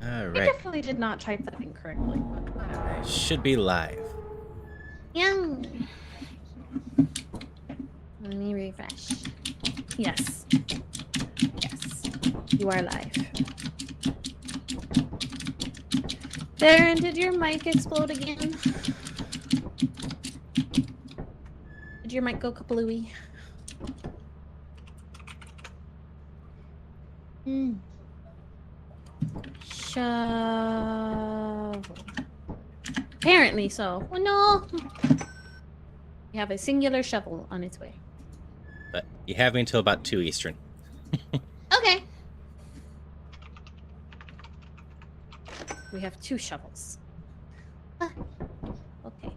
All I right. definitely did not type that incorrectly, but whatever. I should be live. Young. Let me refresh. Yes. Yes. You are live. Darren, did your mic explode again? Did your mic go kablooey? Shovel. Apparently so. Oh no! We have a singular shovel on its way. But you have me until about 2 Eastern. Okay. We have 2 shovels. Okay.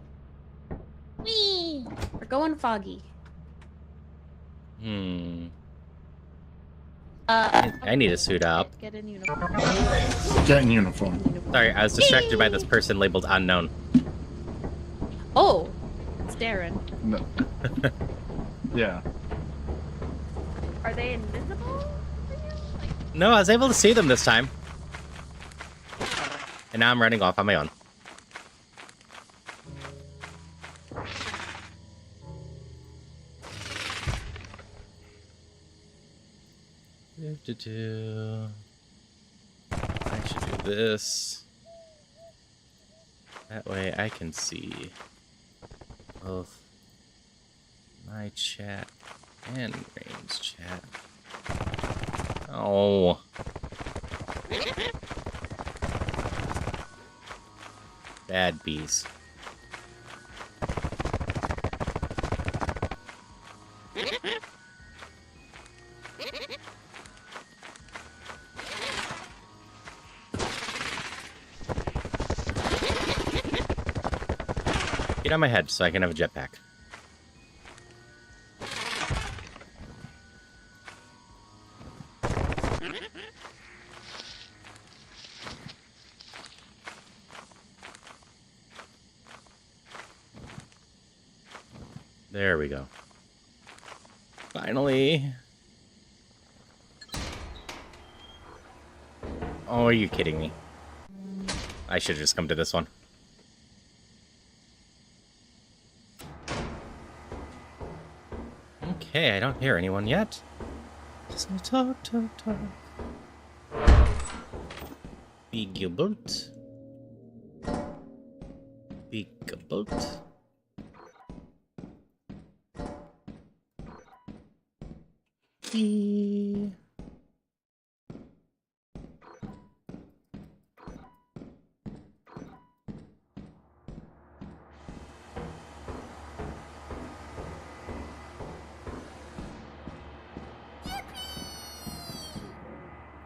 Whee! We're going foggy. I need to suit up. Get in uniform. Get in uniform. Sorry, I was distracted by this person labeled unknown. Oh! It's Darren. No. Yeah. Are they invisible? No, I was able to see them this time. And now I'm running off on my own. I should do this. That way I can see both my chat and Rain's chat. Oh. Bad bees. Get on my head so I can have a jetpack. There we go. Finally. Oh, are you kidding me? I should have just come to this one. Okay, I don't hear anyone yet. So talk. Be Gilbert. Be Gilbert. Be...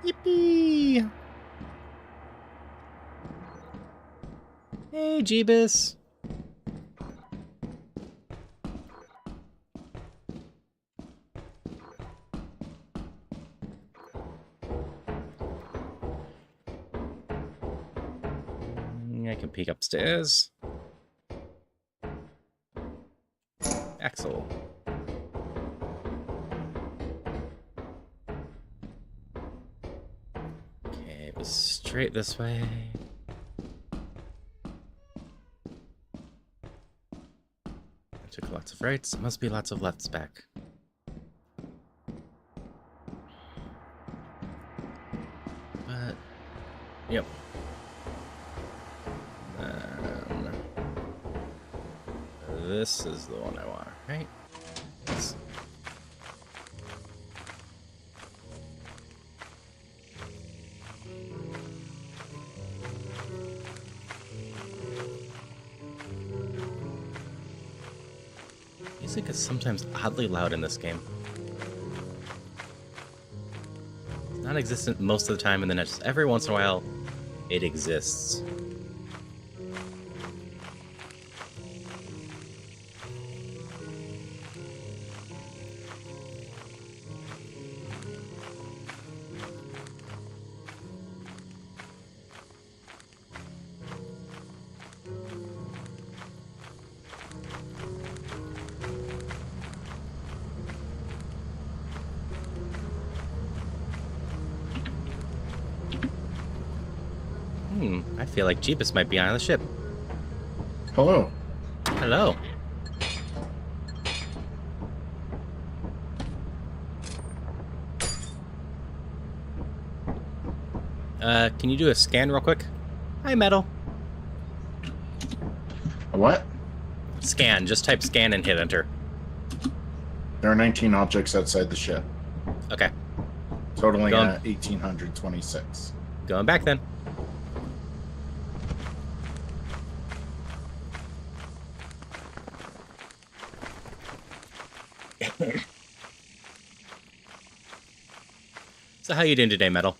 Yippee! Hey, Jeebus. I can peek upstairs. Axel. Okay, it was straight this way. I took lots of rights. Must be lots of lefts back. But, yep. This is the one I want, right? Yes. Music is sometimes oddly loud in this game. It's non-existent most of the time, and then just every once in a while, it exists. I feel like Jeebus might be on the ship. Hello. Hello. Can you do a scan real quick? Hi, Metal. A what? Scan. Just type scan and hit enter. There are 19 objects outside the ship, Okay. totaling Go on. 1,826. Going back then. So how you doing today, Metal?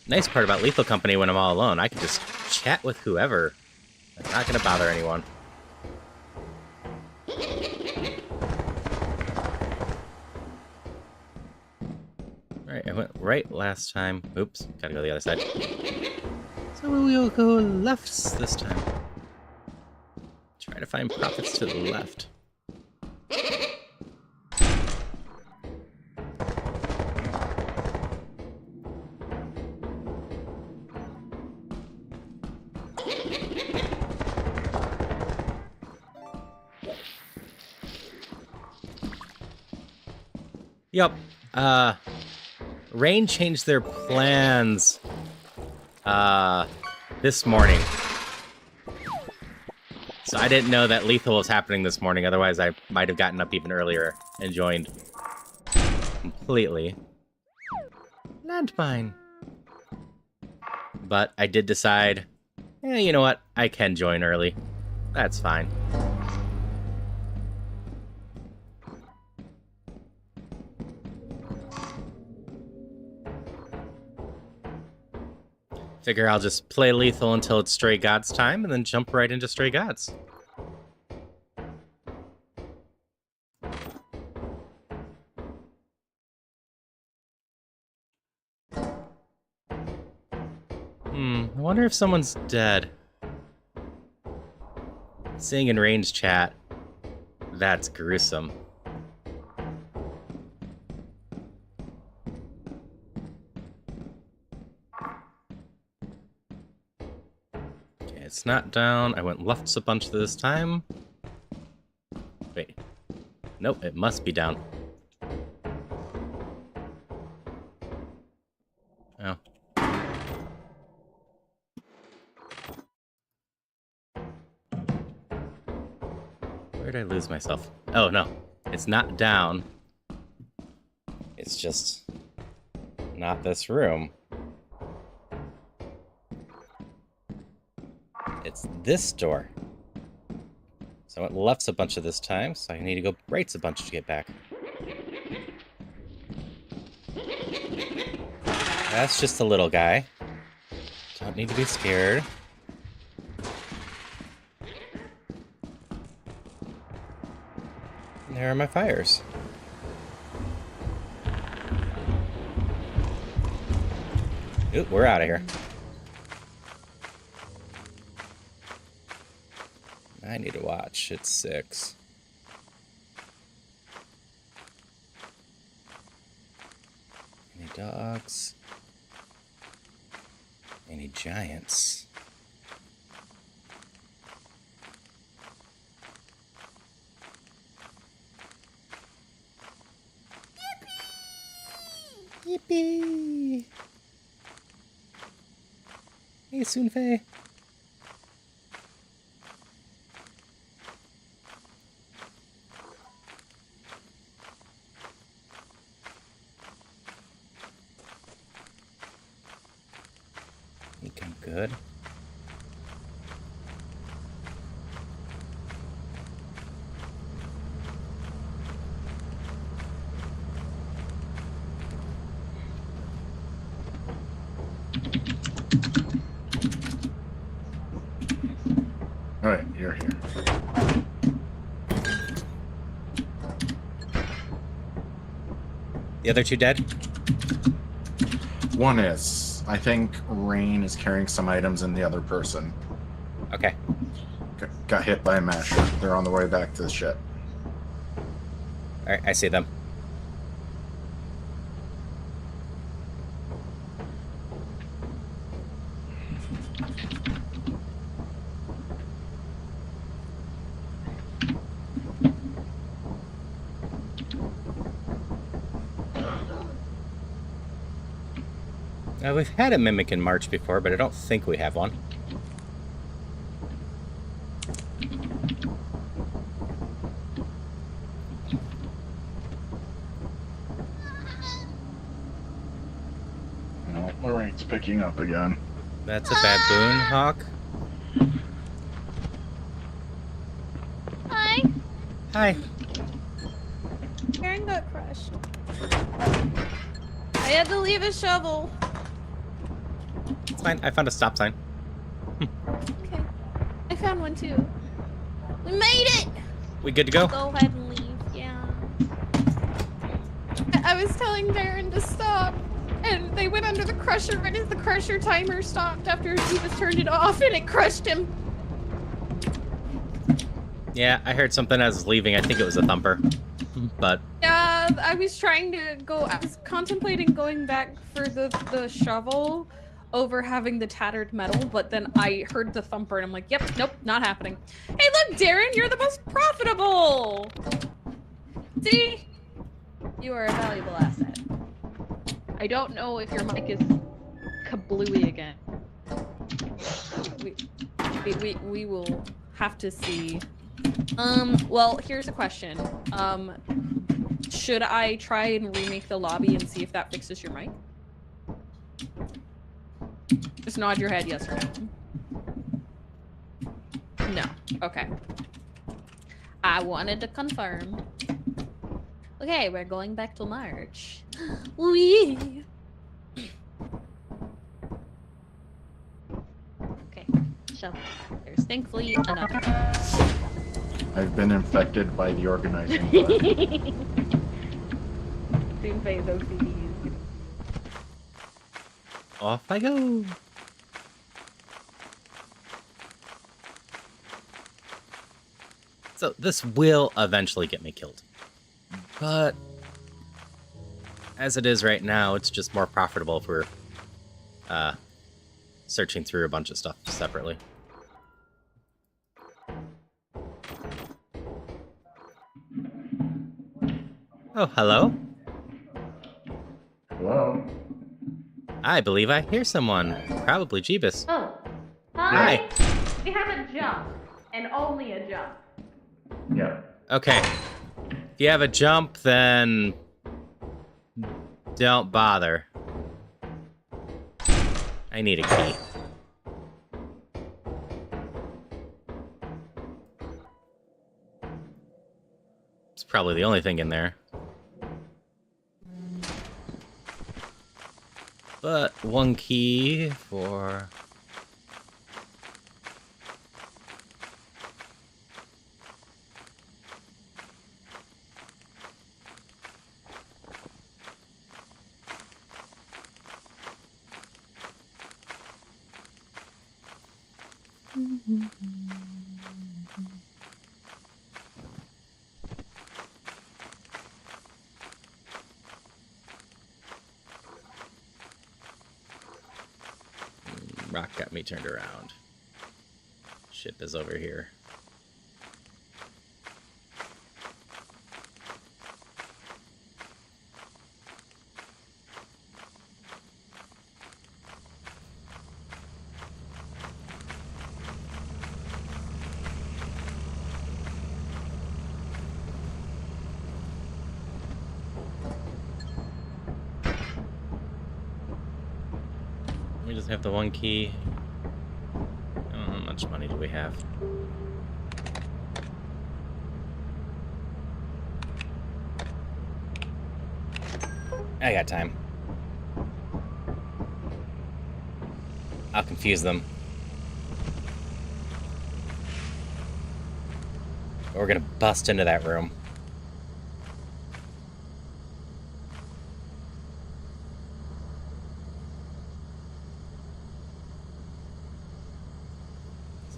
Nice part about Lethal Company when I'm all alone, I can just chat with whoever. I'm not gonna bother anyone. Alright, I went right last time. Oops, gotta go the other side. So we'll go lefts this time. Try to find profits to the left. Yep. Rain changed their plans this morning. So I didn't know that Lethal was happening this morning, otherwise I might have gotten up even earlier and joined completely. Landmine. But I did decide, you know what? I can join early. That's fine. Figure I'll just play Lethal until it's Stray Gods time, and then jump right into Stray Gods. I wonder if someone's dead. Seeing in Rain's chat, that's gruesome. It's not down. I went left a bunch this time. Wait. Nope, it must be down. Oh. Where did I lose myself? Oh, no. It's not down. It's just not this room. It's this door. So I went lefts a bunch of this time, so I need to go rights a bunch to get back. That's just a little guy. Don't need to be scared. And there are my fires. Ooh, we're out of here. I need to watch. It's 6. Any dogs? Any giants? Yippee! Yippee! Hey, Sunfei. I'm good. All right, you're here. The other two dead? One is. I think Rain is carrying some items in the other person. Okay. Got hit by a masher. They're on the way back to the ship. Alright, I see them. We've had a mimic in March before, but I don't think we have one. No, Lorraine's picking up again. That's a baboon hawk. Hi. Hi. Karen got crushed. I had to leave a shovel. It's fine. I found a stop sign. Okay. I found one too. We made it! We good to go? Go ahead and leave, yeah. I was telling Darren to stop, and they went under the crusher right as the crusher timer stopped after he was turned it off, and it crushed him. Yeah, I heard something as I was leaving. I think it was a thumper. But Yeah, I was trying to go. I was contemplating going back for the shovel over having the tattered metal, but then I heard the thumper and I'm like, yep, nope, not happening. Hey, look, Darren, you're the most profitable. See, you are a valuable asset. I don't know if your mic is kablooey again. We will have to see. Well, here's a question. Should I try and remake the lobby and see if that fixes your mic? Just nod your head yes or no. No. Okay. I wanted to confirm. Okay, we're going back to March. Wee. Okay. So there's thankfully another. I've been infected by the organizing blood. Soon phase OCD. off I go. So this will eventually get me killed. But as it is right now, it's just more profitable if we're searching through a bunch of stuff separately. Oh, hello. Hello? I believe I hear someone. Probably Jeebus. Oh. Hi. We have a jump. And only a jump. Yeah. Okay. If you have a jump, then don't bother. I need a key. It's probably the only thing in there. But one key for... Rock got me turned around. Ship is over here. We just have the one key. How much money do we have? I got time. I'll confuse them. We're gonna bust into that room.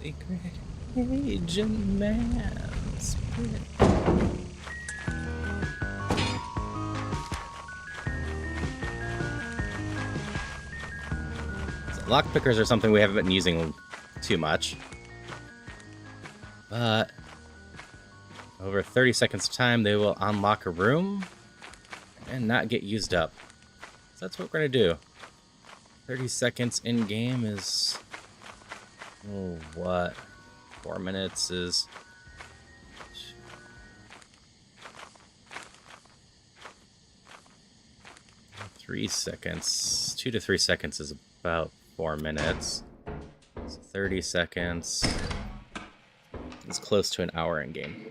Secret Agent Man Spirit. So lockpickers are something we haven't been using too much. But over 30 seconds time, they will unlock a room and not get used up. So that's what we're gonna do. 30 seconds in game is. Oh, what? 4 minutes is. 3 seconds. 2 to 3 seconds is about 4 minutes. So 30 seconds is close to an hour in game.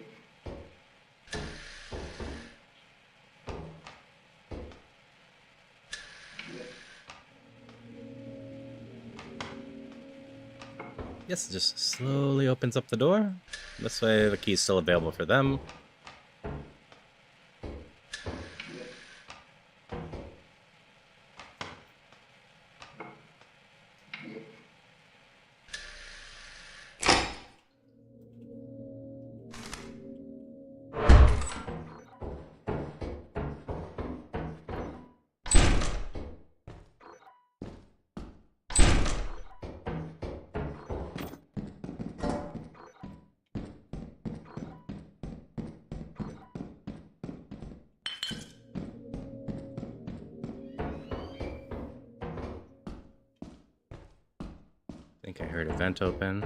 Yes, it just slowly opens up the door. This way the key is still available for them. I think I heard a vent open.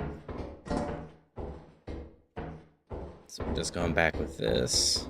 So we're just going back with this.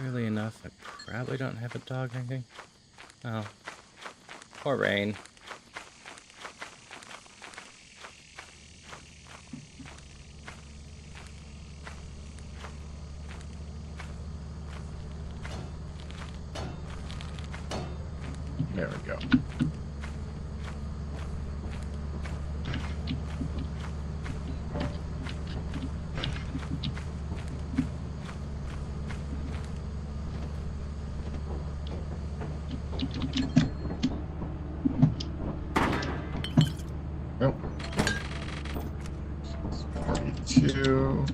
Early enough, I probably don't have a dog hanging. Oh. Poor Rain. There we go. Nope. 42.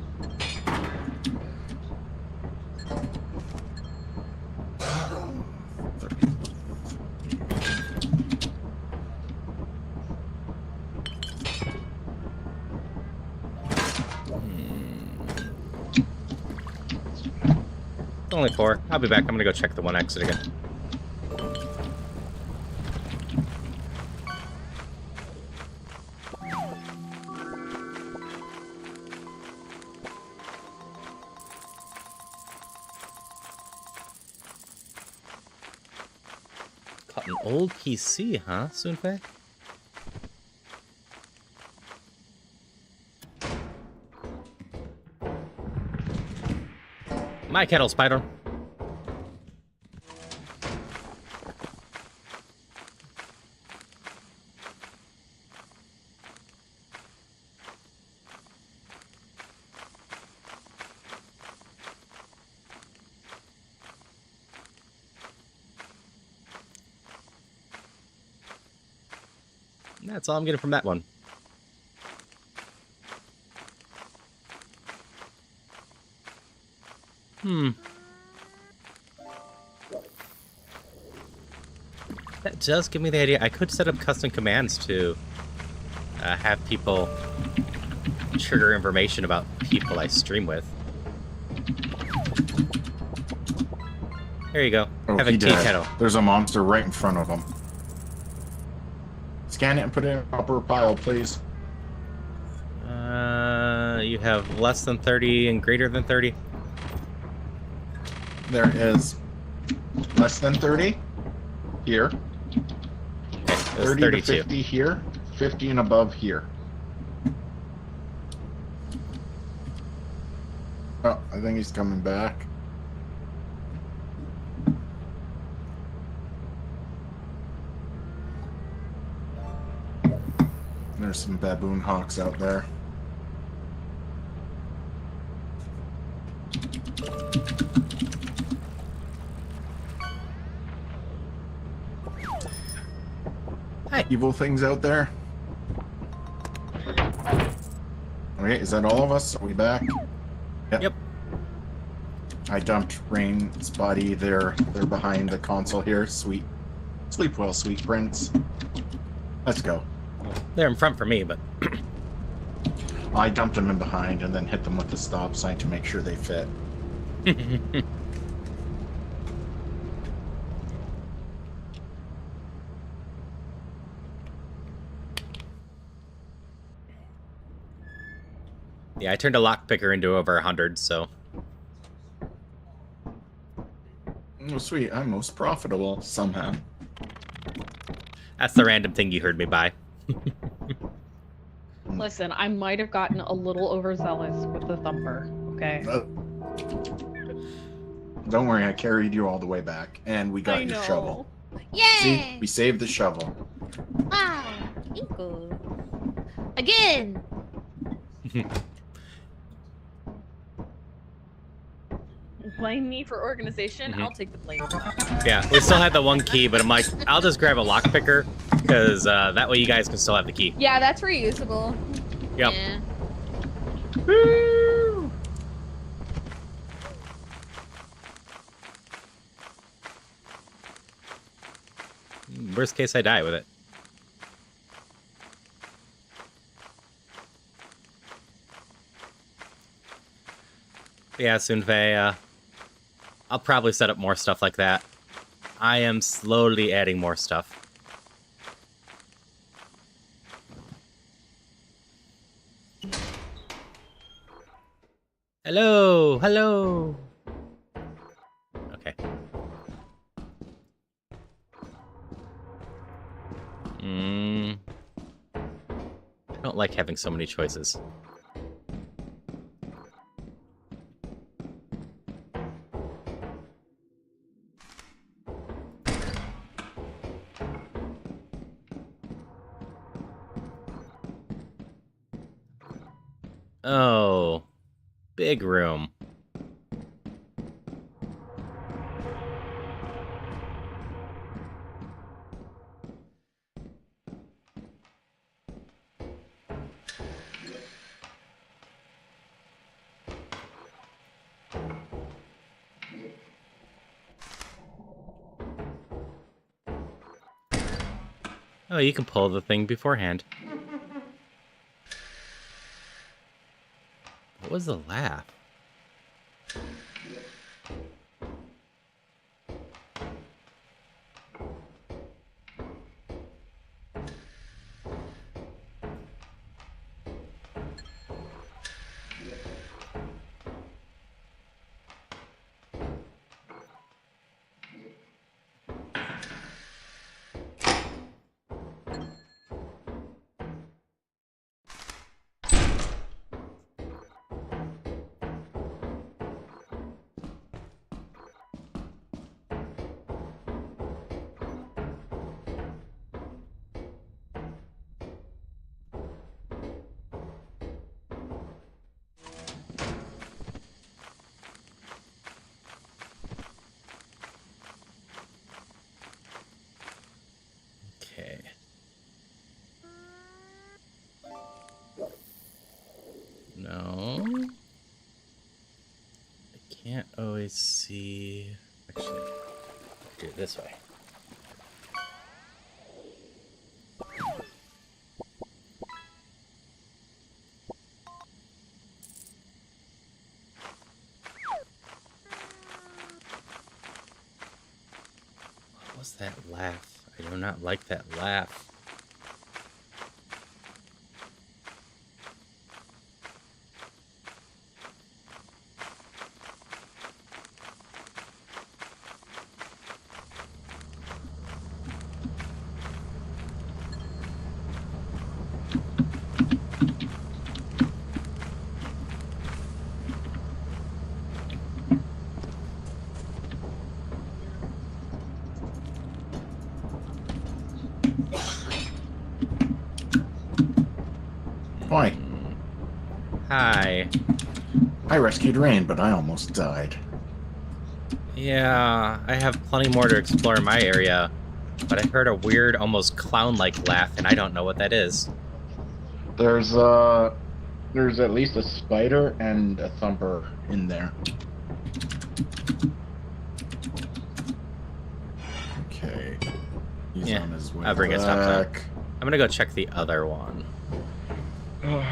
Only 4. I'll be back. I'm gonna go check the one exit again. Caught an old PC, huh, Soonfei? My kettle, Spider. That's all I'm getting from that one. That does give me the idea. I could set up custom commands to have people trigger information about people I stream with. There you go. Oh, Have a he tea did. kettle. There's a monster right in front of him. Scan it and put it in a proper pile, please. You have less than 30 and greater than 30. There is less than 30 here, Okay, it was 30 to 32. 50 here, 50 and above here. Oh, I think he's coming back. There's some baboon hawks out there. Hi. evil things out there. Okay, is that all of us? Are we back? Yep. I dumped Rain's body. They're behind the console here. Sweet. Sleep well, sweet prince. Let's go. They're in front for me, but I dumped them in behind and then hit them with the stop sign to make sure they fit. yeah, I turned a lockpicker into over 100, so Oh, sweet. I'm most profitable somehow. that's the random thing you heard me buy. Listen, I might have gotten a little overzealous with the thumper. Okay. Don't worry, I carried you all the way back, and we got I your know. shovel. Yay! See, we saved the shovel. Wow! Thank you. Again! Blame me for organization. Mhm. I'll take the blame. Yeah, we still had the one key, but I'm like, I'll just grab a lockpicker because that way you guys can still have the key. Yeah, that's reusable. Yep. Yeah. Worst case, I die with it. Yeah, Sunfei, I'll probably set up more stuff like that. I am slowly adding more stuff. Hello, hello. Okay. I don't like having so many choices. Oh, big room. Oh, you can pull the thing beforehand. What was the laugh? Okay. No. I can't always see. Actually, do it this way. What was that laugh? I do not like that laugh. Why? Hi. I rescued Rain, but I almost died. Yeah, I have plenty more to explore in my area. but I heard a weird, almost clown-like laugh, and I don't know what that is. There's at least a spider and a thumper in there. Okay. He's Yeah, on his way I'll bring a stop sign. back. I'm gonna go check the other one. Okay.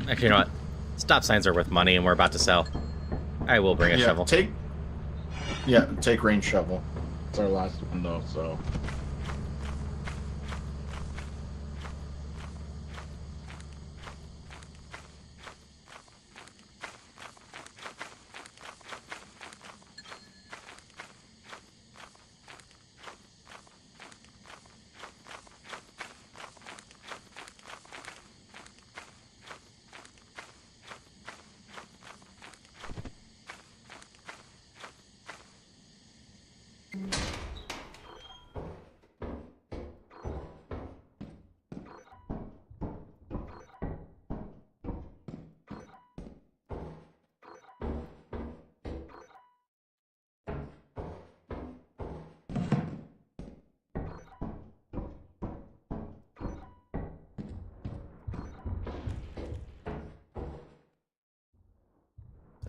Actually, you know what? Stop signs are worth money, and we're about to sell. I will bring a shovel. Take range shovel. It's our last one though, so.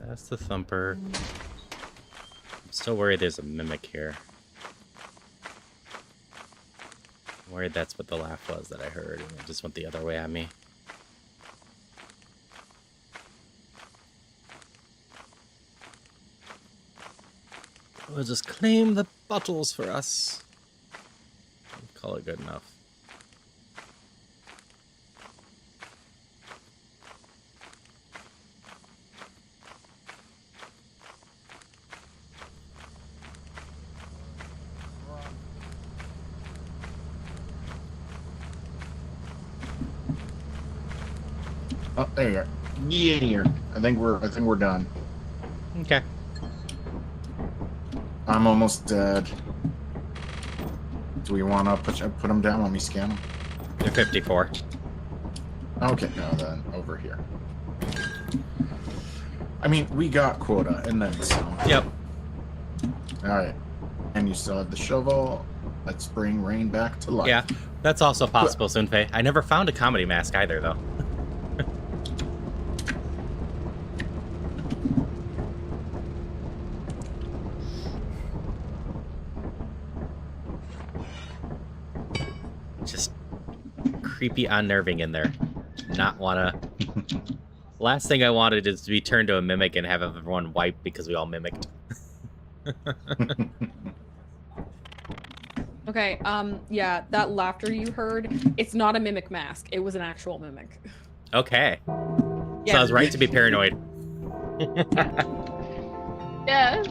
That's the thumper. I'm still worried there's a mimic here. I'm worried that's what the laugh was that I heard, and it just went the other way at me. We'll just claim the bottles for us. Call it good enough. Oh, there you are. Yeah, I think we're done. Okay. I'm almost dead. Do we want to put them down? Let me scan them. They're 54. Okay, no, then over here. I mean, we got quota, and then some. Yep. All right, and you still have the shovel. Let's bring Rain back to life. Yeah, that's also possible, Sunfei. I never found a comedy mask either, though. Just creepy, unnerving in there. Not wanna. Last thing I wanted is to be turned to a mimic and have everyone wiped because we all mimicked. Okay, yeah, that laughter you heard, it's not a mimic mask. It was an actual mimic. Okay. Yeah. So I was right to be paranoid. Yeah.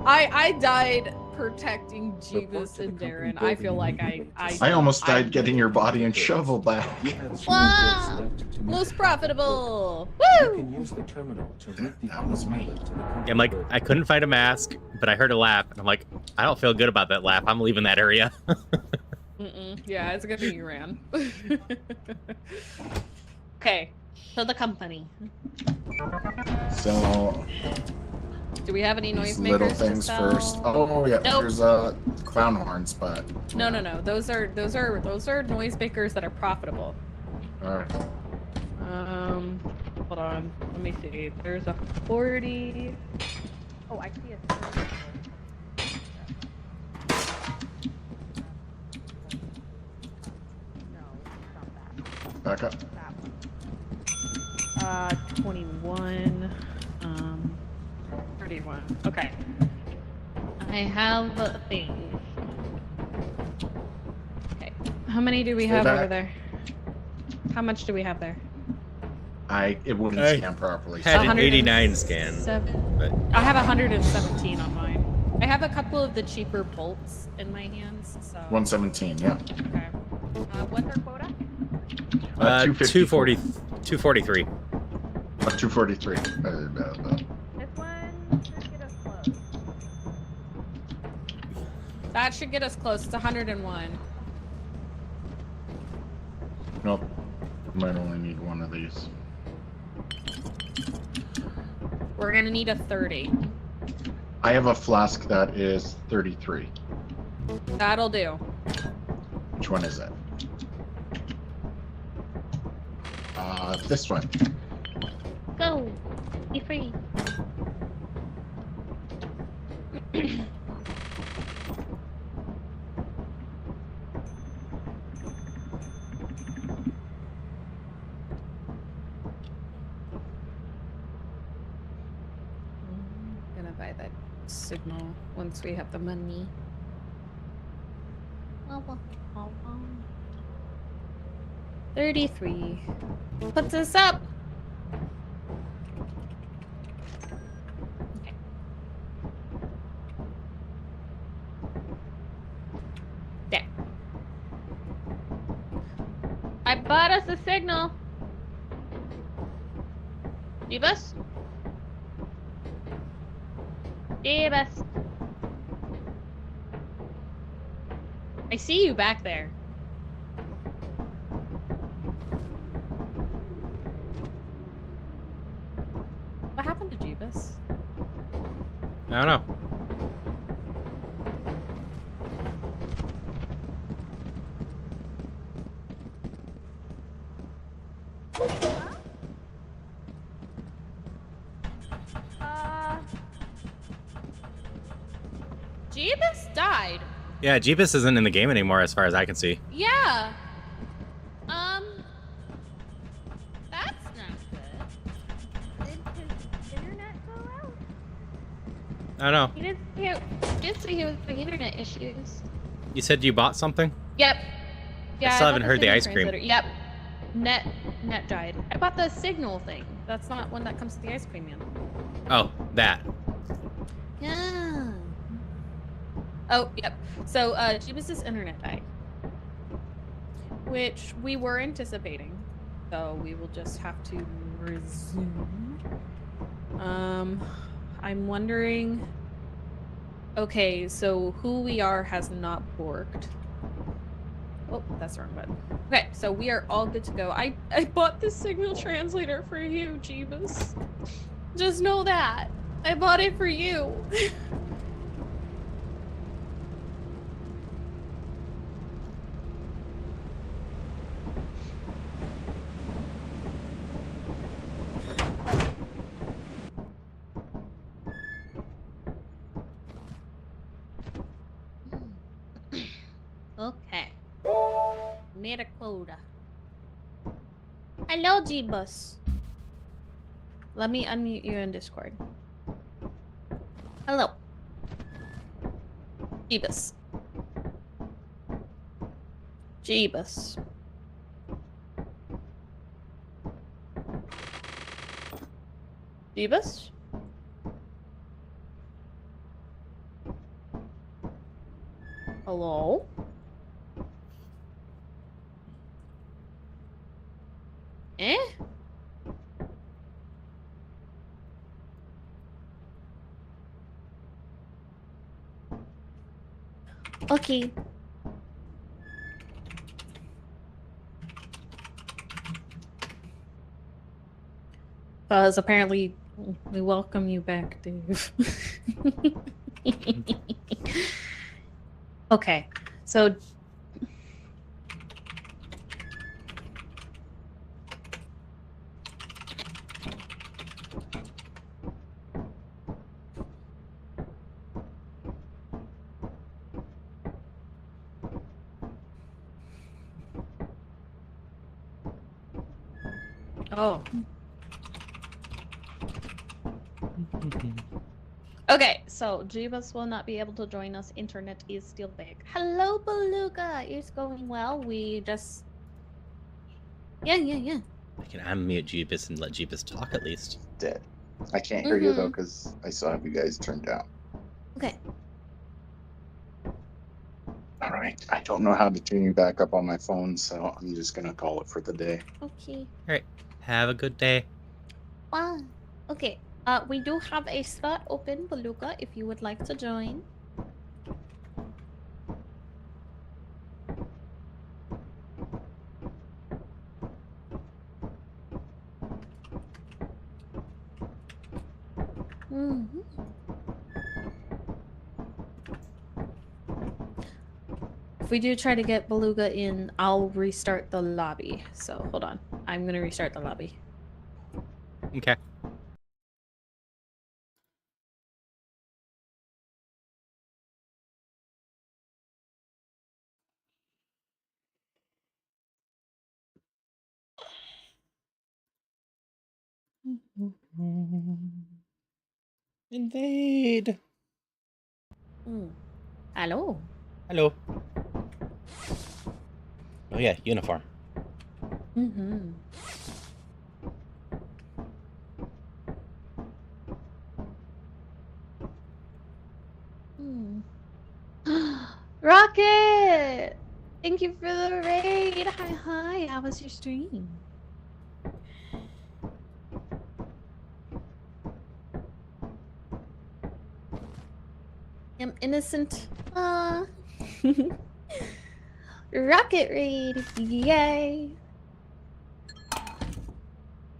I died protecting Jeebus and Darren. I feel like I almost died getting your body and shovel back. Wow. Most profitable. Woo! That was me. I'm like, I couldn't find a mask, but I heard a laugh, and I'm like, I don't feel good about that laugh. I'm leaving that area. Yeah, it's a good thing you ran. Okay. So the company. So Do we have any these noisemakers? little to things sell? first. Oh yeah, Nope. there's a clown horn spot. No. Those are noisemakers that are profitable. All right. Hold on. Let me see. There's a 40. Oh, I see a 30. No, it's not that. Back up. That one. 21. 31. Okay. I have things. Okay. How many do we Stay have back. over there? How much do we have there? It wouldn't Hey. scan properly. Had an 107. 89 scan. But I have 117 on mine. I have a couple of the cheaper bolts in my hands, so. 117. Yeah. Okay. What's our quota? 240, 243. 243. This one should get us close. That should get us close. It's 101. Nope. Might only need one of We're gonna need a 30. I have a flask that is 33. That'll do. Which one is it? This one. Go. Be free. Gonna buy that signal once we have the money. Well, well, well, well. 33. Puts us up. Okay. There. I bought us a signal. Jeebus? Jeebus. I see you back there. What happened to Jeebus? I don't know. Jeebus died. Yeah, Jeebus isn't in the game anymore as far as I can see. Yeah. That's not good. Did his internet go out? I don't know. He did say he was having internet issues. You said you bought something? Yep. Yeah, still I haven't bought heard the signal ice cream. translator. Yep. Net died. I bought the signal thing. That's not one that comes with the ice cream yet. Oh, that. Yeah. Oh, yep. So, Jeebus's internet died. Which we were anticipating. So we will just have to resume. I'm wondering... Okay, so who we are has not borked. Oh, that's the wrong button. Okay, so we are all good to go. I bought the signal translator for you, Jeebus. Just know that. I bought it for you. Okay. Made a quota. Hello, Jeebus. Let me unmute you in Discord. Hello. Jeebus. Jeebus. Jeebus? Hello? Eh? Okay. Buzz, apparently we welcome you back, Dave. Okay, so oh. Okay, so Jeebus will not be able to join us. Internet is still big. Hello, Beluga. It's going well. We just... Yeah. I can unmute Jeebus and let Jeebus talk at least. Dead. I can't hear you though because I still have you guys turned down. Okay. All right. I don't know how to tune you back up on my phone, so I'm just gonna call it for the day. Okay. Have a good day. Wow. Okay. We do have a slot open, Beluga, if you would like to join. if we do try to get Beluga in, I'll restart the lobby. So hold on. I'm gonna restart the lobby. Okay. Invade. Hello. Hello. Oh yeah, uniform. Mm-hmm. Rocket! Thank you for the raid. Hi. How was your stream? I'm innocent. Rocket raid. Yay.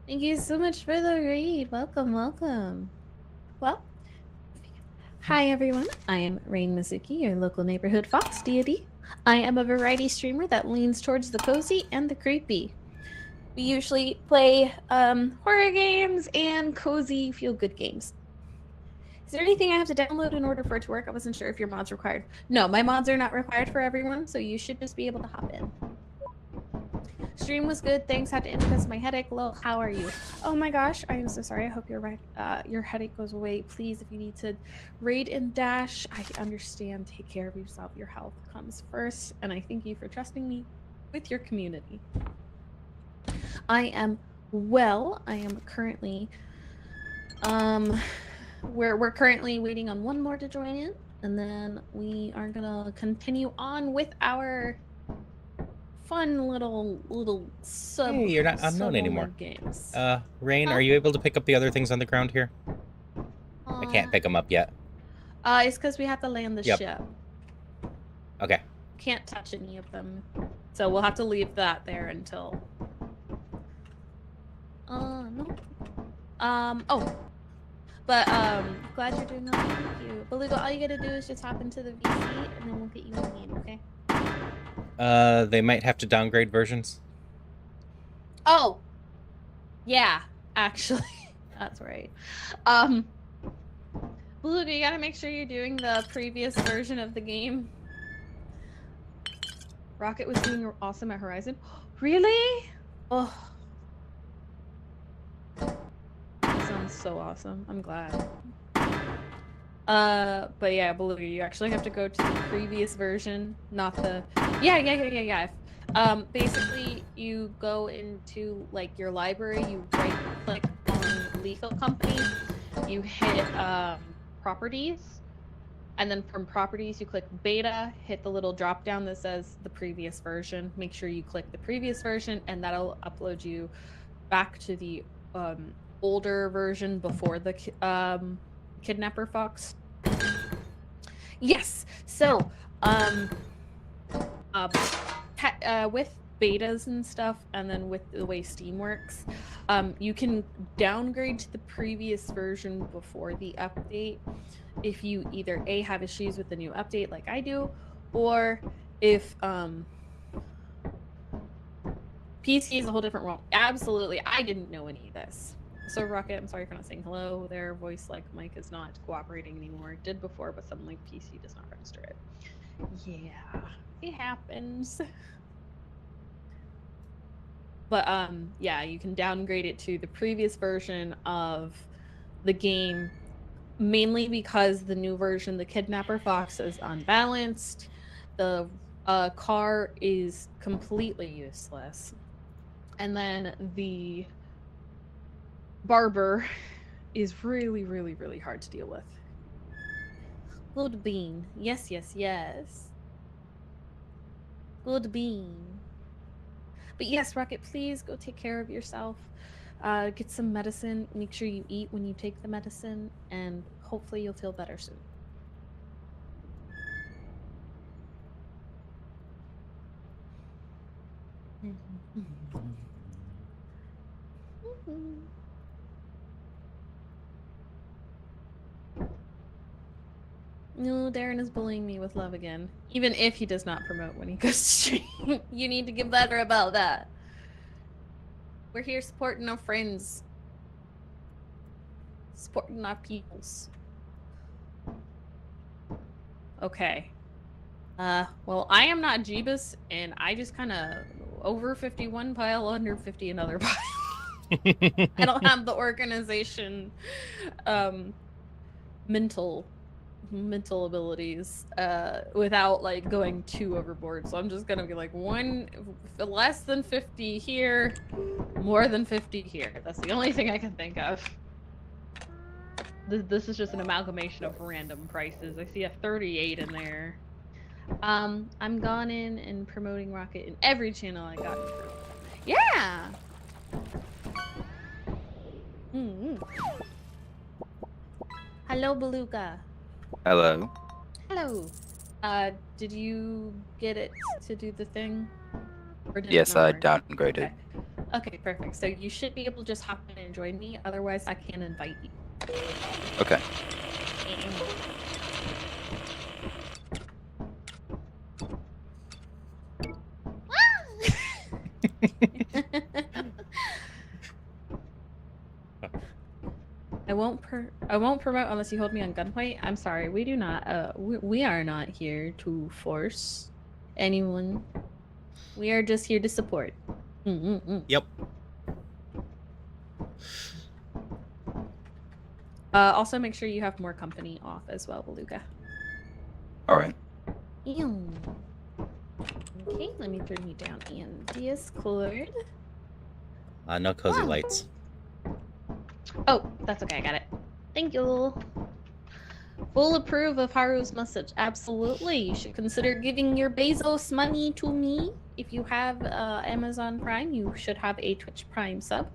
Thank you so much for the raid. Welcome. Well, hi everyone. I am Rain Mizuki, your local neighborhood fox deity. I am a variety streamer that leans towards the cozy and the creepy. We usually play horror games and cozy feel-good games. Is there anything I have to download in order for it to work? I wasn't sure if your mods required. No, my mods are not required for everyone, so you should just be able to hop in. Stream was good. Thanks. Had to end because of my headache. Lol, how are you? Oh my gosh, I am so sorry. I hope your headache goes away. Please, if you need to raid and dash, I understand. Take care of yourself. Your health comes first, and I thank you for trusting me with your community. I am well. I am currently we're currently waiting on one more to join in, and then we are gonna continue on with our fun little sub. Hey, you're not unknown sub anymore. games. Rain, Huh? are you able to pick up the other things on the ground here? I can't pick them up yet. It's because we have to land the Yep. ship. Okay. Can't touch any of them, so we'll have to leave that there until. No. Oh. But glad you're doing well. Thank you. Beluga, all you gotta do is just hop into the VC and then we'll get you in the game, okay? They might have to downgrade versions. Oh. Yeah, actually. That's right. Beluga, you gotta make sure you're doing the previous version of the game. Rocket was doing awesome at Horizon. Really? Oh. That sounds so awesome. I'm glad. But yeah, Beluga, you actually have to go to the previous version, not the. Yeah. Basically, you go into like your library, you right click on Lethal Company, you hit properties, and then from properties you click beta, hit the little drop down that says the previous version. Make sure you click the previous version, and that'll upload you back to the older version before the Kidnapper Fox. Yes. So, with betas and stuff, and then with the way Steam works, you can downgrade to the previous version before the update if you either A, have issues with the new update like I do, or if PC is a whole different world. Absolutely. I didn't know any of this. So Rocket, I'm sorry for not saying hello. Their voice like mic is not cooperating anymore. It did before, but suddenly PC does not register it. Yeah, it happens. But yeah, you can downgrade it to the previous version of the game, mainly because the new version, the Kidnapper Fox, is unbalanced. The car is completely useless. And then the barber is really, really, really hard to deal with. Good bean. Yes. Good bean. But yes, Rocket, please go take care of yourself. Get some medicine. Make sure you eat when you take the medicine, and hopefully you'll feel better soon. No, Darren is bullying me with love again. Even if he does not promote when he goes to stream. You need to get better about that. We're here supporting our friends. Supporting our peoples. Okay. Well, I am not Jeebus, and I just kind of over 51 pile, under 50 another pile. I don't have the organization, mental abilities, without like going too overboard. So I'm just gonna be like less than 50 here, more than 50 here. That's the only thing I can think of. This is just an amalgamation of random prices. I see a 38 in there. I'm gone in and promoting Rocket in every channel I got. Yeah. Hello, Beluga. Hello. Hello. Did you get it to do the thing? Or did it Yes, not I work? downgraded. Okay, perfect. So you should be able to just hop in and join me. Otherwise, I can't invite you. Okay. I won't promote unless you hold me on gunpoint. I'm sorry, we do not. We are not here to force anyone. We are just here to support. Yep. Also, make sure you have more company off as well, Beluga. All right. Ew. Okay, let me turn you down in Discord. No cozy Wow. lights. Oh, that's okay. I got it. Thank you. Full approve of Haru's message. Absolutely. You should consider giving your Bezos money to me. If you have Amazon Prime, you should have a Twitch Prime sub,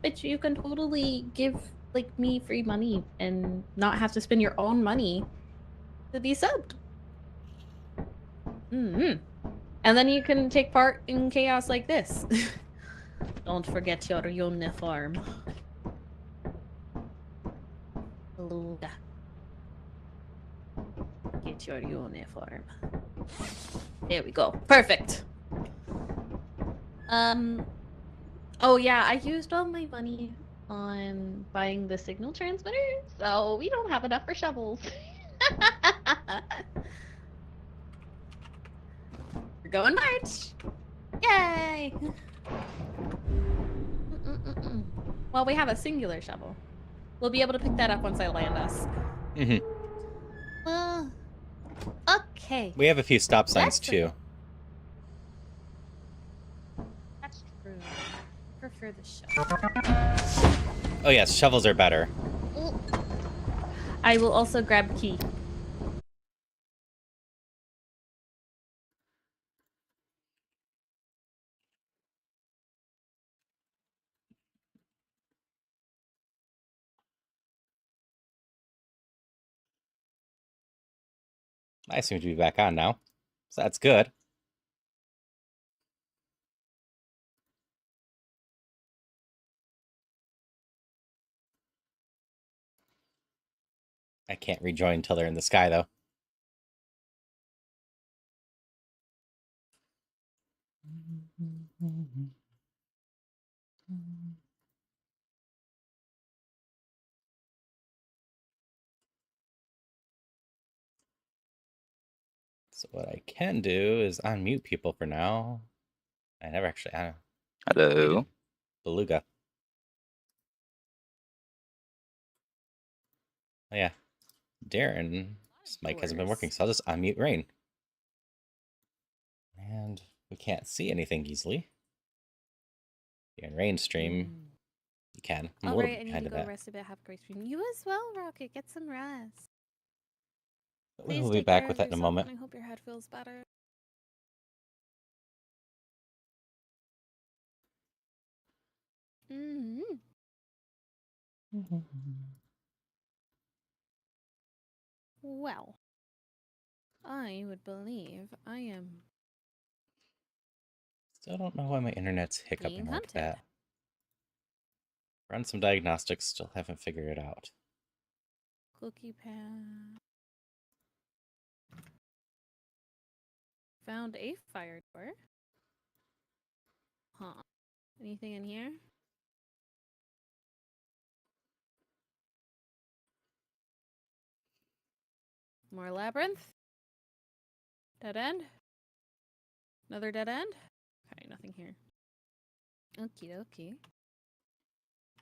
which you can totally give like me free money and not have to spend your own money to be subbed. And then you can take part in chaos like this. Don't forget your uniform. Beluga. Get your uniform. There we go. Perfect. Oh yeah, I used all my money on buying the signal transmitter, so we don't have enough for shovels. We're going March. Yay! Well, we have a singular shovel. We'll be able to pick that up once I land us. Well, okay. We have a few stop signs That's too. That's true. I prefer the shovel. Oh yes, shovels are better. Ooh. I will also grab key. I seem to be back on now, so that's good. I can't rejoin until they're in the sky, though. So what I can do is unmute people for now. I never actually... Hello. Beluga. Oh yeah. Darren's mic hasn't been working, so I'll just unmute Rain. And we can't see anything easily. Here in Rain's stream, you can. I'm a little bit I need behind to of go that. rest a bit. Have a great stream. You as well, Rocket. Get some rest. But Please we'll be take back care with of that in a yourself, moment. and I hope your head feels better. Well, I would believe I am Still don't know why my internet's hiccuping being like hunted. that. Run some diagnostics, still haven't figured it out. Cookie pan. Found a fire door. Huh. Anything in here? More labyrinth. Dead end. Another dead end. Okay, nothing here. Okie dokie.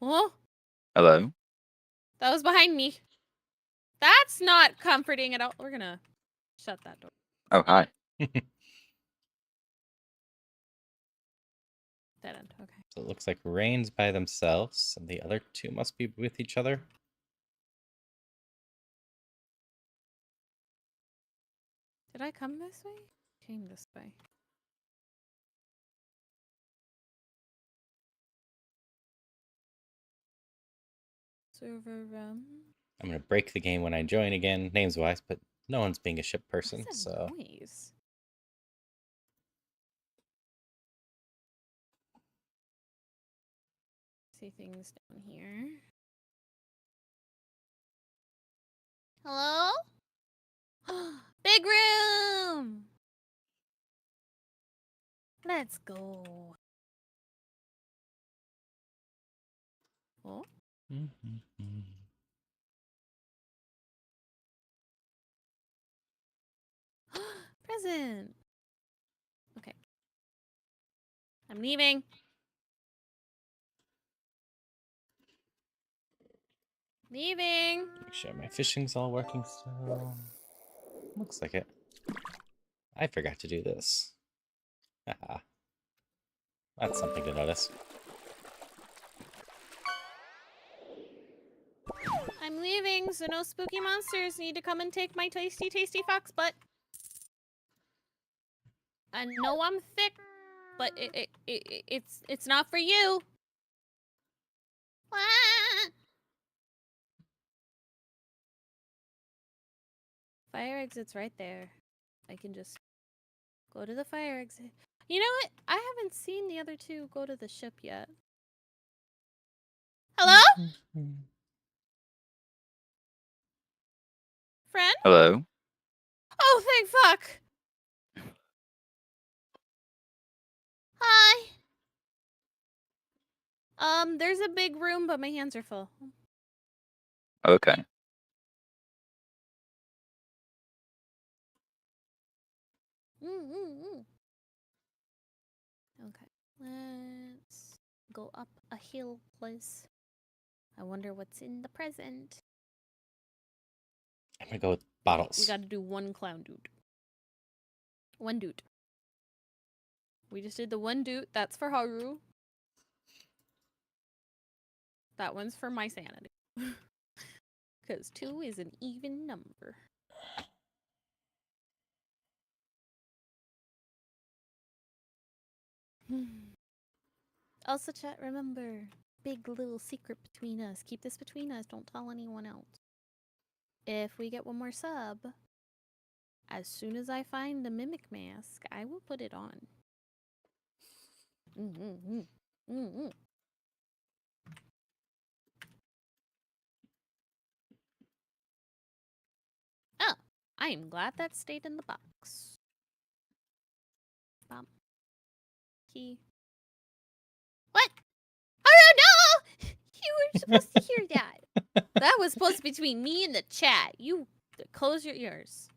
Oh, Hello. that was behind me. That's not comforting at all. We're gonna shut that door. Oh, hi. Dead end. Okay. So it looks like Rain's by themselves, and the other two must be with each other. Did I come this way? Came this way. Server room. I'm gonna break the game when I join again, names wise, but no one's being a ship person, What's that so noise? See things down here. Hello? Big room! Let's go. Oh, present. Okay. I'm leaving. Leaving. make sure my fishing's all working still. Looks like it. I forgot to do this. Haha. That's something to notice. I'm leaving, so no spooky monsters need to come and take my tasty, tasty fox butt. I know I'm thick, but it's not for you. Ah! Fire exit's right there. I can just go to the fire exit. You know what? I haven't seen the other two go to the ship yet. Hello? Friend? Hello. Oh, thank fuck! Hi! There's a big room, but my hands are full. Okay. Okay, let's go up a hill, please. I wonder what's in the present. I'm gonna go with Okay, bottles. we gotta do one clown dude. One dude. We just did the one dude. That's for Haru. That one's for my sanity. Because 2 is an even number. Also, chat, remember, big little secret between us. Keep this between us. Don't tell anyone else. If we get one more sub, as soon as I find the mimic mask, I will put it on. Oh, I am glad that stayed in the box. Bum. Key. What? Oh no! You were supposed to hear that. That was supposed to be between me and the chat. You close your ears.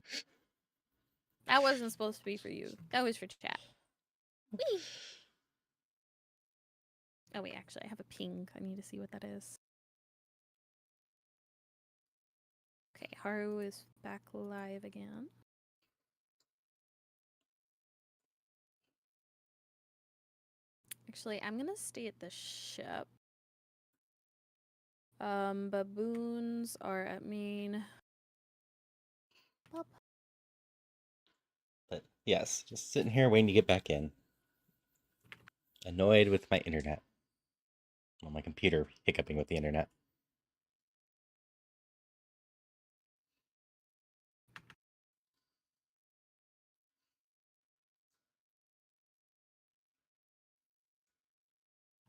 That wasn't supposed to be for you. That was for chat. Whee! Oh wait, actually, I have a ping. I need to see what that is. Okay, Haru is back live again. Actually, I'm gonna stay at the ship. Baboons are at main. Bob. But yes, just sitting here waiting to get back in. Annoyed with my internet. Well, my computer hiccuping with the internet.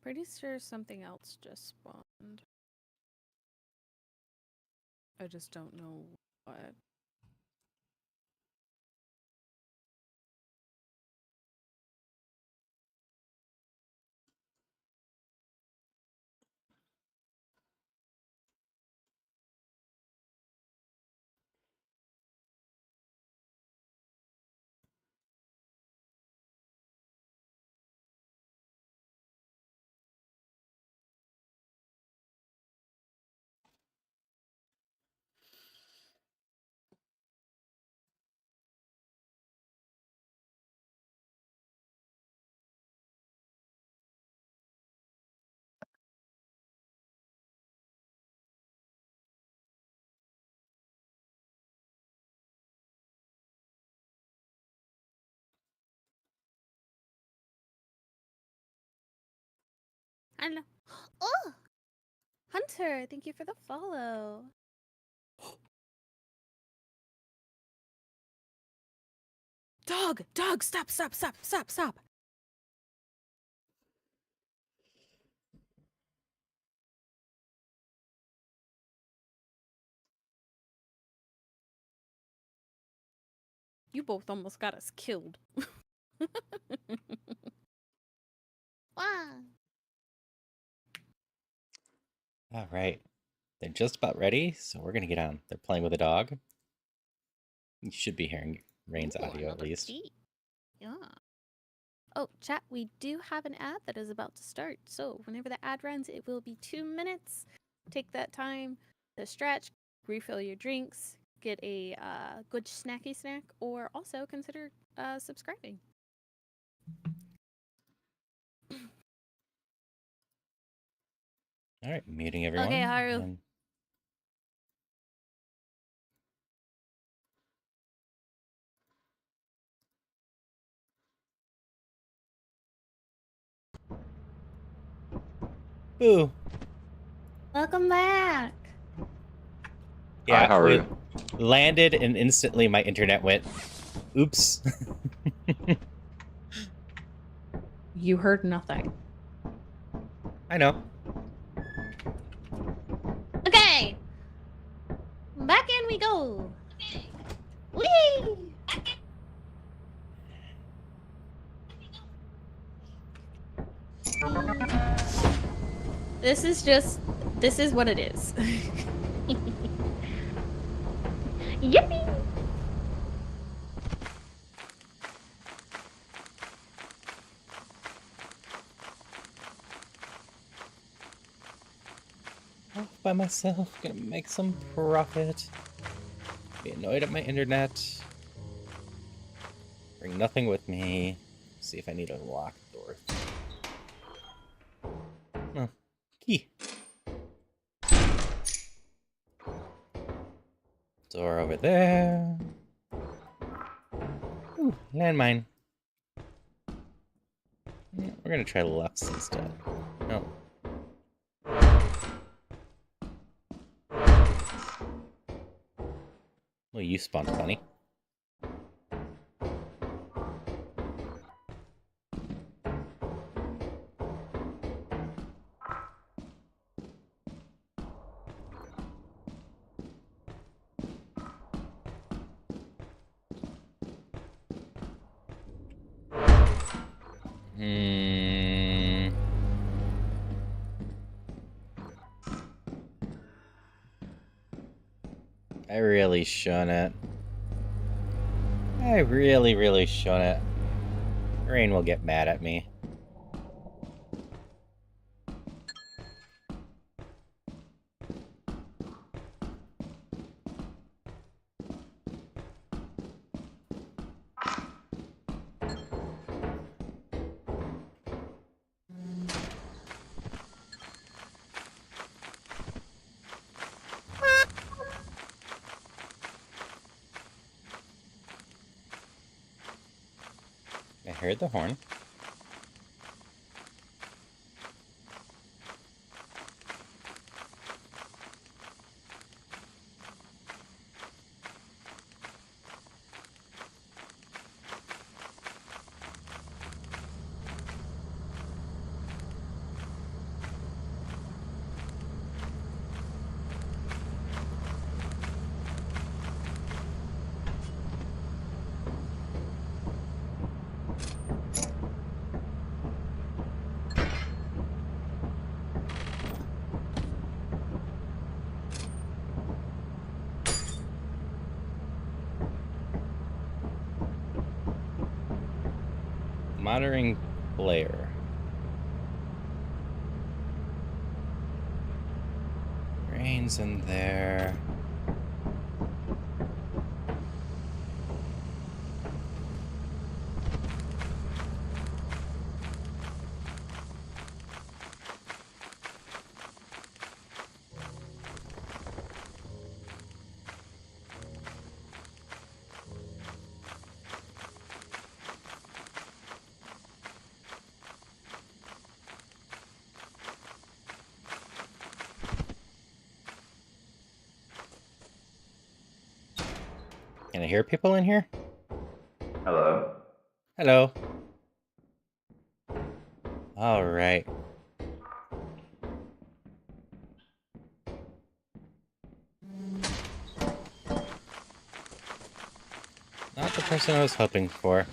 Pretty sure something else just spawned. I just don't know what. Hello. Oh, Hunter, thank you for the follow. Dog, stop. You both almost got us killed. Wow. All right. They're just about ready, so we're going to get on. They're playing with a dog. You should be hearing Rain's Ooh, audio at another least. key. Yeah. Oh, chat, we do have an ad that is about to start. So whenever the ad runs, it will be 2 minutes. Take that time to stretch, refill your drinks, get a good snacky snack, or also consider subscribing. All right, muting everyone. Okay, Haru. and- Boo. Welcome back. Yeah, Haru. we landed and instantly my internet went, oops. You heard nothing. I know. Okay. Back in we go. Whee! This is what it is. Yippee! Off by myself, gonna make some profit. Be annoyed at my internet. Bring nothing with me. See if I need to unlock the door. Oh, key. Door over there. Ooh, landmine. Yeah, we're gonna try lefts instead. No. Well, you spawned funny. Hmm. I really shouldn't. I really shouldn't. Rain will get mad at me. I heard the horn. Monitoring Blair. Rain's in there. Can I hear people in here? Hello. Hello. All right. Not the person I was hoping for.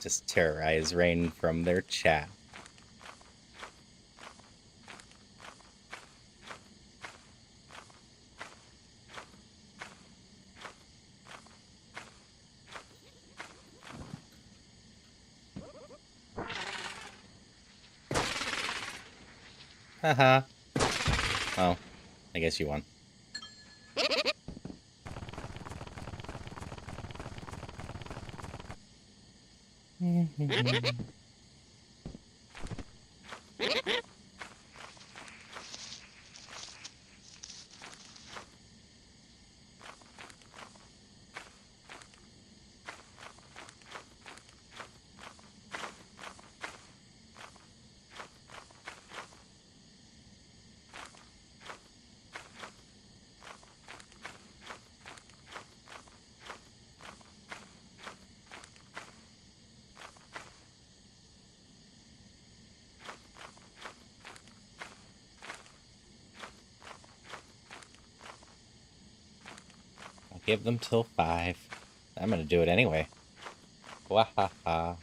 Just terrorize Rain from their chat. Haha. Oh, I guess you won. I'll give them till 5. I'm gonna do it anyway. Wahaha.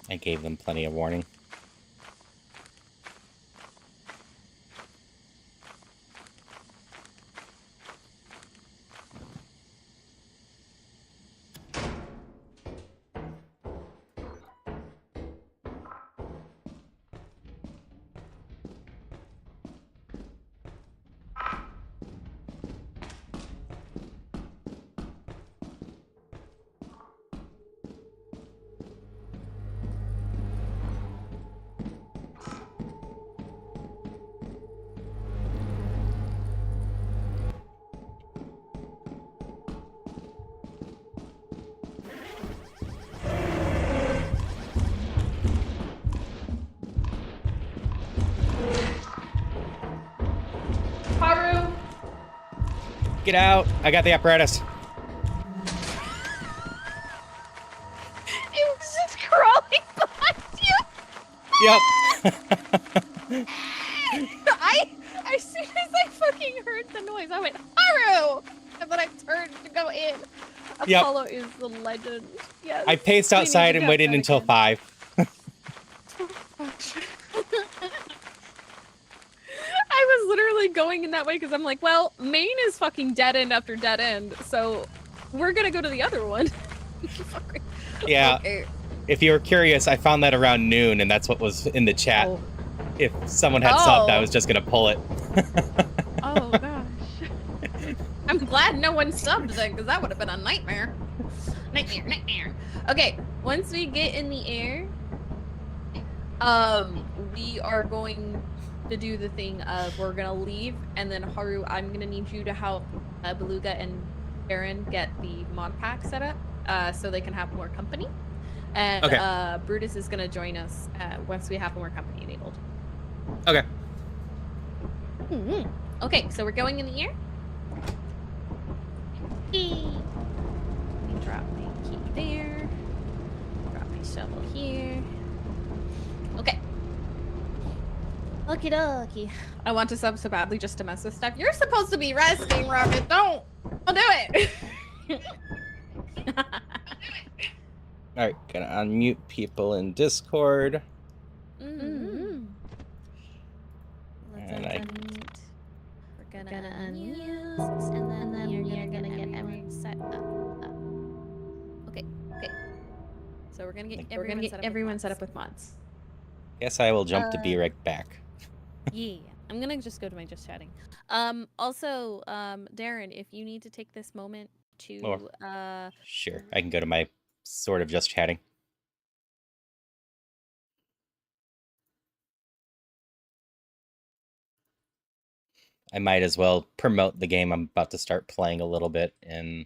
I gave them plenty of warning. Haru! Get out! I got the apparatus. It was just crawling behind you. Yep. As soon as I fucking heard the noise, I went, Haru! And then I turned to go in. Yep. Apollo is the legend. Yes. I paced We need outside to and get waited that until again. 5. I was literally going in that way because I'm like, well, Maine is fucking dead end after dead end, so we're gonna go to the other one. Yeah. Okay. If you were curious, I found that around noon, and that's what was in the chat. Oh. If someone had subbed, I Oh. was just gonna pull it. Oh gosh. I'm glad no one subbed then, because that would have been a nightmare. Nightmare. Okay, once we get in the air, we are going to do the thing of we're gonna leave, and then Haru, I'm gonna need you to help Beluga and Aaron get the mod pack set up so they can have more company. And Okay. Brutus is going to join us once we have more company enabled. Okay. Okay, so we're going in the air. Let me drop my key there. Drop my shovel here. Okay. Okie dokie. I want to sub so badly just to mess with stuff. You're supposed to be resting, Robert. Don't do it. All right, gonna unmute people in Discord. Mm-hmm. Let's And I- unmute. We're gonna unmute, and then we are gonna get everyone set up. Okay. So we're gonna get Everyone everyone set set up up with with mods. Guess I will jump to be right back. Yeah. I'm gonna just go to my just chatting. Also, Darren, if you need to take this moment to Sure, I can go to my sort of just chatting. I might as well promote the game I'm about to start playing a little bit in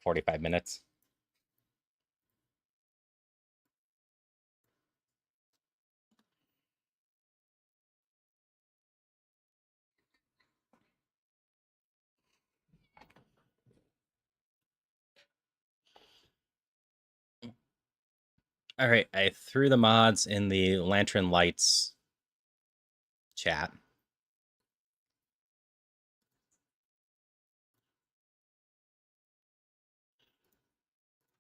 45 minutes. All right, I threw the mods in the Lantern Lights chat.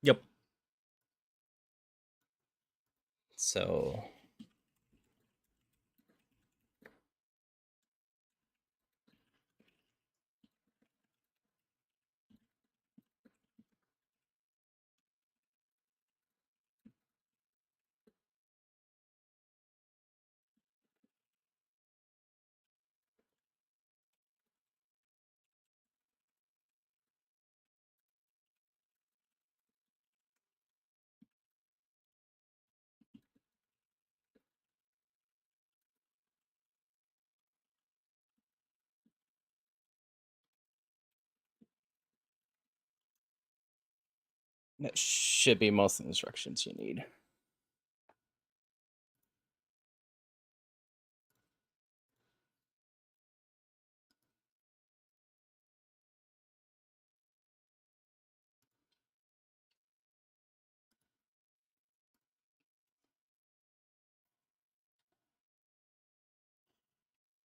Yep. So that should be most of the instructions you need.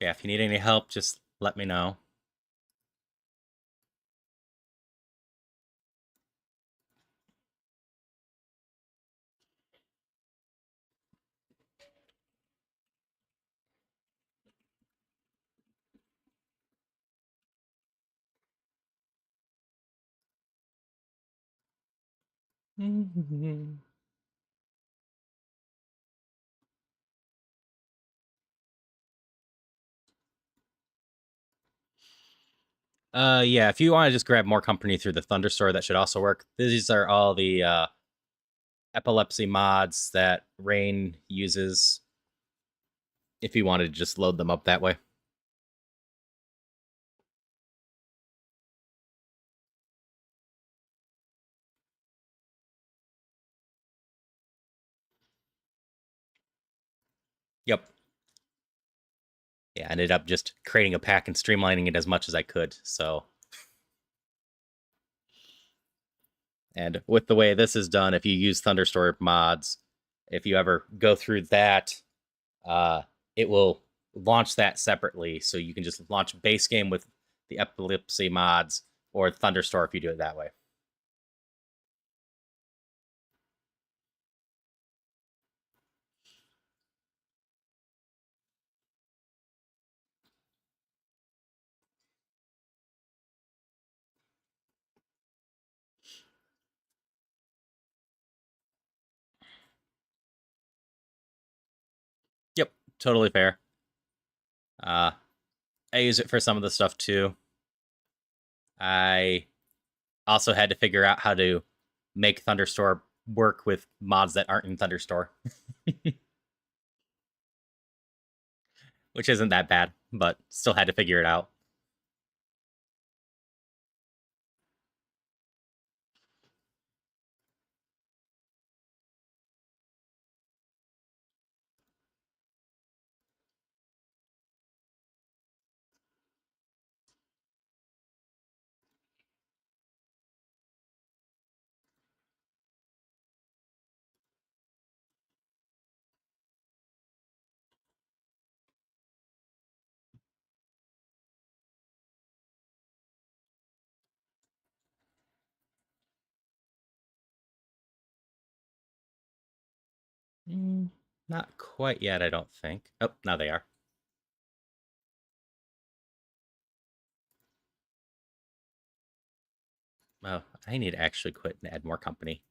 Yeah, if you need any help, just let me know. Yeah, if you want to just grab more company through the Thunderstore, that should also work. These are all the epilepsy mods that Rain uses. If you wanted to just load them up that way. Yep. Yeah, I ended up just creating a pack and streamlining it as much as I could, so. And with the way this is done, if you use Thunderstore mods, if you ever go through that, it will launch that separately. So you can just launch base game with the epilepsy mods or Thunderstore if you do it that way. Yep, totally fair. I use it for some of the stuff too. I also had to figure out how to make Thunderstore work with mods that aren't in Thunderstore. Which isn't that bad, but still had to figure it out. Not quite yet, I don't think. Oh, now they are. Oh, I need to actually quit and add more company.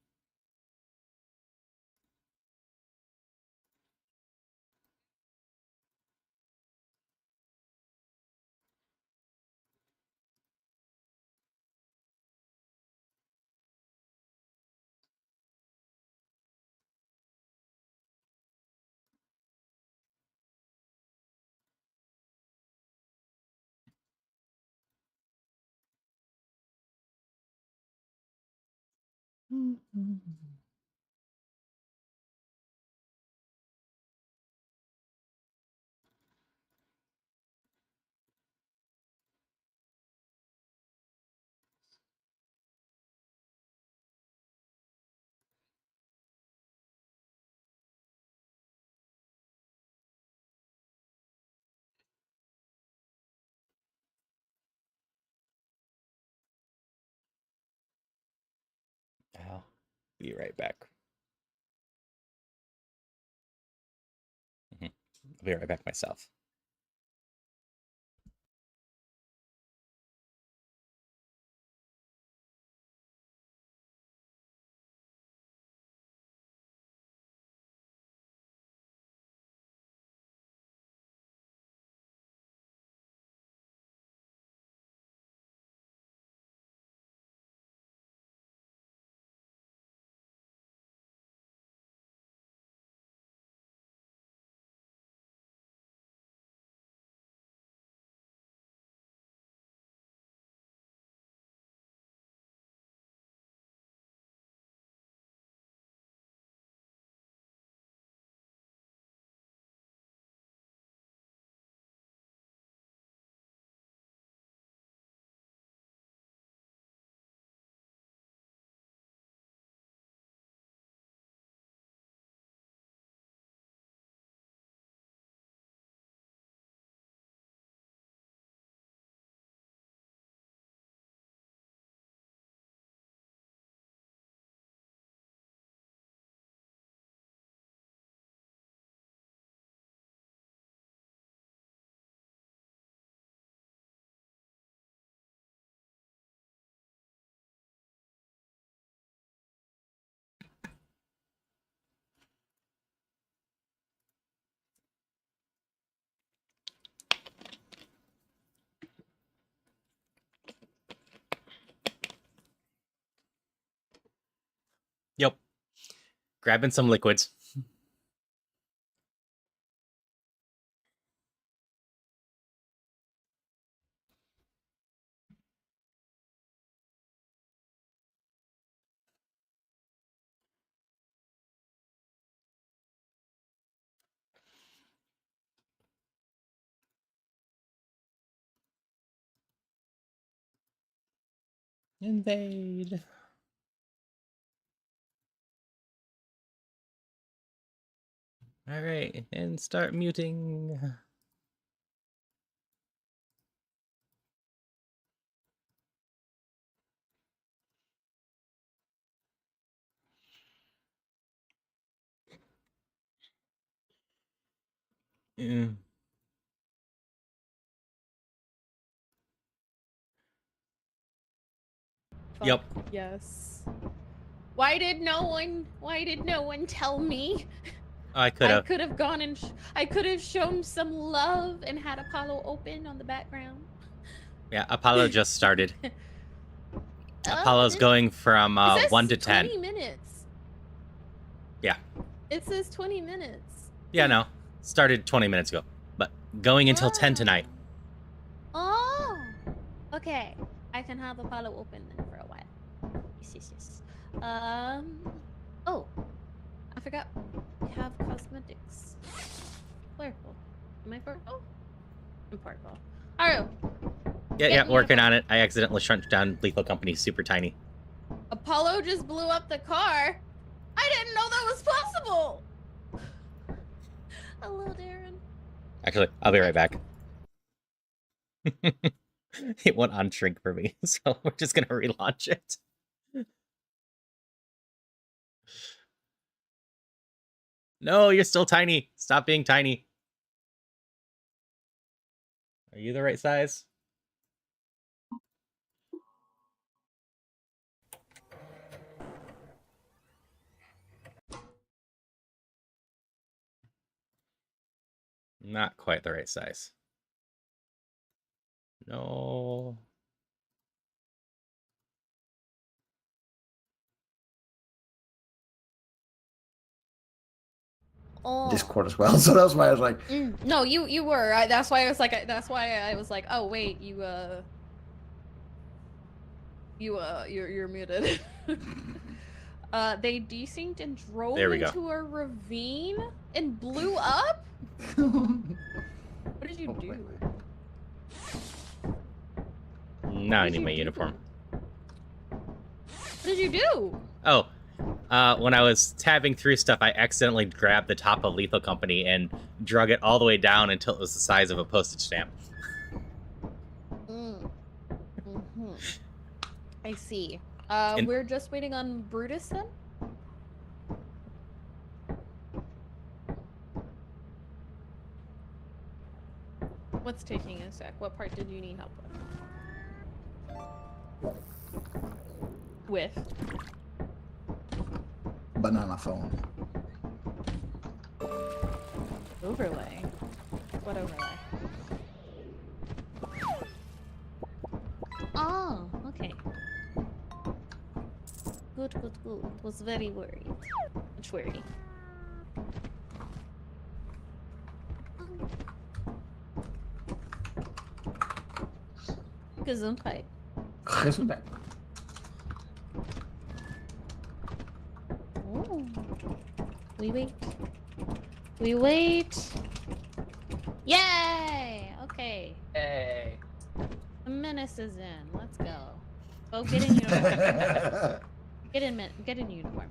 I'll be right back. I'll be right back myself. Yep. Grabbing some liquids. Invade. All right, and start muting. Yeah. Yep. Yes. Why did no one tell me? I could I have. could have gone and I could have shown some love and had Apollo open on the background. Yeah, Apollo just started. Oh, Apollo's this- going from It says 1 to 10. 20 minutes. Yeah. It says 20 minutes. Yeah, no. Started 20 minutes ago. But going until 10 Wow. tonight. Oh, okay. I can have Apollo open then for a while. Yes. Oh, I forgot. We have cosmetics. Purple. Am I purple? I'm purple. Haru, Yeah, Get me working a- on it. I accidentally shrunk down Lethal Company super tiny. Apollo just blew up the car. I didn't know that was possible. hello, Darren. Actually, I'll be right back. It went on shrink for me, so we're just gonna relaunch it. No, you're still tiny. Stop being tiny. Are you the right size? Not quite the right size. No. Oh. Discord as well. So that's why I was like, No, you were. That's why I was like. That's why I was like, oh wait, you're muted. They desynced and drove There we go. into a ravine and blew up. What did you do? Now I What need did my you do? uniform. What did you do? Oh, when I was tabbing through stuff, I accidentally grabbed the top of Lethal Company and drug it all the way down until it was the size of a postage stamp. Mm-hmm. I see. And- We're just waiting on Brutus then? What's taking a sec? What part did you need help with? banana phone. Overlay? What overlay? Oh, okay. Good, good, good. Was very worried. Which worry? Gesundheit. Gezondheid. Oh. We wait. We wait. Yay! Okay. Hey. The menace is in. Let's go. Oh, get in uniform. Get in uniform.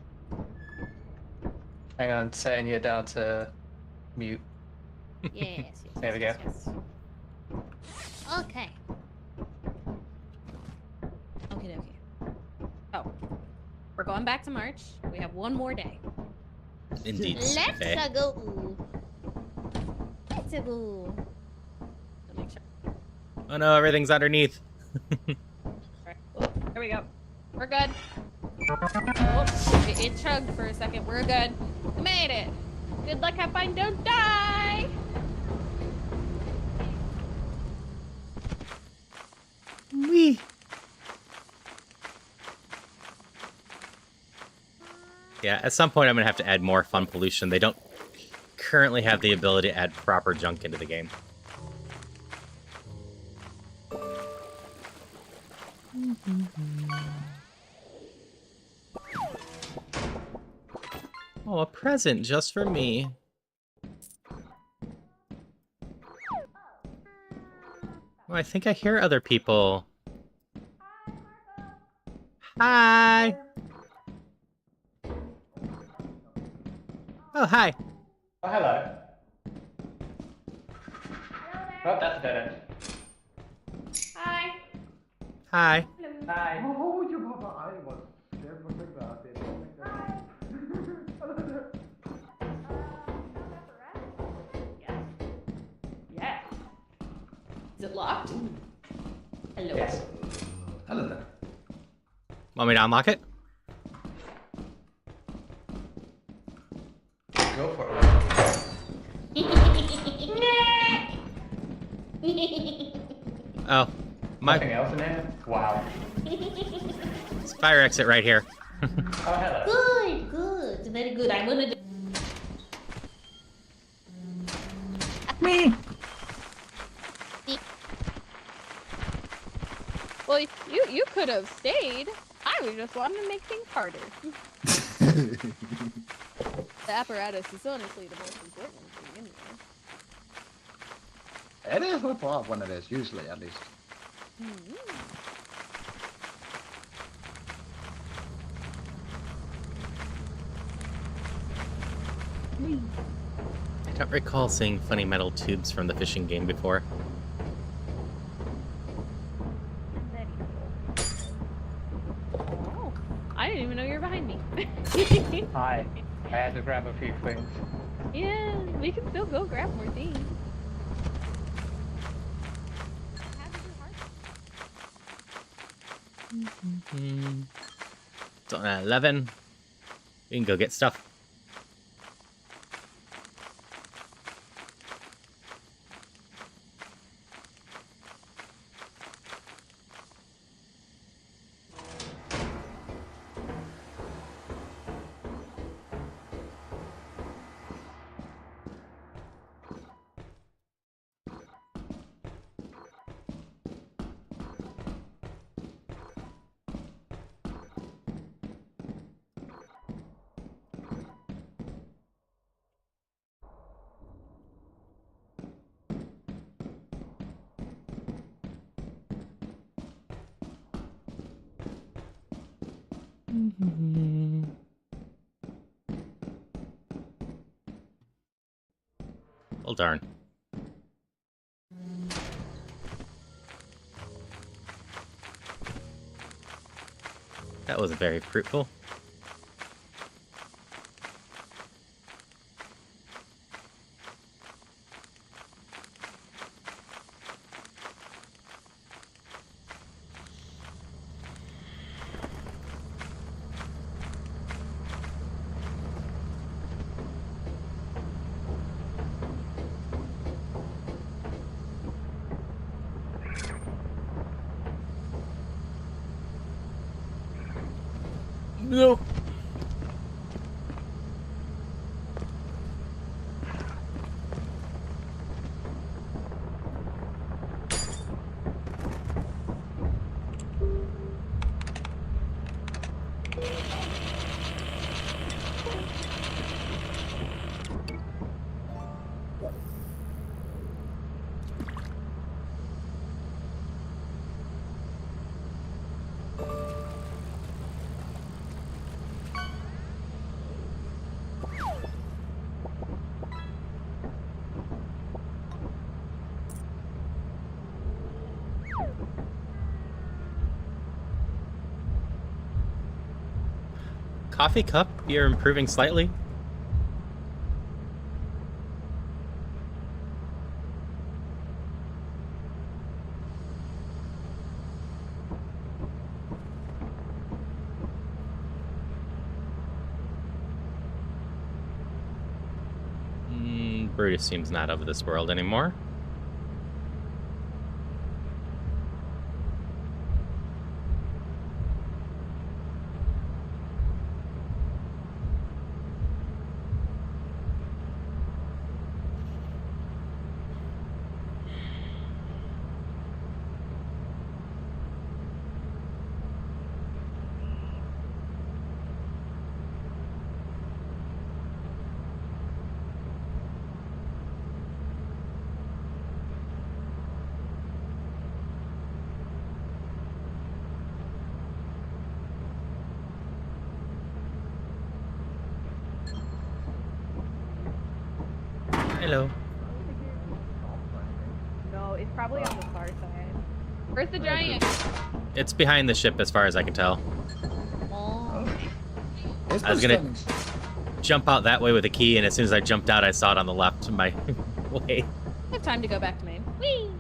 Hang on, setting you down to mute. Yes, yes. There we yes, go. yes. Okay. Okay, okay. Oh. We're going back to March. We have one more day. Indeed. Let's Faye. go. Let's go. To make sure. Oh no, everything's underneath. Alright. Oh, there we go. We're good. Oh, it chugged for a second. We're good. We made it. Good luck, have fun, don't die! Wee. Yeah, at some point I'm gonna have to add more fun pollution. They don't currently have the ability to add proper junk into the game. Oh, a present just for me. Oh, I think I hear other people. Hi. Oh, hi. Oh, hello. Oh, that's a dead end. Hi. Hi. Hi. Oh, your papa, I was scared for that. Yeah. Is it locked? Hello. Yes. Hello there. Want me to unlock it? Go for it. Oh, my Nothing else in there? Wow. fire exit right here. Oh, hello. Good, good. Very good. I'm gonna do. Well, you could have stayed. I was just wanting to make things harder. The apparatus is honestly the most important thing anyway. It is a part when it is, usually at least. I don't recall seeing funny metal tubes from the fishing game before. Oh, I didn't even know you were behind me. Hi. I had to grab a few things. Yeah, we can still go grab more things. It's on 11. We can go get stuff. Well, darn. That wasn't very fruitful. No. Coffee cup, you're improving slightly. Brutus seems not of this world anymore. Hello. No, it's probably on the far side. Where's the giant? It's behind the ship as far as I can tell. Oh. It's I was good gonna- standing. Jump out that way with a key, and as soon as I jumped out, I saw it on the left of my way. I have time to go back to main. Whee!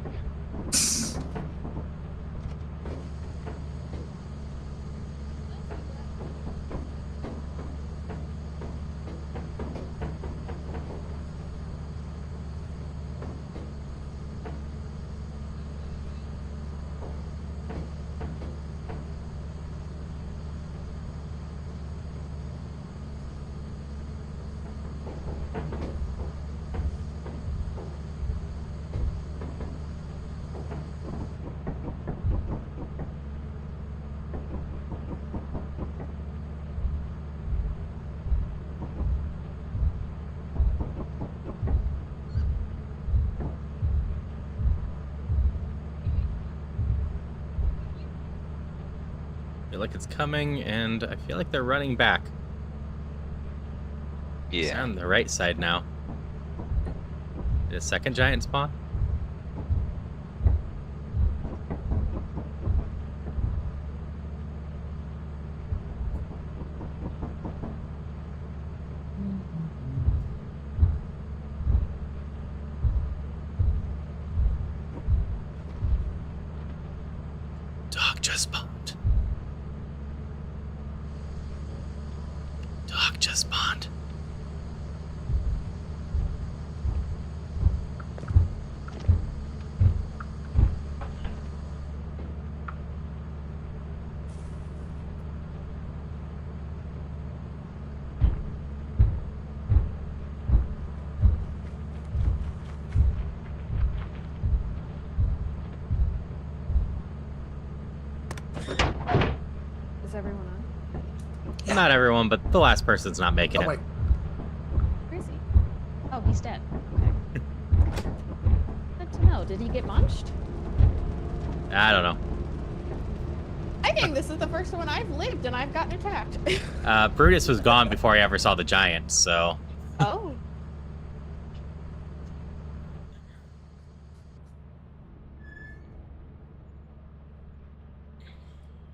I feel like it's coming, and I feel like they're running back. It's on the right side now. Did a second giant spawn? just spawned. Dog just spawned. Is everyone on? Not everyone, but the last person's not making Oh it. wait. Where is he? Oh, he's dead. Okay. Good to know. Did he get munched? I don't know. I think this is the first one I've lived and I've gotten attacked. Brutus was gone before I ever saw the giant, so Oh.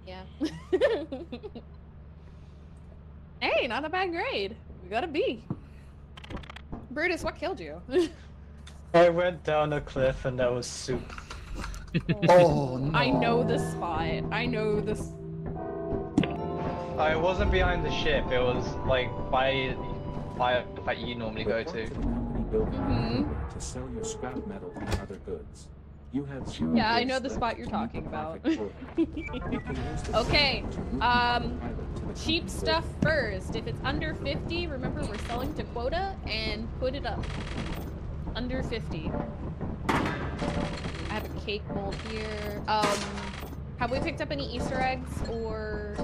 Yeah. Hey, not a bad grade. We got a B. Brutus, what killed you? I went down a cliff and there was soup. Oh no. I know the spot. I know this. I wasn't behind the ship, it was like by that you normally go to. Mhm. To sell your scrap metal and other goods. You have zero Yeah, I days know the left spot you're to talking meet the about. profit quota. You can use the Okay, savings to move the um, pilot to the cheap company stuff first. If it's under 50, remember we're selling to quota and put it up. Under 50. I have a cake mold here. Have we picked up any Easter eggs or?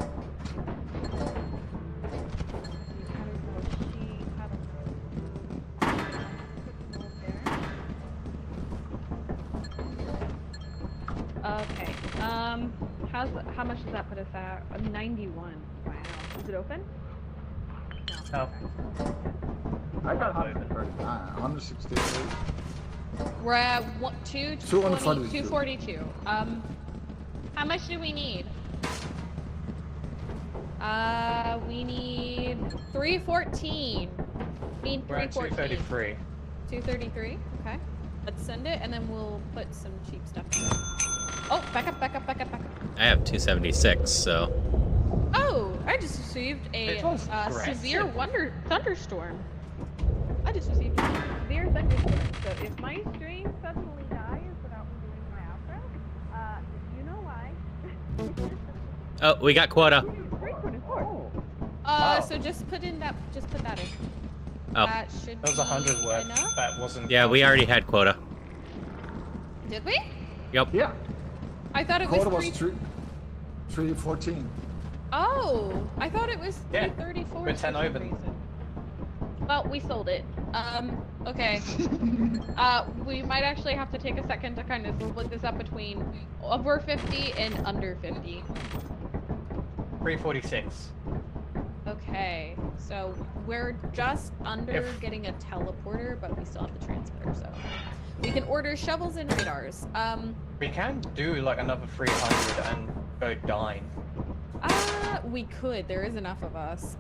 Okay. How much does that put us at? 91. Wow. Is it open? No. I got 168. We're at 242. 242. How much do we need? We need 314. We need We're at 314. 233. 233. Okay. Let's send it, and then we'll put some cheap stuff in it. Oh, back up, back up, back up, back up. I have 276, so Oh, I just received a It was severe aggressive. thunderstorm. I just received a severe thunderstorm. So if my stream suddenly dies without me doing my outro, you know why. oh, we got quota. 324. Wow. So just put that in. Oh, That should That was be 100 worth. enough. That wasn't. yeah, we already had quota. Did we? Yep. Yeah. I thought it was Quota was 3. 314. Oh, I thought it was Yeah, 334. we're for 10 some open. reason. Well, we sold it. Okay. We might actually have to take a second to kind of split this up between over 50 and under 50. 346. Okay, so we're just under If- getting a teleporter, but we still have the transmitter, so we can order shovels and radars. We can do like another 300 and go dine. We could. There is enough of us.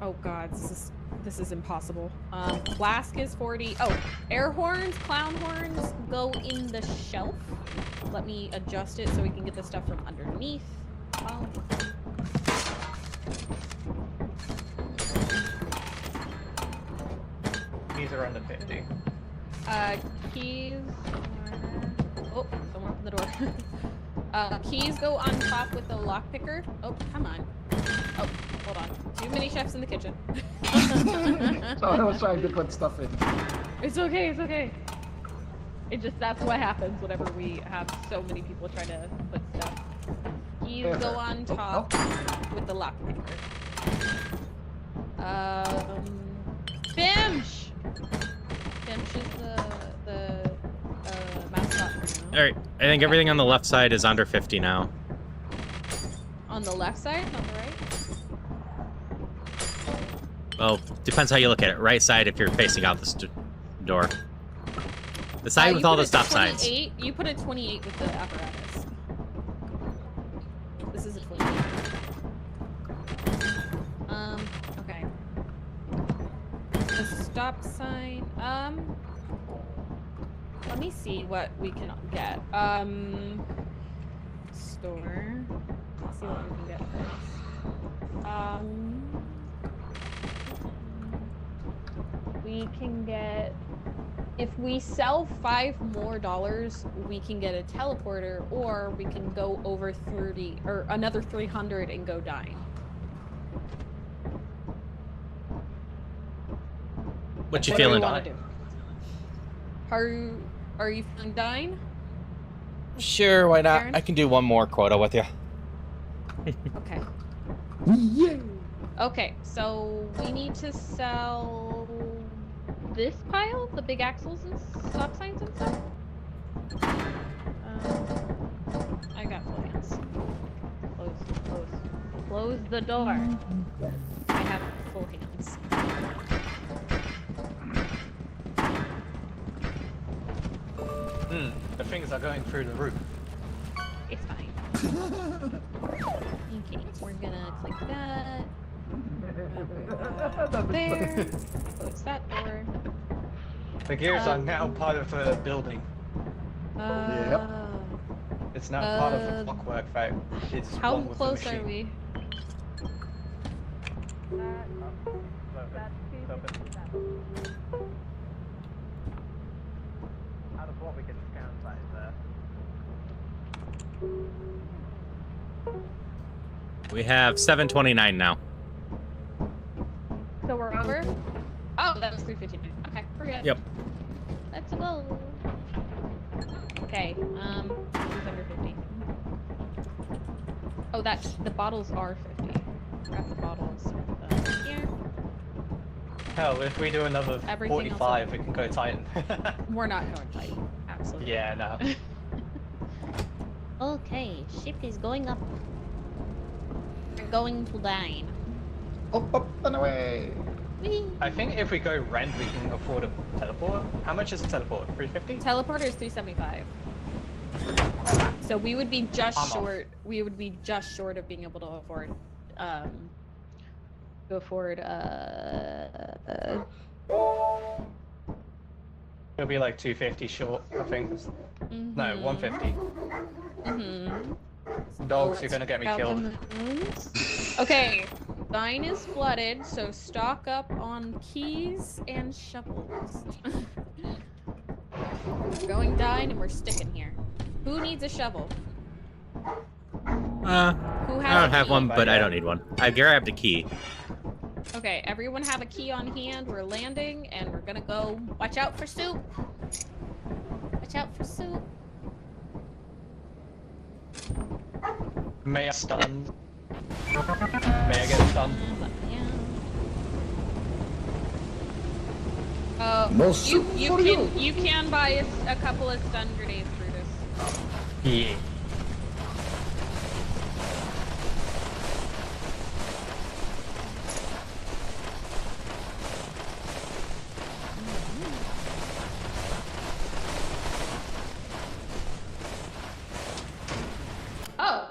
Oh god, this is impossible. Flask is 40. Oh, air horns, clown horns go in the shelf. Let me adjust it so we can get the stuff from underneath. These are under 50. Keys. Oh, someone opened the door. Keys go on top with the lockpicker. Oh, come on. Oh, hold on. Too many chefs in the kitchen. So I was trying to put stuff in. It's okay, it's okay. It just, that's what happens whenever we have so many people trying to put stuff. Keys There. go on Oh, top with the lockpicker. Bimsh! Bimsh is the mascot for now. All right, I think everything on the left side is under 50 now. On the left side, on the right? Well, depends how you look at it. Right side if you're facing out the door. The side with You all put the a stop signs. 28 You put a 28 with the apparatus. This is a 28. Okay. The stop sign, let me see what we can get. store. Let's see what we can get first. We can get. If we sell $5 more, we can get a teleporter, or we can go over 30 or another 300 and go dine. What you What do feeling? wanna do? Are you feeling dine? Sure, why not? Aaron? I can do one more quota with you. Okay. Yeah. Okay, so we need to sell this pile, the big axles and stop signs and stuff. I got full hands. Close the door. I have full hands. The things are going through the roof. It's fine. Okay, we're gonna click that. There. Close that door. The gears are now part of the building. It's now part of the clockwork that is How one with close the are machine. we? Out of what we can scan that is there. We have 729 now. So we're over? Oh, that was 359. Okay, we're good. Yep. Let's go. Okay, who's under 50? Oh, that's, the bottles are 50. Grab the bottles here. Hell, if we do another Everything else 45, we can go Titan. We're not going tight. Absolutely. Yeah, no. Okay, ship is going up. We're going to dine. Up and away. Whee! I think if we go rent, we can afford a teleport. How much is a teleport? 350? Teleporter is 375. So we would be just I'm off. short. We would be just short of being able to afford, It'll be like 250 short, I think. No, 150. Dogs, you're gonna get me killed. Okay, Dine is flooded, so stock up on keys and shovels. We're going Dine and we're sticking here. Who needs a shovel? Who has I don't a have key? one, but I don't need one. I grabbed a key. Okay, everyone have a key on hand. We're landing and we're gonna go. Watch out for soup. Watch out for soup. May I stun? May I get stunned? No You soup for you can buy a couple of stun grenades through this. Yeah. Oh,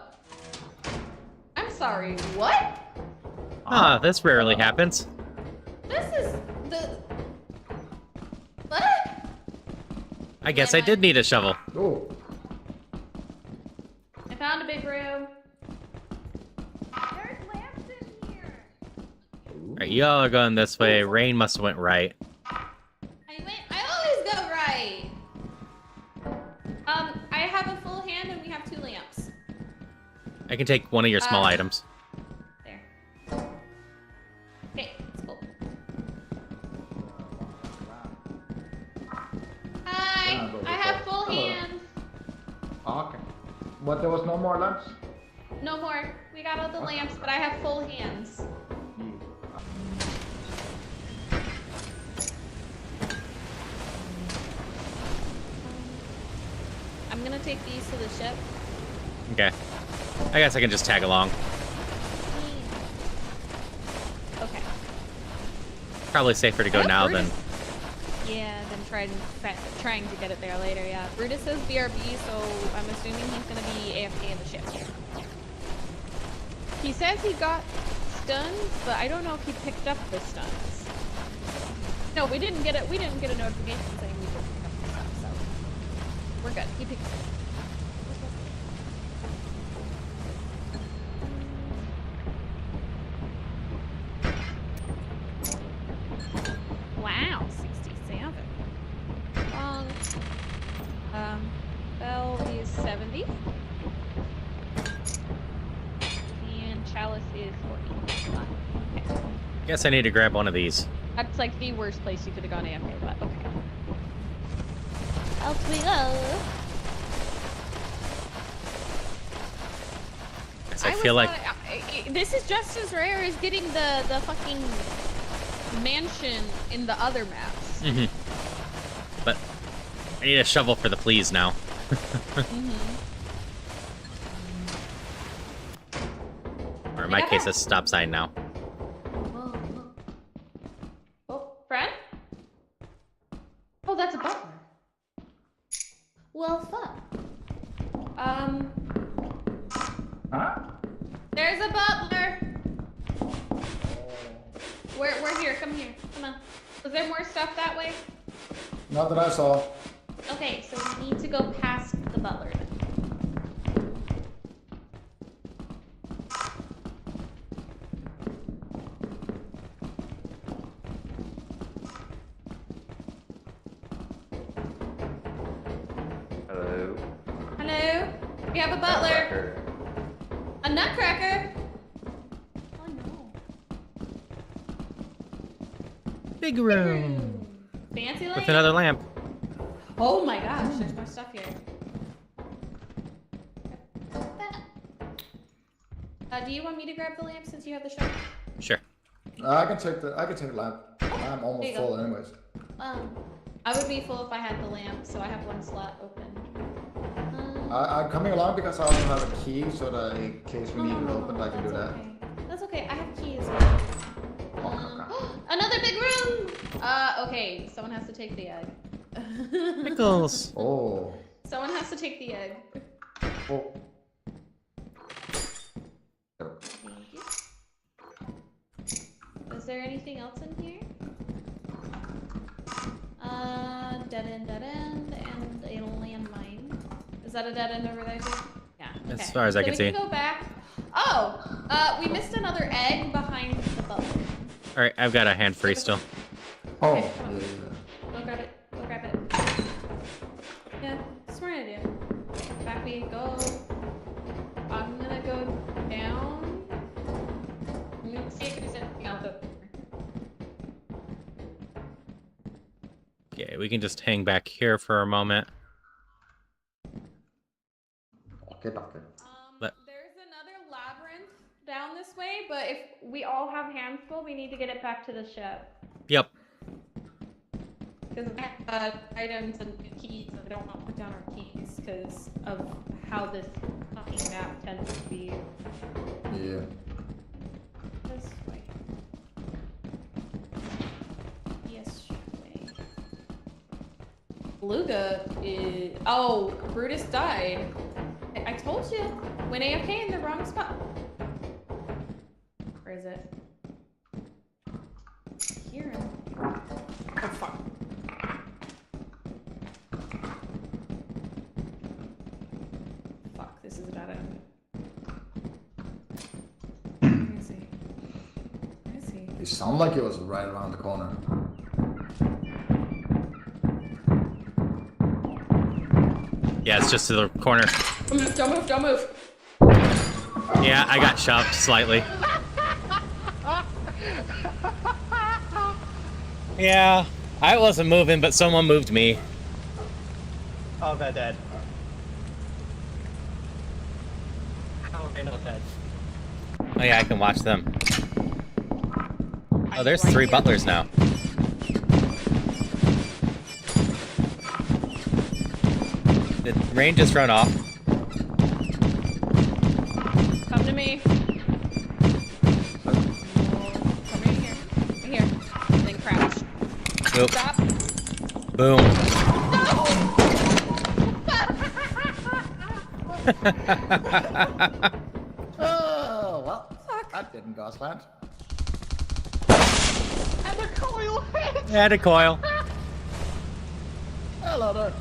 I'm sorry. What? Ah, this rarely happens. This is the what? I guess I did need a shovel. Oh, I found a big room. There's lamps in here. Alright, y'all are going this way. Rain must have went right. I always go right. I have a full hand and we have 2 lamps. I can take one of your small items. There. Okay, let's go. Hi, Yeah, go, I have go. full Hello. hands. okay. But there was no more lamps? No more. We got all the lamps, but I have full hands. I'm gonna take these to the ship. Okay. I guess I can just tag along. Okay. Probably safer to go Yep, now Brutus. than... Yeah, then trying to get it there later, yeah. Brutus says BRB, so I'm assuming he's gonna be AFK in the ship. He says he got stuns, but I don't know if he picked up the stuns. No, we didn't get it. We didn't get a notification saying we didn't pick up the stuns, so we're good. He picked it Alice is 40. Fine. Okay. Guess I need to grab one of these. That's like the worst place you could have gone AFK, but okay. Out we go. Guess I feel like this is just as rare as getting the fucking mansion in the other maps. But I need a shovel for the fleas now. Or in my case, a stop sign now. Oh, friend? Oh, that's a butler. Well, fuck. Huh? There's a butler. We're here. Come here. Come on. Was there more stuff that way? Not that I saw. Okay, so we need to go past the butler then. Hello. Hello? We have a butler. A nutcracker? Oh no. Big room. Fancy lamp? With another lamp. Oh my gosh, there's more stuff here. Do you want me to grab the lamp since you have the shovel? Sure. I can take the lamp. I'm There almost you full go. anyways. I would be full if I had the lamp, so I have one slot open. I'm coming along because I also have a key, so that in case we need it opened, I can do that. Okay. That's okay. I have keys. Another big room. Okay. Someone has to take the egg. Pickles. Oh. Someone has to take the egg. Oh. Thank you. Is there anything else in here? Dead end, and a landmine. Is that a dead end over there too? Yeah. Okay. As far as I can we see. Can go back. Oh, we missed another egg behind the bubble. All right, I've got a hand free still. Oh. Okay, come on. Go grab it. Go grab it. Yeah, smart idea. Back we go. I'm gonna go down. I'm gonna see if there's anything else up there. Okay, we can just hang back here for a moment. Okay, doctor. Let- There's another labyrinth down this way, but if we all have hands full, we need to get it back to the ship. Yep. Because I have items and keys, and I don't want to put down our keys because of how this fucking map tends to be. Yeah. This way. Yes, way. Beluga is. Oh, Brutus died. I told you. Went AFK in the wrong spot. Where is it? Here. Oh, fuck. Fuck, this is a bad end. Where is he? Where is he? It sounded like it was right around the corner. Yeah, it's just to the corner. Don't move, don't move, don't move. Yeah, I got shoved slightly. Yeah, I wasn't moving, but someone moved me. Oh, they're dead. How are they not dead? Oh yeah, I can watch them. Oh, there's 3 butlers now. Did Rain just run off? Come to me. Come right here. Right here. Then crouch. Nope. Stop. Boom. Oh, well. That didn't go as planned. And the coil hit! Add a coil. Hello there.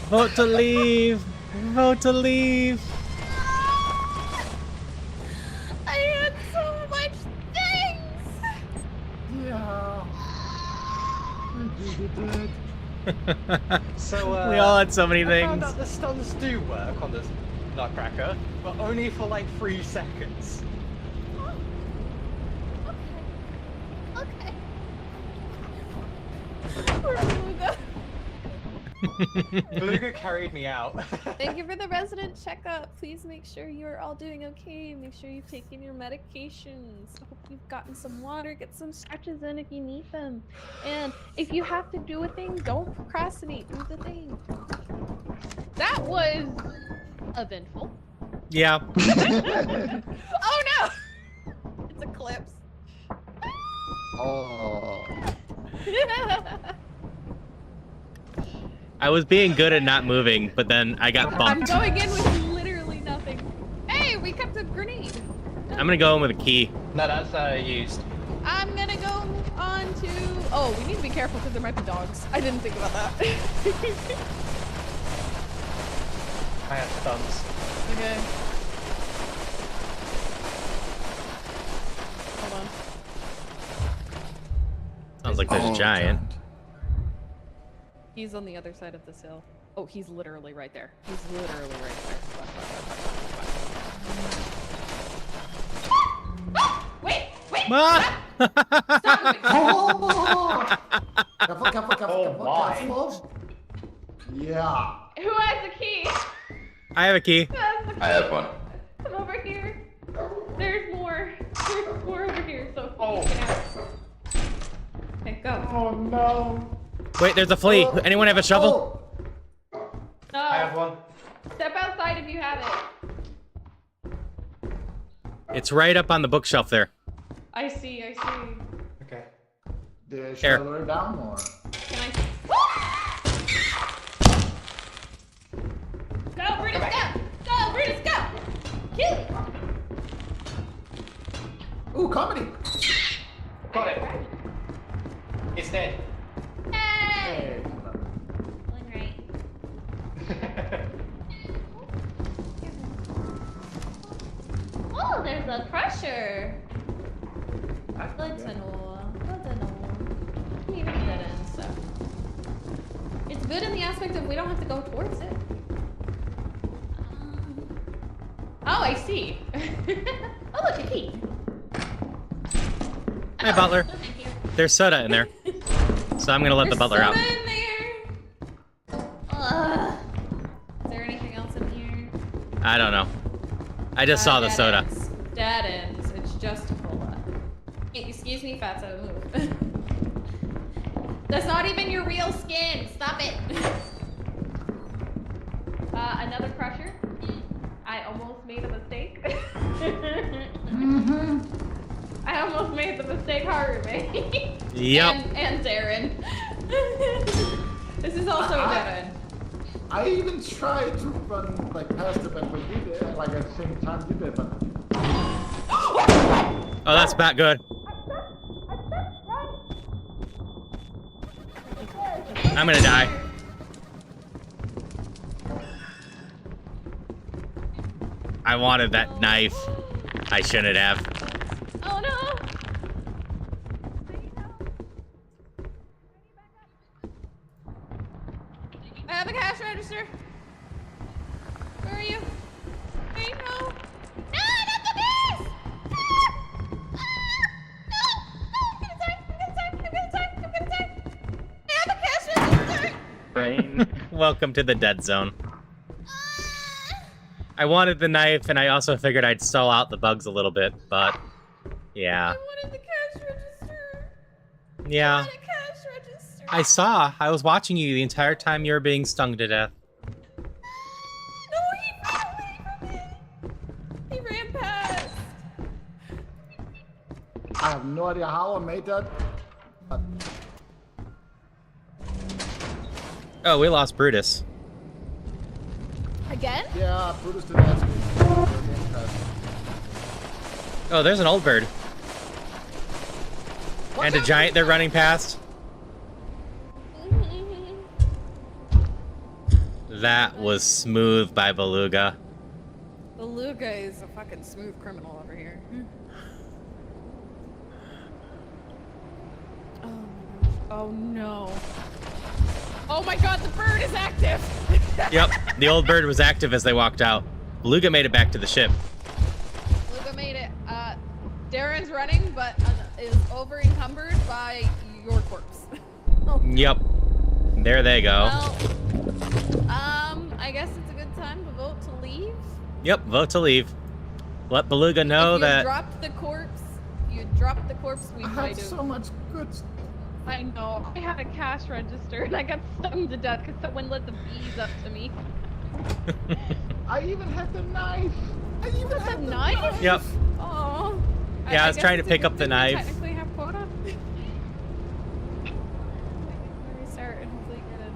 Vote to leave. Vote to leave. I had so much things. So, We all had so many I found things. out the stuns do work on this Nutcracker, but only for like 3 seconds. Okay. Poor Beluga. Beluga carried me out. Thank you for the resident checkup. Please make sure you are all doing okay. Make sure you've taken your medications. I hope you've gotten some water. Get some stretches in if you need them. And if you have to do a thing, don't procrastinate. Do the thing. That was eventful. Yeah. Oh no! It's Eclipse. Oh. I was being good at not moving, but then I got I'm bumped. going in with literally nothing. Hey, we kept a grenade. I'm gonna go in with a key. No, that's used. I'm gonna go on to. Oh, we need to be careful because there might be dogs. I didn't think about that. I had stunts. Okay. Hold on. Sounds like there's a giant. He's on the other side of this hill. Oh, he's literally right there. He's literally right there. Wait! Wait! Ah! Stop moving! Oh! Careful, careful, careful, Oh, careful, my. careful. Yeah. Who has the key? I have a key. Who has the key? I have one. Come over here. There's more. There's more over here, so Oh. you can have. Okay, go. Oh no. Wait, there's a flea. Oh. Anyone have a shovel? No. I have one. Step outside if you have it. It's right up on the bookshelf there. I see, I see. Okay. The Here. shoulder down more. Can I? Go, Brutus, go! Go, Brutus, go! Kill it! Ooh, comedy. Got it. It's dead. Hey! Hey. One right. Oh, there's a crusher. Good to know. Good to know. Even dead end stuff. It's good in the aspect of we don't have to go towards it. Oh, I see. Oh, look, a key. Hi, Butler. Oh, thank you. There's soda in there. So I'm gonna let the butler out. There's soda in there. Is there anything else in here? I don't know. I just saw the Dead soda. ends. Dead ends. It's just cola. Hey, excuse me, Fatso. Move. That's not even your real skin. Stop it. Another crusher. I almost made a mistake. I almost made the mistake Harume. Yep. And Darren. This is also a dead end. I even tried to run like past it, but we did it like at the same time you did, but Oh, that's not good. I'm gonna die. I wanted that knife. I shouldn't have. Oh no! I have a cash register. Where are you? Hey, no! No, not the bears! No! I'm gonna die! I'm gonna die! I have a cash register! Brain. Welcome to the dead zone. I wanted the knife, and I also figured I'd stall out the bugs a little bit, but yeah. I wanted the cash register. I Yeah. wanted a cash register. I saw. I was watching you the entire time you were being stung to death. No, he ran away from me. He ran past. I have no idea how I made that. But Oh, we lost Brutus. Again? yeah, Brutus did that. Oh, there's an old bird. And a giant they're running past. That was smooth by Beluga. Beluga is a fucking smooth criminal over here. Oh my gosh. Oh no. Oh my god, the bird is active! Yep, the old bird was active as they walked out. Beluga made it back to the ship. Luca made it. Darren's running, but is over encumbered by your corpse. Yep. There they go. Well, I guess it's a good time to vote to leave. Yep, vote to leave. Let Beluga know if you that... dropped the corpse, we I might have have. so much good. I know. I had a cash register and I got stung to death because someone let the bees up to me. I even have the knife. I even The have the knife? Yep. Oh. Yeah, I was trying to pick up the knife. Technically have quota. Restart and hopefully get a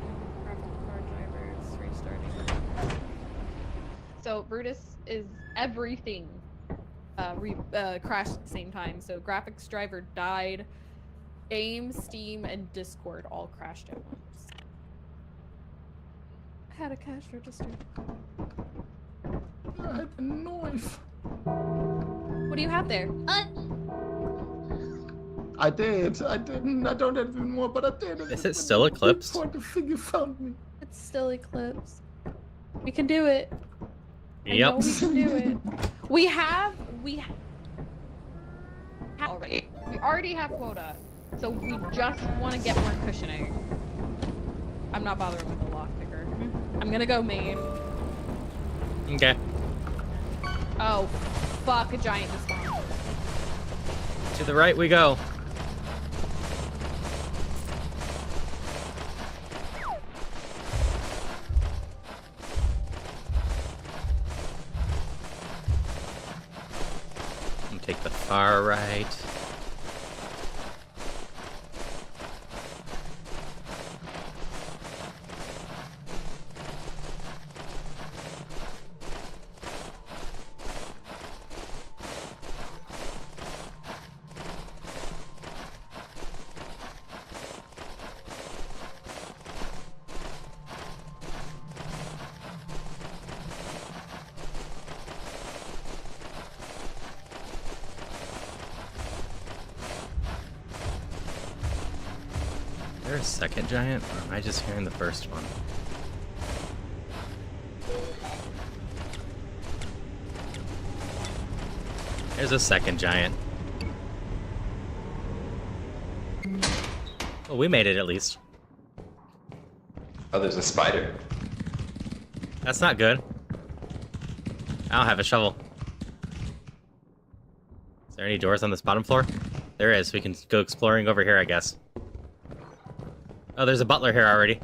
graphical card drivers restarting. So Brutus is everything crashed at the same time. So graphics driver died, AIM, Steam, and Discord all crashed at once. I had a cash register. I have a knife. What do you have there? I did. I didn't. I don't have any more, but I did. Is it still eclipsed? Before the figure found me. It's still eclipsed. We can do it. I know Yep. we can do it. We already have quota, so we just want to get more cushioning. I'm not bothering with the lockpicker. I'm gonna go main. Okay. Oh, fuck! A giant just spawned. To the right we go. And take the far right. Is there a second giant, or am I just hearing the first one? There's a second giant. Well, we made it at least. Oh, there's a spider. That's not good. I don't have a shovel. Is there any doors on this bottom floor? There is. We can go exploring over here, I guess. Oh, there's a butler here already.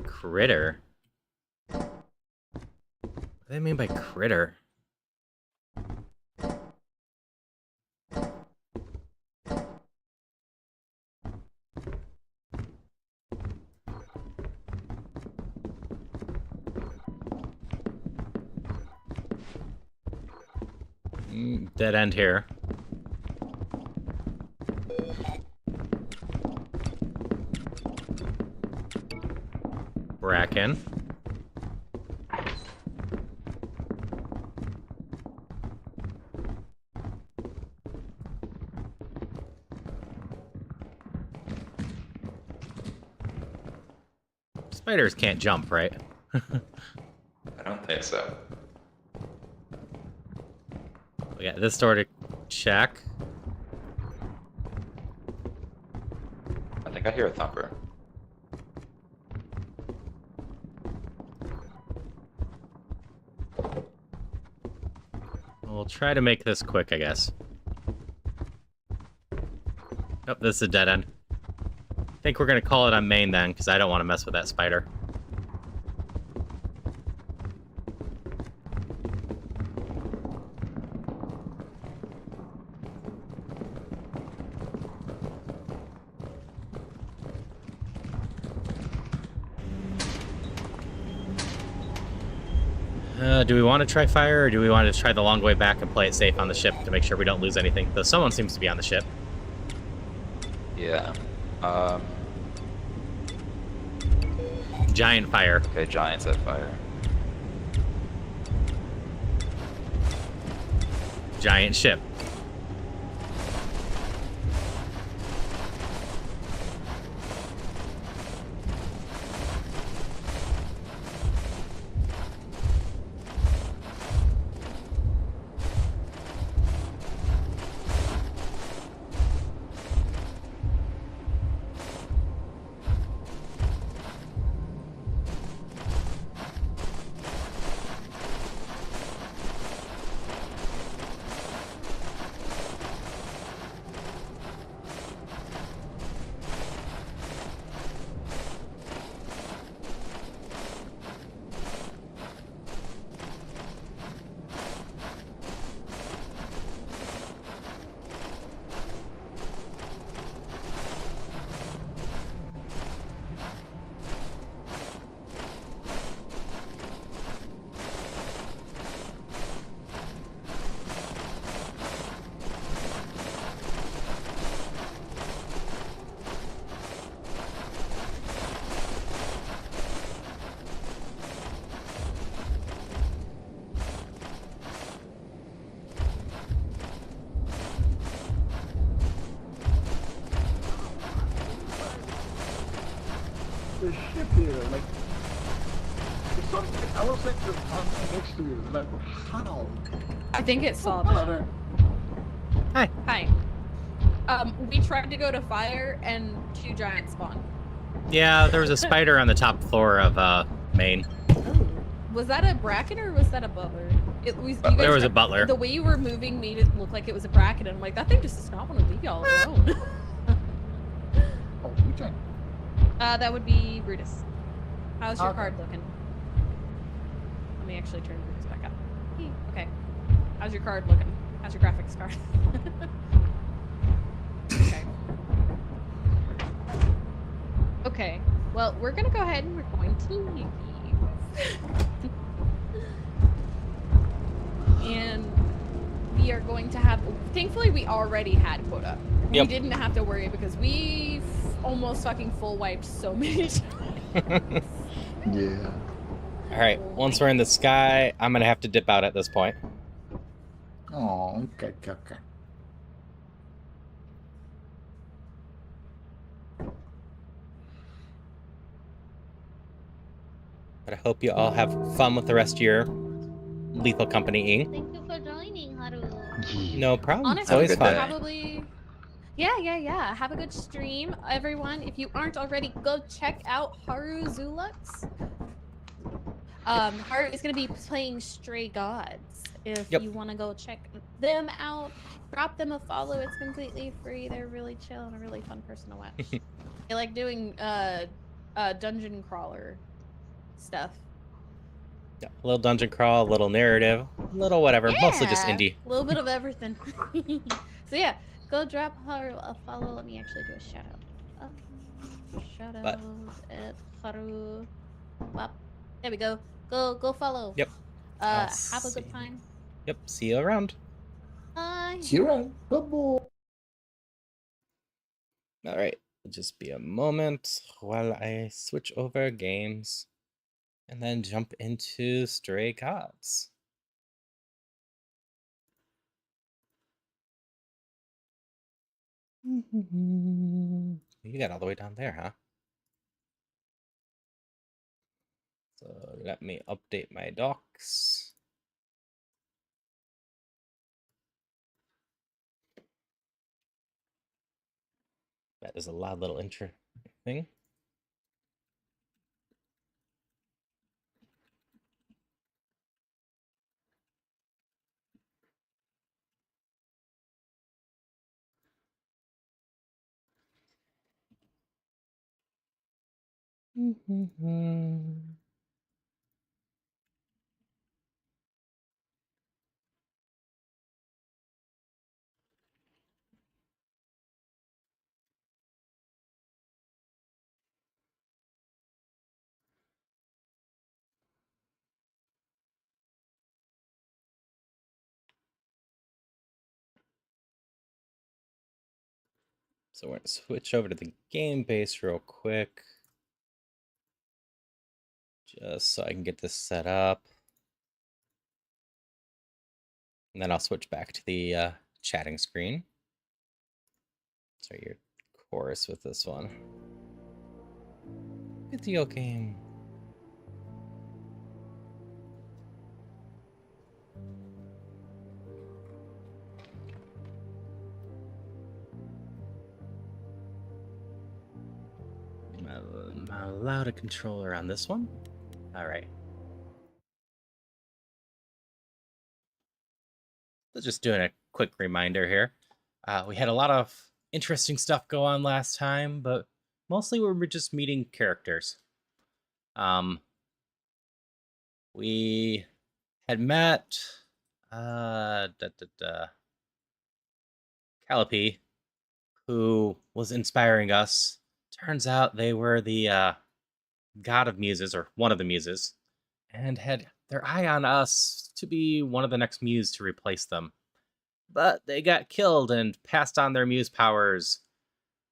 Critter? What do they mean by critter? Dead end here. Bracken. Spiders can't jump, right? I don't think so. We got this door to check. I think I hear a thumper. We'll try to make this quick, I guess. Oh, this is a dead end. I think we're gonna call it on main then, because I don't want to mess with that spider. Do we want to try fire, or do we want to try the long way back and play it safe on the ship to make sure we don't lose anything? Though someone seems to be on the ship. Yeah. Giant fire. Okay, giants at fire. Giant ship. the ship here? Like, it's something. I was like the one next to you. Like, how? I think it saw that. Hi. We tried to go to fire and 2 giants spawned. Yeah, there was a spider on the top floor of Maine. Was that a bracket or was that a butler? It was. You There guys was a tried- butler. The way you were moving made it look like it was a bracket, and I'm like, that thing just does not want to leave y'all alone. Oh, which one? That would be Brutus. How's your Okay. card looking? Let me actually turn Brutus back up. Okay. How's your card looking? How's your graphics card? Okay. Okay. Well, we're gonna go ahead and we're going to leave. And we are going to have. Thankfully, we already had quota. We Yep. didn't have to worry because we almost fucking full wiped so many times. Yeah. All right, once we're in the sky, I'm gonna have to dip out at this point. Oh, okay, okay. But I hope you all have fun with the rest of your lethal company-ing. Thank you for joining, Haru. No problem. It's Honestly, always good fun. day. probably. Yeah. Have a good stream, everyone. If you aren't already, go check out Haru Zulux. Haru is gonna be playing Stray Gods. If Yep. you want to go check them out, drop them a follow. It's completely free. They're really chill and a really fun person to watch. They like doing dungeon crawler stuff. Yeah, a little dungeon crawl, a little narrative, a little whatever. Mostly just Yeah, indie. A little bit of everything. So yeah, go drop Haru a follow. Let me actually do a shout out. Shout But- out at Haru. Bop. There we go. Go follow. Yep. Have I'll a good see. time. Yep. See you around. Bye. See you around. Bye-bye. All right. Just be a moment while I switch over games, and then jump into Stray Gods. You got all the way down there, huh? So let me update my docs. That is a loud little intro thing. So we're going to switch over to the game base real quick. Just so I can get this set up. And then I'll switch back to the chatting screen. So your chorus with this one. Video game. Am I allowed a controller on this one? All right. So just doing a quick reminder here. We had a lot of interesting stuff go on last time, but mostly we were just meeting characters. We had met Calliope, who was inspiring us. Turns out they were the god of muses, or one of the muses, and had their eye on us to be one of the next muse to replace them. But they got killed and passed on their muse powers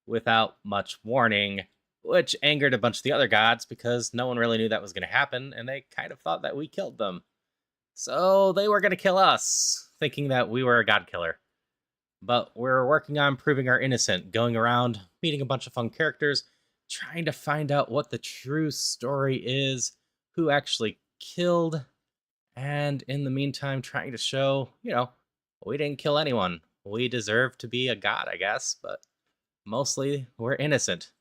without much warning, which angered a bunch of the other gods because no one really knew that was going to happen, and they kind of thought that we killed them. So they were going to kill us, thinking that we were a god killer. But we're working on proving our innocent, going around, meeting a bunch of fun characters, trying to find out what the true story is, who actually killed, and in the meantime, trying to show, we didn't kill anyone. We deserve to be a god, I guess, but mostly we're innocent.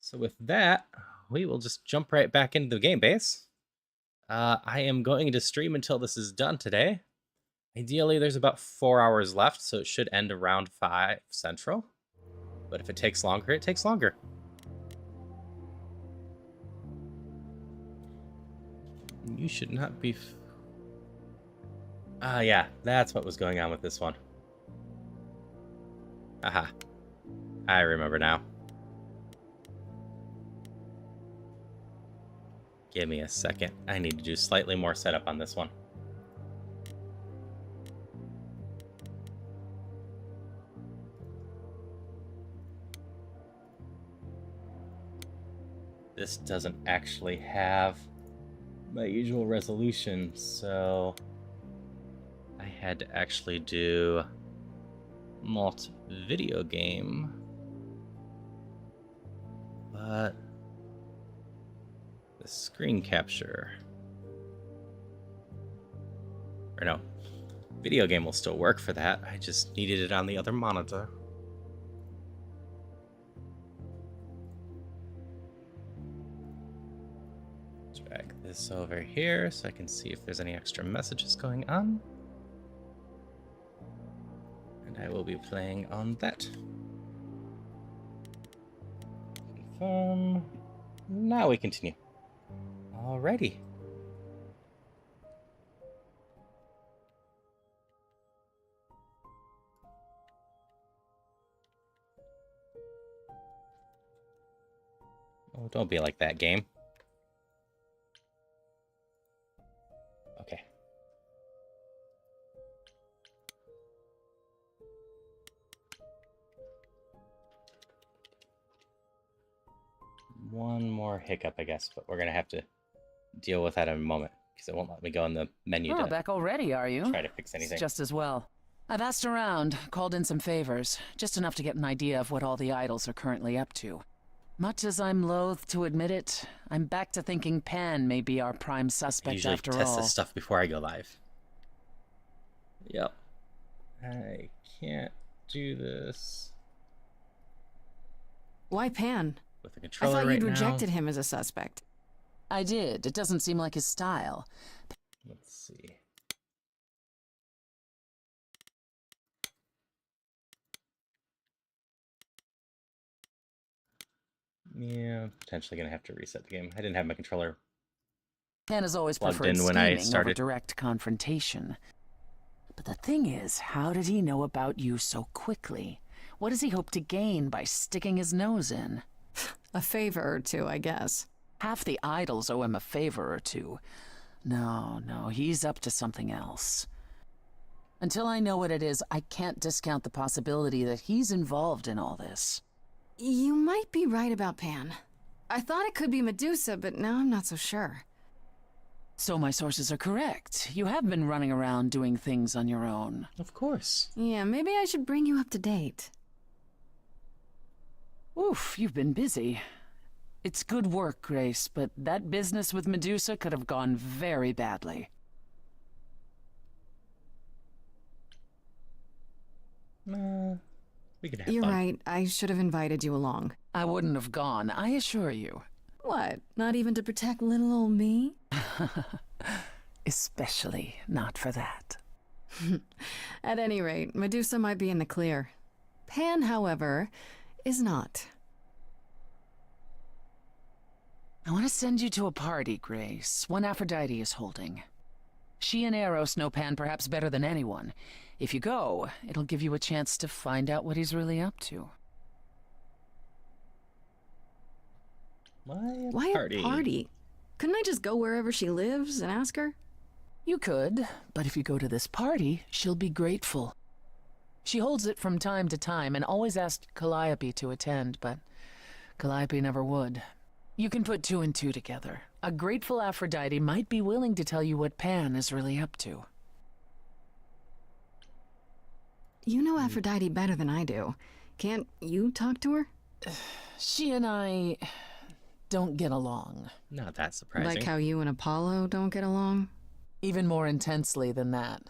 So with that, we will just jump right back into the game base. I am going to stream until this is done today. Ideally, there's about 4 hours left, so it should end around 5 Central. But if it takes longer, it takes longer. You should not be... yeah, that's what was going on with this one. Aha. I remember now. Give me a second. I need to do slightly more setup on this one. This doesn't actually have my usual resolution, so I had to actually do multi video game, but the screen capture, or no, video game will still work for that. I just needed it on the other monitor. Drag this over here so I can see if there's any extra messages going on. And I will be playing on that. Confirm. Now we continue. Alrighty. Oh, don't be like that, game. Okay. One more hiccup, I guess, but we're gonna have to deal with that in a moment because it won't let me go in the menu Oh, to back already, are you? try to fix anything. It's just as well. I've asked around, called in some favors, just enough to get an idea of what all the idols are currently up to. Much as I'm loath to admit it, I'm back to thinking Pan may be our prime I suspect usually after test all. this stuff before I go live. Yep. I can't do this Why Pan? with the I controller thought right you'd now. rejected him as a suspect. I did. It doesn't seem like his style. Let's see. Yeah, potentially gonna have to reset the game. I didn't have my controller. Pan has always Plugged preferred in when I scheming over started. direct confrontation. But the thing is, how did he know about you so quickly? What does he hope to gain by sticking his nose in? A favor or two, I guess. Half the idols owe him a favor or two. No, he's up to something else. Until I know what it is, I can't discount the possibility that he's involved in all this. You might be right about Pan. I thought it could be Medusa, but now I'm not so sure. So my sources are correct. You have been running around doing things on your own. Of course. Yeah, maybe I should bring you up to date. Oof, you've been busy. It's good work, Grace, but that business with Medusa could have gone very badly. We can have You're fun. right, I should have invited you along. I wouldn't have gone, I assure you. What, not even to protect little old me? Especially not for that. At any rate, Medusa might be in the clear. Pan, however, is not. I want to send you to a party, Grace, one Aphrodite is holding. She and Eros know Pan perhaps better than anyone. If you go, it'll give you a chance to find out what he's really up to. Why a party? Couldn't I just go wherever she lives and ask her? You could, but if you go to this party, she'll be grateful. She holds it from time to time and always asked Calliope to attend, but Calliope never would. You can put two and two together. A grateful Aphrodite might be willing to tell you what Pan is really up to. You know Aphrodite better than I do. Can't you talk to her? She and I don't get along. Not that surprising. Like how you and Apollo don't get along? Even more intensely than that.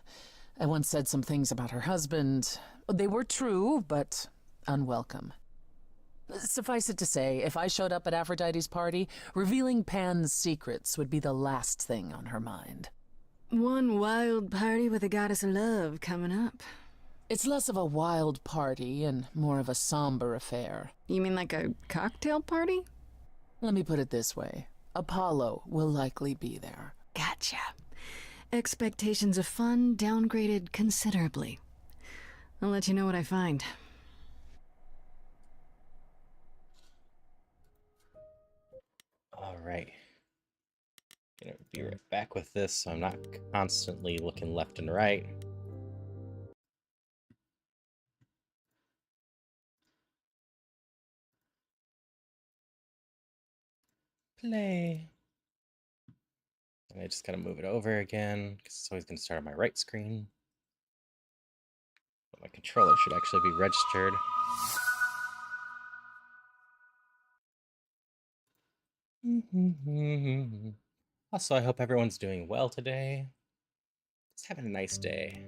I once said some things about her husband. They were true, but unwelcome. Suffice it to say, if I showed up at Aphrodite's party, revealing Pan's secrets would be the last thing on her mind. One wild party with a goddess of love coming up. It's less of a wild party and more of a somber affair. You mean like a cocktail party? Let me put it this way. Apollo will likely be there. Gotcha. Expectations of fun downgraded considerably. I'll let you know what I find. All right. Gonna be right back with this, so I'm not constantly looking left and right. Play. And I just gotta move it over again, because it's always gonna start on my right screen. But my controller should actually be registered. Also, I hope everyone's doing well today. Just having a nice day.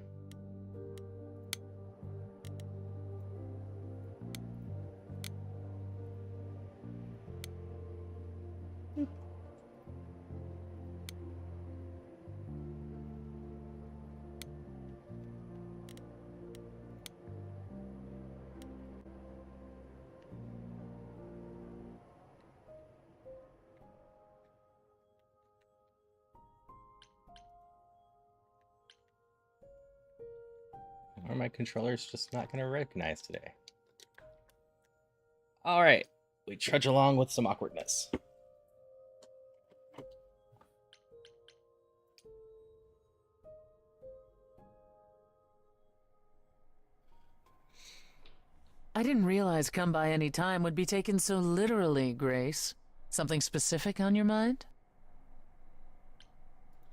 Or my controller's just not going to recognize today. All right, we trudge along with some awkwardness. I didn't realize Come By Any Time would be taken so literally, Grace. Something specific on your mind?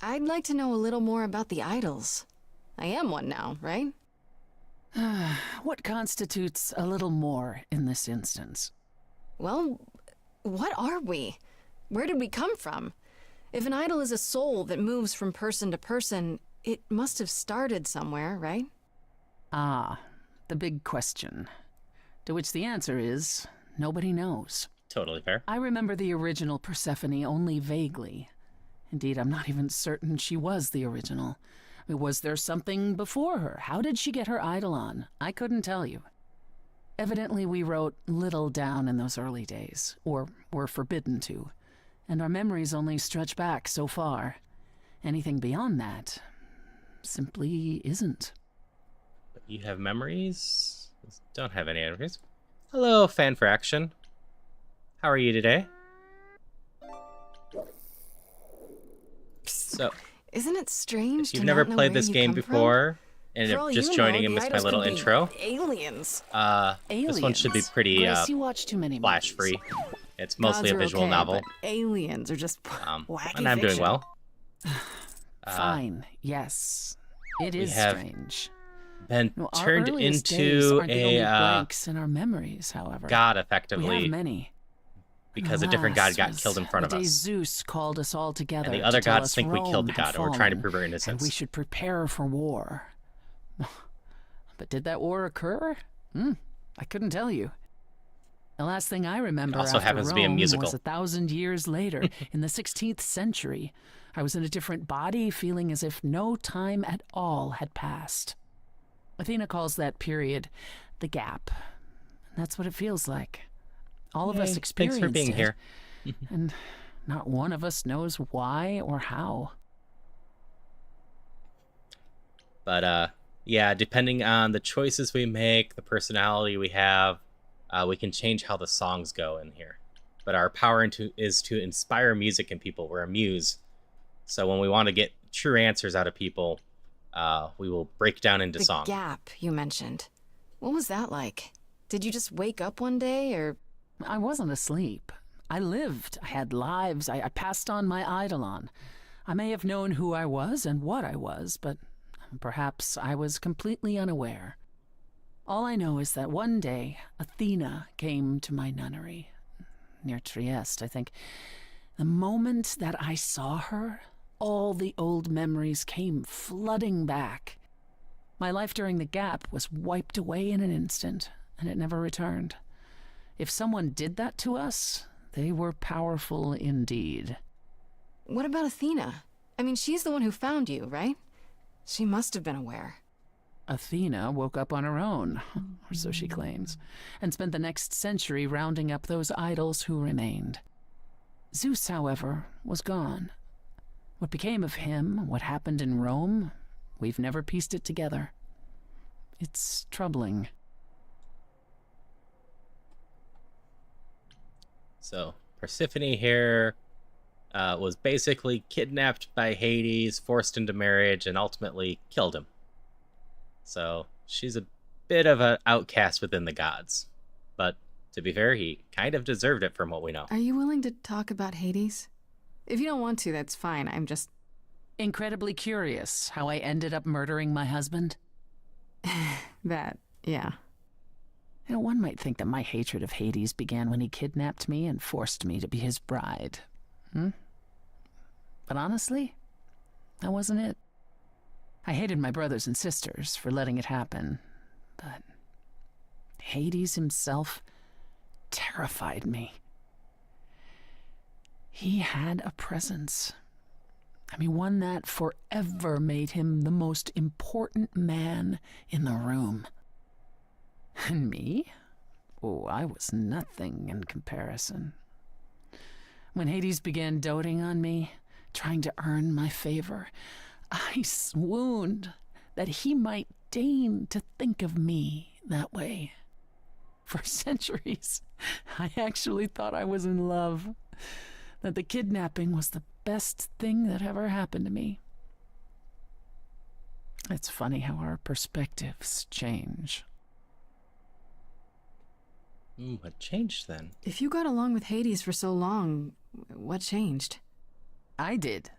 I'd like to know a little more about the idols. I am one now, right? What constitutes a little more in this instance? Well, what are we? Where did we come from? If an idol is a soul that moves from person to person, it must have started somewhere, right? Ah, the big question. To which the answer is, nobody knows. Totally fair. I remember the original Persephone only vaguely. Indeed, I'm not even certain she was the original. Was there something before her? How did she get her idol on? I couldn't tell you. Evidently, we wrote little down in those early days, or were forbidden to, and our memories only stretch back so far. Anything beyond that simply isn't. You have memories? Don't have any memories. Hello, Fan for Action. How are you today? So, Isn't it strange if you've to never not know played where this you game come before, and For all just you joining know, in the with my idols little could be intro, aliens. this one should be pretty Grace, you watch too many flash movies. free. It's mostly Gods a are visual okay, novel, but aliens are just wacky and I'm doing fiction. well. Fine, yes. It we is have strange. Been No, our turned earliest days into aren't the only a blanks in our memories, however. god, We have effectively, many. because a different god Alas, got was killed in front of the day us. Zeus called us all together. And the to other tell gods us think we killed the Rome had god, and we're trying to fallen, prove our and innocence. we should prepare for war. But did that war occur? I couldn't tell you. The last thing I remember also after happens to be a Rome musical. was 1,000 years later, in the 16th century. I was in a different body, feeling as if no time at all had passed. Athena calls that period the gap. And that's what it feels like. All of us Yay, experienced thanks for being it, here. and not one of us knows why or how. But yeah, depending on the choices we make, the personality we have, we can change how the songs go in here. But our power is to inspire music in people. We're a muse. So when we want to get true answers out of people, we will break down into The song. gap you mentioned. What was that like? Did you just wake up one day, or... I wasn't asleep. I lived. I had lives. I passed on my eidolon. I may have known who I was and what I was, but perhaps I was completely unaware. All I know is that one day, Athena came to my nunnery, near Trieste, I think. The moment that I saw her, all the old memories came flooding back. My life during the gap was wiped away in an instant, and it never returned. If someone did that to us, they were powerful indeed. What about Athena? I mean, she's the one who found you, right? She must have been aware. Athena woke up on her own, or so she claims, and spent the next century rounding up those idols who remained. Zeus, however, was gone. What became of him, what happened in Rome, we've never pieced it together. It's troubling. So, Persephone here was basically kidnapped by Hades, forced into marriage, and ultimately killed him. So, she's a bit of an outcast within the gods. But, to be fair, he kind of deserved it from what we know. Are you willing to talk about Hades? If you don't want to, that's fine. I'm just... Incredibly curious how I ended up murdering my husband. That, yeah. You know, one might think that my hatred of Hades began when he kidnapped me and forced me to be his bride. But honestly, that wasn't it. I hated my brothers and sisters for letting it happen, but Hades himself terrified me. He had a presence. I mean, one that forever made him the most important man in the room. And me? Oh, I was nothing in comparison. When Hades began doting on me, trying to earn my favor, I swooned that he might deign to think of me that way. For centuries, I actually thought I was in love, that the kidnapping was the best thing that ever happened to me. It's funny how our perspectives change. What changed then? If you got along with Hades for so long, what changed? I did.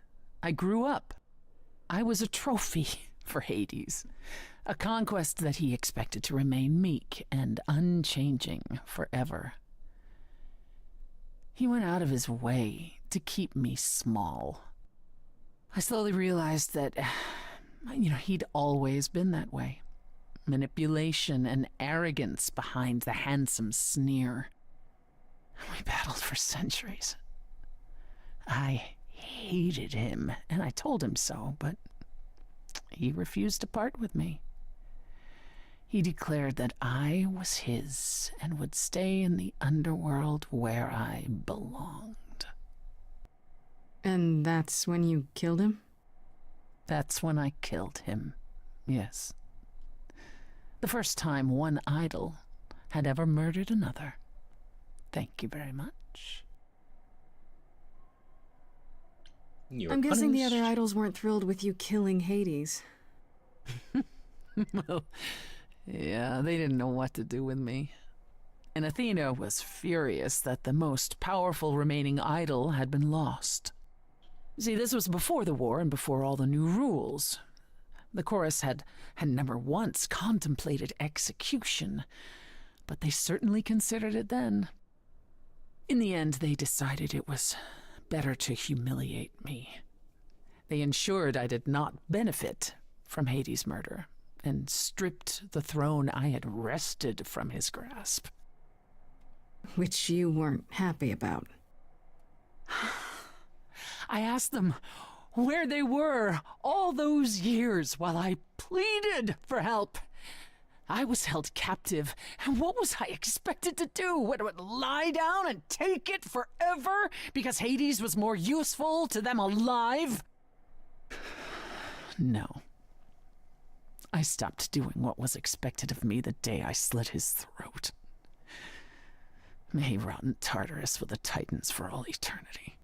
I grew up. I was a trophy for Hades, a conquest that he expected to remain meek and unchanging forever. He went out of his way to keep me small. I slowly realized that, he'd always been that way. Manipulation and arrogance behind the handsome sneer. We battled for centuries. I hated him, and I told him so, but he refused to part with me. He declared that I was his and would stay in the underworld where I belonged. And that's when you killed him? That's when I killed him, yes. The first time one idol had ever murdered another. Thank you very much. I'm guessing the other idols weren't thrilled with you killing Hades. Well, yeah, they didn't know what to do with me. And Athena was furious that the most powerful remaining idol had been lost. See, this was before the war and before all the new rules. The chorus had never once contemplated execution, but they certainly considered it then. In the end, they decided it was better to humiliate me. They ensured I did not benefit from Hades' murder, and stripped the throne I had wrested from his grasp. Which you weren't happy about. I asked them where they were all those years while I pleaded for help. I was held captive, and what was I expected to do? What, lie down and take it forever because Hades was more useful to them alive? No. I stopped doing what was expected of me the day I slit his throat. May he rot in Tartarus with the Titans for all eternity.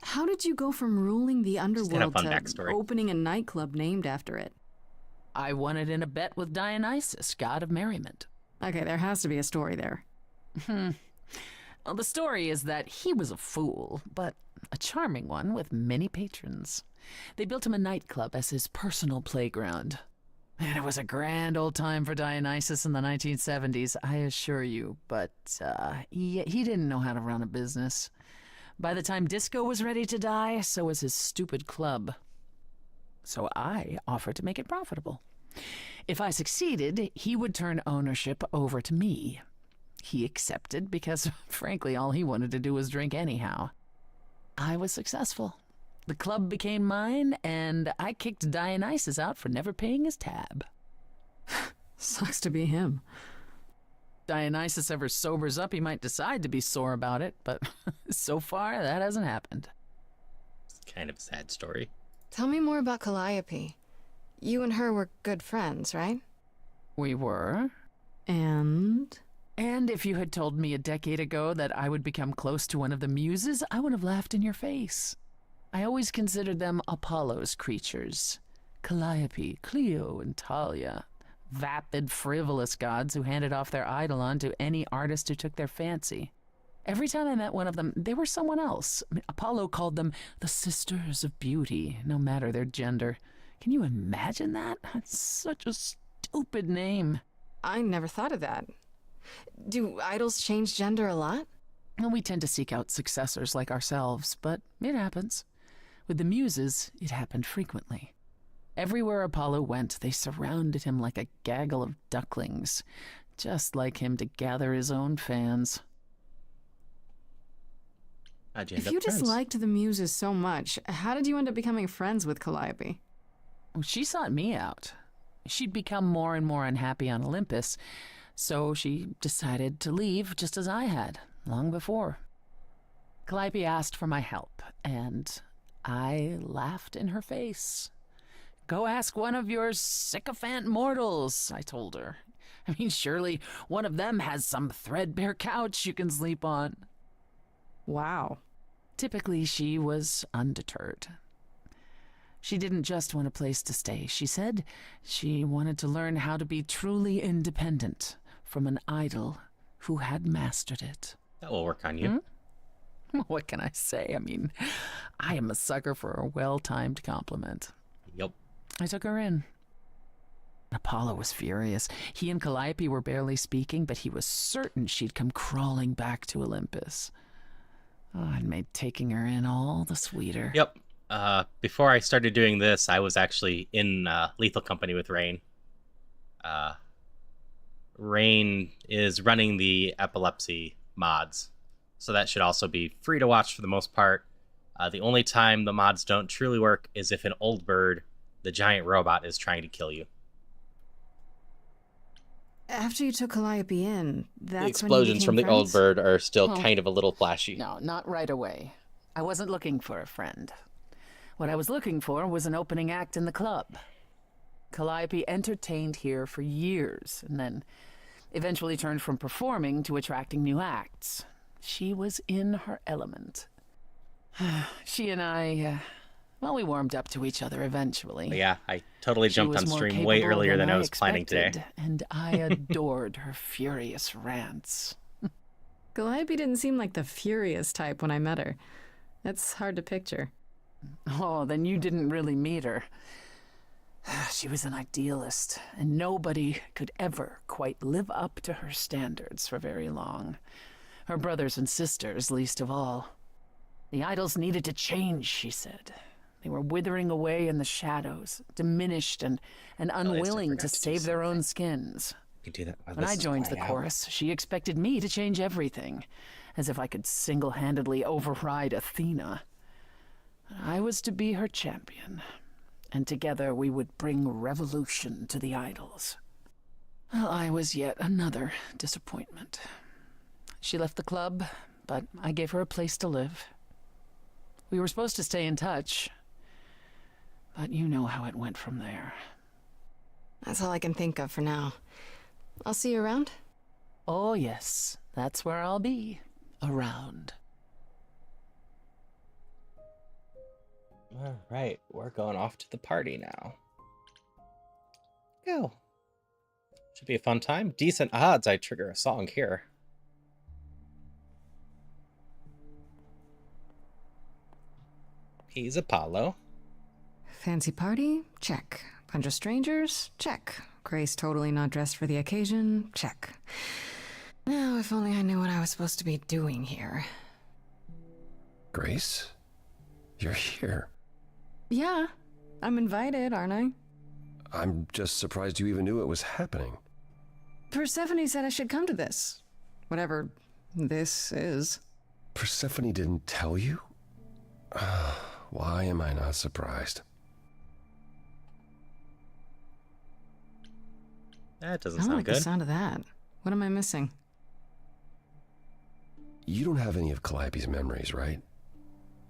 How did you go from ruling the underworld to backstory. opening a nightclub named after it? I won it in a bet with Dionysus, god of merriment. Okay, there has to be a story there. Well, the story is that he was a fool, but a charming one with many patrons. They built him a nightclub as his personal playground. And it was a grand old time for Dionysus in the 1970s, I assure you, but he didn't know how to run a business. By the time disco was ready to die, so was his stupid club. So I offered to make it profitable. If I succeeded, he would turn ownership over to me. He accepted because, frankly, all he wanted to do was drink anyhow. I was successful. The club became mine, and I kicked Dionysus out for never paying his tab. Sucks to be him. Dionysus ever sobers up, he might decide to be sore about it, but so far, that hasn't happened. It's kind of a sad story. Tell me more about Calliope. You and her were good friends, right? We were. And if you had told me a decade ago that I would become close to one of the muses, I would have laughed in your face. I always considered them Apollo's creatures. Calliope, Clio, and Talia. Vapid, frivolous gods who handed off their eidolon to any artist who took their fancy. Every time I met one of them, they were someone else. Apollo called them the Sisters of Beauty, no matter their gender. Can you imagine that? That's such a stupid name. I never thought of that. Do idols change gender a lot? Well, we tend to seek out successors like ourselves, but it happens. With the muses, it happened frequently. Everywhere Apollo went, they surrounded him like a gaggle of ducklings, just like him to gather his own fans. How'd you end If up you friends? disliked the muses so much, how did you end up becoming friends with Calliope? Well, she sought me out. She'd become more and more unhappy on Olympus, so she decided to leave just as I had, long before. Calliope asked for my help, and I laughed in her face. Go ask one of your sycophant mortals, I told her. I mean, surely one of them has some threadbare couch you can sleep on. Wow. Typically, she was undeterred. She didn't just want a place to stay. She said she wanted to learn how to be truly independent from an idol who had mastered it. That will work on you. What can I say? I mean, I am a sucker for a well-timed compliment. Yep. I took her in. Apollo was furious. He and Calliope were barely speaking, but he was certain she'd come crawling back to Olympus. Oh, it made taking her in all the sweeter. Yep. Before I started doing this, I was actually in Lethal Company with Rain. Rain is running the epilepsy mods, so that should also be free to watch for the most part. The only time the mods don't truly work is if an old bird, the giant robot, is trying to kill you. After you took Calliope in, that's The when you explosions became from the old friends? bird are still Oh. kind of a little flashy. No, not right away. I wasn't looking for a friend. What I was looking for was an opening act in the club. Calliope entertained here for years, and then eventually turned from performing to attracting new acts. She was in her element. She and I, we warmed up to each other eventually. But yeah, I totally She jumped was on more stream way capable earlier than I was planning expected, today. and I adored her furious rants. Calliope didn't seem like the furious type when I met her. It's hard to picture. Oh, then you didn't really meet her. She was an idealist, and nobody could ever quite live up to her standards for very long. Her brothers and sisters, least of all. The idols needed to change, she said. They were withering away in the shadows, diminished and unwilling forgot to to do save their own skins. You can do that while When this I is joined the playing out. chorus, she expected me to change everything, as if I could single-handedly override Athena. I was to be her champion, and together we would bring revolution to the idols. Well, I was yet another disappointment. She left the club, but I gave her a place to live. We were supposed to stay in touch, but you know how it went from there. That's all I can think of for now. I'll see you around. Oh, yes, that's where I'll be. Around. All right, we're going off to the party now. Go. Should be a fun time. Decent odds I trigger a song here. He's Apollo. Fancy party? Check. Bunch of strangers? Check. Grace totally not dressed for the occasion? Check. Now, if only I knew what I was supposed to be doing here. Grace? You're here. Yeah, I'm invited, aren't I? I'm just surprised you even knew it was happening. Persephone said I should come to this. Whatever this is. Persephone didn't tell you? Why am I not surprised? That doesn't I don't sound like good. the sound of that. What am I missing? You don't have any of Calliope's memories, right?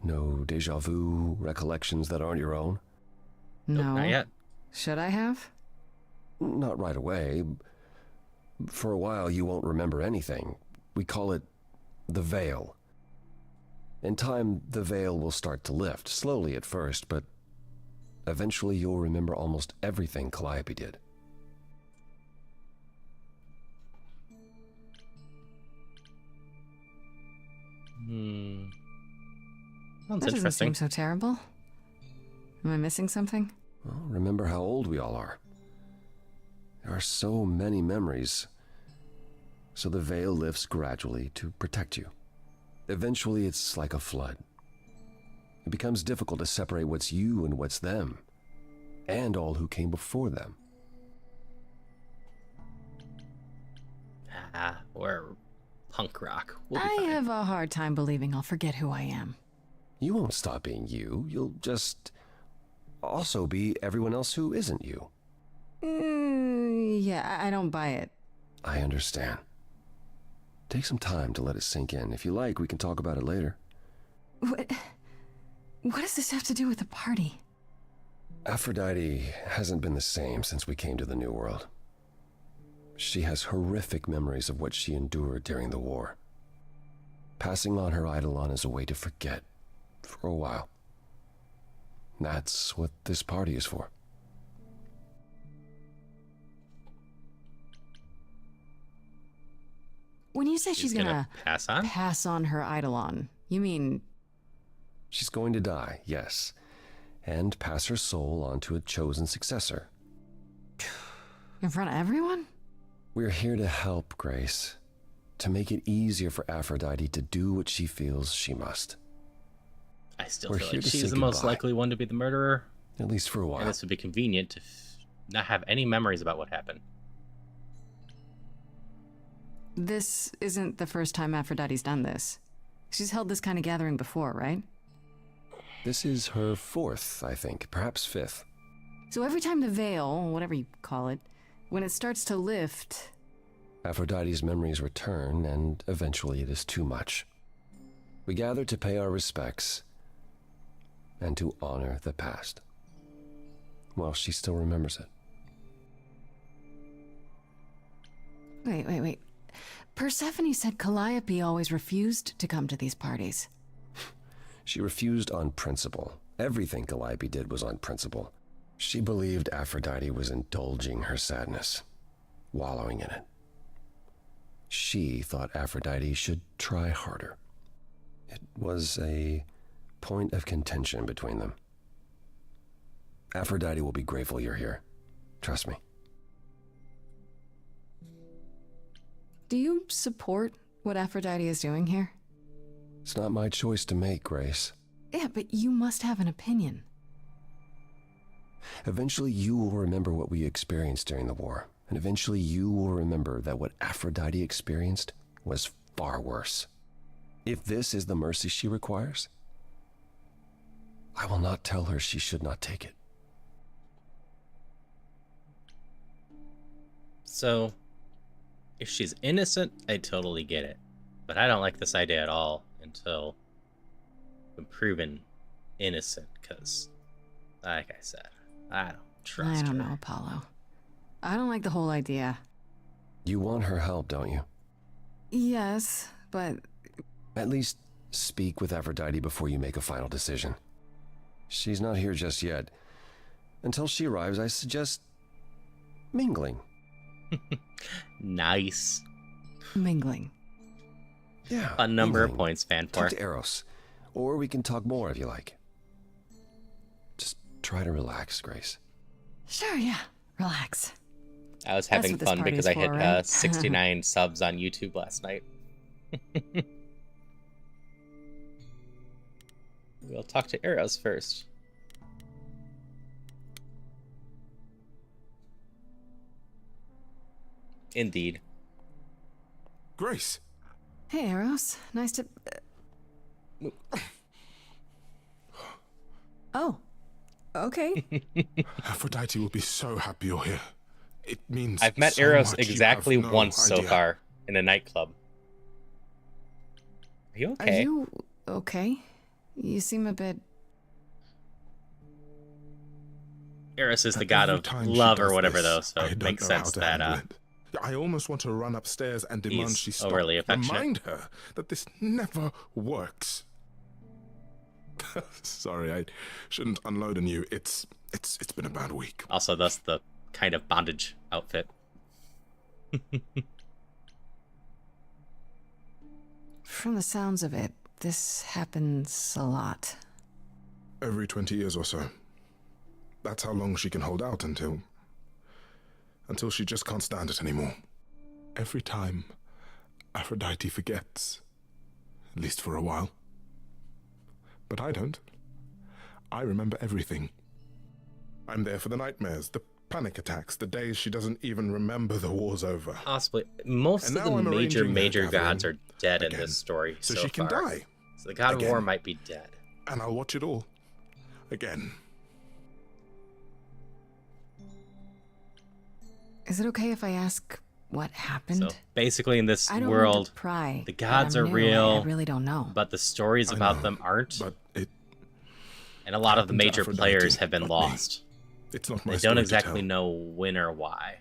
No deja vu recollections that aren't your own? No. Nope, not yet. Should I have? Not right away. For a while, you won't remember anything. We call it the veil. In time, the veil will start to lift, slowly at first, but eventually you'll remember almost everything Calliope did. Sounds That doesn't interesting. seem so terrible. Am I missing something? Well, remember how old we all are. There are so many memories. So the veil lifts gradually to protect you. Eventually, it's like a flood. It becomes difficult to separate what's you and what's them, and all who came before them. We're punk rock. We'll be I fine. have a hard time believing I'll forget who I am. You won't stop being you. You'll just also be everyone else who isn't you. Yeah, I don't buy it. I understand. Take some time to let it sink in. If you like, we can talk about it later. What does this have to do with the party? Aphrodite hasn't been the same since we came to the New World. She has horrific memories of what she endured during the war. Passing on her Eidolon is a way to forget, for a while. That's what this party is for. When you say she's gonna pass on? pass on her Eidolon, you mean She's going to die, yes, and pass her soul on to a chosen successor. in front of everyone? We're here to help, Grace, to make it easier for Aphrodite to do what she feels she must. I still We're feel here like to she's say the most goodbye. likely one to be the murderer. At least for a while. And this would be convenient to not have any memories about what happened. This isn't the first time Aphrodite's done this. She's held this kind of gathering before, right? This is her fourth, I think, perhaps fifth. So every time the veil, whatever you call it, when it starts to lift, Aphrodite's memories return, and eventually it is too much. We gather to pay our respects and to honor the past, while she still remembers it. Wait. Persephone said Calliope always refused to come to these parties. She refused on principle. Everything Calliope did was on principle. She believed Aphrodite was indulging her sadness, wallowing in it. She thought Aphrodite should try harder. It was a point of contention between them. Aphrodite will be grateful you're here. Trust me. Do you support what Aphrodite is doing here? It's not my choice to make, Grace. Yeah, but you must have an opinion. Eventually you will remember what we experienced during the war, and eventually you will remember that what Aphrodite experienced was far worse. If this is the mercy she requires, I will not tell her she should not take it. So, if she's innocent, I totally get it. But I don't like this idea at all until I'm proven innocent, because, like I said, I don't trust I don't her. know, Apollo. I don't like the whole idea. You want her help, don't you? Yes, but At least speak with Aphrodite before you make a final decision. She's not here just yet. Until she arrives, I suggest mingling. Nice. mingling. Yeah. A number of mingling. points, Talk Fanfor. to Eros. Or we can talk more if you like. Try to relax, Grace. Sure, yeah. Relax. I was That's having what this fun because I party's hit for, right? 69 subs on YouTube last night. We'll talk to Eros first. Indeed. Grace! Hey, Eros. Nice to... Oh. Okay. Aphrodite will be so happy you're here. It means I've met so Eros much you exactly have no once so idea. far in a nightclub. Are you okay? Are you okay? You seem a bit... Eros is the And god every of time she love or does whatever, this, though, so I it don't makes know how sense to that handle it. I almost want to run upstairs and demand he's she stop. overly affectionate. Remind her that this never works. Sorry, I shouldn't unload on you. It's been a bad week. Also, thus the kind of bondage outfit. From the sounds of it, this happens a lot. Every 20 years or so. That's how long she can hold out until she just can't stand it anymore. Every time, Aphrodite forgets. At least for a while. But I don't. I remember everything. I'm there for the nightmares, the panic attacks, the days she doesn't even remember the war's over. Possibly. Most And of the now I'm arranging major their gods are gathering dead in again, this story so so she can far. die. So the god of Again. war might be dead. And I'll watch it all. Again. Is it okay if I ask what happened? So basically in this I don't world, mean to pry, the but gods I'm are new, real, I really don't know. but the stories I about know, them aren't. But it And a lot of the happened to major Aphrodite, players have been not me. lost. It's not my They story don't to exactly tell. know when or why.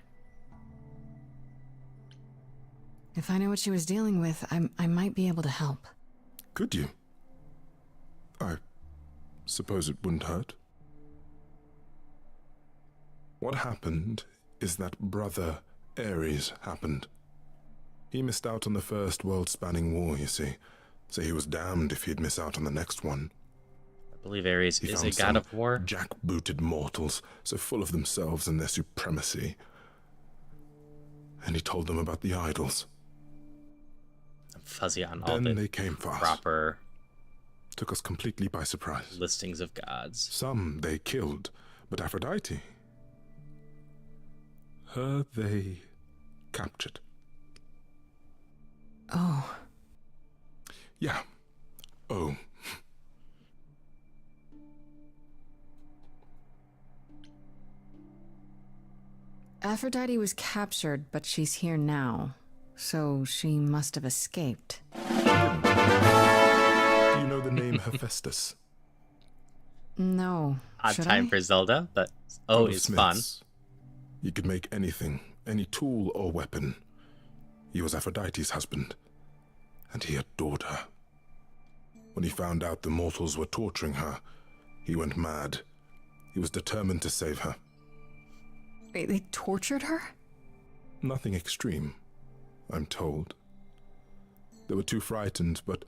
If I knew what she was dealing with, I might be able to help. Could you? I suppose it wouldn't hurt. What happened is that Brother Ares happened. He missed out on the first world-spanning war, you see, so he was damned if he'd miss out on the next one. I believe Ares He is a found god some of war. jackbooted mortals, so full of themselves and their supremacy. And he told them about the idols. I'm fuzzy on all Then the they came for us. proper Took us completely by surprise. listings of gods. Some they killed, but Aphrodite, her they captured. Oh. Yeah. Oh. Aphrodite was captured, but she's here now. So she must have escaped. Do you know the name Hephaestus? No. Odd Should time I? for Zelda, but God of it's fun. smiths. He could make anything, any tool or weapon. He was Aphrodite's husband, and he adored her. When he found out the mortals were torturing her, he went mad. He was determined to save her. Wait, they tortured her? Nothing extreme, I'm told. They were too frightened, but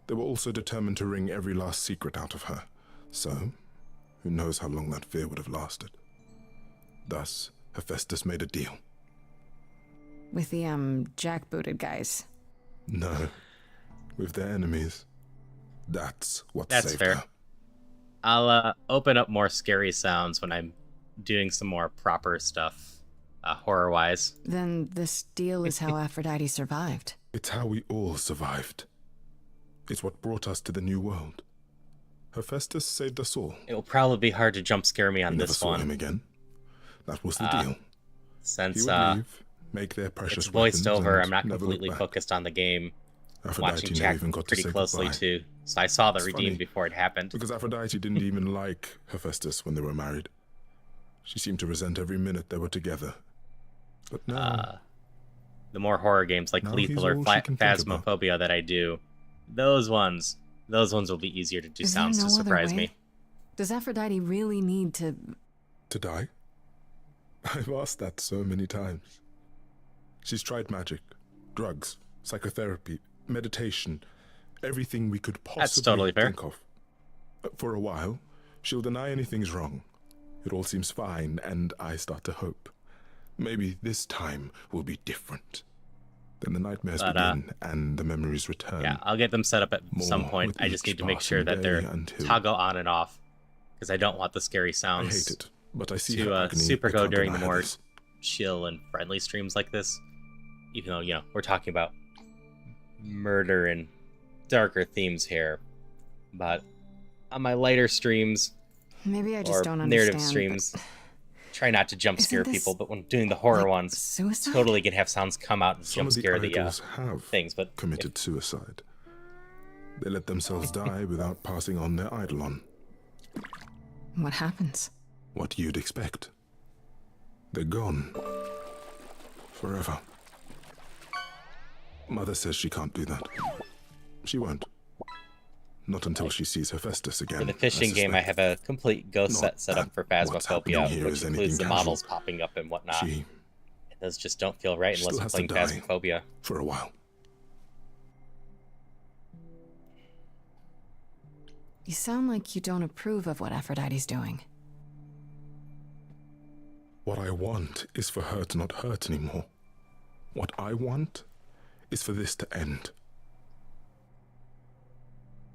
they were also determined to wring every last secret out of her. So, who knows how long that fear would have lasted. Thus, Hephaestus made a deal. With the, jackbooted guys. No, with their enemies. That's what That's saved fair. her. I'll open up more scary sounds when I'm doing some more proper stuff, horror-wise. Then this deal is how Aphrodite survived. It's how we all survived. It's what brought us to the new world. Hephaestus saved us all. It will probably be hard to jump scare me on We never this saw one. him again. That was the deal. He Since would leave, make their precious it's voiced weapons, over, and I'm not never look completely back. focused on the game. Aphrodite Watching never Jack even got to pretty say closely goodbye. too, so I saw the It's redeem funny, before it happened. Because Aphrodite didn't even like Hephaestus when they were married. She seemed to resent every minute they were together. But now, The more horror games like Now Lethal he's or all she can think about. Phasmophobia that I do, those ones will be easier to do Is there sounds no to other surprise way? me. Does Aphrodite really need to... to die? I've asked that so many times. She's tried magic, drugs, psychotherapy, meditation, everything we could possibly That's totally fair. think of. For a while, she'll deny anything's wrong, It all seems fine, and I start to hope. Maybe this time will be different. Then the nightmares begin, and the memories return. Yeah, I'll get them set up at some point. with I just each need to make sure that passing they're day until- toggle on and off, because I don't want the scary I sounds hate it, but I see her to agony. super I go can't during the deny more this. chill and friendly streams like this. Even though, you know, we're talking about murder and darker themes here. But on my lighter streams, Maybe I or just don't narrative understand. streams, try not to jump Isn't scare this, people, but when doing the horror ones, suicide? totally can have sounds come out and Some jump of the scare the idols have things. But committed suicide. They let themselves die without passing on their eidolon. What happens? What you'd expect. They're gone. Forever. Mother says she can't do that. She won't. Not until she sees Hephaestus again. for the fishing game, I have a complete ghost Not set up for what's happening Phasmophobia, here which is includes the anything models casual. popping up and whatnot. She Those just don't feel right still unless I'm has playing to die. Phasmophobia. For a while. You sound like you don't approve of what Aphrodite's doing. What I want is for her to not hurt anymore. What I want is for this to end.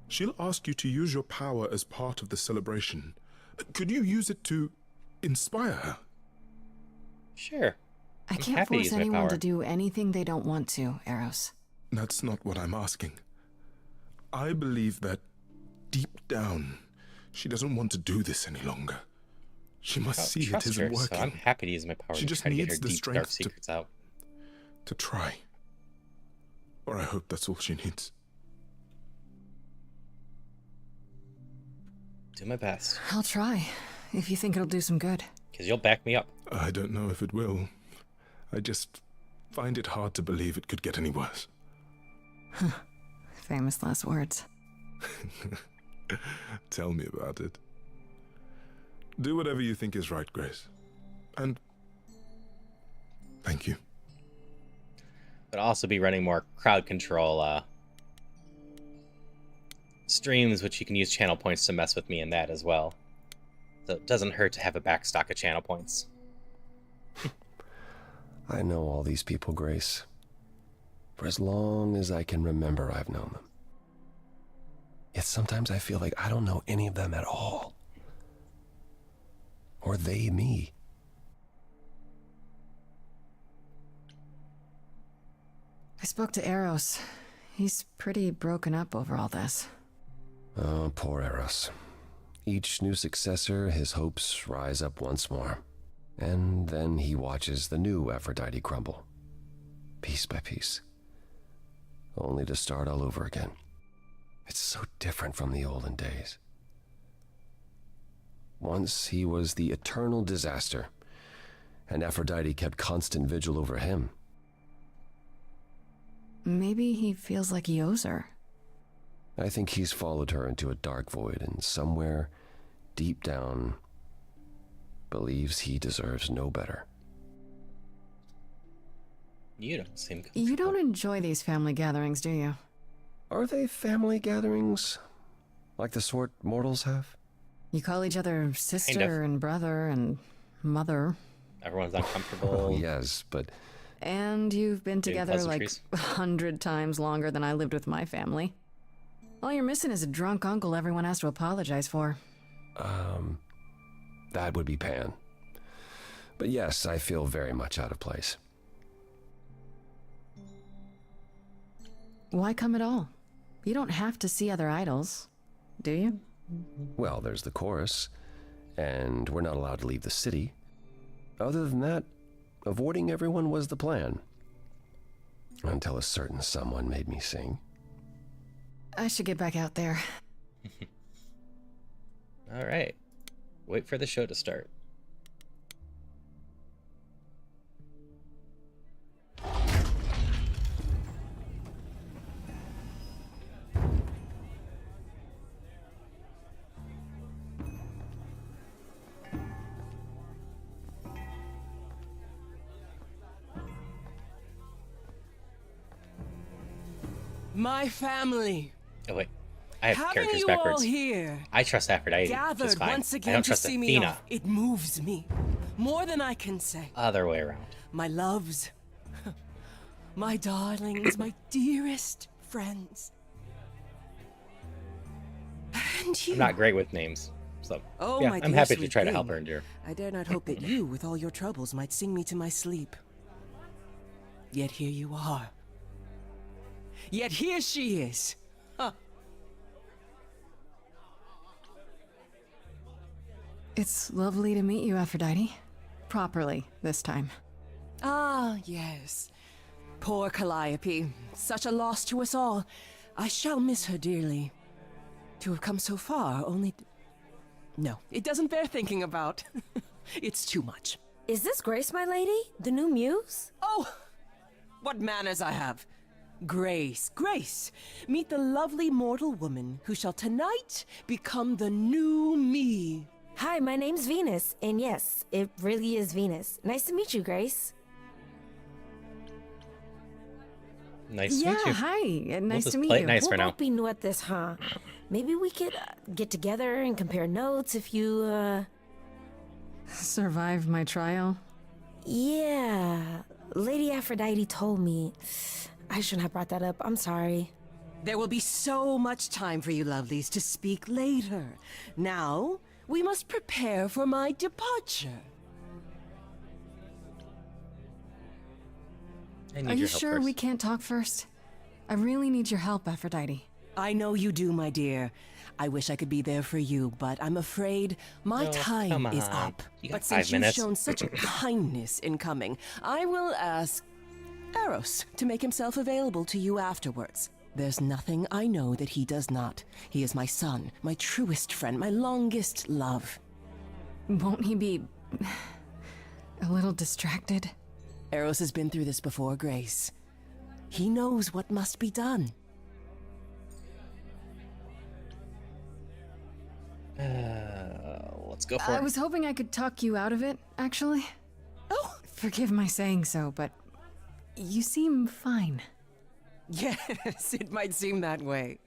She'll ask you to use your power as part of the celebration. Could you use it to inspire her? Sure. I I'm can't happy to force use my anyone power. to do anything they don't want to, Eros. That's not what I'm asking. I believe that deep down, she doesn't want to do this any longer. She must see it Trust isn't her, working. so I'm happy to use my power She to just try to get needs her the deep, dark strength secrets out. to try. Or I hope that's all she needs. Do my best, I'll try, if you think it'll do some good. because you'll back me up. I don't know if it will. I just find it hard to believe it could get any worse. Famous last words. Tell me about it. Do whatever you think is right, Grace. And thank you. But I'll also be running more crowd control streams, which you can use channel points to mess with me in that as well. So it doesn't hurt to have a backstock of channel points. I know all these people, Grace. For as long as I can remember, I've known them. Yet sometimes I feel like I don't know any of them at all. Or they me. I spoke to Eros. He's pretty broken up over all this. Oh, poor Eros. Each new successor, his hopes rise up once more. And then he watches the new Aphrodite crumble. Piece by piece. Only to start all over again. It's so different from the olden days. Once he was the eternal disaster, and Aphrodite kept constant vigil over him. Maybe he feels like he owes her. I think he's followed her into a dark void, and somewhere, deep down, believes he deserves no better. You don't seem You don't enjoy these family gatherings, do you? Are they family gatherings? Like the sort mortals have? You call each other sister and brother and mother. Everyone's uncomfortable. Oh, yes, but And you've been Doing together like pleasantries. 100 times longer than I lived with my family. All you're missing is a drunk uncle everyone has to apologize for. that would be Pan. But yes, I feel very much out of place. Why come at all? You don't have to see other idols, do you? Well, there's the chorus, and we're not allowed to leave the city. Other than that, avoiding everyone was the plan. Until a certain someone made me sing. I should get back out there. All right. Wait for the show to start. My family. Oh, wait. I have Having characters you backwards. all here, I trust Aphrodite just gathered fine. once I again don't to trust see me Athena. off, it moves me more than I can say. Other way around. My loves, my darlings, my dearest friends. And you. I'm not great with names, so Oh, yeah, my I'm dear happy to sweet try to thing. help her endure. I dare not hope that you, with all your troubles, might sing me to my sleep. Yet here you are. Yet here she is. Huh. It's lovely to meet you, Aphrodite. Properly, this time. Ah, yes. Poor Calliope. Such a loss to us all. I shall miss her dearly. To have come so far, only... No, it doesn't bear thinking about. It's too much. Is this Grace, my lady? The new muse? Oh, what manners I have. Grace, Grace, meet the lovely mortal woman who shall tonight become the new me. Hi, my name's Venus, and yes, it really is Venus. Nice to meet you, Grace. Nice to Yeah, meet you. hi. Nice just to meet play it you. nice We'll for now. both be new at this, huh? Maybe we could get together and compare notes if you, Survived my trial. Yeah. Lady Aphrodite told me. I shouldn't have brought that up. I'm sorry. There will be so much time for you lovelies to speak later. Now, we must prepare for my departure. I need Are you your help sure first. we can't talk first? I really need your help, Aphrodite. I know you do, my dear. I wish I could be there for you, but I'm afraid my Oh, time come is on. up. You got But since 5 you've minutes. shown such a kindness in coming, I will ask Eros to make himself available to you afterwards. There's nothing I know that he does not. He is my son, my truest friend, my longest love. Won't he be a little distracted? Eros has been through this before, Grace. He knows what must be done. Let's go for I it. was hoping I could talk you out of it, actually. Oh! Forgive my saying so, but you seem fine. Yes, it might seem that way.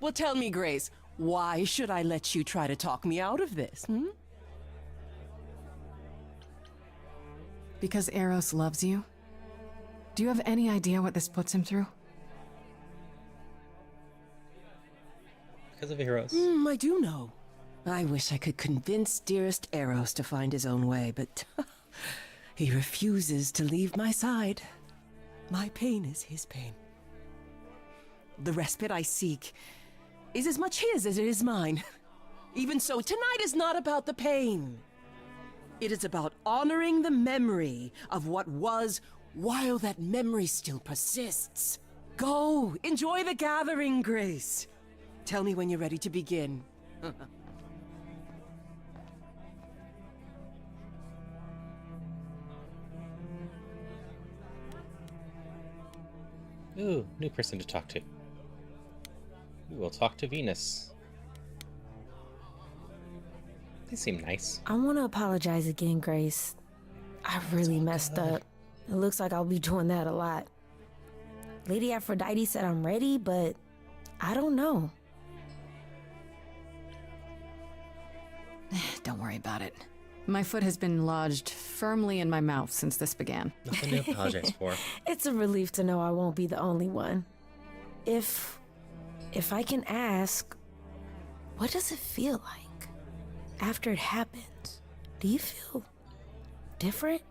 Well, tell me, Grace, why should I let you try to talk me out of this, Because Eros loves you? Do you have any idea what this puts him through? Because of heroes. I do know. I wish I could convince dearest Eros to find his own way, but he refuses to leave my side. My pain is his pain. The respite I seek is as much his as it is mine. Even so, tonight is not about the pain. It is about honoring the memory of what was while that memory still persists. Go, enjoy the gathering, Grace. Tell me when you're ready to begin. Ooh, new person to talk to. We will talk to Venus. They seem nice. I want to apologize again, Grace. I really messed up. It looks like I'll be doing that a lot. Lady Aphrodite said I'm ready, but I don't know. Don't worry about it. My foot has been lodged firmly in my mouth since this began. Nothing to apologize for. It's a relief to know I won't be the only one. If I can ask, what does it feel like after it happens? Do you feel different?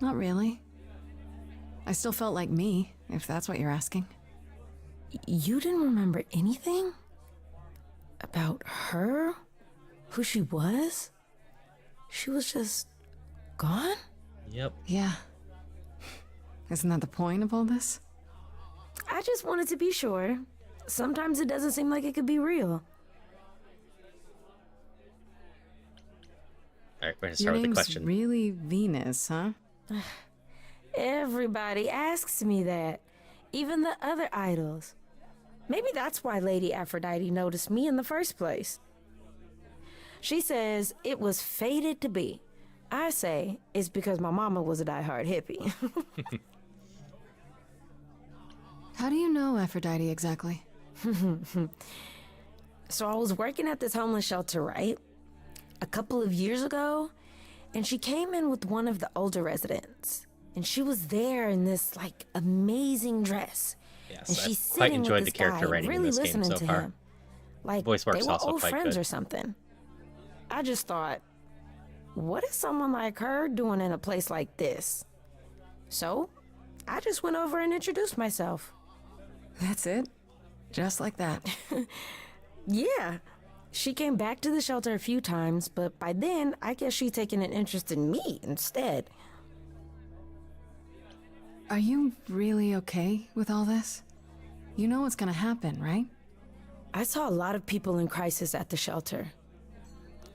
Not really. I still felt like me, if that's what you're asking. You didn't remember anything? About her? Who she was? She was just gone? Yep. Yeah. Isn't that the point of all this? I just wanted to be sure. Sometimes it doesn't seem like it could be real. Alright, we're gonna Your start with the name's question. really Venus, huh? Everybody asks me that. Even the other idols. Maybe that's why Lady Aphrodite noticed me in the first place. She says it was fated to be. I say it's because my mama was a diehard hippie. How do you know Aphrodite exactly? So I was working at this homeless shelter, right? A couple of years ago, and she came in with one of the older residents. And she was there in this, like, amazing dress. Yes, and she's I've quite sitting enjoyed with the this character guy, writing really in this game listening so to far. him. Like, Voice work's they were also old quite friends good. or something. I just thought, what is someone like her doing in a place like this? So, I just went over and introduced myself. That's it? Just like that? Yeah. She came back to the shelter a few times, but by then, I guess she'd taken an interest in me instead. Are you really okay with all this? You know what's gonna happen, right? I saw a lot of people in crisis at the shelter.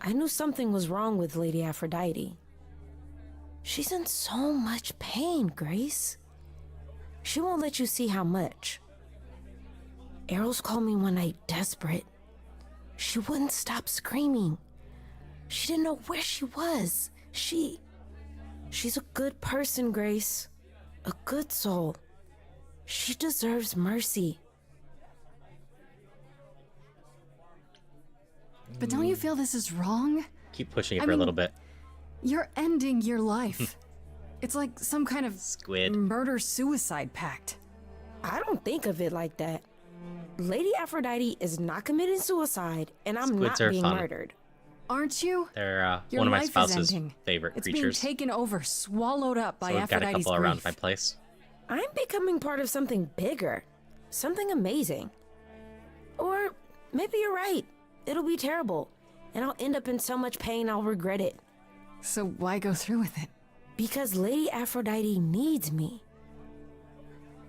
I knew something was wrong with Lady Aphrodite. She's in so much pain, Grace. She won't let you see how much. Eros called me one night desperate. She wouldn't stop screaming. She didn't know where she was. She's a good person, Grace. A good soul. She deserves mercy. But don't you feel this is wrong? Keep pushing it I for a mean, little bit. You're ending your life. It's like some kind of Squid. murder-suicide pact. I don't think of it like that. Lady Aphrodite is not committing suicide, and I'm Squids not are being fun. murdered. Aren't you? They're Your one of my life is spouse's ending. favorite It's creatures. being taken over, swallowed up by So we've got a Aphrodite's couple around grief. my place. I'm becoming part of something bigger. Something amazing. Or maybe you're right. It'll be terrible. And I'll end up in so much pain I'll regret it. So why go through with it? Because Lady Aphrodite needs me.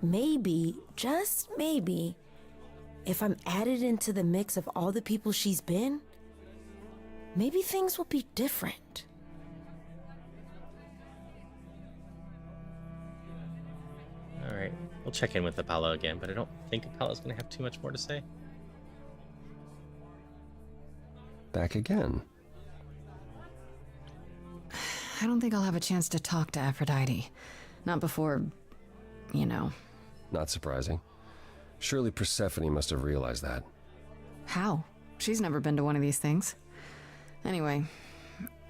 Maybe, just maybe, if I'm added into the mix of all the people she's been, maybe things will be different. Alright, we'll check in with Apollo again, but I don't think Apollo's going to have too much more to say. Back again. I don't think I'll have a chance to talk to Aphrodite. Not before, you know. Not surprising. Surely Persephone must have realized that. How? She's never been to one of these things. Anyway,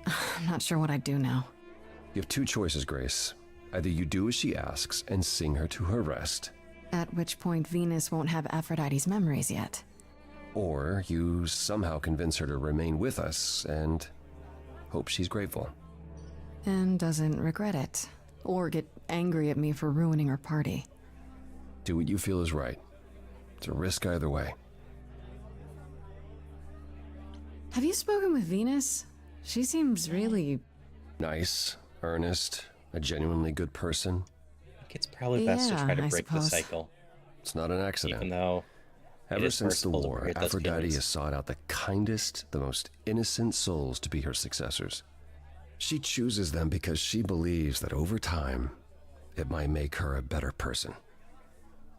I'm not sure what I'd do now. You have two choices, Grace. Either you do as she asks and sing her to her rest, At which point Venus won't have Aphrodite's memories yet. or you somehow convince her to remain with us and hope she's grateful. And doesn't regret it. Or get angry at me for ruining her party. Do what you feel is right. It's a risk either way. Have you spoken with Venus? She seems really... Nice, earnest, a genuinely good person. I think it's probably best to Yeah, try to I break the suppose. cycle. It's not an accident. Even though it Ever is since the merciful to war, hurt those Aphrodite feelings. has sought out the kindest, the most innocent souls to be her successors. She chooses them because she believes that over time, it might make her a better person.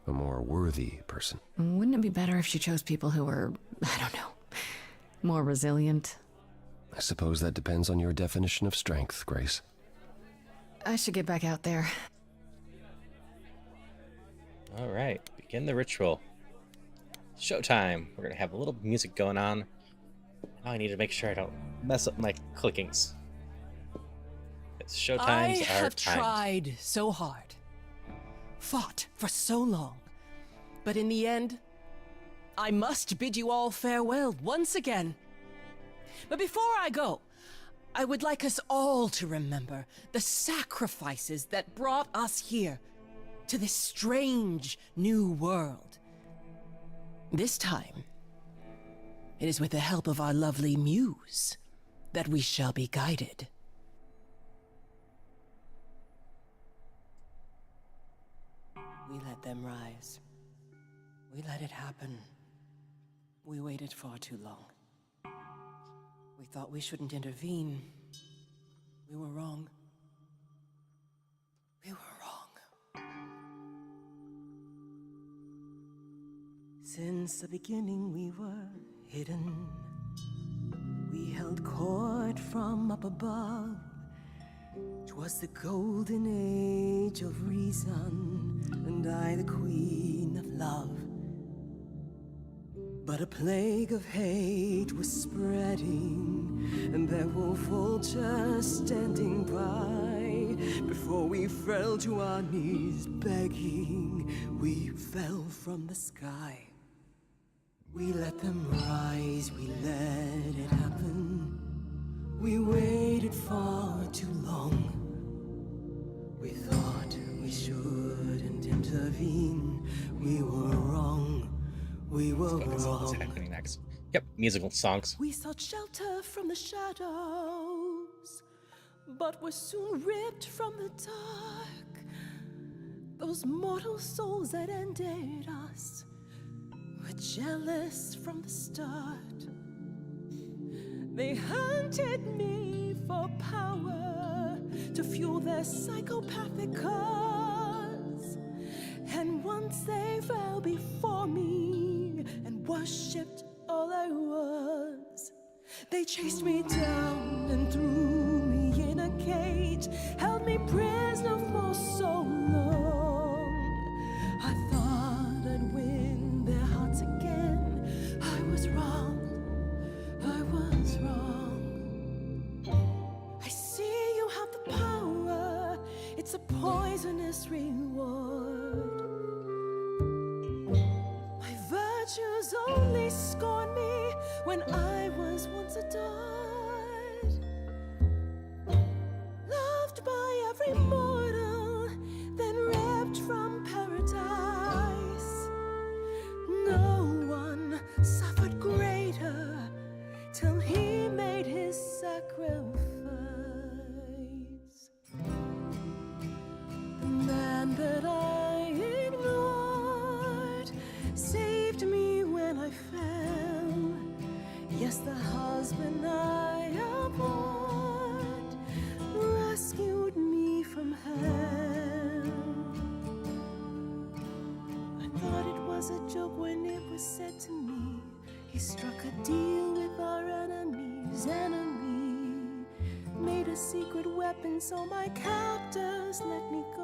A more worthy person. Wouldn't it be better if she chose people who were, I don't know, more resilient? I suppose that depends on your definition of strength, Grace. I should get back out there. Alright, begin the ritual. Showtime! We're gonna have a little music going on. Now I need to make sure I don't mess up my clickings. It's showtimes I are have timed. tried so hard, fought for so long, but in the end, I must bid you all farewell once again. But before I go, I would like us all to remember the sacrifices that brought us here, to this strange new world. This time, it is with the help of our lovely muse that we shall be guided. We let them rise. We let it happen. We waited far too long. We thought we shouldn't intervene. We were wrong. We were wrong. Since the beginning we were hidden. We held court from up above. 'Twas the golden age of reason, and I the queen of love. But a plague of hate was spreading, and there were vultures standing by. Before we fell to our knees begging, we fell from the sky. We let them rise, we let it happen. We waited far too long. We thought we shouldn't intervene. We were wrong. We were What's wrong. happening next? Yep, musical songs. We sought shelter from the shadows, but were soon ripped from the dark. Those mortal souls that ended us were jealous from the start. They hunted me for power to fuel their psychopathic cause. And once they fell before me and worshipped all I was, they chased me down and threw me in a cage, held me prisoner for so long. I thought I'd win their hearts again. I was wrong. I was wrong. I see you have the power. It's a poisonous reward. My virtues only scorn me when I was once adored. Loved by every mortal, then ripped from paradise. No one suffered greater till he made his sacrifice. The man that I ignored saved me when I fell. Yes, the husband I abhorred rescued me from hell. I thought it was a joke when it was said to me, he struck a deal with our enemy's enemy, made a secret weapon so my captors let me go.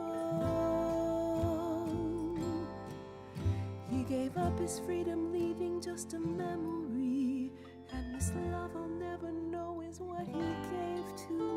He gave up his freedom, leaving just a memory, and this love I'll never know is what he gave to me.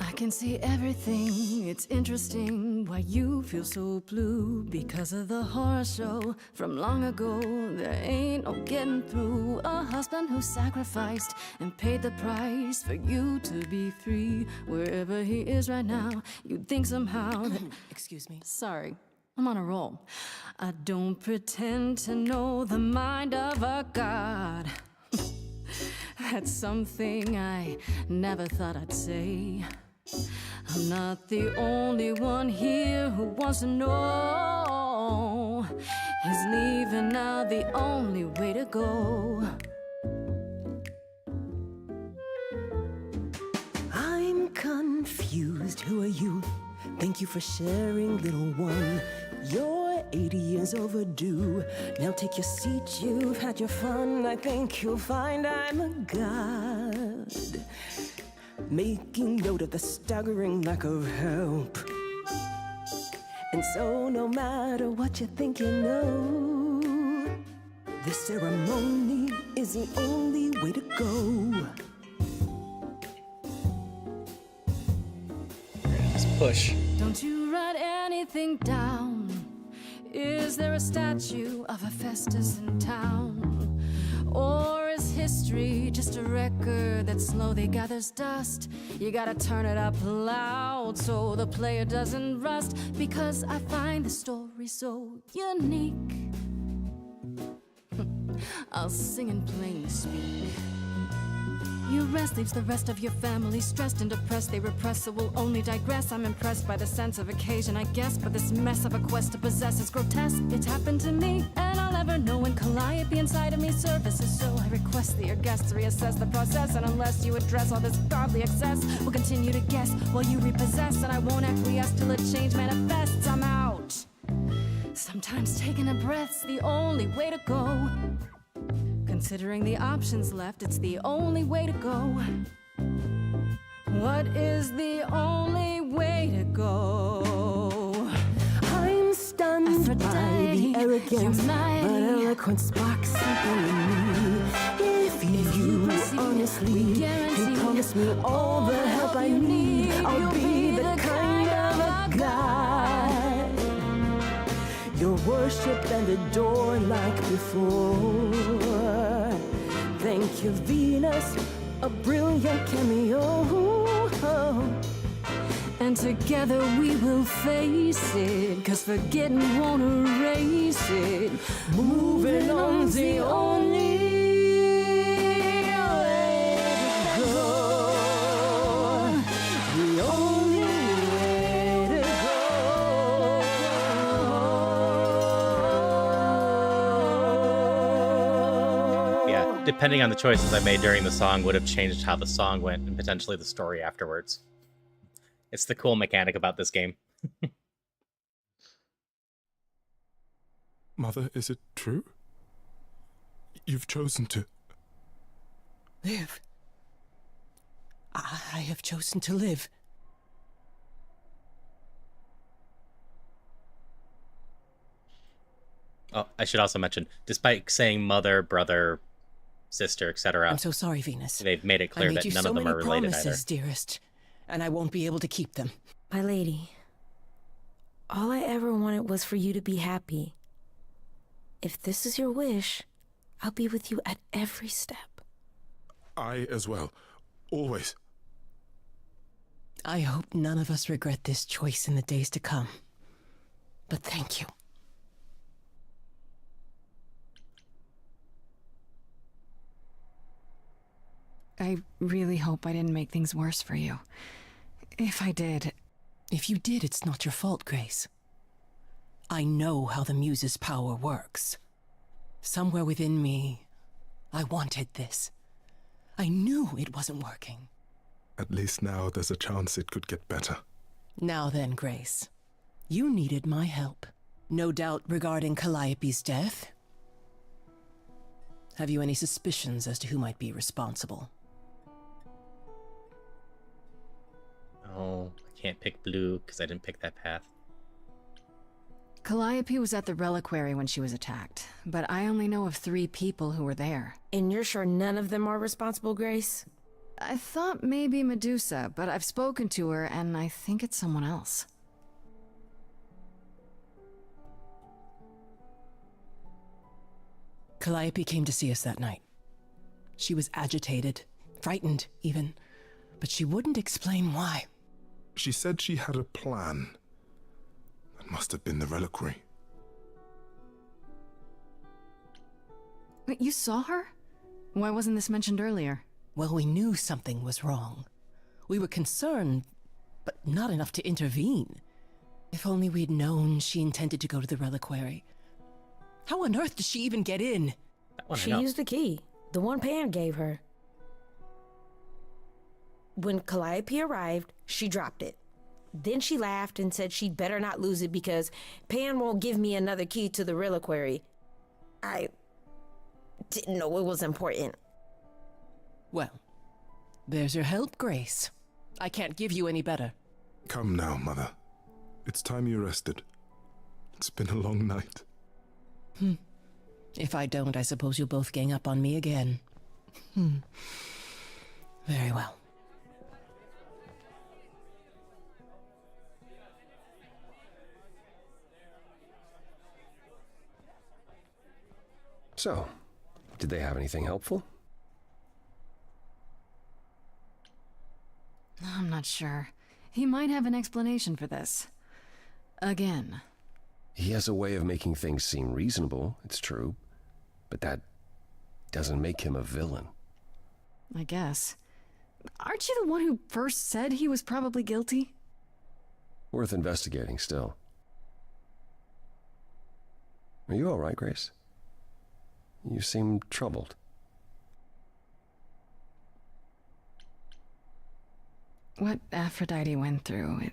I can see everything, it's interesting why you feel so blue. Because of the horror show from long ago, there ain't no getting through. A husband who sacrificed and paid the price for you to be free. Wherever he is right now, you'd think somehow that... Excuse me. Sorry, I'm on a roll. I don't pretend to know the mind of a god. That's something I never thought I'd say. I'm not the only one here who wants to know. Is leaving now the only way to go? I'm confused. Who are you? Thank you for sharing, little one. You're 80 years overdue. Now take your seat, you've had your fun. I think you'll find I'm a god, making note of the staggering lack of help. And so no matter what you think you know, this ceremony is the only way to go. Just push. Don't you write anything down? Is there a statue of Hephaestus in town? Or is history just a record that slowly gathers dust? You gotta turn it up loud so the player doesn't rust. Because I find the story so unique, I'll sing in plain speak. You rest leaves the rest of your family stressed and depressed. They repress, so will only digress. I'm impressed by the sense of occasion, I guess, but this mess of a quest to possess is grotesque. It's happened to me, and I'll never know when Calliope inside of me surfaces. So I request that your guests reassess the process, and unless you address all this godly excess, we'll continue to guess while you repossess, and I won't acquiesce till a change manifests. I'm out. Sometimes taking a breath's the only way to go. Considering the options left, it's the only way to go. What is the only way to go? I'm stunned by the arrogance, but eloquence sparks something in me. If you honestly can promise me all the help I need, I'll be the kind of a god you'll worship and adore like before. Thank you, Venus, a brilliant cameo. And together we will face it, 'cause forgetting won't erase it. Moving on's the only way to go. The only way to Yeah, depending on the choices I made during the song would have changed how the song went and potentially the story afterwards. It's the cool mechanic about this game. Mother, is it true? You've chosen to... live. I have chosen to live. Oh, I should also mention, despite saying mother, brother, sister, etc., I'm so sorry, Venus. they've made it clear that none of them are related either. Promises, dearest, and I won't be able to keep them. My lady, all I ever wanted was for you to be happy. If this is your wish, I'll be with you at every step. I as well. Always. I hope none of us regret this choice in the days to come. But thank you. I really hope I didn't make things worse for you. If I did... If you did, it's not your fault, Grace. I know how the Muse's power works. Somewhere within me, I wanted this. I knew it wasn't working. At least now there's a chance it could get better. Now then, Grace. You needed my help. No doubt regarding Calliope's death. Have you any suspicions as to who might be responsible? Oh, I can't pick blue because I didn't pick that path. Calliope was at the reliquary when she was attacked, but I only know of 3 people who were there. And you're sure none of them are responsible, Grace? I thought maybe Medusa, but I've spoken to her and I think it's someone else. Calliope came to see us that night. She was agitated, frightened even, but she wouldn't explain why. She said she had a plan. That must have been the reliquary. Wait, you saw her? Why wasn't this mentioned earlier? Well, we knew something was wrong. We were concerned, but not enough to intervene. If only we'd known she intended to go to the reliquary. How on earth did she even get in? She used the key, the one Pan gave her. When Calliope arrived, she dropped it. Then she laughed and said she'd better not lose it because Pan won't give me another key to the reliquary. I didn't know it was important. Well, there's your help, Grace. I can't give you any better. Come now, Mother. It's time you rested. It's been a long night. If I don't, I suppose you'll both gang up on me again. Very well. So, did they have anything helpful? I'm not sure. He might have an explanation for this. Again. He has a way of making things seem reasonable, it's true, but that doesn't make him a villain. I guess. Aren't you the one who first said he was probably guilty? Worth investigating still. Are you all right, Grace? You seem troubled. What Aphrodite went through,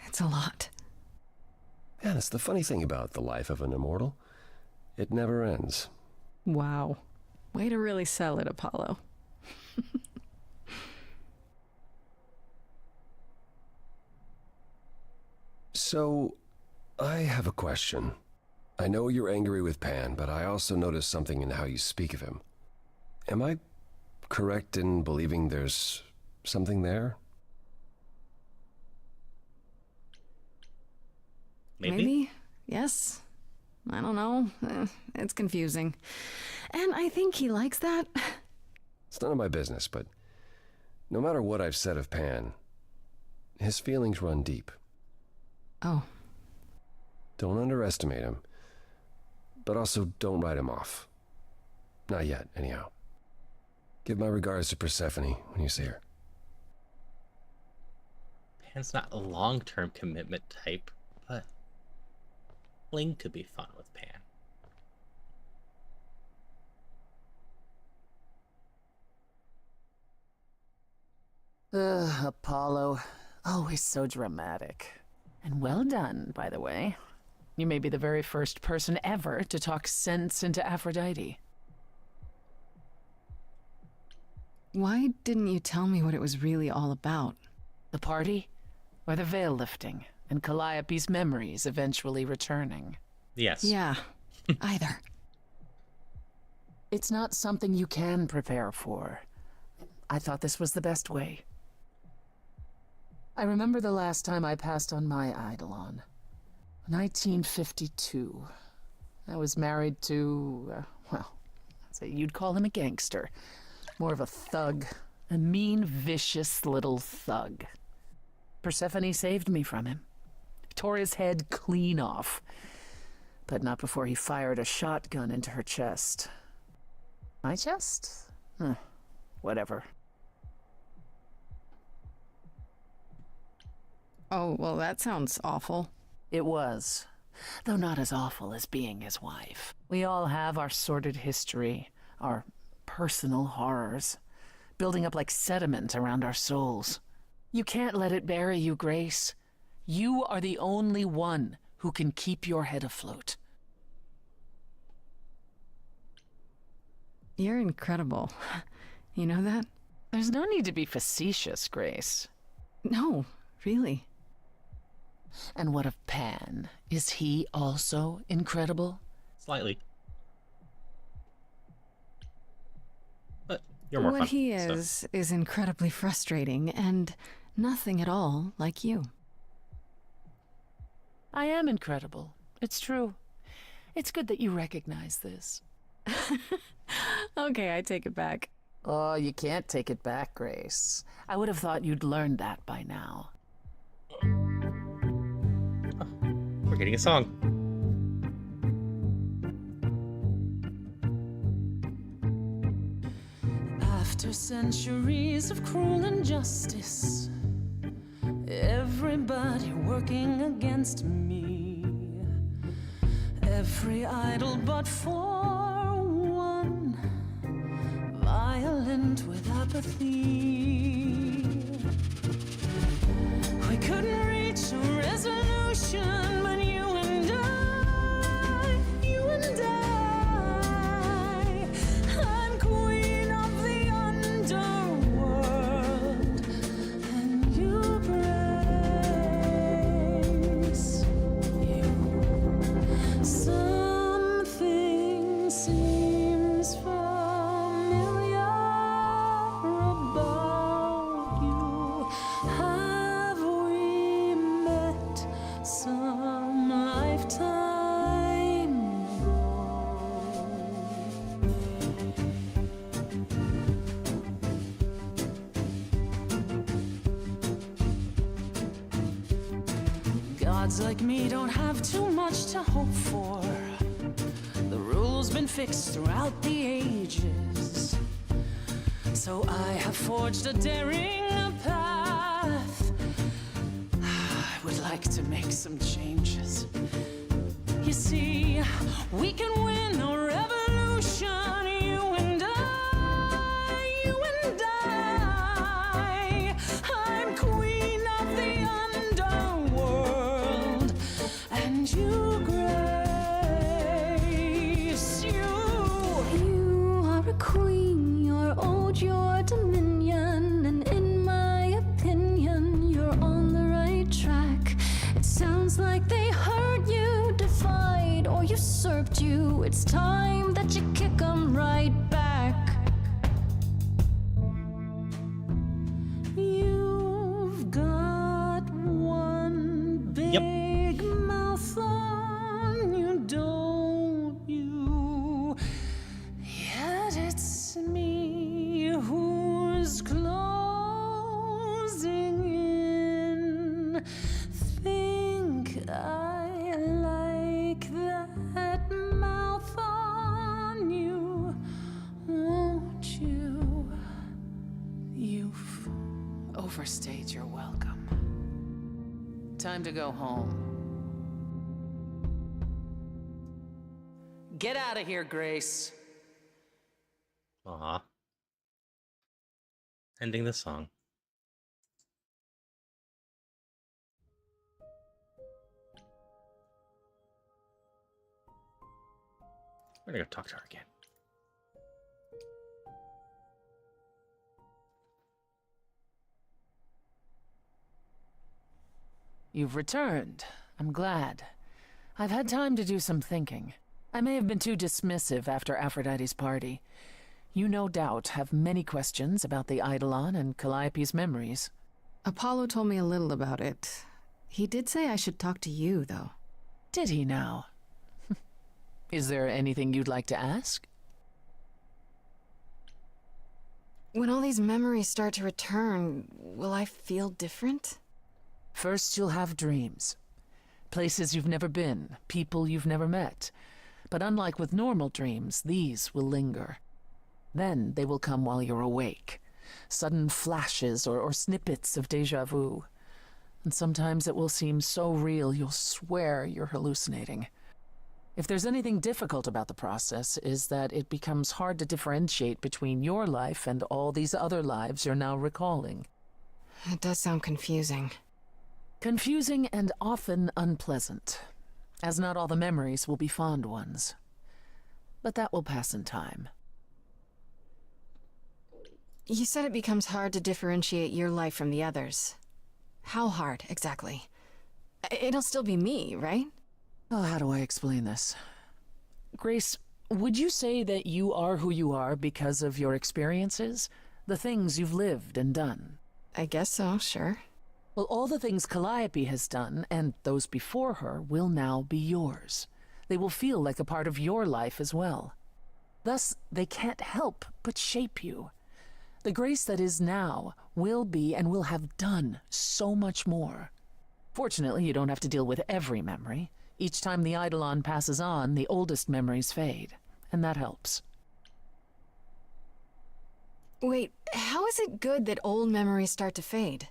it's a lot. Yeah, that's the funny thing about the life of an immortal. It never ends. Wow. Way to really sell it, Apollo. So, I have a question. I know you're angry with Pan, but I also noticed something in how you speak of him. Am I correct in believing there's something there? Maybe? Yes? I don't know. It's confusing. And I think he likes that. It's none of my business, but no matter what I've said of Pan, his feelings run deep. Oh. Don't underestimate him, but also don't write him off. Not yet, anyhow. Give my regards to Persephone when you see her. Pan's not a long-term commitment type, but fling could be fun with Pan. Apollo. Always so dramatic. And well done, by the way. You may be the very first person ever to talk sense into Aphrodite. Why didn't you tell me what it was really all about? The party? Or the veil lifting, and Calliope's memories eventually returning? Yes. Yeah, either. It's not something you can prepare for. I thought this was the best way. I remember the last time I passed on my Eidolon. 1952. I was married to, well, I'd say you'd call him a gangster. More of a thug. A mean, vicious little thug. Persephone saved me from him. Tore his head clean off. But not before he fired a shotgun into her chest. My chest? Whatever. Oh, well, that sounds awful. It was. Though not as awful as being his wife. We all have our sordid history, our personal horrors, building up like sediment around our souls. You can't let it bury you, Grace. You are the only one who can keep your head afloat. You're incredible. You know that? There's no need to be facetious, Grace. No, really. And what of Pan? Is he also incredible? Slightly. But you're more what fun. he is incredibly frustrating and nothing at all like you. I am incredible. It's true. It's good that you recognize this. Okay, I take it back. Oh, you can't take it back, Grace. I would have thought you'd learned that by now. We're getting a song. After centuries of cruel injustice, everybody working against me, every idol but for one, violent with apathy. We couldn't reach a resolution, but you and I, I'm queen of the underworld, and you praise you. Something seems familiar about you. Have we met some lifetime ago? Gods like me don't have too much to hope for. The rules been fixed throughout the ages. So I have forged a daring path. I would like to make some changes. You see, we can win a revolution, you and I, you and I. I'm queen of the underworld, and you, Grace, you are a queen, you're old, you're dominion, and in my opinion, you're on the right track. It sounds like they heard you, defied or usurped you. It's time that you kick 'em right back. You've got one big mouth on you, don't you? Yet it's me who's closing in. Think I like that mouth on you, won't you? You've overstayed your welcome. Time to go home. Get out of here, Grace. Aw. Ending the song. We're gonna go talk to her again. You've returned. I'm glad. I've had time to do some thinking. I may have been too dismissive after Aphrodite's party. You no doubt have many questions about the Eidolon and Calliope's memories. Apollo told me a little about it. He did say I should talk to you, though. Did he now? Is there anything you'd like to ask? When all these memories start to return, will I feel different? First, you'll have dreams. Places you've never been, people you've never met. But unlike with normal dreams, these will linger. Then they will come while you're awake. Sudden flashes or snippets of déjà vu. And sometimes it will seem so real you'll swear you're hallucinating. If there's anything difficult about the process, is that it becomes hard to differentiate between your life and all these other lives you're now recalling. It does sound confusing. Confusing and often unpleasant, as not all the memories will be fond ones. But that will pass in time. You said it becomes hard to differentiate your life from the others. How hard, exactly? It'll still be me, right? Oh, how do I explain this? Grace, would you say that you are who you are because of your experiences? The things you've lived and done? I guess so, sure. Well, all the things Calliope has done, and those before her, will now be yours. They will feel like a part of your life as well. Thus, they can't help but shape you. The Grace that is now will be and will have done so much more. Fortunately, you don't have to deal with every memory. Each time the Eidolon passes on, the oldest memories fade, and that helps. Wait, how is it good that old memories start to fade?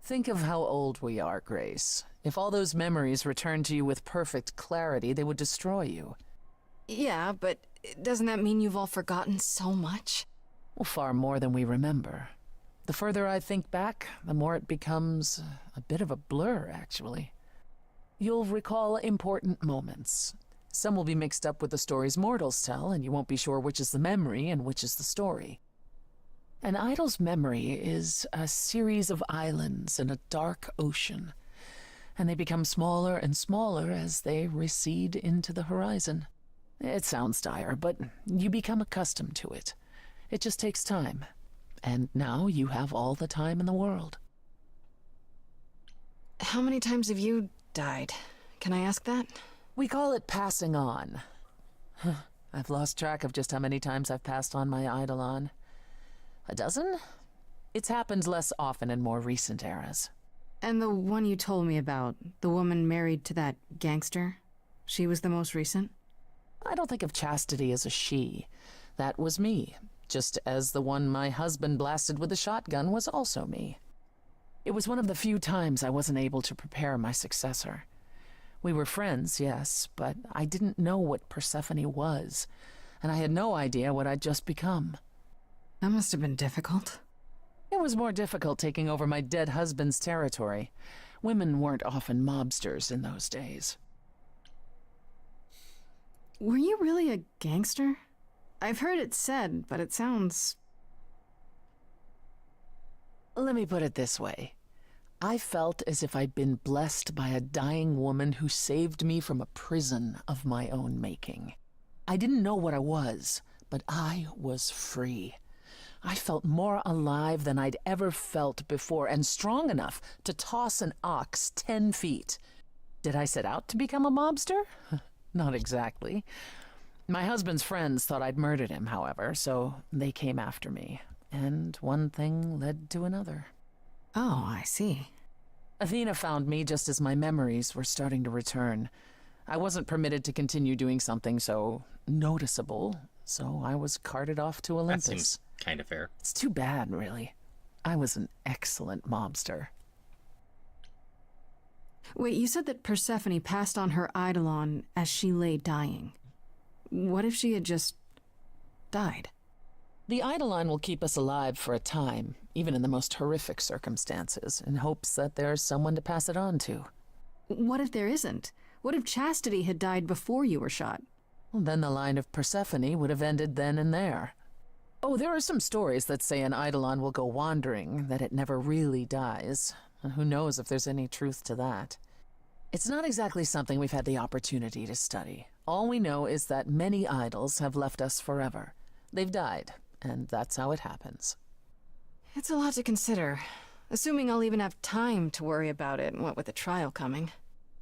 Think of how old we are, Grace. If all those memories returned to you with perfect clarity, they would destroy you. Yeah, but doesn't that mean you've all forgotten so much? Well, far more than we remember. The further I think back, the more it becomes a bit of a blur, actually. You'll recall important moments. Some will be mixed up with the stories mortals tell, and you won't be sure which is the memory and which is the story. An idol's memory is a series of islands in a dark ocean, and they become smaller and smaller as they recede into the horizon. It sounds dire, but you become accustomed to it. It just takes time, and now you have all the time in the world. How many times have you died? Can I ask that? We call it passing on. I've lost track of just how many times I've passed on my Eidolon. A dozen? It's happened less often in more recent eras. And the one you told me about, the woman married to that gangster, she was the most recent? I don't think of Chastity as a she. That was me. just as the one my husband blasted with a shotgun was also me. It was one of the few times I wasn't able to prepare my successor. We were friends, yes, but I didn't know what Persephone was, and I had no idea what I'd just become. That must have been difficult. It was more difficult taking over my dead husband's territory. Women weren't often mobsters in those days. Were you really a gangster? I've heard it said, but it sounds... Let me put it this way. I felt as if I'd been blessed by a dying woman who saved me from a prison of my own making. I didn't know what I was, but I was free. I felt more alive than I'd ever felt before, and strong enough to toss an ox 10 feet. Did I set out to become a mobster? Not exactly. My husband's friends thought I'd murdered him, however, so they came after me. And one thing led to another. Oh, I see. Athena found me just as my memories were starting to return. I wasn't permitted to continue doing something so noticeable, so I was carted off to Olympus. That seems kind of fair. It's too bad, really. I was an excellent mobster. Wait, you said that Persephone passed on her Eidolon as she lay dying. What if she had just died? The Eidolon will keep us alive for a time, even in the most horrific circumstances, in hopes that there's someone to pass it on to. What if there isn't? What if Chastity had died before you were shot? Well, then the line of Persephone would have ended then and there. Oh, there are some stories that say an Eidolon will go wandering, that it never really dies. And who knows if there's any truth to that. It's not exactly something we've had the opportunity to study. All we know is that many idols have left us forever. They've died, and that's how it happens. It's a lot to consider. Assuming I'll even have time to worry about it, what with the trial coming.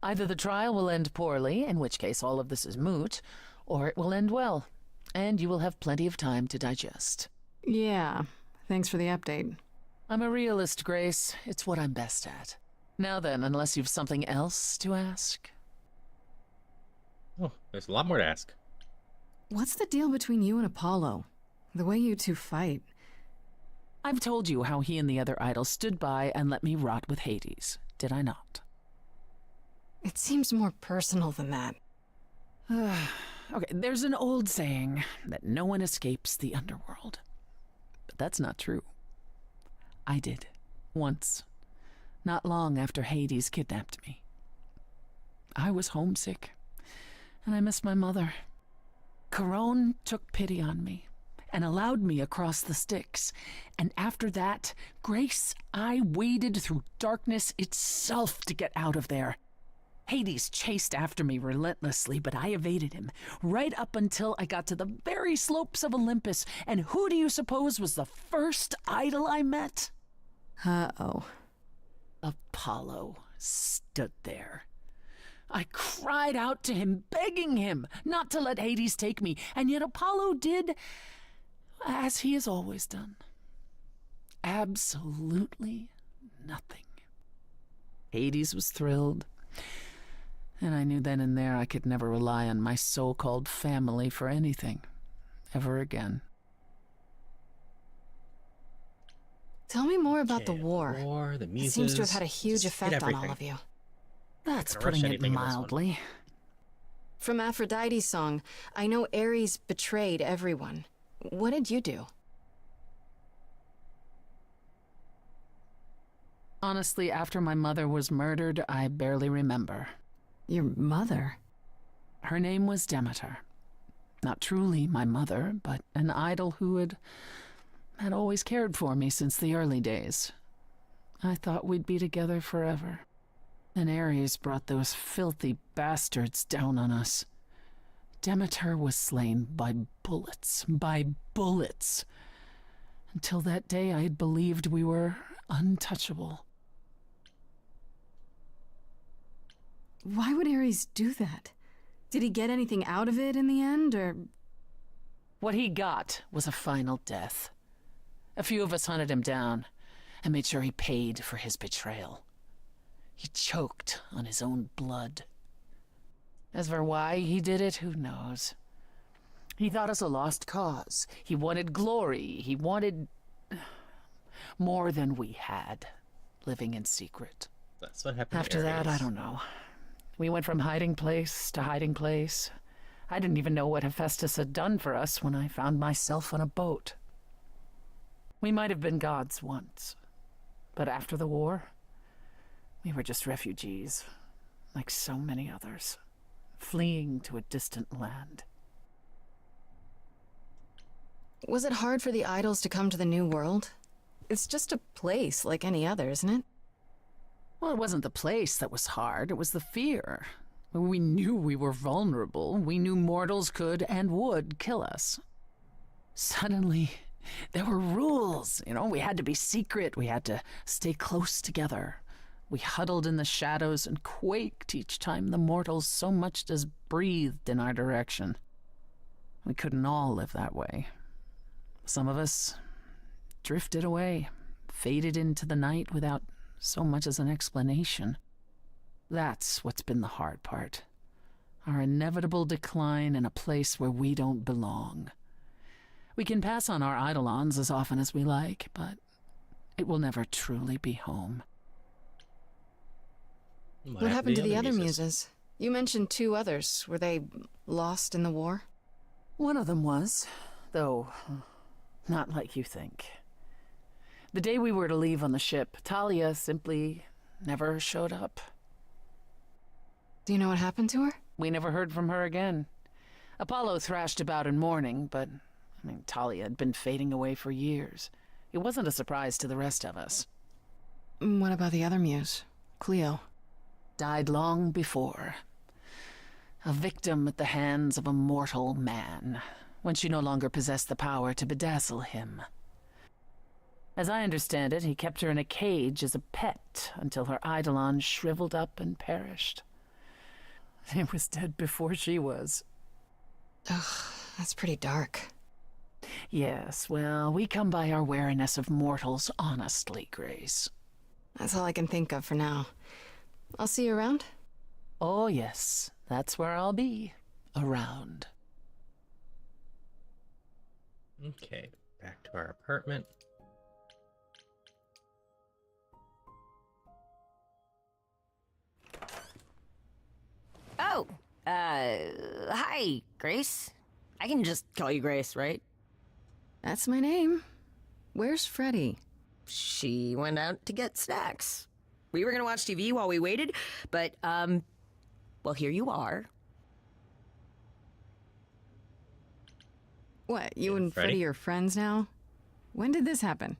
Either the trial will end poorly, in which case all of this is moot, or it will end well, and you will have plenty of time to digest. Yeah, thanks for the update. I'm a realist, Grace. It's what I'm best at. Now then, unless you've something else to ask. Oh, there's a lot more to ask. What's the deal between you and Apollo? The way you two fight. I've told you how he and the other idols stood by and let me rot with Hades, did I not? It seems more personal than that. Okay, there's an old saying that no one escapes the underworld. But that's not true. I did. Once. Not long after Hades kidnapped me. I was homesick, and I missed my mother. Charon took pity on me and allowed me across the Styx. And after that, Grace, I waded through darkness itself to get out of there. Hades chased after me relentlessly, but I evaded him, right up until I got to the very slopes of Olympus. And who do you suppose was the first idol I met? Uh-oh. Apollo stood there. I cried out to him, begging him not to let Hades take me, and yet Apollo did as he has always done. Absolutely nothing. Hades was thrilled, and I knew then and there I could never rely on my so-called family for anything, ever again. Tell me more about the war. The It muses, seems to have had a huge just hit effect on all everything. of you. That's Gonna rush putting it anything in this one. mildly. From Aphrodite's song, I know Ares betrayed everyone. What did you do? Honestly, after my mother was murdered, I barely remember. Your mother? Her name was Demeter. Not truly my mother, but an idol who had always cared for me since the early days. I thought we'd be together forever. Then Ares brought those filthy bastards down on us. Demeter was slain by bullets. Until that day, I had believed we were untouchable. Why would Ares do that? Did he get anything out of it in the end, or...? What he got was a final death. A few of us hunted him down and made sure he paid for his betrayal. He choked on his own blood. As for why he did it, who knows? He thought us a lost cause. He wanted glory. He wanted more than we had, living in secret. That's what happened. After that, I don't know. We went from hiding place to hiding place. I didn't even know what Hephaestus had done for us when I found myself on a boat. We might have been gods once, but after the war, we were just refugees, like so many others, fleeing to a distant land. Was it hard for the idols to come to the New World? It's just a place like any other, isn't it? Well, it wasn't the place that was hard, it was the fear. We knew we were vulnerable. We knew mortals could and would kill us. Suddenly, there were rules. We had to be secret. We had to stay close together. We huddled in the shadows and quaked each time the mortals so much as breathed in our direction. We couldn't all live that way. Some of us drifted away, faded into the night without so much as an explanation. That's what's been the hard part. Our inevitable decline in a place where we don't belong. We can pass on our eidolons as often as we like, but it will never truly be home. What happened to the other muses? You mentioned 2 others. Were they lost in the war? One of them was, though not like you think. The day we were to leave on the ship, Talia simply never showed up. Do you know what happened to her? We never heard from her again. Apollo thrashed about in mourning, but, Talia had been fading away for years. It wasn't a surprise to the rest of us. What about the other muse, Cleo? Died long before. A victim at the hands of a mortal man, when she no longer possessed the power to bedazzle him. As I understand it, he kept her in a cage as a pet until her eidolon shriveled up and perished. He was dead before she was. Ugh, that's pretty dark. Yes, well, we come by our wariness of mortals honestly, Grace. That's all I can think of for now. I'll see you around? Oh, yes. That's where I'll be. Around. Okay, back to our apartment. Oh, hi, Grace. I can just call you Grace, right? That's my name. Where's Freddy? She went out to get snacks. We were gonna watch TV while we waited, but, well, here you are. What, you and Freddy are friends now? When did this happen?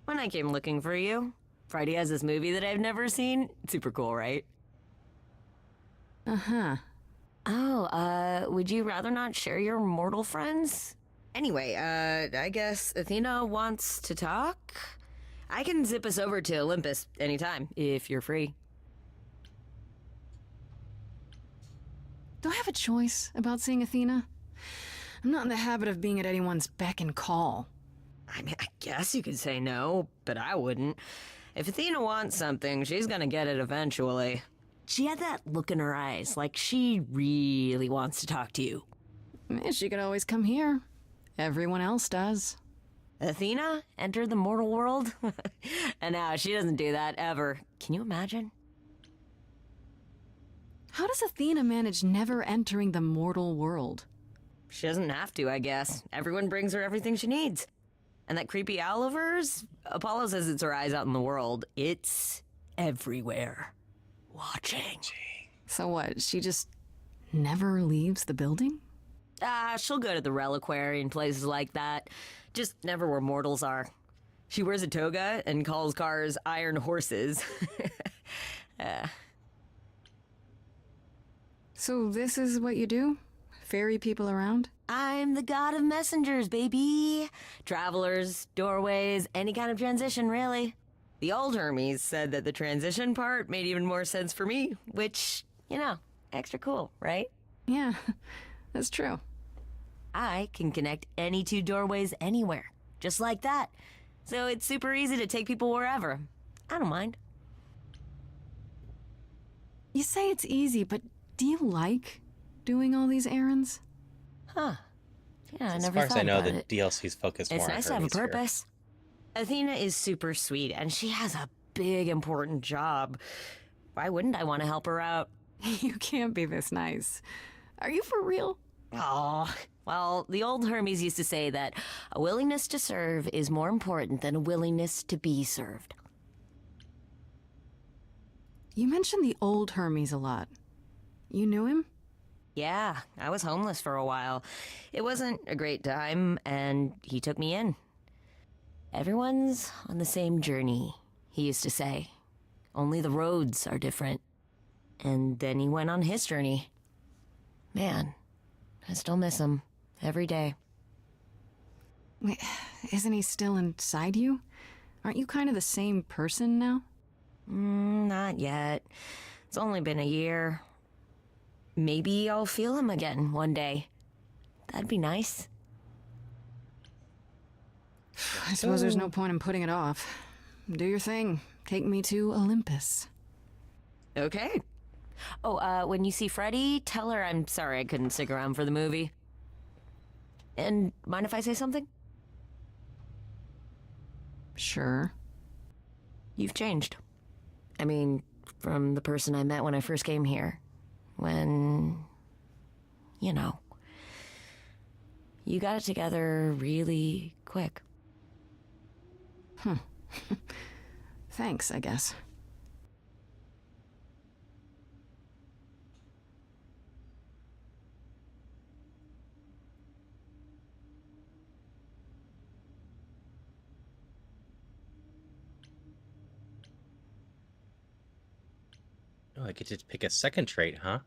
When I came looking for you. Freddy has this movie that I've never seen. Super cool, right? Uh-huh. Oh, would you rather not share your mortal friends? Anyway, I guess Athena wants to talk? I can zip us over to Olympus anytime, if you're free. Do I have a choice about seeing Athena? I'm not in the habit of being at anyone's beck and call. I mean, I guess you could say no, but I wouldn't. If Athena wants something, she's gonna get it eventually. She had that look in her eyes, like she really wants to talk to you. She could always come here. Everyone else does. Athena entered the mortal world? And now she doesn't do that ever. Can you imagine? How does Athena manage never entering the mortal world? She doesn't have to, I guess. Everyone brings her everything she needs. And that creepy owl of hers? Apollo says it's her eyes out in the world. It's everywhere. Watching. So what, she just never leaves the building? She'll go to the reliquary and places like that. Just never where mortals are. She wears a toga and calls cars iron horses. So this is what you do? Ferry people around? I'm the god of messengers, baby. Travelers, doorways, any kind of transition, really. The old Hermes said that the transition part made even more sense for me, which, extra cool, right? Yeah, that's true. I can connect any 2 doorways anywhere, just like that. So it's super easy to take people wherever. I don't mind. You say it's easy, but do you like doing all these errands? Huh. Yeah, I As never far as thought I know, about the it. DLC's focused It's more nice to on have a Hermes here. purpose. Athena is super sweet, and she has a big, important job. Why wouldn't I want to help her out? You can't be this nice. Are you for real? Oh, well, the old Hermes used to say that a willingness to serve is more important than a willingness to be served. You mentioned the old Hermes a lot. You knew him? Yeah, I was homeless for a while. It wasn't a great time, and he took me in. Everyone's on the same journey, he used to say. Only the roads are different. And then he went on his journey. Man, I still miss him every day. Wait, isn't he still inside you? Aren't you kind of the same person now? Not yet. It's only been a year. Maybe I'll feel him again one day. That'd be nice. I suppose there's no point in putting it off. Do your thing. Take me to Olympus. Okay. Oh, when you see Freddy, tell her I'm sorry I couldn't stick around for the movie. And mind if I say something? Sure. You've changed. I mean, from the person I met when I first came here. When, you know, you got it together really quick. Thanks, I guess. Oh, I get to pick a second trait, huh?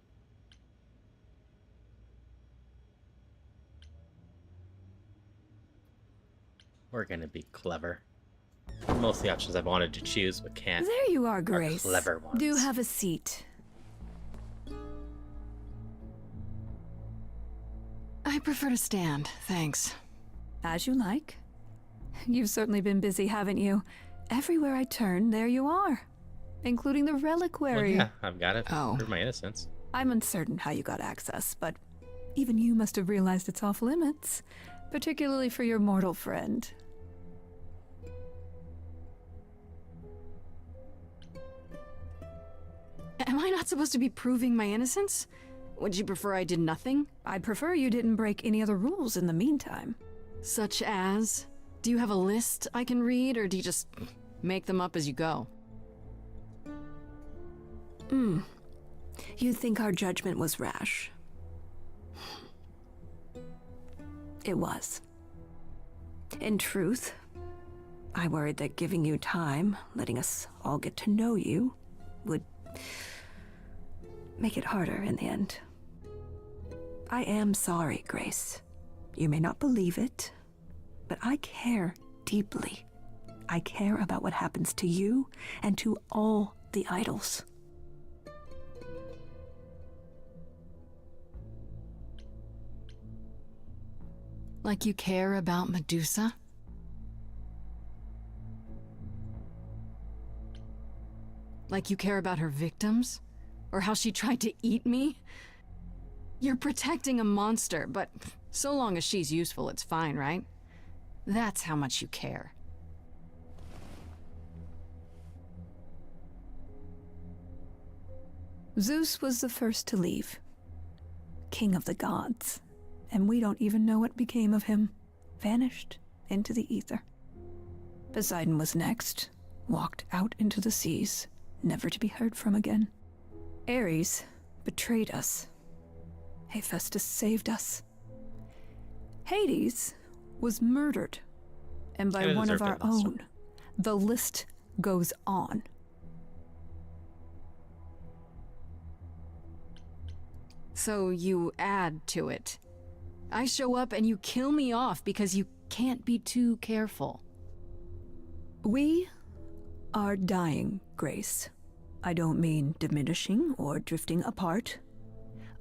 We're gonna be clever. Most of the options I've wanted to choose but can't. There you are, Grace. Clever ones. Do have a seat. I prefer to stand, thanks. As you like. You've certainly been busy, haven't you? Everywhere I turn, there you are. Including the Well, reliquary. yeah, I've got it. Oh. Prove my innocence. I'm uncertain how you got access, but even you must have realized it's off limits. Particularly for your mortal friend. Am I not supposed to be proving my innocence? Would you prefer I did nothing? I'd prefer you didn't break any other rules in the meantime. Such as? Do you have a list I can read, or do you just make them up as you go? You think our judgment was rash? It was. In truth, I worried that giving you time, letting us all get to know you, would make it harder in the end. I am sorry, Grace. You may not believe it, but I care deeply. I care about what happens to you and to all the idols. Like you care about Medusa? Like you care about her victims? Or how she tried to eat me? You're protecting a monster, but so long as she's useful, it's fine, right? That's how much you care. Zeus was the first to leave. King of the gods. And we don't even know what became of him. Vanished into the ether. Poseidon was next. Walked out into the seas, never to be heard from again. Ares betrayed us. Hephaestus saved us. Hades was murdered. And by Kinda one of deserved our it, so- own. The list goes on. So you add to it. I show up and you kill me off because you can't be too careful. We are dying, Grace. I don't mean diminishing or drifting apart.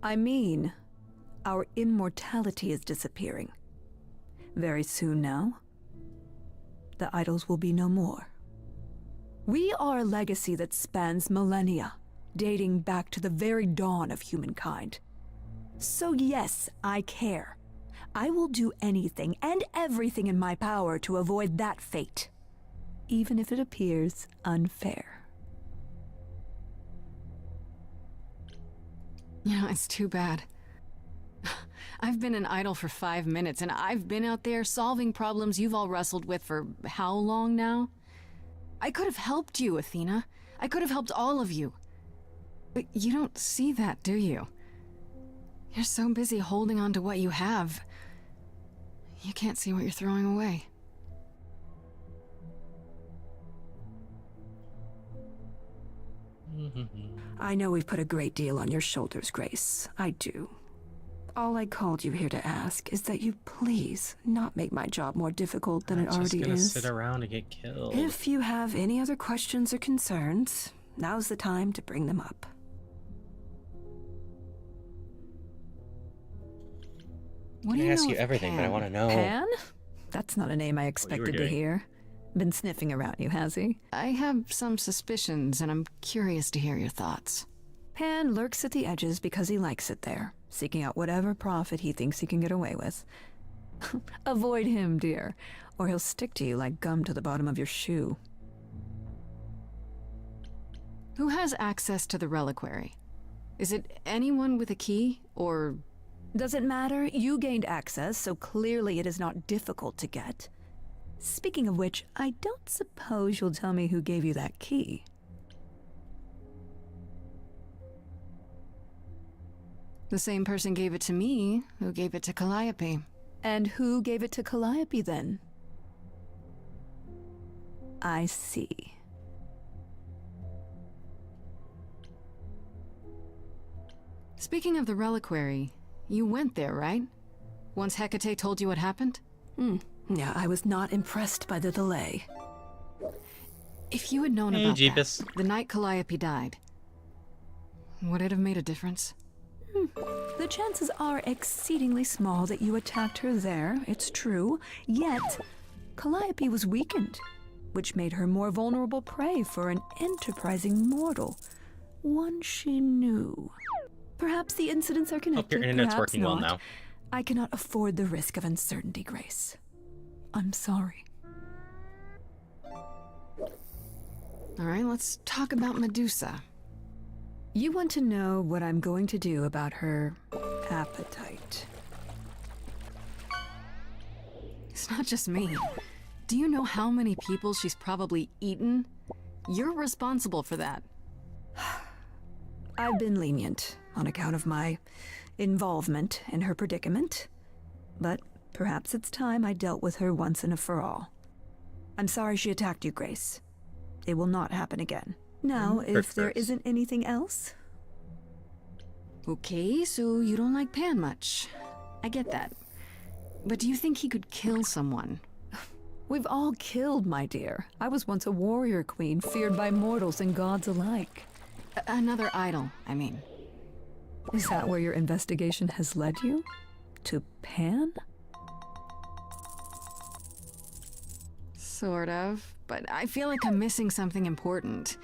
I mean our immortality is disappearing. Very soon now, the idols will be no more. We are a legacy that spans millennia, dating back to the very dawn of humankind. So yes, I care. I will do anything and everything in my power to avoid that fate, even if it appears unfair. You know, it's too bad. I've been an idol for 5 minutes, and I've been out there solving problems you've all wrestled with for how long now? I could have helped you, Athena. I could have helped all of you. But you don't see that, do you? You're so busy holding on to what you have. You can't see what you're throwing away. I know we've put a great deal on your shoulders, Grace. I do. All I called you here to ask is that you please not make my job more difficult than it already just gonna is. sit around and get killed. If you have any other questions or concerns, now's the time to bring them up. What I do you ask know you of everything, but I Pan? want to know. Pan? That's not a name I expected to doing. hear. Been sniffing around you, has he? I have some suspicions, and I'm curious to hear your thoughts. Pan lurks at the edges because he likes it there, seeking out whatever profit he thinks he can get away with. Avoid him, dear, or he'll stick to you like gum to the bottom of your shoe. Who has access to the reliquary? Is it anyone with a key, or... Doesn't matter. You gained access, so clearly it is not difficult to get. Speaking of which, I don't suppose you'll tell me who gave you that key. The same person gave it to me, who gave it to Calliope. And who gave it to Calliope, then? I see. Speaking of the reliquary, you went there, right? Once Hecate told you what happened? Yeah, I was not impressed by the delay. If you had known Hey, about Jeebus. that, the night Calliope died, would it have made a difference? The chances are exceedingly small that you attacked her there, it's true. Yet, Calliope was weakened, which made her more vulnerable prey for an enterprising mortal. One she knew. Perhaps the incidents are connected, Hope your internet's perhaps working well not. now. I cannot afford the risk of uncertainty, Grace. I'm sorry. All right, let's talk about Medusa. You want to know what I'm going to do about her appetite. It's not just me. Do you know how many people she's probably eaten? You're responsible for that. I've been lenient on account of my involvement in her predicament, but perhaps it's time I dealt with her once and for all. I'm sorry she attacked you, Grace. It will not happen again. Now, if there isn't anything else... Okay, so you don't like Pan much. I get that. But do you think he could kill someone? We've all killed, my dear. I was once a warrior queen, feared by mortals and gods alike. Another idol, I mean. Is that where your investigation has led you? To Pan? Sort of, but I feel like I'm missing something important.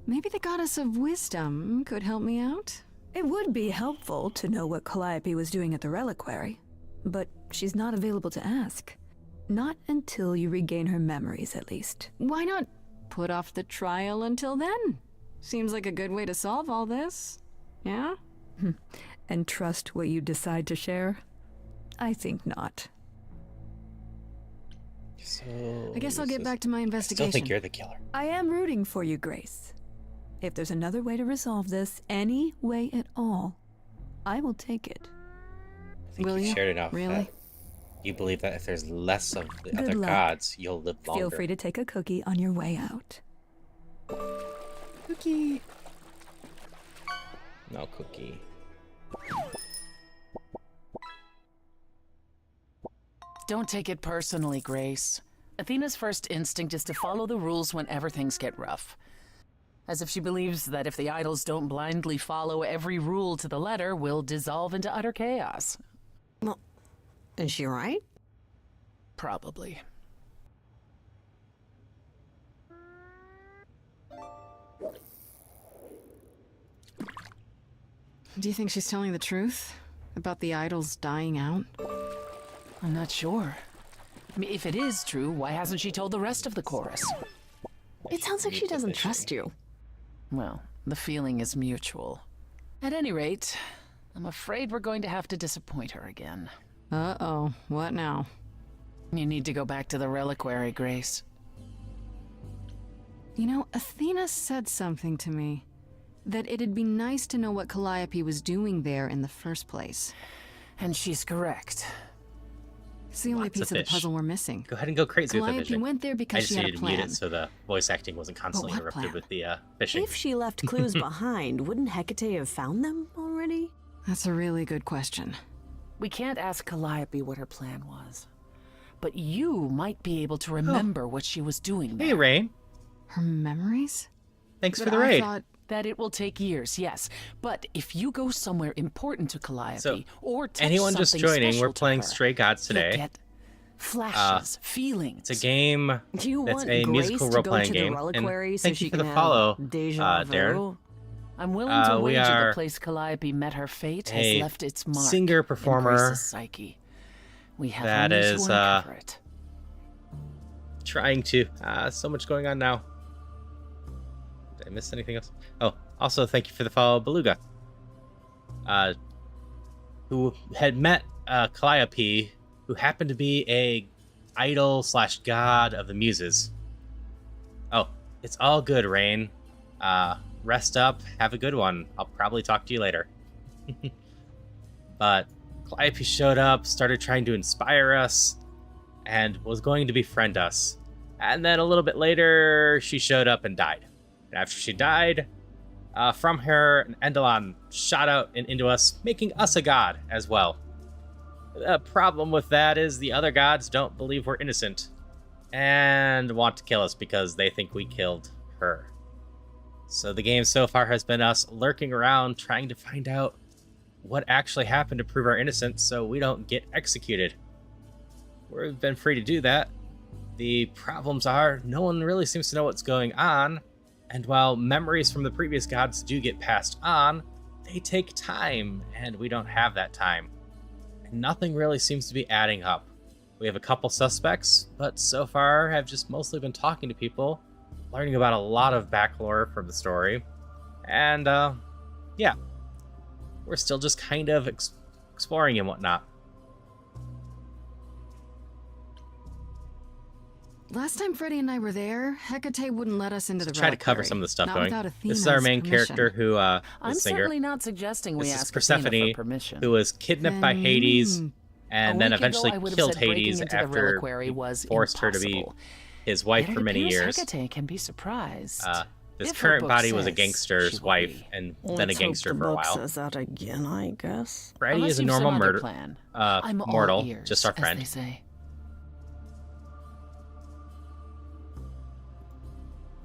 Maybe the goddess of wisdom could help me out? It would be helpful to know what Calliope was doing at the reliquary, but she's not available to ask. Not until you regain her memories, at least. Why not put off the trial until then? Seems like a good way to solve all this. Yeah? And trust what you decide to share? I think not. So I guess I'll get back to my I investigation. still think you're the killer. I am rooting for you, Grace. If there's another way to resolve this, any way at all, I will take it. I think Will you you? shared enough. Really? That you believe that if there's less of the Good other luck. gods, you'll live longer. Feel free to take a cookie on your way out. Cookie. No cookie. Don't take it personally, Grace. Athena's first instinct is to follow the rules whenever things get rough. As if she believes that if the idols don't blindly follow every rule to the letter, we'll dissolve into utter chaos. Well, is she right? Probably. Do you think she's telling the truth? About the idols dying out? I'm not sure. I mean, if it is true, why hasn't she told the rest of the chorus? It sounds like she doesn't trust you. Well, the feeling is mutual. At any rate, I'm afraid we're going to have to disappoint her again. Uh-oh, what now? You need to go back to the reliquary, Grace. You know, Athena said something to me. That it'd be nice to know what Calliope was doing there in the first place. And she's correct. It's the only Lots of piece of the fish. puzzle we're missing. Go ahead and go crazy with the Calliope fishing. went there because I just she had a needed to mute plan. it so the voice acting wasn't constantly what interrupted plan? with the fishing. If she left clues behind, wouldn't Hecate have found them already? That's a really good question. We can't ask Calliope what her plan was. But you might be able to remember what she was doing there. Hey, Rain. Her memories? Thanks But for the I raid. thought that it will take years, yes. But if you go somewhere important to Calliope, So, or touch anyone just something joining, special we're to playing her, Stray Gods you'll today. get flashes, feelings. It's a game Do you that's want a Grace musical to go role-playing to the game. reliquary And so thank she you for can the have follow, deja vu? Darren. I'm willing to we wager are the place Calliope met her fate has a left its mark singer, in performer Grace's psyche. We have that only is to uncover it. trying to. So much going on now. Did I miss anything else? Oh, also thank you for the follow, Beluga. Who had met Calliope, who happened to be a idol / god of the muses. Oh, it's all good, Rain. Rest up, have a good one. I'll probably talk to you later. But Calliope showed up, started trying to inspire us, and was going to befriend us. And then a little bit later, she showed up and died. And after she died, from her, an Endelon shot out and into us, making us a god as well. The problem with that is the other gods don't believe we're innocent and want to kill us because they think we killed her. So the game so far has been us lurking around trying to find out what actually happened to prove our innocence so we don't get executed. We've been free to do that. The problems are no one really seems to know what's going on, and while memories from the previous gods do get passed on, they take time, and we don't have that time. And nothing really seems to be adding up. We have a couple suspects, but so far have just mostly been talking to people, learning about a lot of backlore from the story, and yeah, we're still just kind of exploring and whatnot. Last time Freddy and I were there, Hecate wouldn't let us into the Try to cover reliquary. some of the stuff Not going. without This is our Athena's main permission. character who I'm is a singer. certainly not suggesting we This is ask Athena Persephone, for permission. who was kidnapped by Hades and then eventually killed Hades the after reliquary he was forced her to be impossible. his wife Yet for it many appears years. Hecate can be surprised. This If her current book body was a says gangster's she will wife be. and Let's then a hope gangster the for a book while. says that again, I guess. Freddy Unless is a you've some normal other murder plan. I'm all mortal, ears, just our as friend. they say.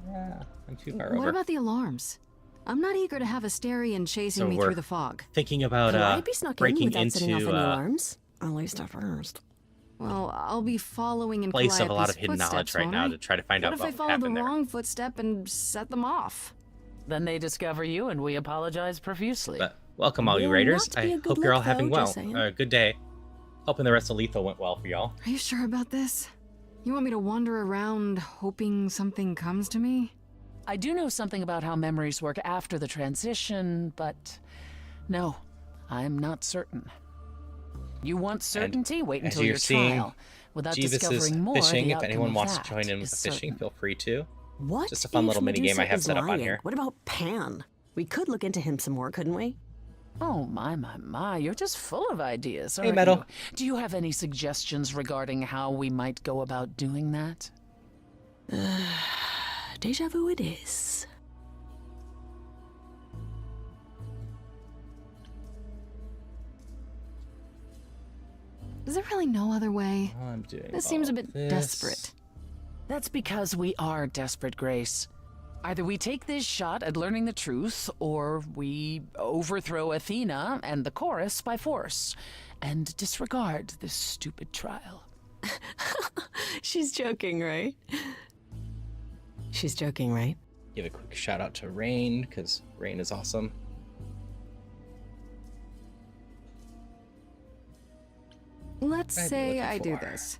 Yeah, I'm too far What over. about the alarms? I'm not eager to have Asterion chasing So me we're through the fog. Thinking about Calliope snuck in breaking without setting off into any a alarms. At least at first. Well, I'll be following in place of a lot Calliope's of hidden knowledge footsteps, right won't now I? to try to find What out if I what follow the happened there. wrong footstep and set them off? Then they discover you, and we apologize profusely. But welcome all you Will raiders. not be I a good hope you're all look, having though, well. just saying. Good day. Hoping the rest of Lethal went well for y'all. Are you sure about this? You want me to wander around hoping something comes to me? I do know something about how memories work after the transition, but no, I'm not certain. You want certainty? Wait As until you're your seeing trial. Without Jeeves is discovering more, fishing. the If outcome anyone of wants to that join in with is the fishing, certain. feel free to. What? Just a fun little if mini game I Medusa have is set up on lying? here. What about Pan? We could look into him some more, couldn't we? Oh, my, you're just full of ideas, Hey, aren't Metal. you? Do you have any suggestions regarding how we might go about doing that? Deja vu it is. Is there really no other way? I'm doing This seems a all bit this. desperate. That's because we are desperate, Grace. Either we take this shot at learning the truth, or we overthrow Athena and the chorus by force, and disregard this stupid trial. She's joking, right? She's joking, right? Give a quick shout out to Rain, because Rain is awesome. Let's I'd be say looking I do for? this.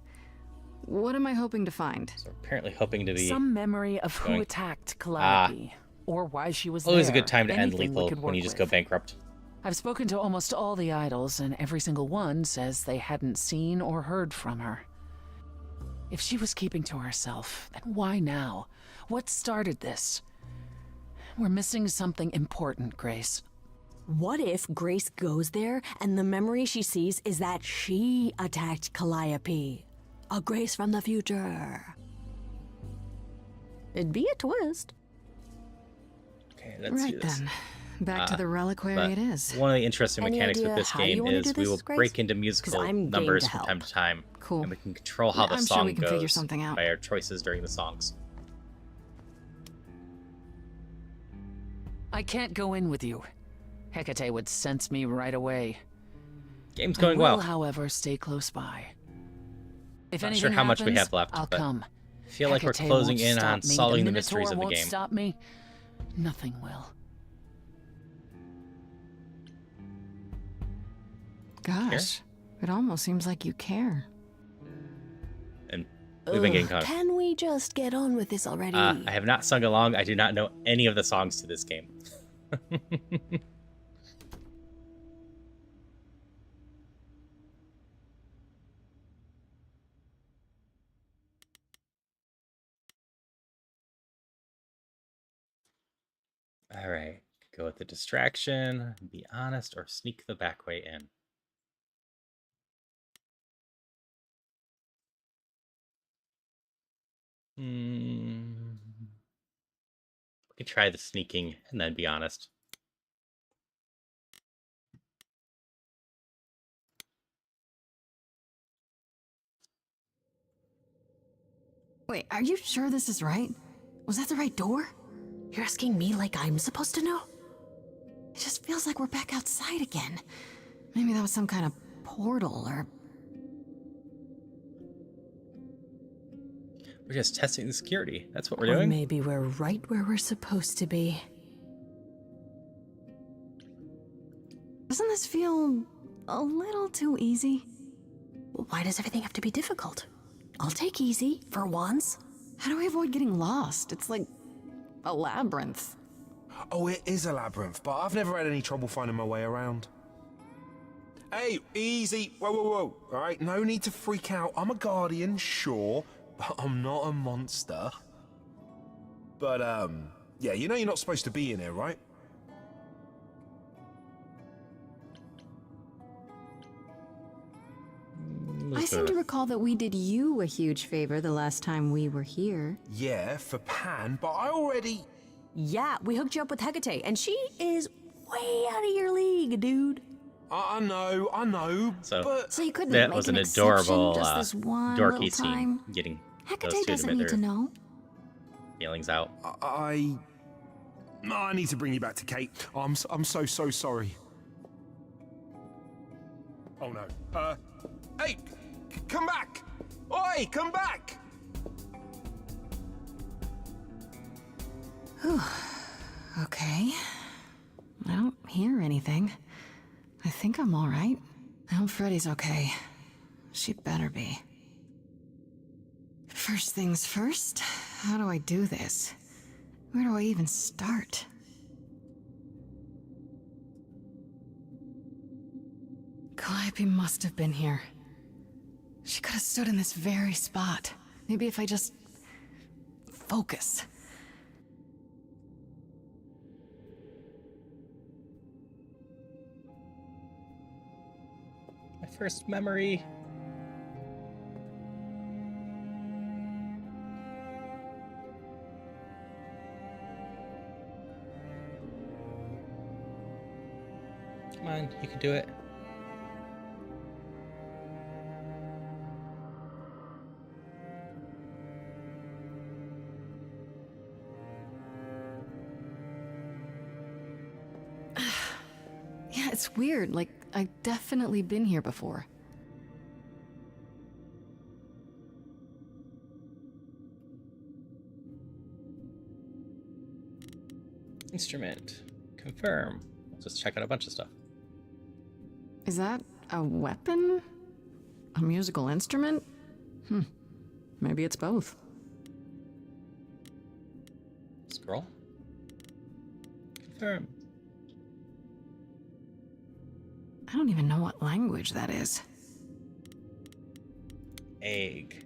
What am I hoping to find? Apparently hoping to be Some memory of who going- attacked Calliope, or why she was always there. a good time to end Anything we lethal could when you work just with. go bankrupt. I've spoken to almost all the idols, and every single one says they hadn't seen or heard from her. If she was keeping to herself, then why now? What started this? We're missing something important, Grace. What if Grace goes there and the memory she sees is that she attacked Calliope? A Grace from the future. It'd be a twist. Okay, let's do this. Then. Back to the reliquary but it is. One of the interesting Any mechanics with idea this how you game wanna is do we this, will Grace? break into 'Cause musical I'm game numbers to from help. time to time. Cool. And we can control how the I'm sure song we can figure goes something out. by our choices during the songs. I can't go in with you. Hecate would sense me right away. Game's going I will, well. however, stay close by. If Not anything sure how much we happens, have left, I'll but come. I feel like we're Hecate closing won't in stop on me. solving the Minotaur mysteries of the won't game. Stop me. Nothing will. Gosh, it almost seems like you care. And we've been getting caught. Can we just get on with this already? I have not sung along. I do not know any of the songs to this game. All right, go with the distraction, be honest, or sneak the back way in. We could try the sneaking and then be honest. Wait, are you sure this is right? Was that the right door? You're asking me like I'm supposed to know? It just feels like we're back outside again. Maybe that was some kind of portal or... We're just testing the security. That's what we're Or doing. maybe we're right where we're supposed to be. Doesn't this feel a little too easy? Why does everything have to be difficult? I'll take easy, for once. How do we avoid getting lost? It's like a labyrinth. Oh, it is a labyrinth, but I've never had any trouble finding my way around. Hey, easy. Whoa, whoa, whoa. All right, no need to freak out. I'm a guardian, sure, but I'm not a monster. But, yeah, you know you're not supposed to be in here, right? I seem to recall that we did you a huge favor the last time we were here. Yeah, for Pan, but I already... Yeah, we hooked you up with Hecate, and she is way out of your league, dude. I know, So, but... So you couldn't that make was an an exception adorable just this one dorky little time? scene. Getting Hecate those two to doesn't admit need to their know. feelings out. I need to bring you back to Kate. I'm so sorry. Oh no. Hey, come back! Oi, come back! Whew. Okay. I don't hear anything. I think I'm all right. I hope Freddy's okay. She better be. First things first, how do I do this? Where do I even start? Calliope must have been here. She could have stood in this very spot. Maybe if I just... focus. My first memory. Come on, you can do it. Yeah, it's weird. Like, I've definitely been here before. Instrument. Confirm. Let's just check out a bunch of stuff. Is that a weapon? A musical instrument? Maybe it's both. Scroll. Confirm. I don't even know what language that is. Egg.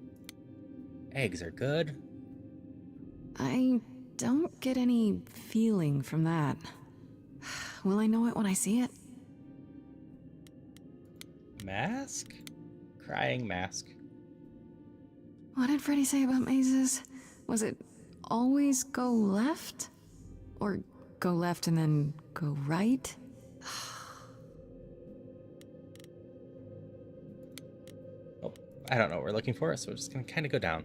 Eggs are good. I don't get any feeling from that. Will I know it when I see it? Mask? Crying mask. What did Freddy say about mazes? Was it always go left? Or go left and then go right? Oh, I don't know what we're looking for, so we're just gonna kind of go down.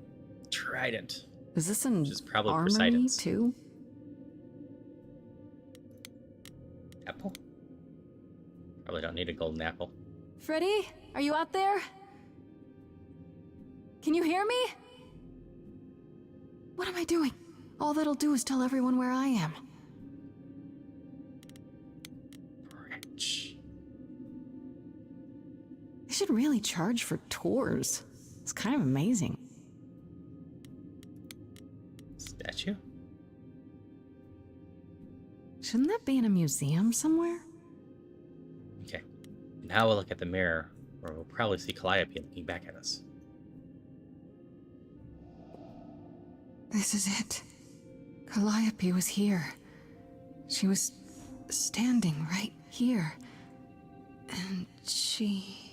Trident. Is this an Which is probably armory Poseidon's. too? Apple? Probably don't need a golden apple. Freddy, are you out there? Can you hear me? What am I doing? All that'll do is tell everyone where I am. Rich. They should really charge for tours. It's kind of amazing. Statue? Shouldn't that be in a museum somewhere? Okay. Now we'll look at the mirror, where we'll probably see Calliope looking back at us. This is it. Calliope was here. She was standing right here. And she...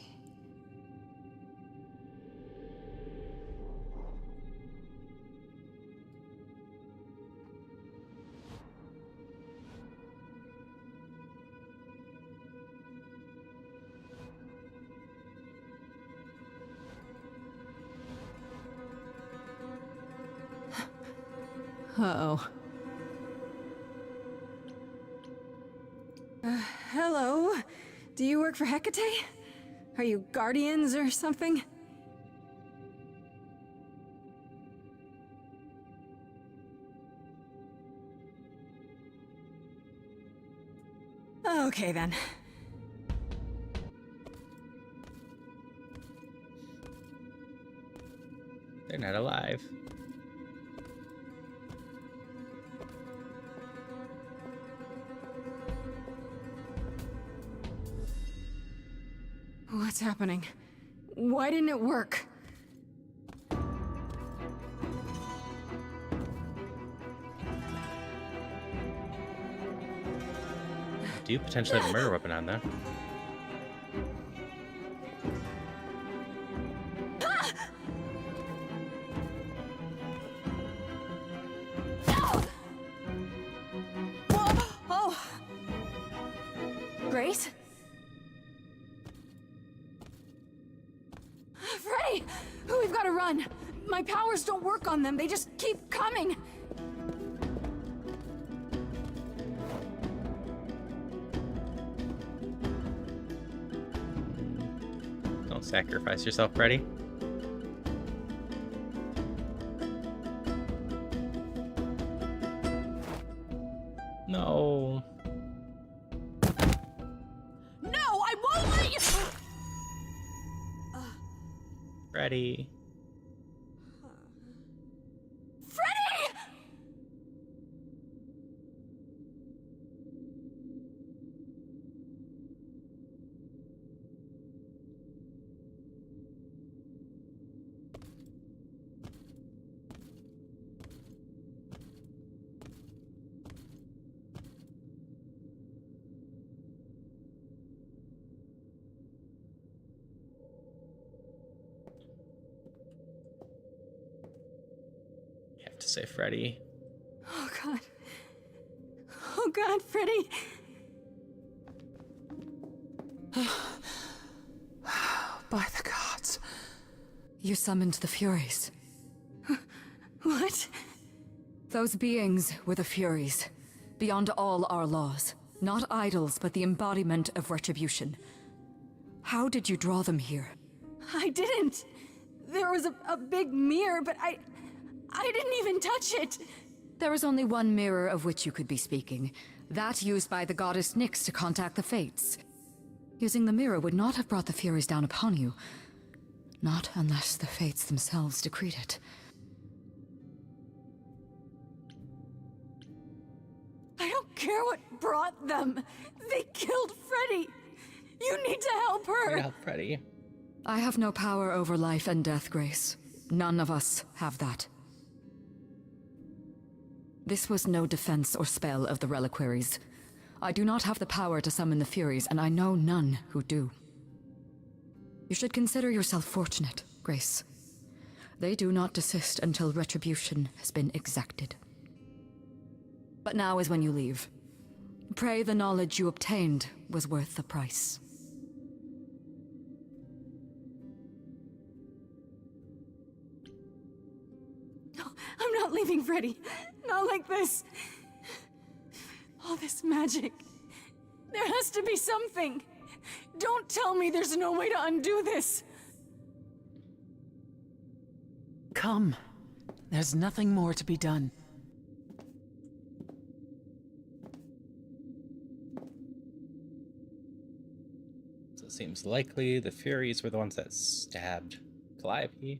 Uh-oh. Hello? Do you work for Hecate? Are you guardians or something? Okay then. They're not alive. What's happening? Why didn't it work? Do you potentially have a murder weapon on there? Oh! Grace? Freddy! We've got to run! My powers don't work on them, they just keep coming! Don't sacrifice yourself, Freddy. No. No, I won't let you! Freddy. Freddy! You have to say Freddy. Oh god. Oh god, Freddy! By the gods. You summoned the Furies. What? Those beings were the Furies, beyond all our laws. Not idols, but the embodiment of retribution. How did you draw them here? I didn't! There was a big mirror, but I didn't even touch it! There is only one mirror of which you could be speaking. That used by the goddess Nyx to contact the Fates. Using the mirror would not have brought the Furies down upon you. Not unless the fates themselves decreed it. I don't care what brought them. They killed Freddy. You need to help her. Help Freddy. I have no power over life and death, Grace. None of us have that. This was no defense or spell of the reliquaries. I do not have the power to summon the Furies, and I know none who do. You should consider yourself fortunate, Grace. They do not desist until retribution has been exacted. But now is when you leave. Pray the knowledge you obtained was worth the price. I'm not leaving Freddy. Not like this. All this magic. There has to be something. Don't tell me there's no way to undo this. Come. There's nothing more to be done. So it seems likely the Furies were the ones that stabbed Calliope,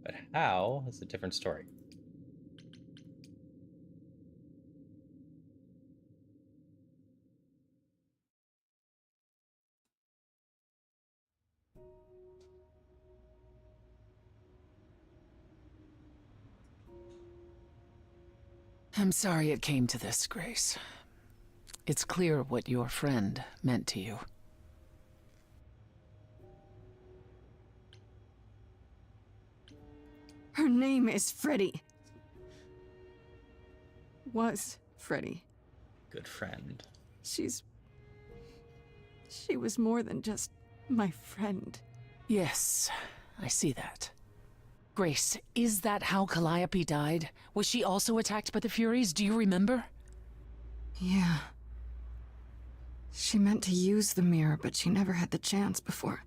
but how is a different story. I'm sorry it came to this, Grace. It's clear what your friend meant to you. Her name is Freddy. Was Freddy. Good friend. She was more than just my friend. Yes, I see that. Grace, is that how Calliope died? Was she also attacked by the Furies? Do you remember? Yeah. She meant to use the mirror, but she never had the chance before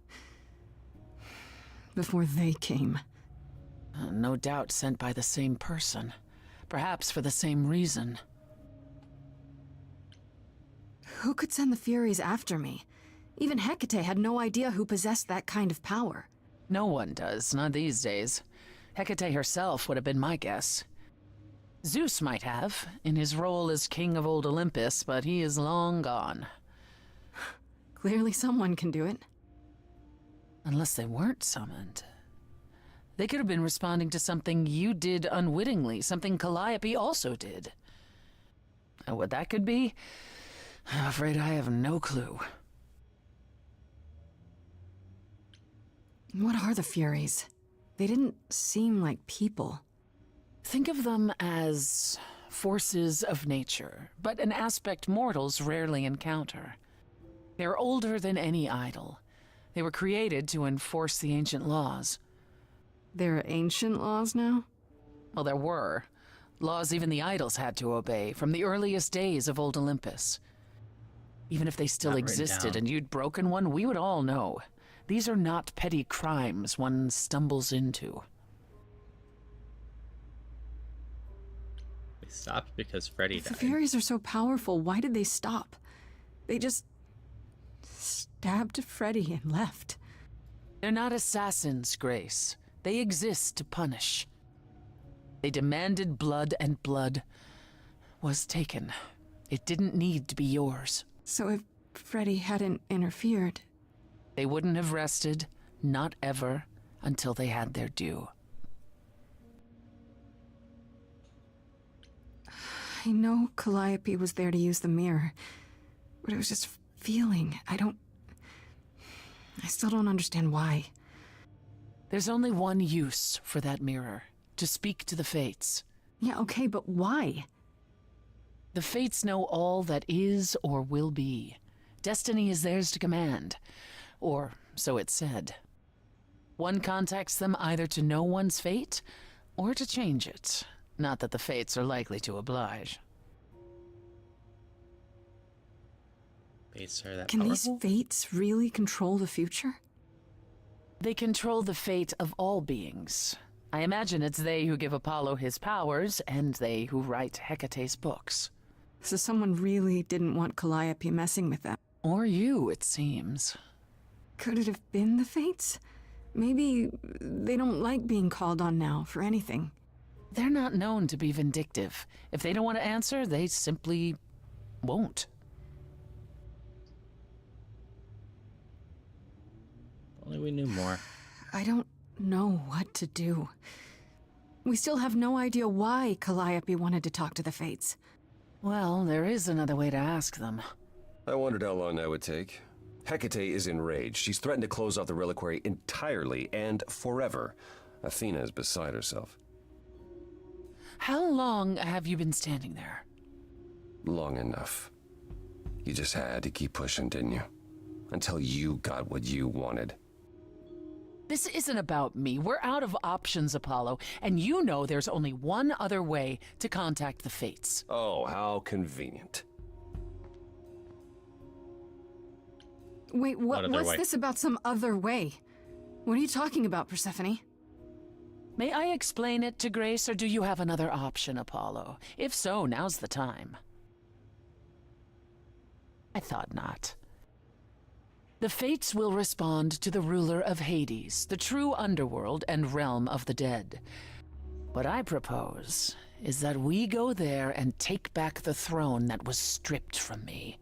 they came. No doubt sent by the same person. Perhaps for the same reason. Who could send the Furies after me? Even Hecate had no idea who possessed that kind of power. No one does, not these days. Hecate herself would have been my guess. Zeus might have, in his role as king of old Olympus, but he is long gone. Clearly someone can do it. Unless they weren't summoned. They could have been responding to something you did unwittingly, something Calliope also did. And what that could be? I'm afraid I have no clue. What are the Furies? They didn't seem like people. Think of them as forces of nature, but an aspect mortals rarely encounter. They're older than any idol. They were created to enforce the ancient laws. There are ancient laws now? Well, there were. Laws even the idols had to obey, from the earliest days of old Olympus. Even if they still Not written existed down. and you'd broken one, we would all know. These are not petty crimes one stumbles into. They stopped because Freddy If the died. Furies are so powerful, why did they stop? They just stabbed Freddy and left. They're not assassins, Grace. They exist to punish. They demanded blood, and blood was taken. It didn't need to be yours. So if Freddy hadn't interfered... They wouldn't have rested, not ever, until they had their due. I know Calliope was there to use the mirror, but it was just feeling. I still don't understand why. There's only one use for that mirror, to speak to the Fates. Yeah, okay, but why? The Fates know all that is or will be. Destiny is theirs to command. Or so it's said. One contacts them either to know one's fate, or to change it. Not that the Fates are likely to oblige. Fates are that Can powerful? these fates really control the future? They control the fate of all beings. I imagine it's they who give Apollo his powers, and they who write Hecate's books. So someone really didn't want Calliope messing with them. Or you, it seems. Could it have been the fates? Maybe they don't like being called on now for anything. They're not known to be vindictive. If they don't want to answer, they simply won't. Only we knew more. I don't know what to do. We still have no idea why Calliope wanted to talk to the Fates. Well, there is another way to ask them. I wondered how long that would take. Hecate is enraged. She's threatened to close off the reliquary entirely and forever. Athena is beside herself. How long have you been standing there? Long enough. You just had to keep pushing, didn't you? Until you got what you wanted. This isn't about me. We're out of options, Apollo, and you know there's only one other way to contact the Fates. Oh, how convenient. Wait, What other what's way? this about some other way? What are you talking about, Persephone? May I explain it to Grace, or do you have another option, Apollo? If so, now's the time. I thought not. The Fates will respond to the ruler of Hades, the true underworld and realm of the dead. What I propose is that we go there and take back the throne that was stripped from me.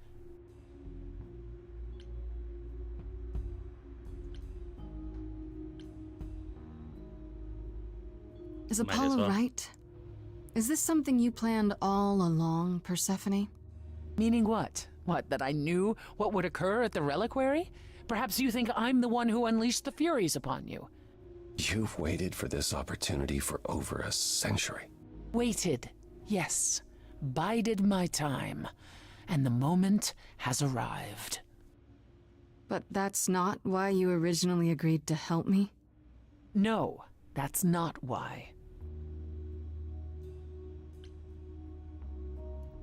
Is Might as Apollo well. right? Is this something you planned all along, Persephone? Meaning what? What, that I knew what would occur at the reliquary? Perhaps you think I'm the one who unleashed the Furies upon you. You've waited for this opportunity for over a century. Waited, yes. Bided my time. And the moment has arrived. But that's not why you originally agreed to help me? No, that's not why.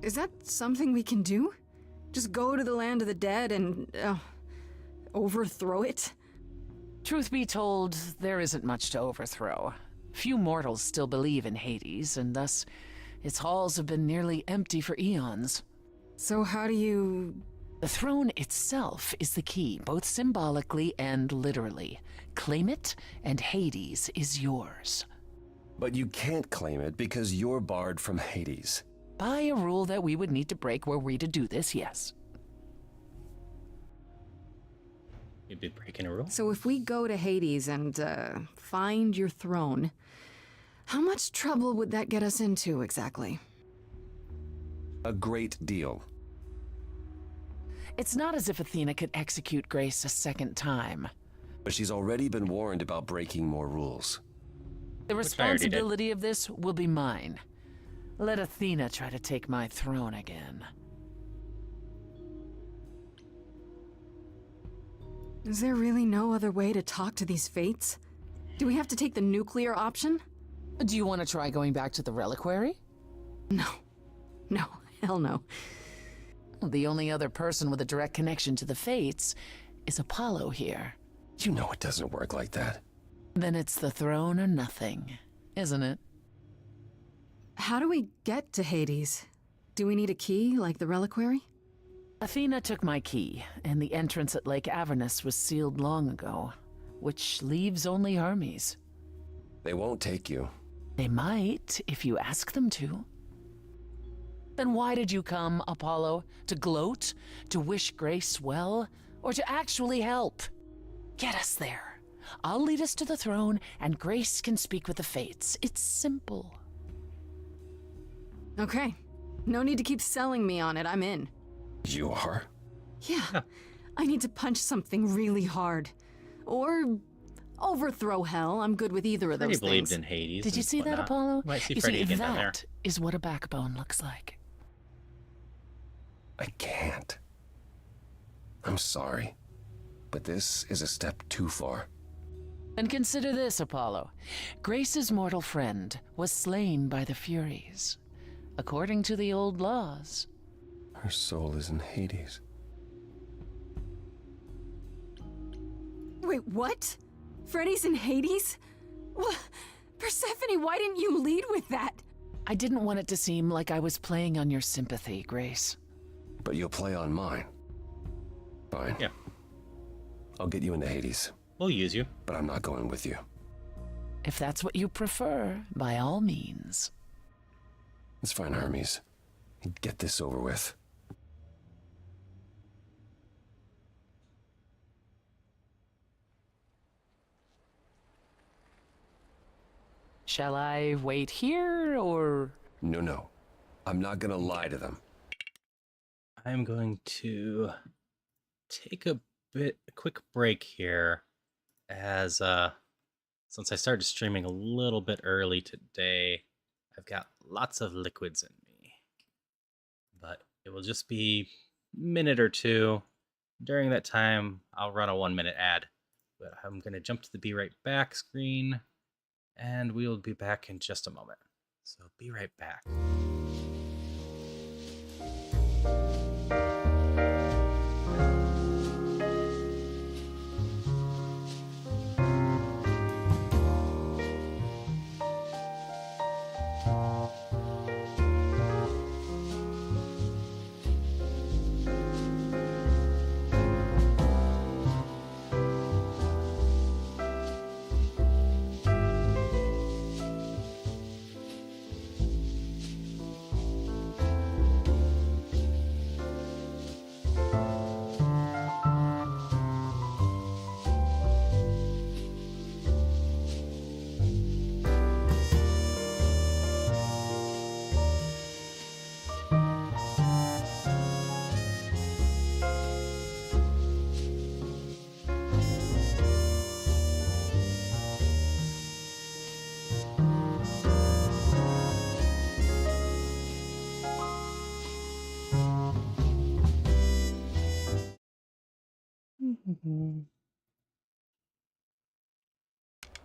Is that something we can do? Just go to the land of the dead and overthrow it? Truth be told, there isn't much to overthrow. Few mortals still believe in Hades, and thus its halls have been nearly empty for eons. So how do you... The throne itself is the key, both symbolically and literally. Claim it, and Hades is yours. But you can't claim it because you're barred from Hades. By a rule that we would need to break were we to do this, yes. You'd be breaking a rule. So if we go to Hades and find your throne, how much trouble would that get us into exactly? A great deal. It's not as if Athena could execute Grace a second time. But she's already been warned about breaking more rules. The Which I already did. responsibility of this will be mine. Let Athena try to take my throne again. Is there really no other way to talk to these Fates? Do we have to take the nuclear option? Do you want to try going back to the reliquary? No. No, hell no. The only other person with a direct connection to the Fates is Apollo here. You know it doesn't work like that. Then it's the throne or nothing, isn't it? How do we get to Hades? Do we need a key, like the reliquary? Athena took my key, and the entrance at Lake Avernus was sealed long ago, which leaves only Hermes. They won't take you. They might, if you ask them to. Then why did you come, Apollo? To gloat? To wish Grace well? Or to actually help? Get us there. I'll lead us to the throne, and Grace can speak with the Fates. It's simple. Okay. No need to keep selling me on it, I'm in. You are? Yeah. I need to punch something really hard. Or overthrow hell. I'm good with either of Freddy those believed things. in Hades. Did you and see that, whatnot. Apollo? Might see You Freddy see, again down there. that is what a backbone looks like. I can't. I'm sorry. But this is a step too far. And consider this, Apollo. Grace's mortal friend was slain by the Furies, according to the old laws. Her soul is in Hades. Wait, what? Freddy's in Hades? What? Persephone, why didn't you lead with that? I didn't want it to seem like I was playing on your sympathy, Grace. But you'll play on mine. Fine. Yeah. I'll get you into Hades. We'll use you. But I'm not going with you. If that's what you prefer, by all means. It's fine, Hermes. Get this over with. Shall I wait here, or...? No. I'm not gonna lie to them. I'm going to take a quick break here as since I started streaming a little bit early today, I've got lots of liquids in me. But it will just be a minute or two. During that time, I'll run a 1-minute ad. But I'm going to jump to the Be Right Back screen, and we will be back in just a moment. So be right back.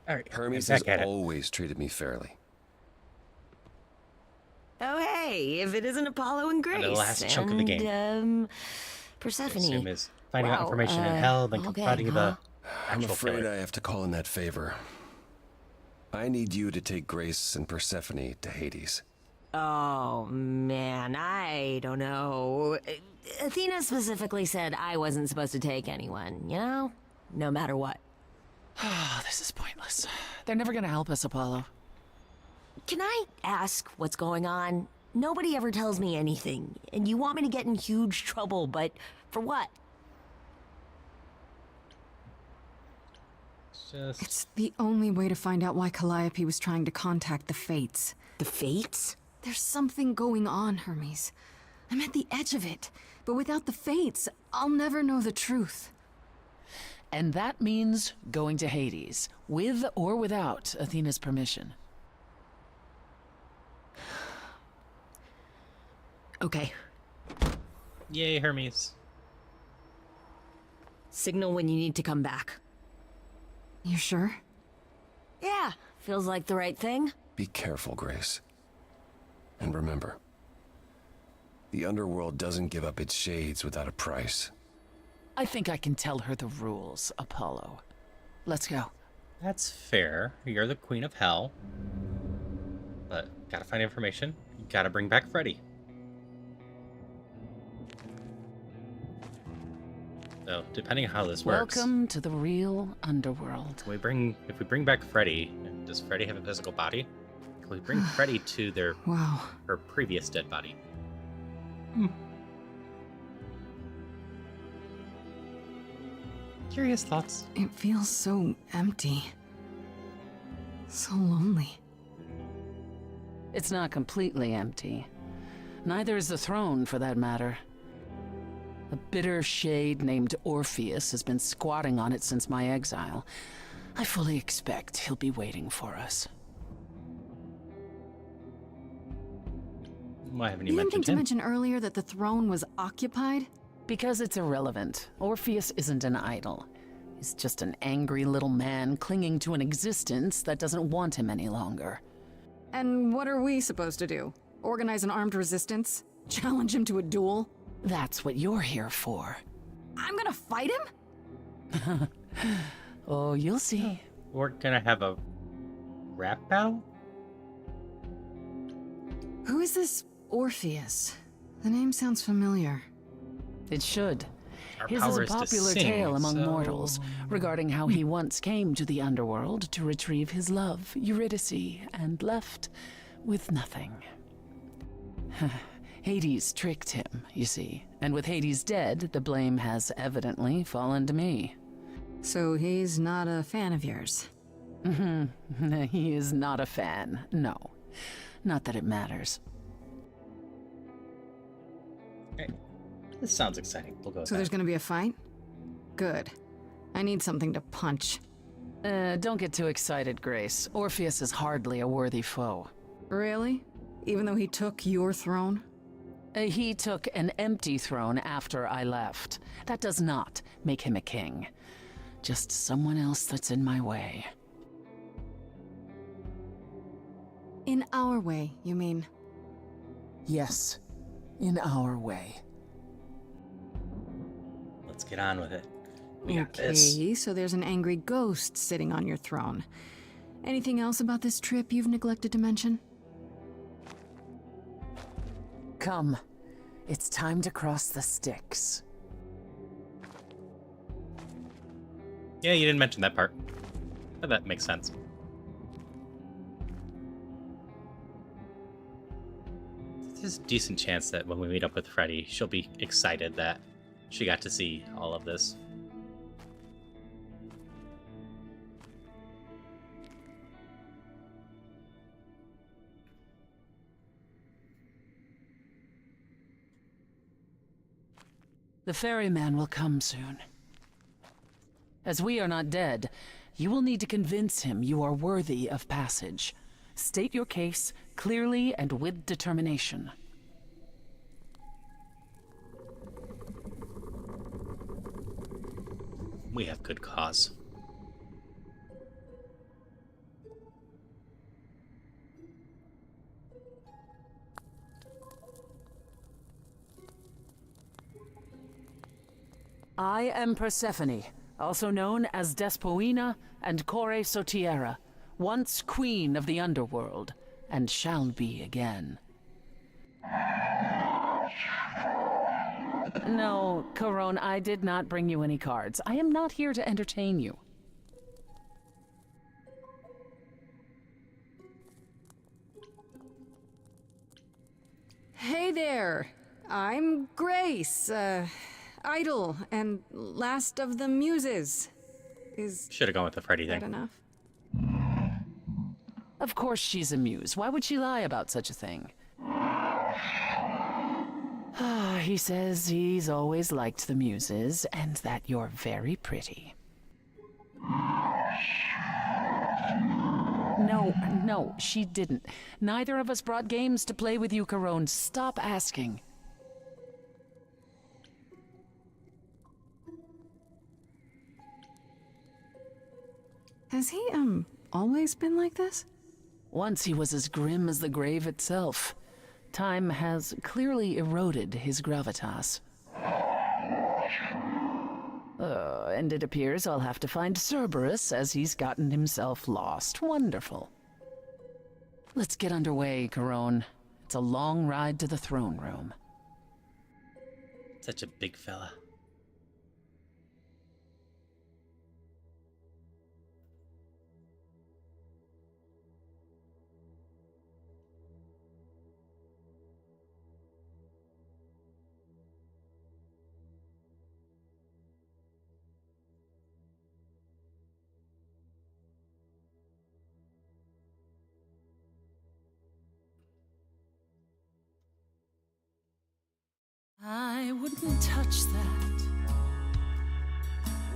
All right, Hermes I'm has back at it. always treated me fairly. Oh, hey, if it isn't Apollo and Grace. The last chunk of the game. Persephone. I assume is finding out Wow, information in hell, then okay, confronting huh? the I'm actual afraid killer. I have to call in that favor. I need you to take Grace and Persephone to Hades. Oh, man, I don't know. Athena specifically said I wasn't supposed to take anyone, you know? No matter what. Oh, this is pointless. They're never gonna help us, Apollo. Can I ask what's going on? Nobody ever tells me anything, and you want me to get in huge trouble, but for what? It's the only way to find out why Calliope was trying to contact the Fates. The Fates? There's something going on, Hermes. I'm at the edge of it, but without the Fates, I'll never know the truth. And that means going to Hades, with or without Athena's permission. Okay. Yay, Hermes. Signal when you need to come back. You sure? Yeah, feels like the right thing. Be careful, Grace. And remember, the underworld doesn't give up its shades without a price. I think I can tell her the rules, Apollo. Let's go. That's fair. You're the queen of hell. But gotta find information. You gotta bring back Freddy. So, depending on how this works. Welcome to the real underworld. If we bring back Freddy, does Freddy have a physical body? Can we bring Freddy to her previous dead body? Curious thoughts. It feels so empty. So lonely. It's not completely empty. Neither is the throne, for that matter. A bitter shade named Orpheus has been squatting on it since my exile. I fully expect he'll be waiting for us. Why haven't You you didn't think mentioned to him? mention earlier that the throne was occupied? Because it's irrelevant. Orpheus isn't an idol. He's just an angry little man clinging to an existence that doesn't want him any longer. And what are we supposed to do? Organize an armed resistance? Challenge him to a duel? That's what you're here for. I'm gonna fight him? Oh, you'll see. We're gonna have a rap battle? Who is this Orpheus? The name sounds familiar. It should. Our His power is is a to popular sing, tale among so- mortals regarding how he once came to the underworld to retrieve his love, Eurydice, and left with nothing. Hades tricked him, you see, and with Hades dead, the blame has evidently fallen to me. So he's not a fan of yours? He is not a fan, no. Not that it matters. Right. This sounds exciting. We'll go with So there's that. gonna be a fight? Good. I need something to punch. Don't get too excited, Grace. Orpheus is hardly a worthy foe. Really? Even though he took your throne? He took an empty throne after I left. That does not make him a king. Just someone else that's in my way. In our way, you mean? Yes, in our way. Let's get on with it. We got this. Okay, so there's an angry ghost sitting on your throne. Anything else about this trip you've neglected to mention? Come, it's time to cross the Styx. Yeah, you didn't mention that part. But that makes sense. There's a decent chance that when we meet up with Freddy, she'll be excited that she got to see all of this. The ferryman will come soon. As we are not dead, you will need to convince him you are worthy of passage. State your case clearly and with determination. We have good cause. I am Persephone, also known as Despoina and Kore Sotiera, once queen of the underworld, and shall be again. No, Corone, I did not bring you any cards. I am not here to entertain you. Hey there! I'm Grace, Idol, and last of the Muses. Is Should have gone with the Freddy that thing. enough? Of course she's a muse. Why would she lie about such a thing? He says he's always liked the Muses, and that you're very pretty. No, she didn't. Neither of us brought games to play with you, Corone. Stop asking. Has he, always been like this? Once he was as grim as the grave itself. Time has clearly eroded his gravitas. And it appears I'll have to find Cerberus as he's gotten himself lost. Wonderful. Let's get underway, Corone. It's a long ride to the throne room. Such a big fella. I wouldn't touch that.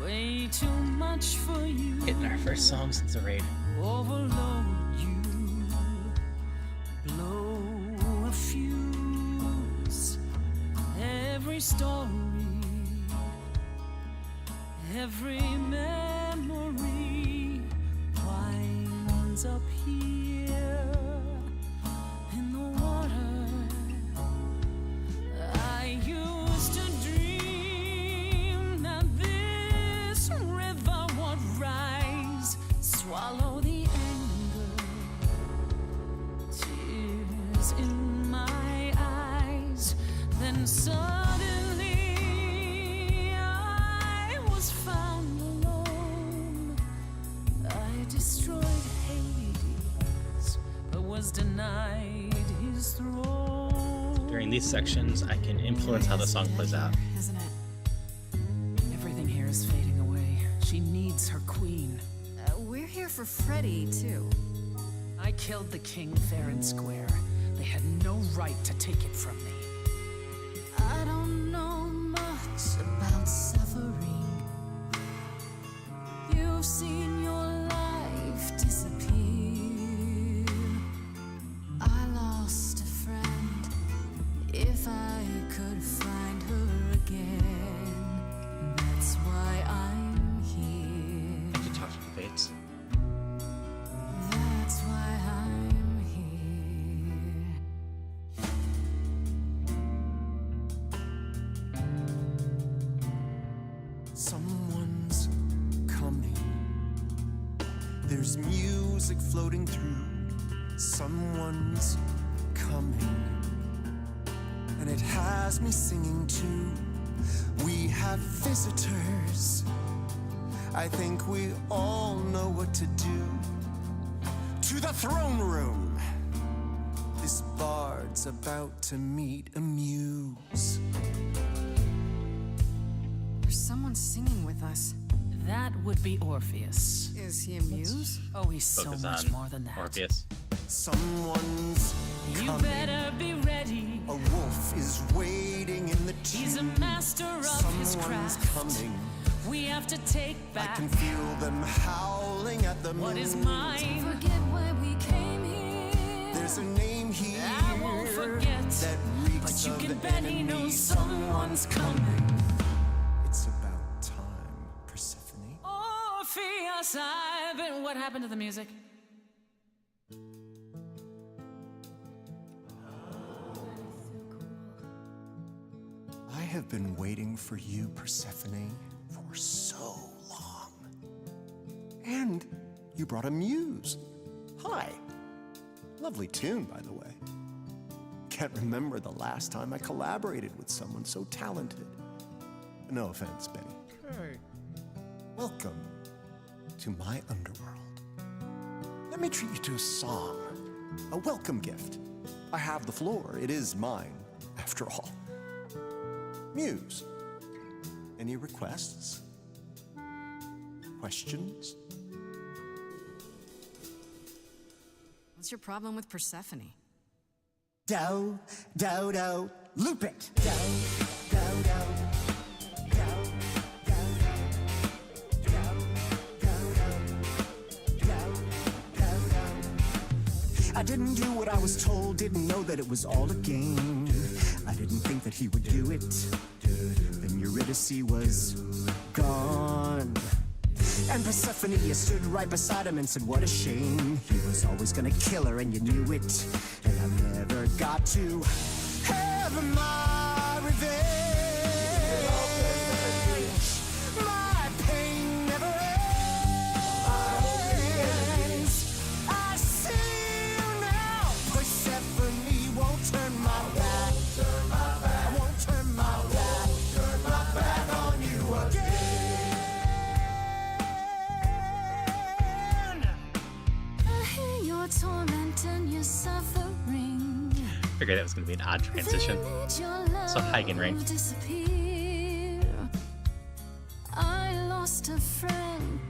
Way too much for you. Hitting our first song since the raid. Overload you. Blow a fuse. Every story. Every memory winds up here in the water. I used to dream that this river would rise, swallow the anger, tears in my eyes. Then suddenly I was denied his throne. During these sections, I can influence how the song plays out. Isn't it? Everything here is fading away. She needs her queen. We're here for Freddy, too. I killed the king fair and square. They had no right to take it from me. I don't know much about suffering. You've seen your life disappear. I lost a friend. If I could find her again, that's why I'm here. I can talk to the fates. That's why I'm here. Someone's coming. There's music floating through. Someone's coming. And it has me singing too. We have visitors. I think we all know what to do. To the throne room. This bard's about to meet a muse. There's someone singing with us. That would be Orpheus. Is he a muse? Oh, he's so Focus much on more than that. Orpheus. Someone's You coming. better be ready. A wolf is waiting in the tomb. He's a master of his Someone's craft. coming. We have to take I back can feel them howling at the moon. what is mine. Forget why we came here. There's a name here I won't forget, that reeks but you of can bet he enemy. knows someone's coming. It's about time, Persephone. Orpheus, I've been. What happened to the music? I have been waiting for you, Persephone, for so long. And you brought a muse. Hi. Lovely tune, by the way. Can't remember the last time I collaborated with someone so talented. No offense, Benny. Hey. Welcome to my underworld. Let me treat you to a song, a welcome gift. I have the floor. It is mine, after all. Muse. Any requests? Questions? What's your problem with Persephone? Dow, dow, dow, loop it. Dow, dow, dow. I didn't do what I was told, didn't know that it was all a game. I didn't think that he would do it. Then Eurydice was gone. And Persephone, you stood right beside him and said, what a shame. He was always gonna kill her and you knew it. And I never got to have my revenge. My pain never ends. I see you now. Persephone won't turn my back. I won't turn my back on you again. I hear your torment and your suffering. Figured that was going to be an odd transition. So Hagen ring. Disappear. I lost a friend.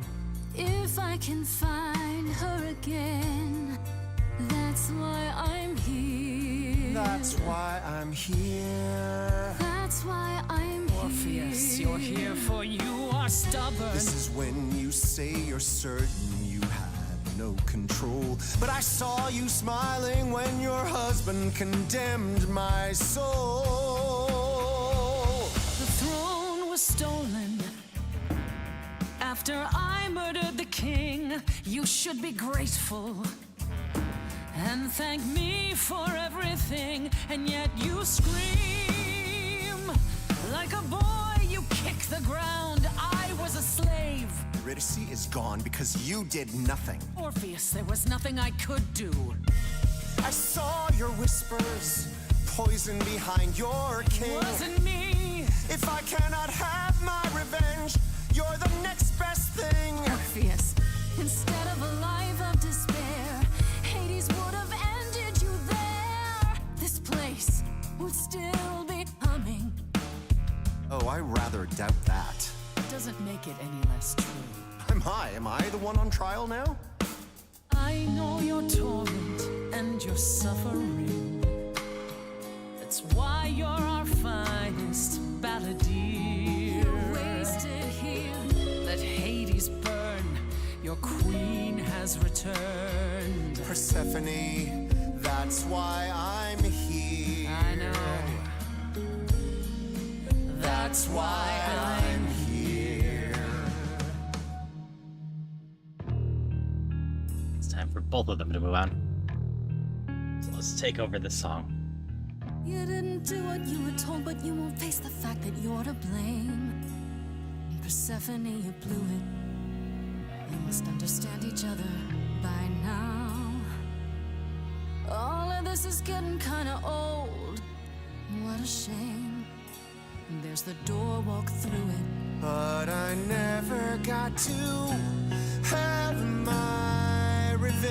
If I can find her again, that's why I'm here. That's why I'm here. That's why I'm Orpheus, here. you're here for you are stubborn. This is when you say you're certain you had no control. But I saw you smiling when your husband condemned my soul. The throne was stolen. After I murdered the king, you should be grateful and thank me for everything. And yet you scream like a boy, you kick the ground. I was a slave. Eurydice is gone because you did nothing. Orpheus, there was nothing I could do. I saw your whispers, poison behind your king. Wasn't me. If I cannot have my revenge, you're the next best thing. Orpheus, instead of a life of despair, Hades would have ended doesn't make it any less true. I'm high. Am I the one on trial now? I know your torment and your suffering. That's why you're our finest balladeer. You're wasted here. Let Hades burn. Your queen has returned. Persephone, that's why I'm here. I know. That's why I'm here. It's time for both of them to move on. So let's take over this song. You didn't do what you were told, but you won't face the fact that you're to blame. Persephone, you blew it. You must understand each other by now. All of this is getting kinda old. What a shame. There's the door, walk through it. But I never got to have my revenge.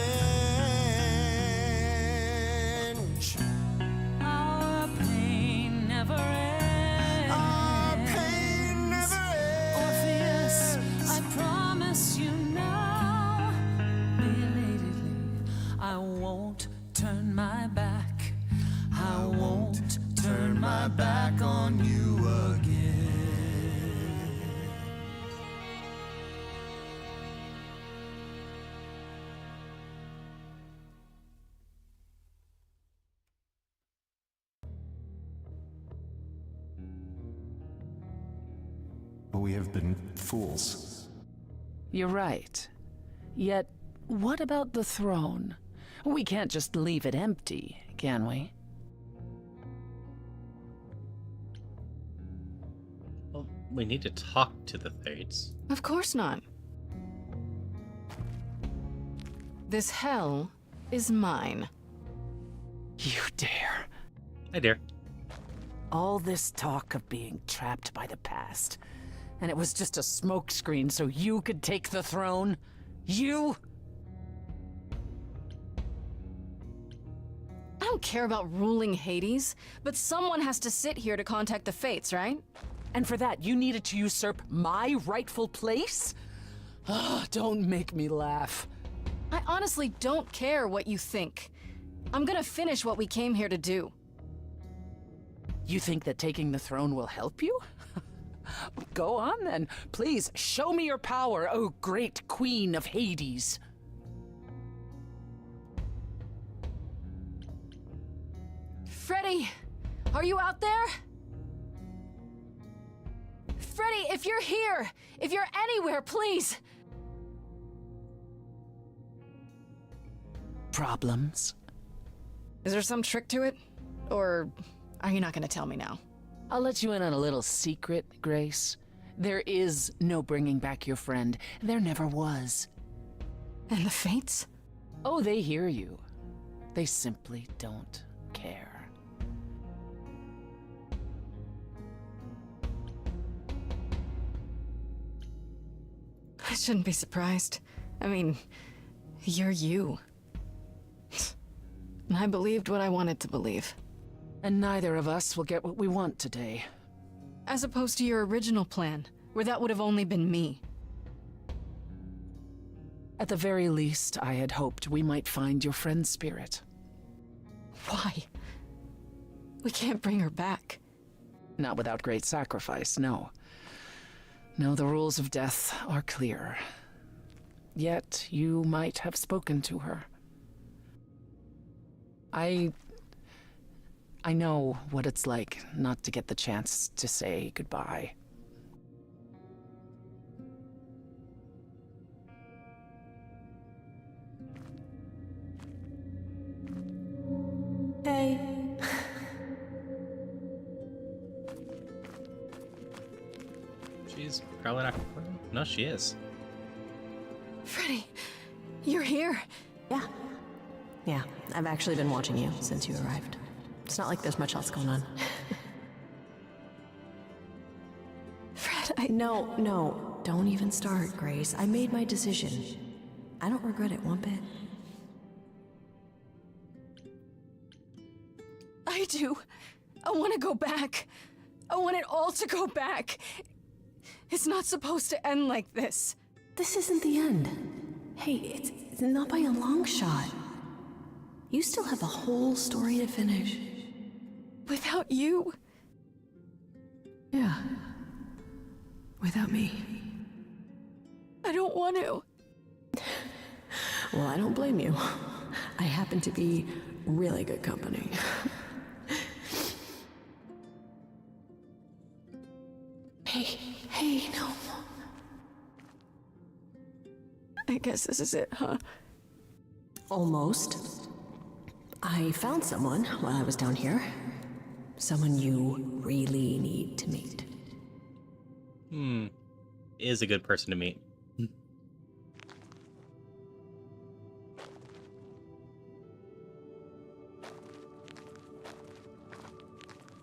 Our pain never ends. Our pain never ends. Orpheus, I promise you now, belatedly, I won't turn my back. I won't turn my back on you again. We have been fools. You're right. Yet, what about the throne? We can't just leave it empty, can we? Well, we need to talk to the Thirds. Of course not. This hell is mine. You dare. I dare. All this talk of being trapped by the past, and it was just a smokescreen so you could take the throne? You? I don't care about ruling Hades, but someone has to sit here to contact the Fates, right? And for that, you needed to usurp my rightful place? Ah, don't make me laugh. I honestly don't care what you think. I'm gonna finish what we came here to do. You think that taking the throne will help you? Go on then. Please, show me your power, oh great queen of Hades. Freddy, are you out there? Freddy, if you're here, if you're anywhere, please. Problems? Is there some trick to it? Or are you not gonna tell me now? I'll let you in on a little secret, Grace. There is no bringing back your friend. There never was. And the Fates? Oh, they hear you. They simply don't care. I shouldn't be surprised. I mean, you're you. And I believed what I wanted to believe. And neither of us will get what we want today. As opposed to your original plan, where that would have only been me. At the very least, I had hoped we might find your friend's spirit. Why? We can't bring her back. Not without great sacrifice, no. No, the rules of death are clear. Yet, you might have spoken to her. I know what it's like not to get the chance to say goodbye. Hey. She's probably not recording. No, she is. Freddy, you're here. Yeah. Yeah, I've actually been watching you since you arrived. It's not like there's much else going on. Fred, No, don't even start, Grace. I made my decision. I don't regret it one bit. I do. I want to go back. I want it all to go back. It's not supposed to end like this. This isn't the end. Hey, it's not by a long shot. You still have a whole story to finish. Without you? Yeah. Without me. I don't want to. Well, I don't blame you. I happen to be really good company. Hey, no. I guess this is it, huh? Almost. I found someone while I was down here. Someone you really need to meet. Is a good person to meet.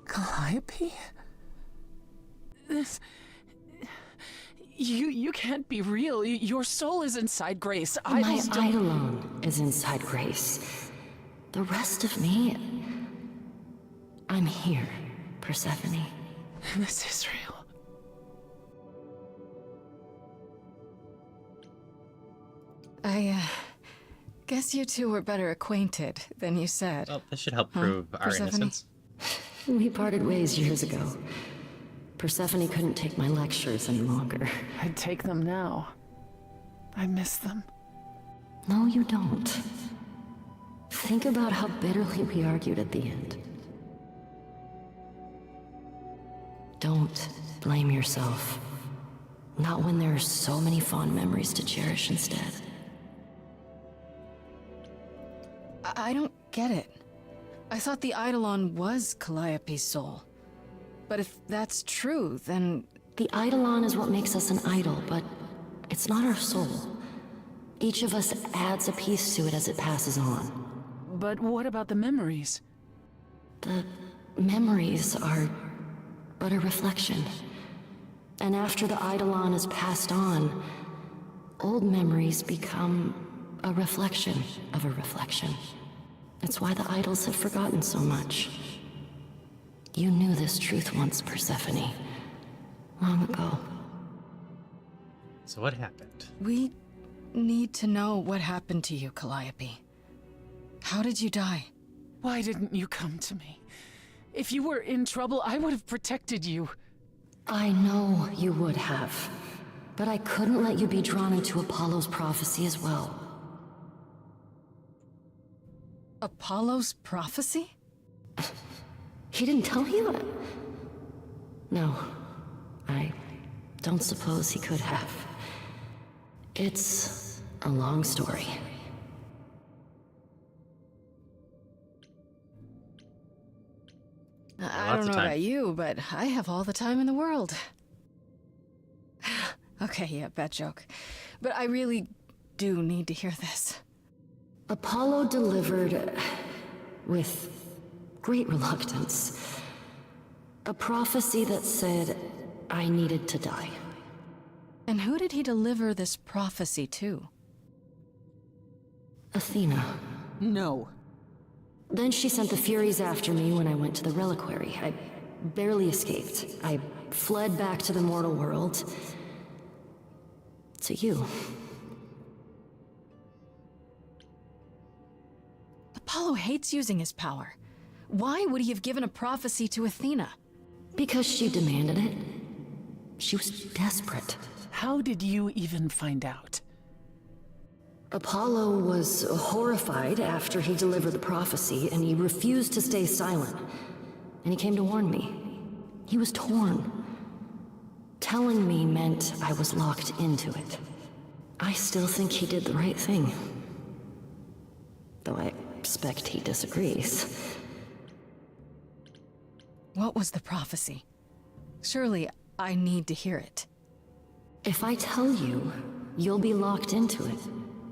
Calliope? This... You can't be real. Your soul is inside Grace. My Eidolon is inside Grace. The rest of me... I'm here, Persephone. This is real. I guess you two were better acquainted than you said. Well, this should help prove our Persephone? innocence. We parted ways years ago. Persephone couldn't take my lectures any longer. I'd take them now. I miss them. No, you don't. Think about how bitterly we argued at the end. Don't blame yourself. Not when there are so many fond memories to cherish instead. I don't get it. I thought the Eidolon was Calliope's soul. But if that's true, then... The Eidolon is what makes us an idol, but it's not our soul. Each of us adds a piece to it as it passes on. But what about the memories? The memories are but a reflection. And after the Eidolon is passed on, old memories become a reflection of a reflection. It's why the idols have forgotten so much. You knew this truth once, Persephone. Long ago. So what happened? We need to know what happened to you, Calliope. How did you die? Why didn't you come to me? If you were in trouble, I would have protected you. I know you would have. But I couldn't let you be drawn into Apollo's prophecy as well. Apollo's prophecy? He didn't tell you that? No. I don't suppose he could have. It's a long story. I don't know about you, but I have all the time in the world. Okay, yeah, bad joke. But I really do need to hear this. Apollo delivered, with great reluctance, a prophecy that said I needed to die. And who did he deliver this prophecy to? Athena. No. Then she sent the Furies after me when I went to the reliquary. I barely escaped. I fled back to the mortal world. To you. Apollo hates using his power. Why would he have given a prophecy to Athena? Because she demanded it. She was desperate. How did you even find out? Apollo was horrified after he delivered the prophecy, and he refused to stay silent. And he came to warn me. He was torn. Telling me meant I was locked into it. I still think he did the right thing. Though I expect he disagrees. What was the prophecy? Surely I need to hear it. If I tell you, you'll be locked into it.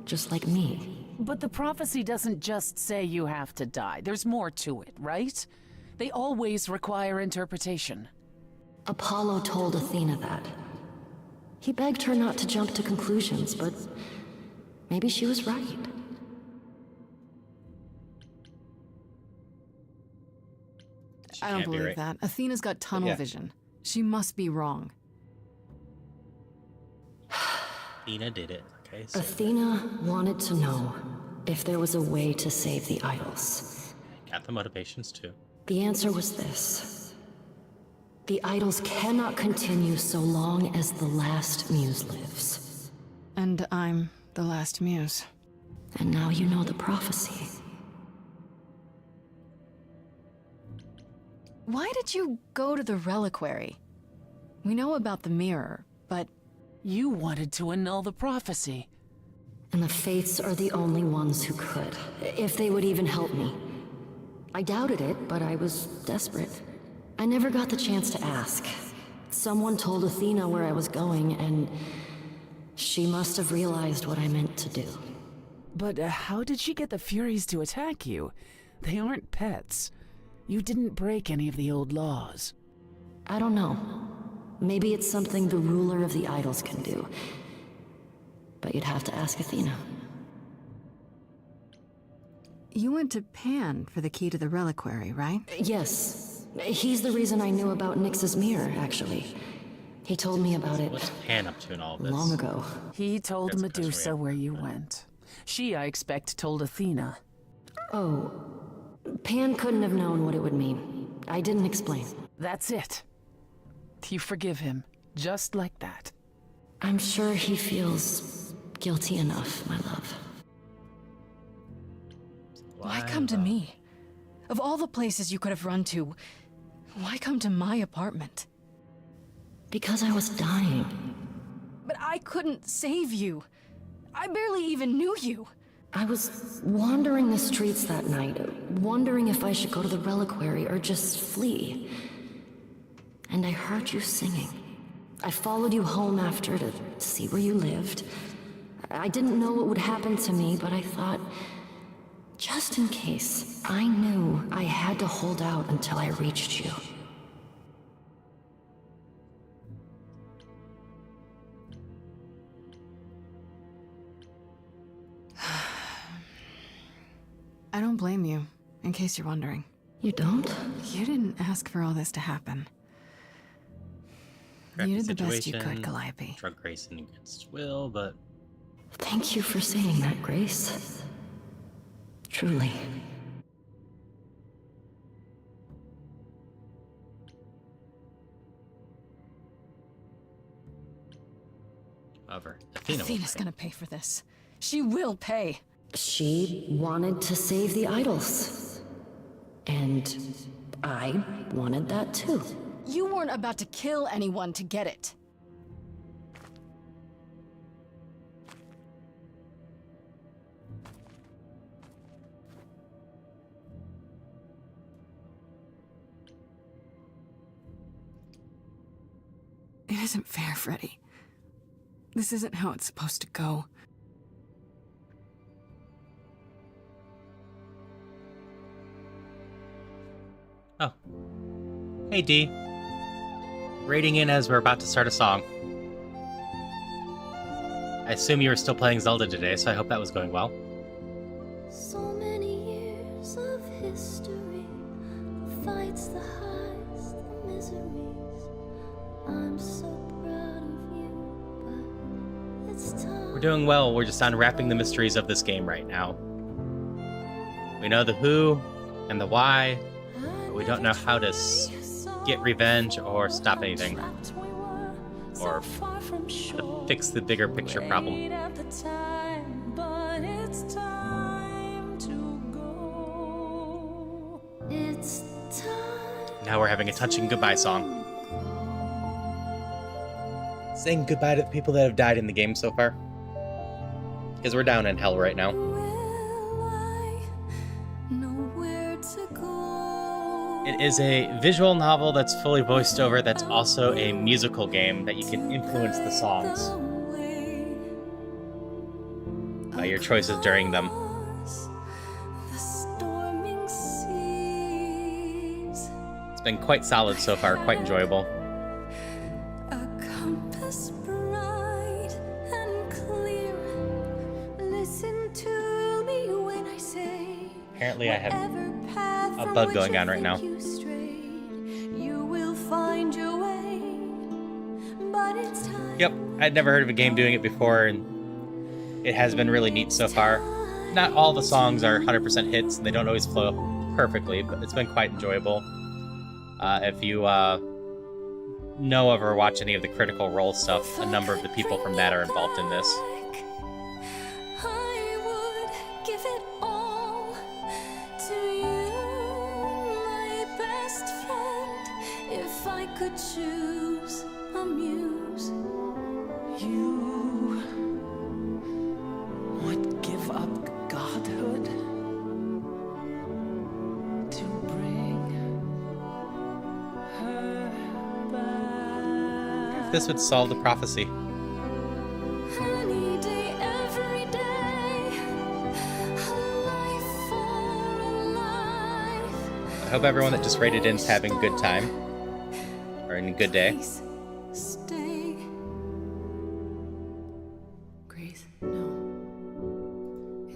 Just like me. But the prophecy doesn't just say you have to die. There's more to it, right? They always require interpretation. Apollo told Athena that. He begged her not to jump to conclusions, but maybe she was right. I don't can't be believe right. that. Athena's got tunnel Yeah. vision. She must be wrong. Athena did it. Okay. So Athena wanted to know if there was a way to save the idols. got the motivations too. The answer was this. The idols cannot continue so long as the last muse lives. And I'm the last muse. And now you know the prophecy. Why did you go to the reliquary? We know about the mirror, but... You wanted to annul the prophecy. And the Fates are the only ones who could, if they would even help me. I doubted it, but I was desperate. I never got the chance to ask. Someone told Athena where I was going, and she must have realized what I meant to do. But how did she get the Furies to attack you? They aren't pets. You didn't break any of the old laws. I don't know. Maybe it's something the ruler of the idols can do. But you'd have to ask Athena. You went to Pan for the key to the reliquary, right? Yes. He's the reason I knew about Nyx's mirror, actually. He told me about it What's Pan up to in all of this? long ago. He told That's the question we Medusa have. where you went. She, I expect, told Athena. Oh. Pan couldn't have known what it would mean. I didn't explain. That's it. You forgive him, just like that. I'm sure he feels guilty enough, my love. Why come to me? Of all the places you could have run to, why come to my apartment? Because I was dying. But I couldn't save you. I barely even knew you. I was wandering the streets that night, wondering if I should go to the reliquary or just flee. And I heard you singing. I followed you home after to see where you lived. I didn't know what would happen to me, but I thought, just in case, I knew I had to hold out until I reached you. I don't blame you, in case you're wondering. You don't? You didn't ask for all this to happen. You did the best you could, Situation, Calliope. Drug racing against will, but Thank you for saying that, Grace. Truly. however, Athena will Athena's pay. gonna pay for this. She will pay. She wanted to save the idols. And I wanted that too. You weren't about to kill anyone to get it. It isn't fair, Freddy. This isn't how it's supposed to go. Oh. Hey, D. Rating in as we're about to start a song. I assume you were still playing Zelda today, so I hope that was going well. So many years of history, the fights, the highs, the miseries. I'm so proud of you, but it's time. We're doing well, we're just unwrapping the mysteries of this game right now. We know the who and the why, but we don't know how to get revenge or stop anything. Or fix the bigger picture problem. Now we're having a touching goodbye song. Saying goodbye to the people that have died in the game so far. Because we're down in hell right now. It is a visual novel that's fully voiced over, that's also a musical game that you can influence the songs by your choices during them. It's been quite solid so far, quite enjoyable. Apparently I have a bug going on right now. You will find your way, but it's time. Yep, I'd never heard of a game doing it before, and it has been really neat so far. Not all the songs are 100% hits, and they don't always flow perfectly, but it's been quite enjoyable. If you know of or watch any of the Critical Role stuff, a number of the people from that are involved in this. I would give it all to you, my best friend. If I could choose a muse, You would give up godhood to bring her back. If this would solve the prophecy. any day, every day, a life for a life. I hope everyone that just rated in is having a good time. Or in a good day. Stay. Grace, no.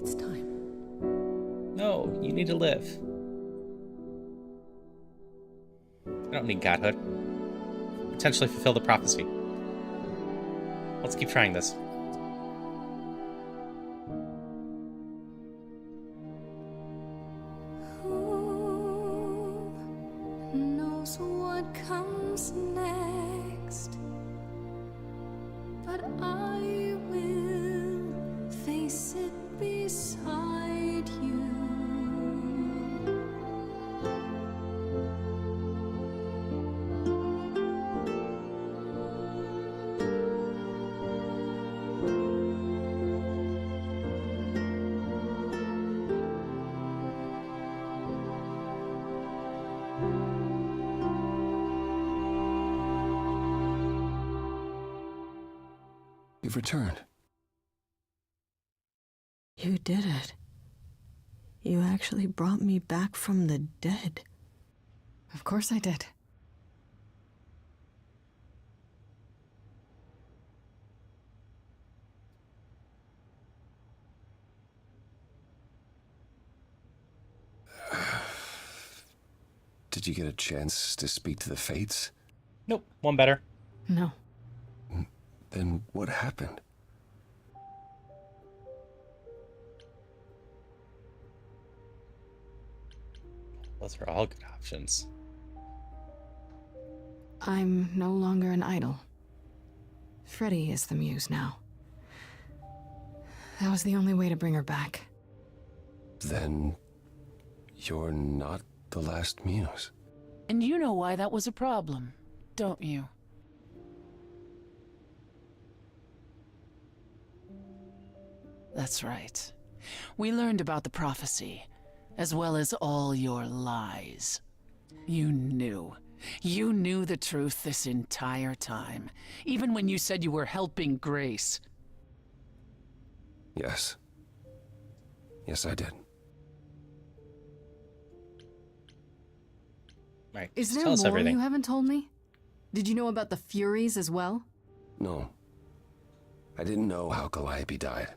It's time. No, you need to live. I don't need godhood. Potentially fulfill the prophecy. Let's keep trying this. Who knows what comes next? But I will face it beside you. You've returned. You did it. You actually brought me back from the dead. Of course I did. Did you get a chance to speak to the Fates? Nope, one better. No. Then what happened? Those are all good options. I'm no longer an idol. Freddie is the muse now. That was the only way to bring her back. Then you're not the last muse. And you know why that was a problem, don't you? That's right. We learned about the prophecy, as well as all your lies. You knew. You knew the truth this entire time, even when you said you were helping Grace. Yes. Yes, I did. Right. Is just there tell us more everything. you haven't told me? Did you know about the Furies as well? No. I didn't know how Calliope died.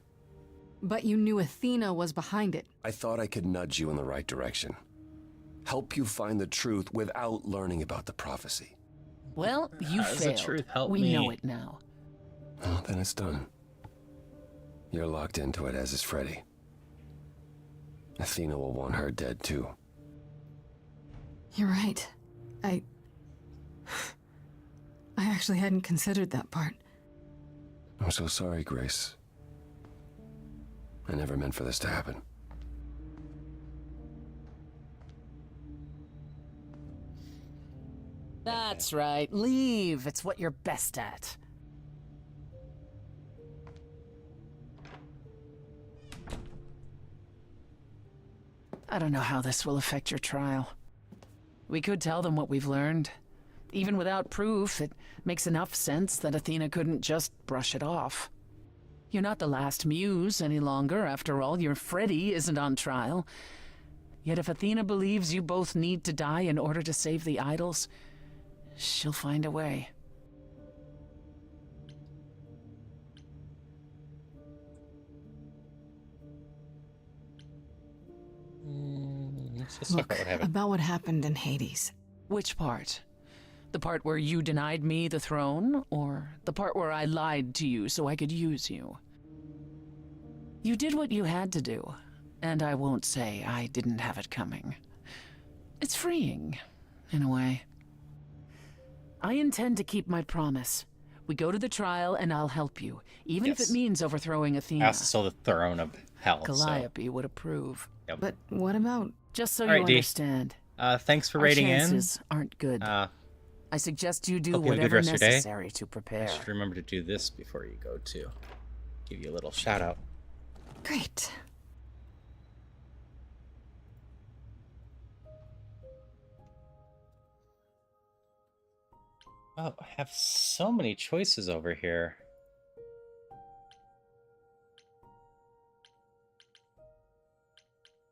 But you knew Athena was behind it. I thought I could nudge you in the right direction. Help you find the truth without learning about the prophecy. Well, you How does the failed. truth help we me? know it now. Well, then it's done. You're locked into it, as is Freddie. Athena will want her dead, too. You're right. I actually hadn't considered that part. I'm so sorry, Grace. I never meant for this to happen. That's right. Leave. It's what you're best at. I don't know how this will affect your trial. We could tell them what we've learned. Even without proof, it makes enough sense that Athena couldn't just brush it off. You're not the last muse any longer. After all, your Freddie isn't on trial. Yet if Athena believes you both need to die in order to save the idols, she'll find a way. Let's just talk Look, about what happened. about what happened in Hades. Which part? The part where you denied me the throne, or the part where I lied to you so I could use you? You did what you had to do, and I won't say I didn't have it coming. It's freeing, in a way. I intend to keep my promise. We go to the trial and I'll help you, even if it means overthrowing Athena. That's still the throne of hell. Calliope would approve. Yep. But what about... Just so All you right, D. understand. Thanks for our raiding chances aren't good. I suggest you do hope you have a good whatever rest of your day. necessary to prepare. I should remember to do this before you go too. Give you a little shout out. Great. Oh, I have so many choices over here.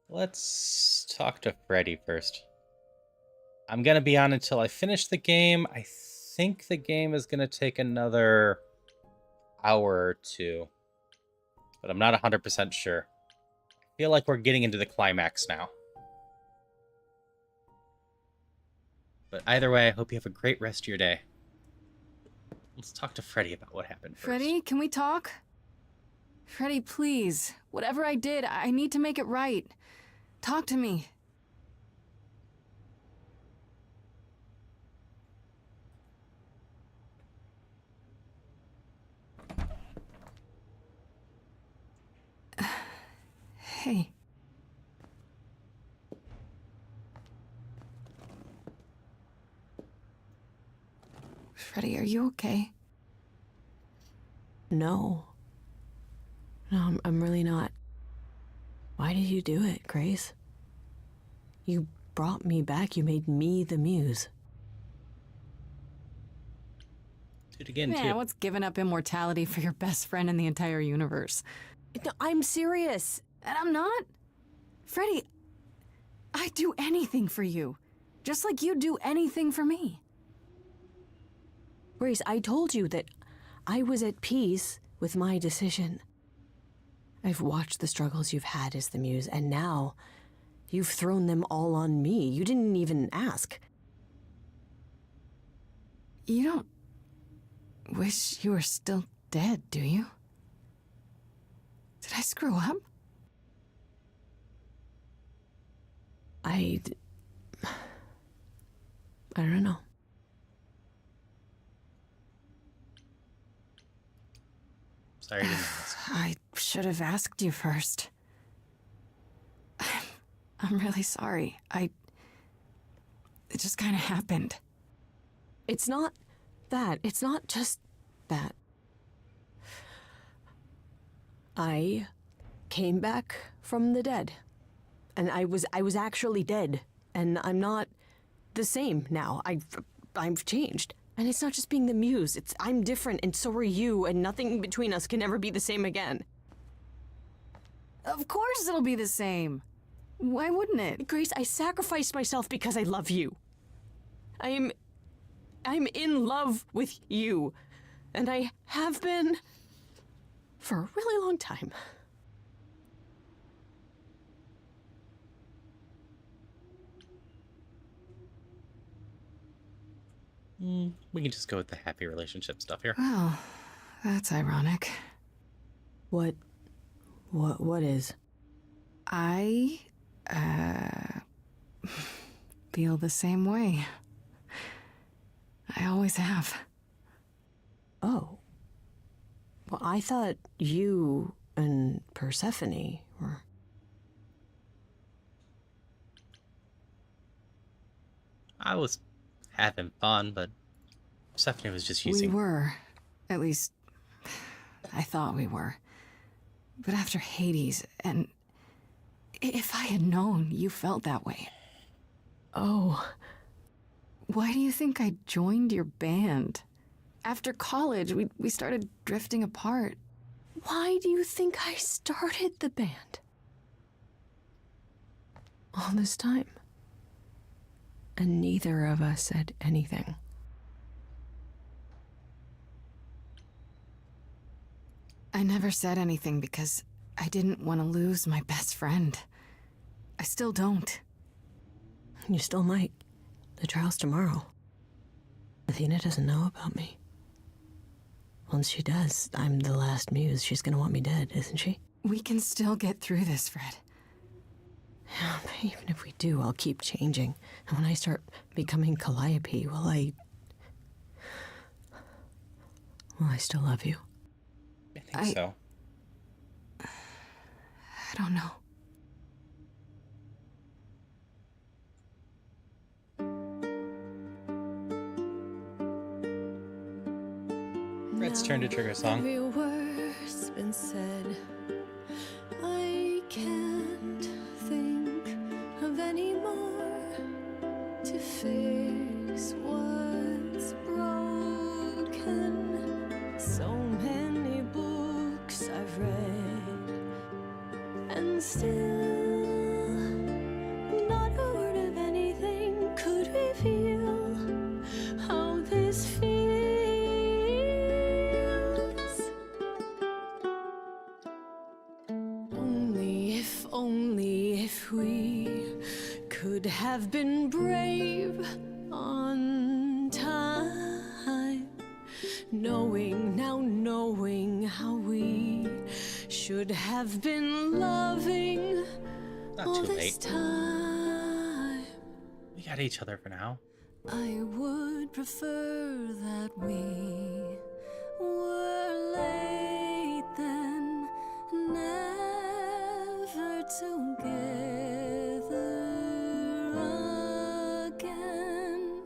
Let's talk to Freddy first. I'm gonna be on until I finish the game. I think the game is gonna take another hour or two, but I'm not 100% sure. I feel like we're getting into the climax now. But either way, I hope you have a great rest of your day. Let's talk to Freddy about what happened first. Freddy, can we talk? Freddy, please. Whatever I did, I need to make it right. Talk to me. Hey. Freddy, are you okay? No. No, I'm really not. Why did you do it, Grace? You brought me back. You made me the muse. Do it again, Man, what's giving up immortality for your best friend in the entire universe? No, I'm serious. And I'm not? Freddy, I'd do anything for you. Just like you'd do anything for me. Grace, I told you that I was at peace with my decision. I've watched the struggles you've had as the muse, and now you've thrown them all on me. You didn't even ask. You don't wish you were still dead, do you? Did I screw up? I don't know. Sorry, I didn't ask. I should have asked you first. I'm really sorry. It just kind of happened. It's not that. It's not just that. I came back from the dead. And I was actually dead. And I'm not the same now. I've changed. And it's not just being the muse. I'm different, and so are you, and nothing between us can ever be the same again. Of course it'll be the same. Why wouldn't it? Grace, I sacrificed myself because I love you. I'm in love with you. And I have been for a really long time. We can just go with the happy relationship stuff here. Well, that's ironic. What is? I, feel the same way. I always have. Oh. Well, I thought you and Persephone were... I was having fun, but Persephone was just using... We were. At least, I thought we were. But after Hades, and if I had known you felt that way. Oh. Why do you think I joined your band? After college, we started drifting apart. Why do you think I started the band? All this time. And neither of us said anything. I never said anything because I didn't want to lose my best friend. I still don't. You still might. The trial's tomorrow. Athena doesn't know about me. Once she does, I'm the last muse. She's gonna want me dead, isn't she? We can still get through this, Fred. Yeah, but even if we do, I'll keep changing. And when I start becoming Calliope, will I still love you? I think so. I don't know. Fred's turn to trigger song. Every word's been said. I can't think of any more to fix what's broken. So many books I've read, and still not a word of anything could reveal how this feels. Only if we could have been brave on time, knowing how we should have been loving Not all too this late. time. We got each other for now. I would prefer that we were late then, never together again.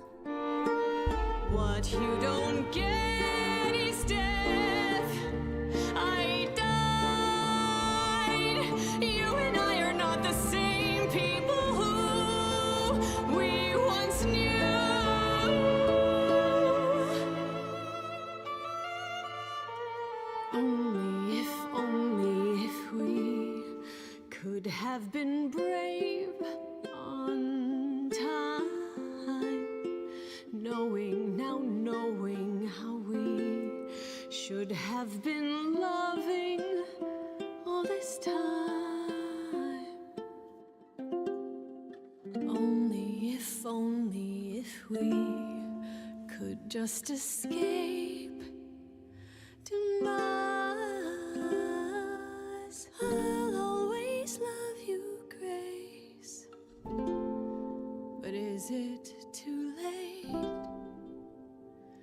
What you don't get is death. I died. You and I are not the same people who we once knew. Only if we could have been brave on time, knowing how we should have been loving all this time. Only if we could just escape demise. I'll always love you, Grace. But is it too late?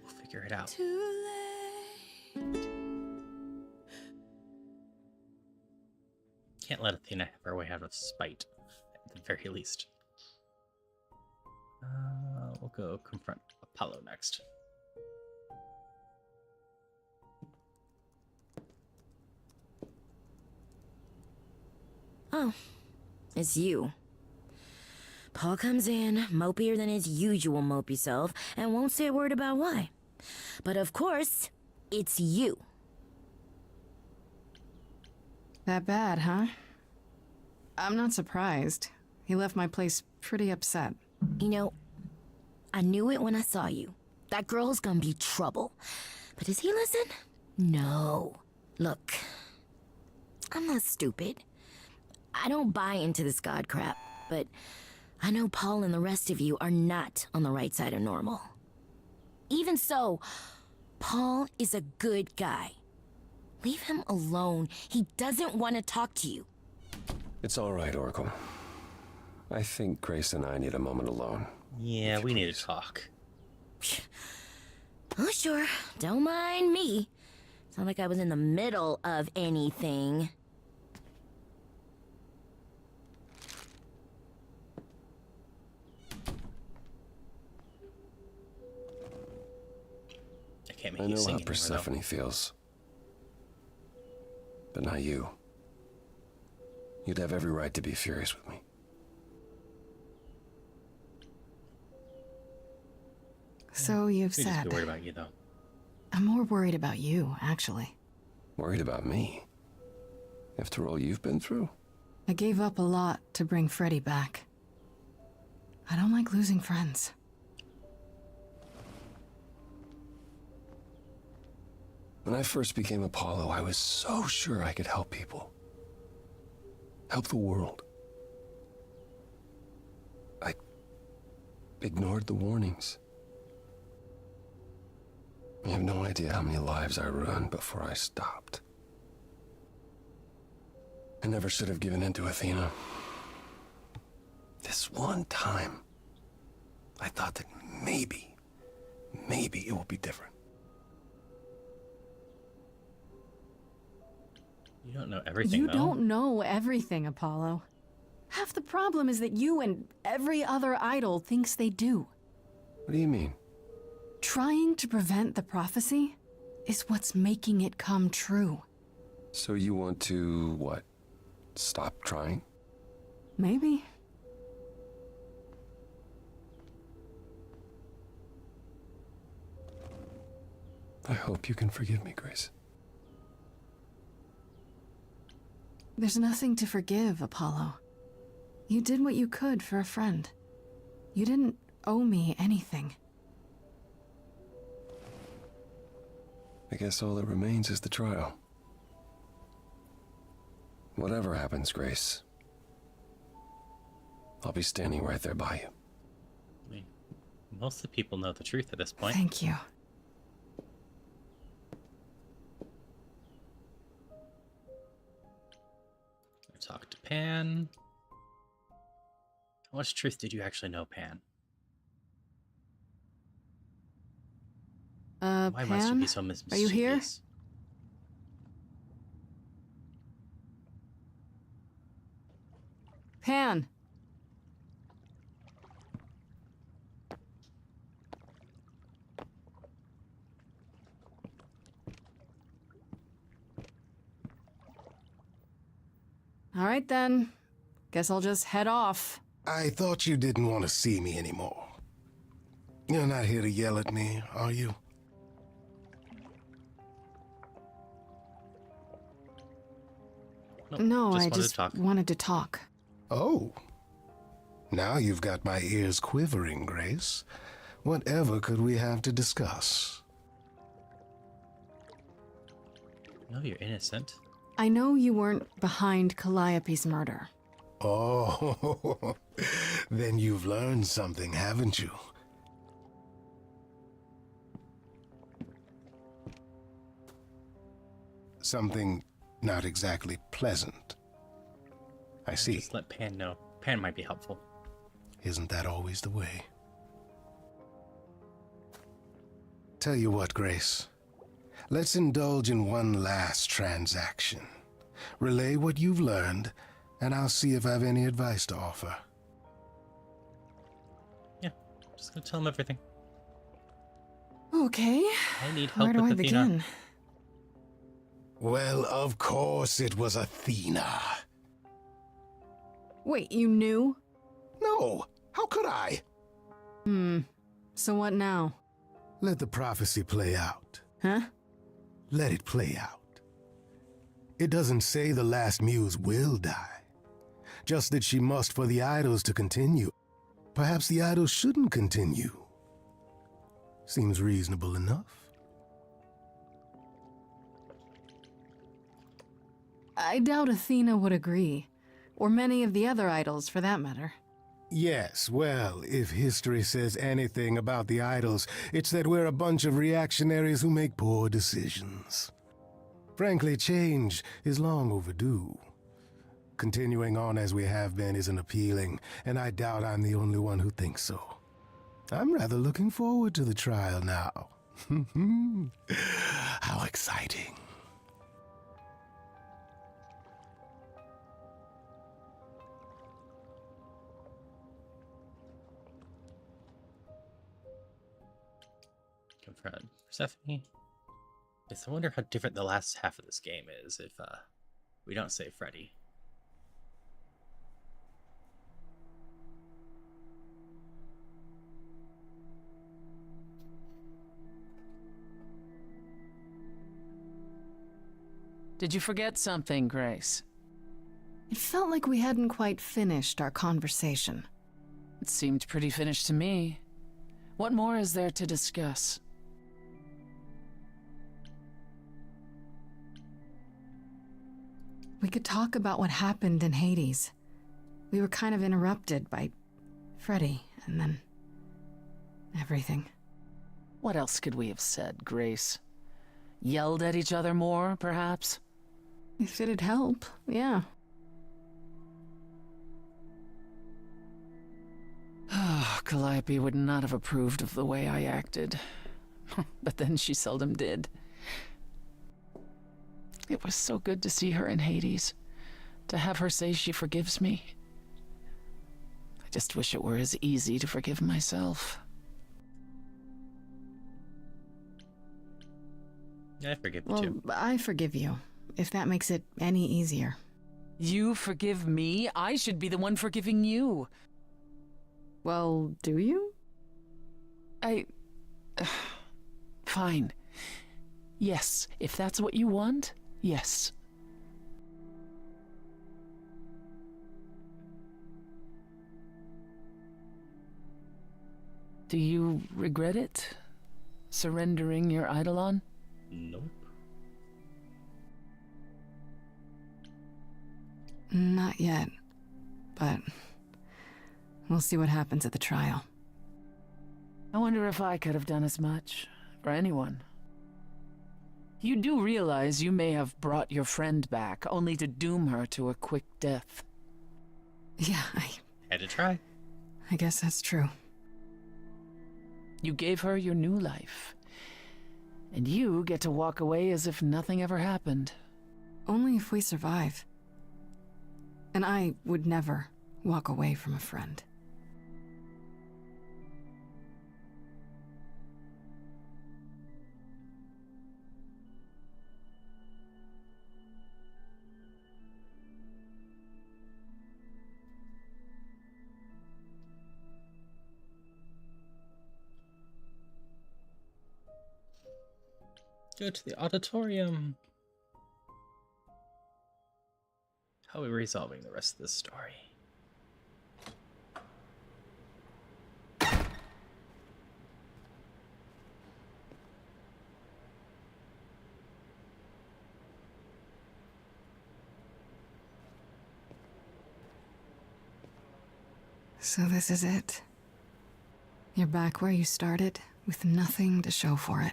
We'll figure it out. Too late. Can't let Athena have her way out of spite, at the very least. We'll go confront Apollo next. Oh, it's you. Paul comes in, mopier than his usual mopey self, and won't say a word about why. But of course, it's you. That bad, huh? I'm not surprised. He left my place pretty upset. You know, I knew it when I saw you. That girl's gonna be trouble. But does he listen? No. Look, I'm not stupid. I don't buy into this god crap, but I know Paul and the rest of you are not on the right side of normal. Even so, Paul is a good guy. Leave him alone. He doesn't want to talk to you. It's all right, Oracle. I think Grace and I need a moment alone. Yeah, we need to talk. Oh, sure. Don't mind me. It's not like I was in the middle of anything. I can't make I you know sing how anymore, Persephone though. feels. But not you. You'd have every right to be furious with me. So you've We just said. be worried about you, though. I'm more worried about you, actually. Worried about me? After all you've been through? I gave up a lot to bring Freddy back. I don't like losing friends. When I first became Apollo, I was so sure I could help people. Help the world. I ignored the warnings. You have no idea how many lives I ruined before I stopped. I never should have given in to Athena. This one time, I thought that maybe it will be different. You don't know everything, You though. don't know everything, Apollo. Half the problem is that you and every other idol thinks they do. What do you mean? Trying to prevent the prophecy is what's making it come true. So you want to, what? Stop trying? Maybe. I hope you can forgive me, Grace. There's nothing to forgive, Apollo. You did what you could for a friend. You didn't owe me anything. I guess all that remains is the trial. Whatever happens, Grace, I'll be standing right there by you. I mean, most of the people know the truth at this point. Thank you. I talked to Pan. How much truth did you actually know, Pan? Why must you Pan? be so Are you here? mischievous? Pan. All right then. Guess I'll just head off. I thought you didn't want to see me anymore. You're not here to yell at me, are you? No, I wanted to just talk. wanted to talk. Oh. Now you've got my ears quivering, Grace. Whatever could we have to discuss? No, you're innocent. I know you weren't behind Calliope's murder. Oh, then you've learned something, haven't you? Something not exactly pleasant. I see. Just let Pan know. Pan might be helpful. Isn't that always the way? Tell you what, Grace. Let's indulge in one last transaction. Relay what you've learned, and I'll see if I have any advice to offer. Yeah, just gonna tell him everything. Okay. I need help Where do with I Athena. begin? Well, of course it was Athena. Wait, you knew? No, how could I? So what now? Let the prophecy play out. Huh? Let it play out. It doesn't say the last muse will die. Just that she must for the idols to continue. Perhaps the idols shouldn't continue. Seems reasonable enough. I doubt Athena would agree. Or many of the other idols, for that matter. Yes, well, if history says anything about the idols, it's that we're a bunch of reactionaries who make poor decisions. Frankly, change is long overdue. Continuing on as we have been isn't appealing, and I doubt I'm the only one who thinks so. I'm rather looking forward to the trial now. How exciting. Confront Persephone. Yes, I wonder how different the last half of this game is if we don't save Freddy. Did you forget something, Grace? It felt like we hadn't quite finished our conversation. It seemed pretty finished to me. What more is there to discuss? We could talk about what happened in Hades. We were kind of interrupted by Freddy, and then everything. What else could we have said, Grace? Yelled at each other more, perhaps? If it'd help, yeah. Calliope would not have approved of the way I acted. But then she seldom did. It was so good to see her in Hades, to have her say she forgives me. I just wish it were as easy to forgive myself. I forgive you Well, too. I forgive you, if that makes it any easier. You forgive me? I should be the one forgiving you. Well, do you? Fine. Yes, if that's what you want, yes. Do you regret it? Surrendering your Eidolon? Nope. Not yet, but we'll see what happens at the trial. I wonder if I could have done as much for anyone. You do realize you may have brought your friend back, only to doom her to a quick death. Yeah, Had to try. I guess that's true. You gave her your new life, and you get to walk away as if nothing ever happened. Only if we survive. And I would never walk away from a friend. Go to the auditorium. How are we resolving the rest of this story? So this is it. You're back where you started, with nothing to show for it.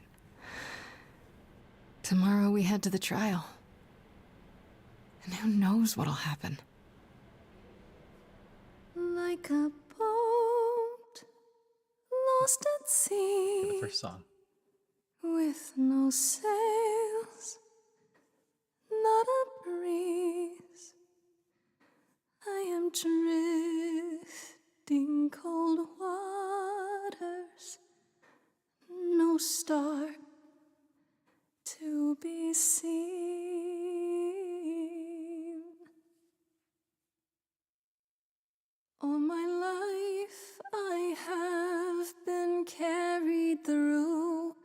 Tomorrow we head to the trial. And who knows what'll happen? Like a boat lost at sea, The first song. with no sails, not a breeze. I am drifting cold waters, no star to be seen. All my life I have been carried through.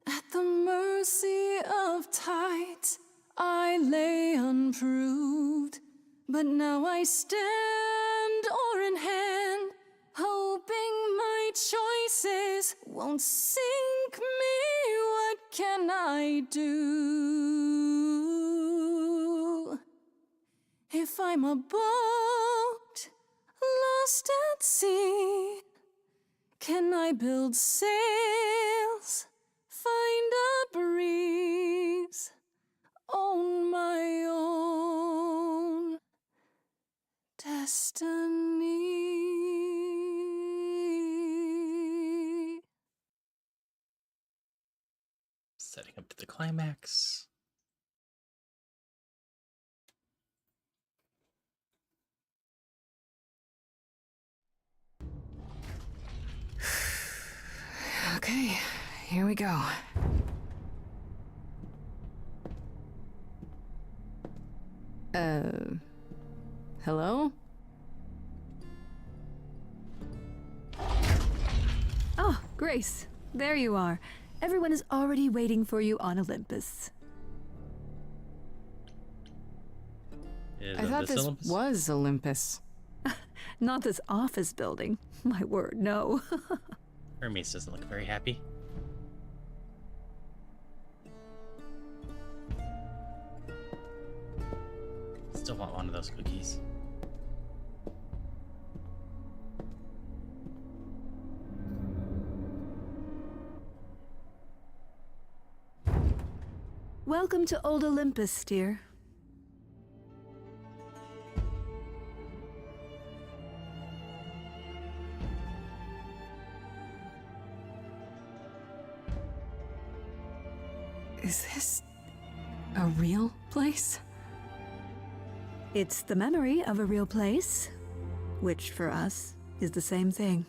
At the mercy of tides I lay unproved. But now I stand oar in hand, hoping my choices won't sink me. What can I do? If I'm a boat lost at sea, can I build sails, find a breeze, own my own destiny? Setting up to the climax. Okay, here we go. Hello? Oh, Grace, there you are. Everyone is already waiting for you on Olympus. I thought this was Olympus. Not this office building. My word, no. Hermes doesn't look very happy. Still want one of those cookies. Welcome to Old Olympus, dear. Is this a real place? It's the memory of a real place, which for us is the same thing.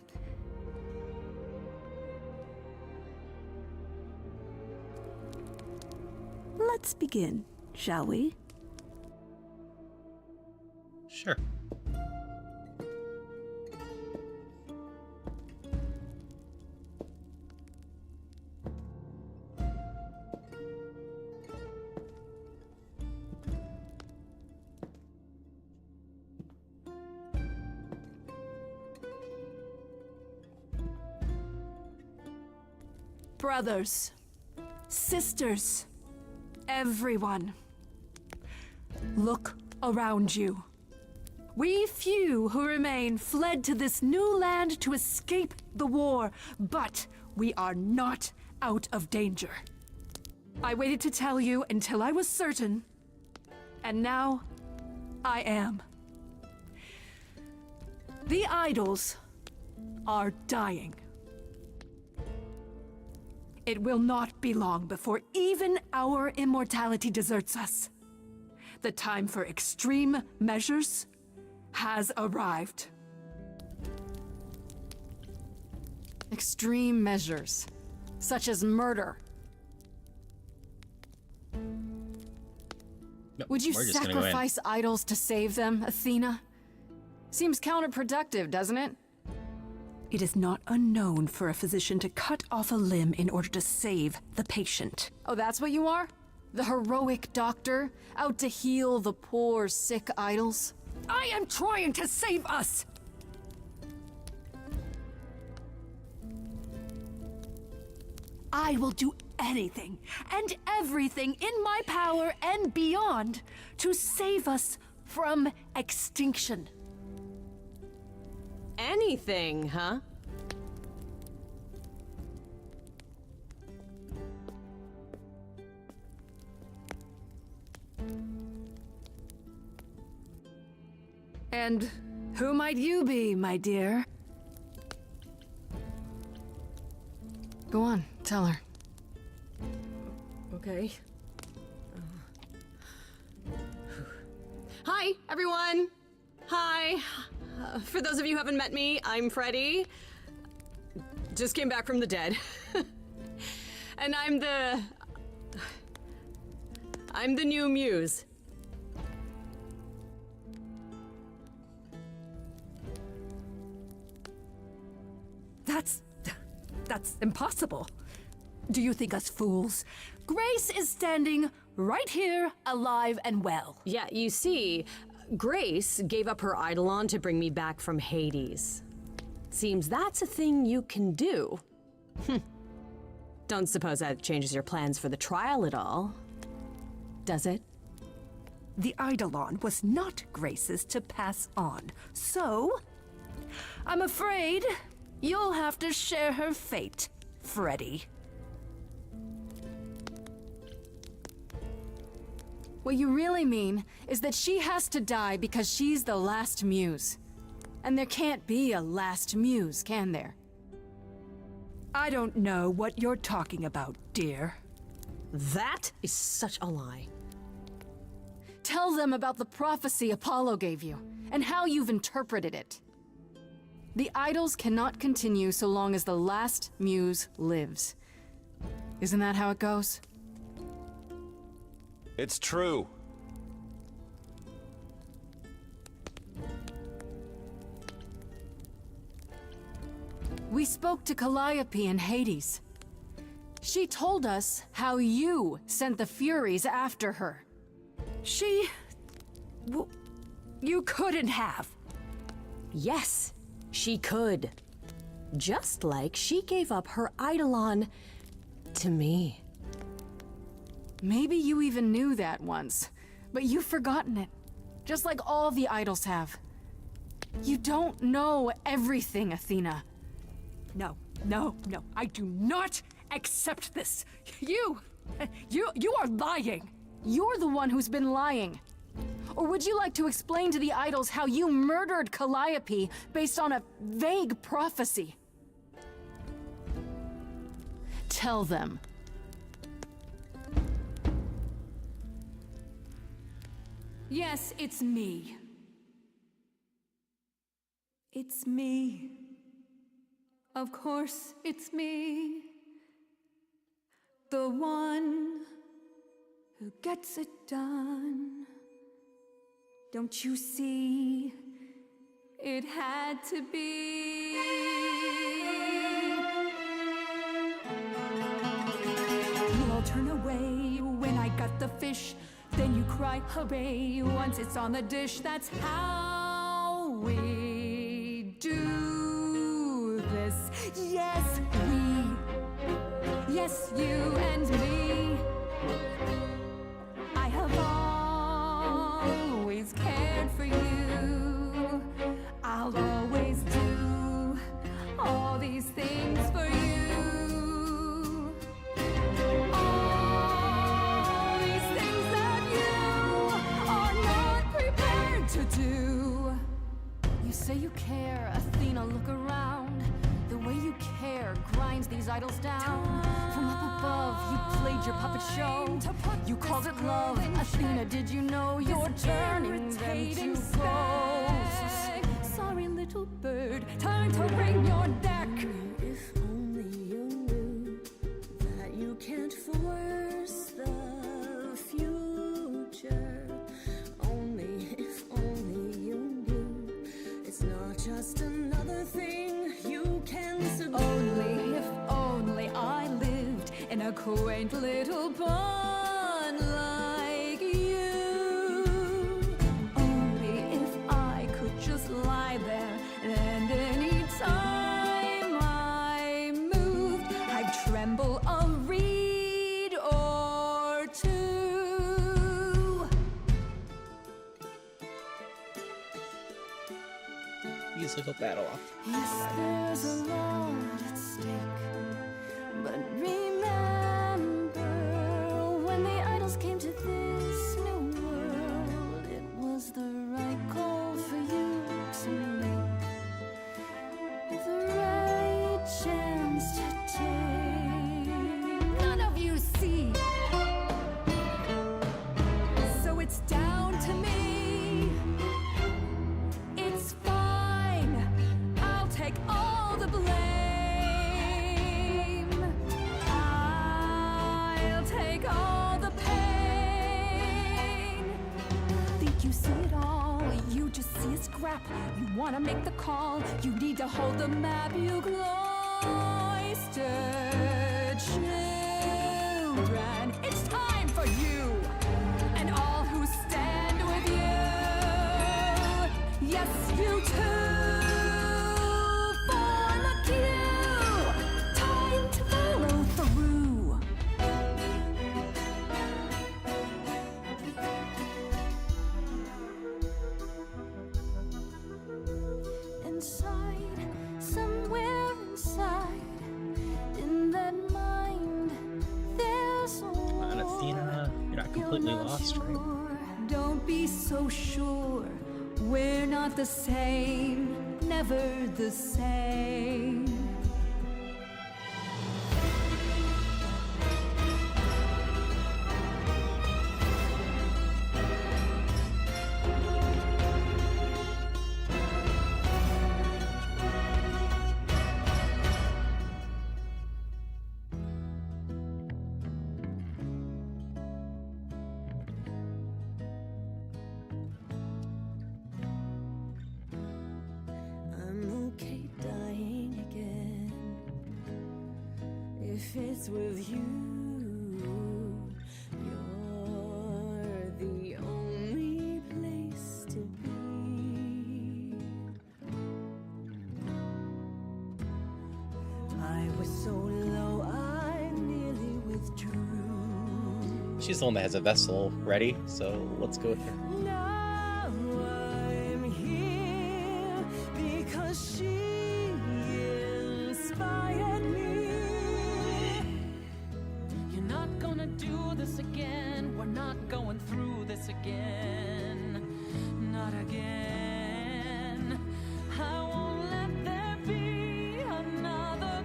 Let's begin, shall we? Sure. Brothers, sisters, everyone, look around you. We few who remain fled to this new land to escape the war, but we are not out of danger. I waited to tell you until I was certain, and now I am. The idols are dying. It will not be long before even our immortality deserts us. The time for extreme measures has arrived. Extreme measures, such as murder. No, Would you we're just gonna go in. sacrifice idols to save them, Athena? Seems counterproductive, doesn't it? It is not unknown for a physician to cut off a limb in order to save the patient. Oh, that's what you are? The heroic doctor, out to heal the poor, sick idols? I am trying to save us! I will do anything and everything in my power and beyond to save us from extinction. Anything, huh? And who might you be, my dear? Go on, tell her. Okay. Hi, everyone! Hi! For those of you who haven't met me, I'm Freddy. Just came back from the dead. And I'm the new muse. That's impossible. Do you think us fools? Grace is standing right here, alive and well. Yeah, you see, Grace gave up her Eidolon to bring me back from Hades. Seems that's a thing you can do. Don't suppose that changes your plans for the trial at all, does it? The Eidolon was not Grace's to pass on, so I'm afraid you'll have to share her fate, Freddy. What you really mean is that she has to die because she's the last muse. And there can't be a last muse, can there? I don't know what you're talking about, dear. That is such a lie. Tell them about the prophecy Apollo gave you, and how you've interpreted it. The idols cannot continue so long as the last muse lives. Isn't that how it goes? It's true. We spoke to Calliope in Hades. She told us how you sent the Furies after her. You couldn't have. Yes, she could. Just like she gave up her Eidolon to me. Maybe you even knew that once, but you've forgotten it. Just like all the idols have. You don't know everything, Athena. No, I do not accept this. You are lying! You're the one who's been lying! Or would you like to explain to the idols how you murdered Calliope based on a vague prophecy? Tell them. Yes, it's me. It's me. Of course, it's me. The one who gets it done. Don't you see? It had to be. You all turn away when I got the fish. Then you cry, hooray, once it's on the dish. That's how we do this. Yes, we. Yes, you and me. I have always cared for you. I'll always do all these things for you. All these things that you are not prepared to do. You say you care, Athena, look around. The way you care grinds these idols down. From up above, you played your puppet show. You called it love. Athena, did you know you're turning them to ghosts? Sorry, little bird, time to bring your deck. If only you knew that you can't force the future. If only you knew it's not just another thing you can subdue. If only I lived in a quaint little barn like you. Only if I could just lie there, and any time I moved, I'd tremble a reed or two. Musical battle off. Yes, there's a lot at stake. But remember, when the idols came to this new world, it was the right call for you to make. The right chance to take. None of you see. So it's down to me. It's fine. I'll take all the blame. I'll take all the pain. Think you see it all? You just see a scrap. You wanna make the call. You need to hold the map. You cloistered children. It's time for you and all who stand with you. Yes, you too. Form a queue. Time to follow through. Inside, somewhere inside, in that mind, there's a And Athena, you're not completely lost, right? Don't be so sure. We're not the same, never the same. I'm okay dying again. If it's with you, you're the only place to be. I was so low, I nearly withdrew. She's the one that has a vessel ready, so let's go with her. Now I'm here because she inspired me. You're not gonna do going through this again. Not again. I won't let there be another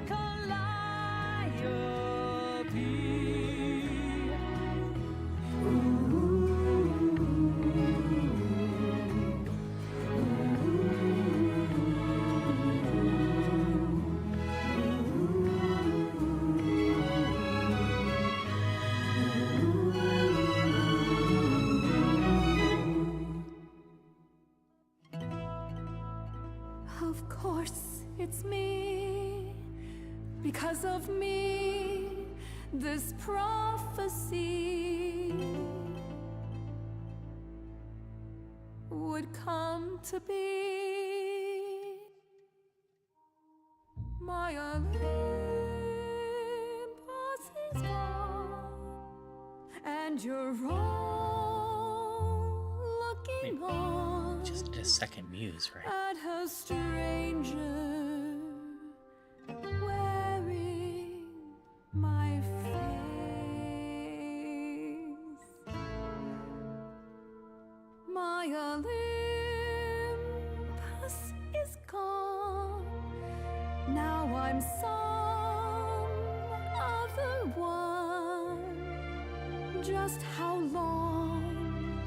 Of course, it's me. Because of me, this prophecy would come to be. My Olympus is gone, and you're all looking on Just a second muse, right? at a stranger wearing my face. My Olympus is gone. Now I'm some other one. Just how long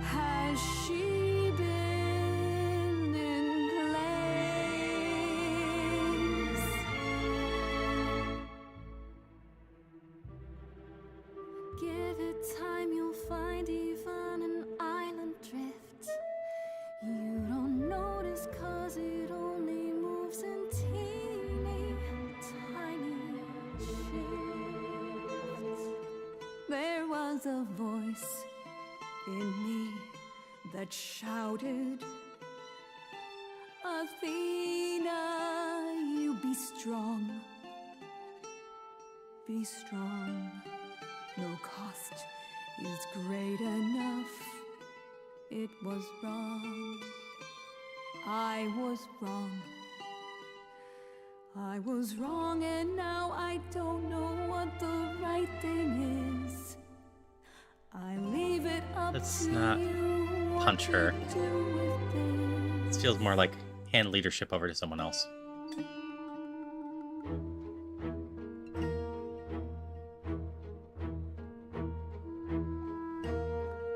has she been in place? Give it time, you'll find even an island drift. You don't notice 'cause it only moves in teeny tiny shifts. There was a voice in me that shouted, Athena, you be strong. Be strong. No cost is great enough. It was wrong. I was wrong. I was wrong, and now I don't know what the right thing is. I leave it up Let's to not you what punch her. to do with this. This feels more like hand leadership over to someone else.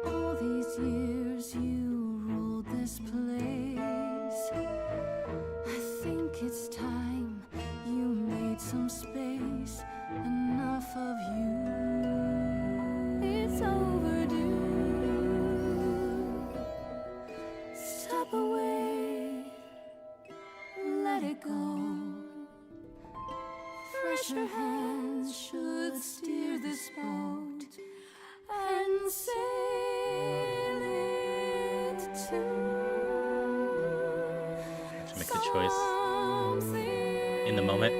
All these years you ruled this place. I think it's time you made some space. Enough of you. It's overdue. Step away. Let it go. Fresher hands should steer this boat and sail it to. To make the choice in the moment.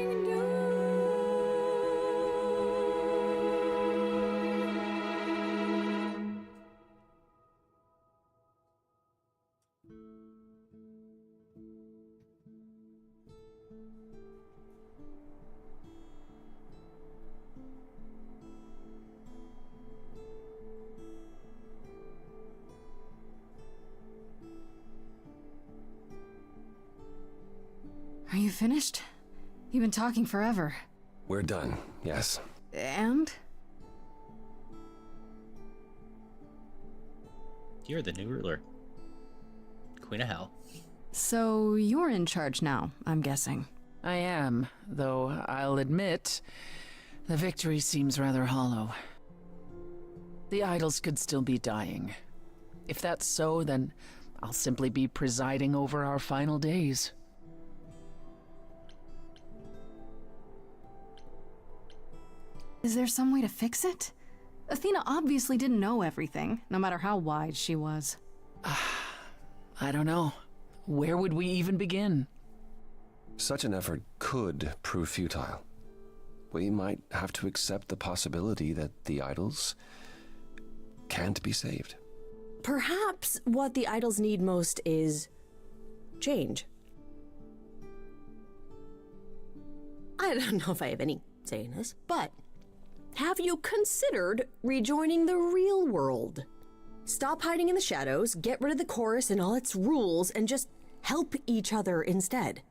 Are you finished? You've been talking forever. We're done, yes. And? You're the new ruler. Queen of Hell. So you're in charge now, I'm guessing. I am, though I'll admit, the victory seems rather hollow. The idols could still be dying. If that's so, then I'll simply be presiding over our final days. Is there some way to fix it? Athena obviously didn't know everything, no matter how wise she was. I don't know. Where would we even begin? Such an effort could prove futile. We might have to accept the possibility that the idols can't be saved. Perhaps what the idols need most is change. I don't know if I have any say in this, but have have you considered rejoining the real world? Stop hiding in the shadows, get rid of the chorus and all its rules, and just help each other instead.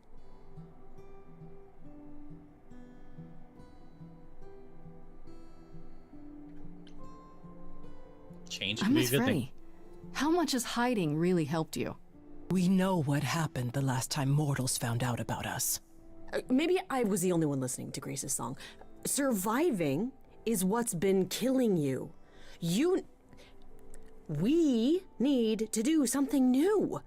Change I'm can be a with good Freddy. thing. How much has hiding really helped you? We know what happened the last time mortals found out about us. Maybe I was the only one listening to Grace's song. Surviving is what's been killing you. We need to do something new.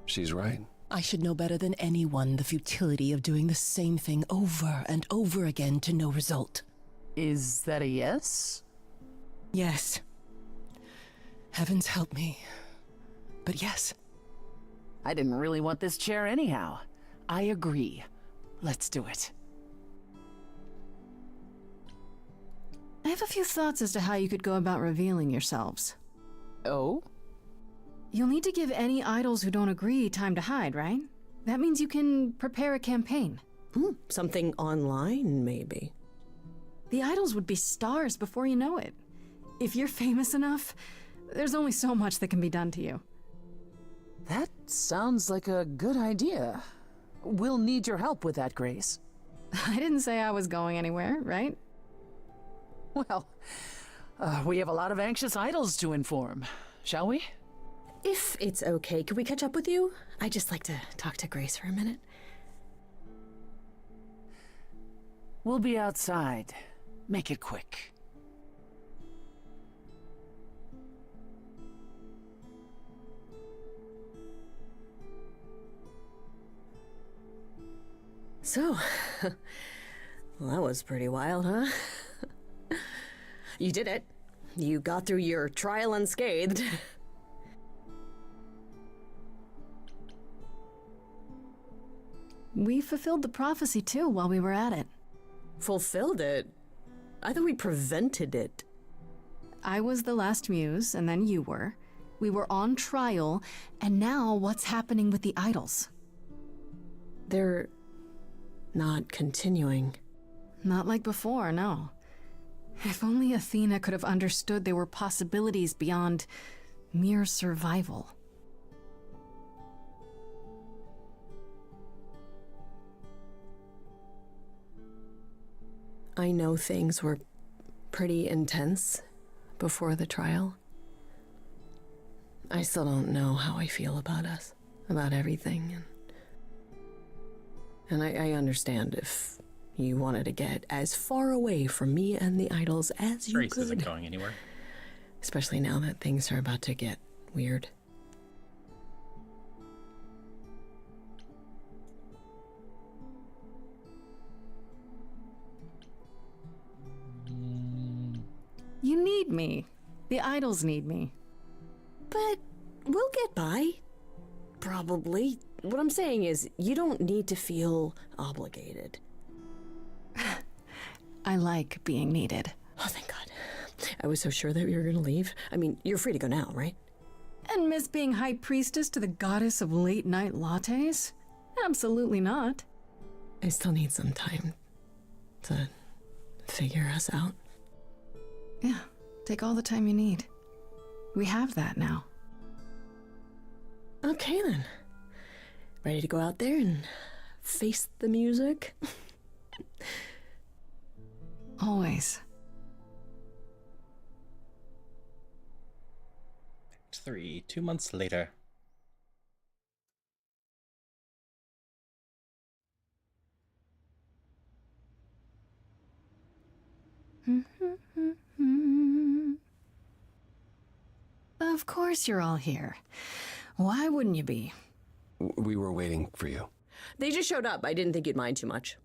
She's right. I should know better than anyone the futility of doing the same thing over and over again to no result. Is that a yes? Yes. Heavens help me. But yes. I didn't really want this chair anyhow. I agree. Let's do it. I have a few thoughts as to how you could go about revealing yourselves. Oh? You'll need to give any idols who don't agree time to hide, right? That means you can prepare a campaign. Something online, maybe. The idols would be stars before you know it. If you're famous enough, there's only so much that can be done to you. That sounds like a good idea. We'll need your help with that, Grace. I didn't say I was going anywhere, right? Well, we have a lot of anxious idols to inform, shall we? If it's okay, could we catch up with you? I'd just like to talk to Grace for a minute. We'll be outside. Make it quick. So, well, that was pretty wild, huh? You did it. You got through your trial unscathed. We fulfilled the prophecy too while we were at it. Fulfilled it? I thought we prevented it. I was the last muse, and then you were. We were on trial, and now what's happening with the idols? They're not continuing. Not like before, no. If only Athena could have understood there were possibilities beyond mere survival. I know things were pretty intense before the trial. I still don't know how I feel about us, about everything. And I understand if you wanted to get as far away from me and the idols as you Grace could. isn't going anywhere. Especially now that things are about to get weird. You need me. The idols need me. But we'll get by. Probably. What I'm saying is, you don't need to feel obligated. I like being needed. Oh, thank God. I was so sure that you were gonna leave. I mean, you're free to go now, right? And miss being high priestess to the goddess of late night lattes? Absolutely not. I still need some time to figure us out. Yeah, take all the time you need. We have that now. Okay then. Ready to go out there and face the music? Always. Act 3, 2 months later. Of course you're all here. Why wouldn't you be? We were waiting for you. They just showed up. I didn't think you'd mind too much.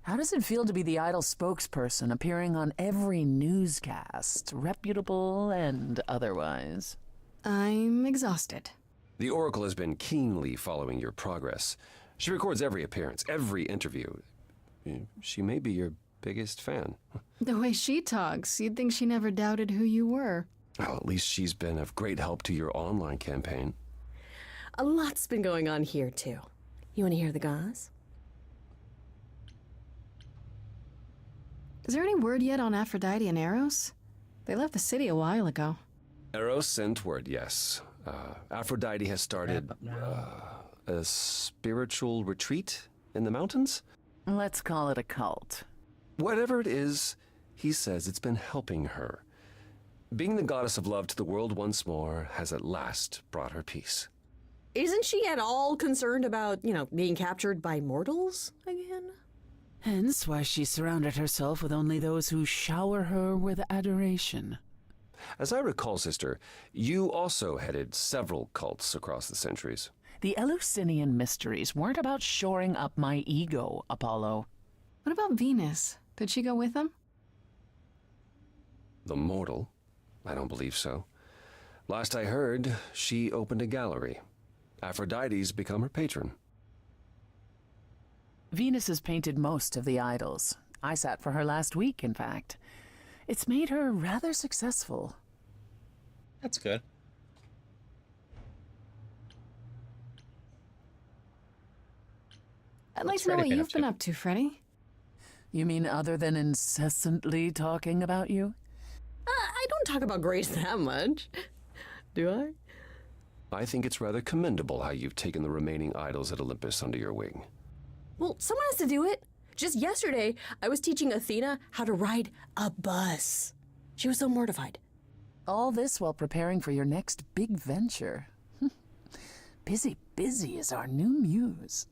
How does it feel to be the idol spokesperson appearing on every newscast, reputable and otherwise? I'm exhausted. The Oracle has been keenly following your progress. She records every appearance, every interview. She may be your biggest fan. The way she talks, you'd think she never doubted who you were. Well, at least she's been of great help to your online campaign. A lot's been going on here, too. You want to hear the gauze? Is there any word yet on Aphrodite and Eros? They left the city a while ago. Eros sent word, yes. Aphrodite has started a spiritual retreat in the mountains? Let's call it a cult. Whatever it is, he says it's been helping her. Being the goddess of love to the world once more has at last brought her peace. Isn't she at all concerned about, being captured by mortals again? Hence why she surrounded herself with only those who shower her with adoration. As I recall, sister, you also headed several cults across the centuries. The Eleusinian mysteries weren't about shoring up my ego, Apollo. What about Venus? Did she go with them? The mortal? I don't believe so. Last I heard, she opened a gallery. Aphrodite's become her patron. Venus has painted most of the idols. I sat for her last week, in fact. It's made her rather successful. That's good. I'd like to know what you've been up to, Freddy. You mean other than incessantly talking about you? I don't talk about Grace that much. Do I? I think it's rather commendable how you've taken the remaining idols at Olympus under your wing. Well, someone has to do it. Just yesterday, I was teaching Athena how to ride a bus. She was so mortified. All this while preparing for your next big venture. Busy is our new muse.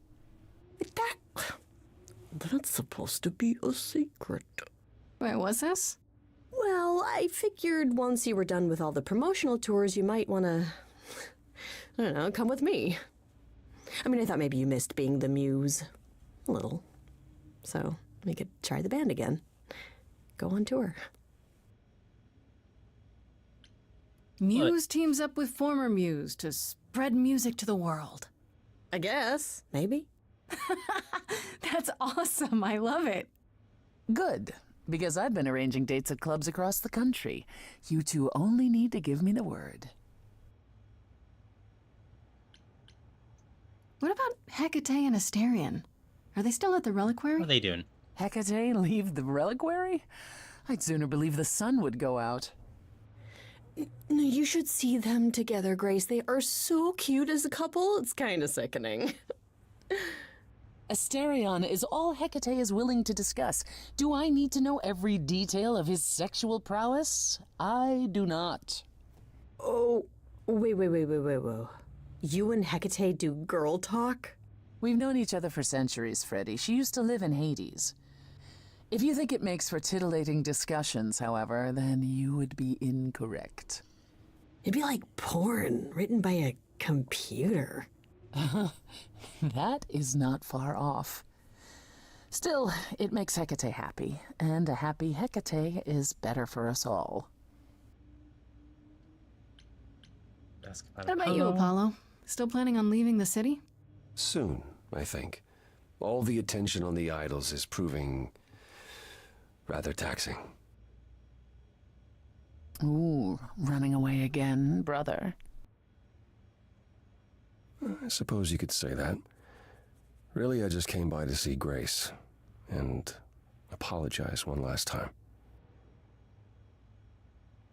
That's supposed to be a secret. Wait, what's this? Well, I figured once you were done with all the promotional tours, you might want to, I don't know, come with me. I mean, I thought maybe you missed being the muse. A little. So we could try the band again. Go on tour. Muse teams up with former muse to spread music to the world. I guess. Maybe. That's awesome. I love it. Good, because I've been arranging dates at clubs across the country. You two only need to give me the word. What about Hecate and Asterion? Are they still at the reliquary? What are they doing? Hecate leave the reliquary? I'd sooner believe the sun would go out. You should see them together, Grace. They are so cute as a couple. It's kind of sickening. Asterion is all Hecate is willing to discuss. Do I need to know every detail of his sexual prowess? I do not. Oh, wait. You and Hecate do girl talk? We've known each other for centuries, Freddy. She used to live in Hades. If you think it makes for titillating discussions, however, then you would be incorrect. It'd be like porn written by a computer. That is not far off. Still, it makes Hecate happy, and a happy Hecate is better for us all. What about you, Apollo? Still planning on leaving the city? Soon, I think. All the attention on the idols is proving rather taxing. Ooh, running away again, brother. I suppose you could say that. Really, I just came by to see Grace and apologize one last time.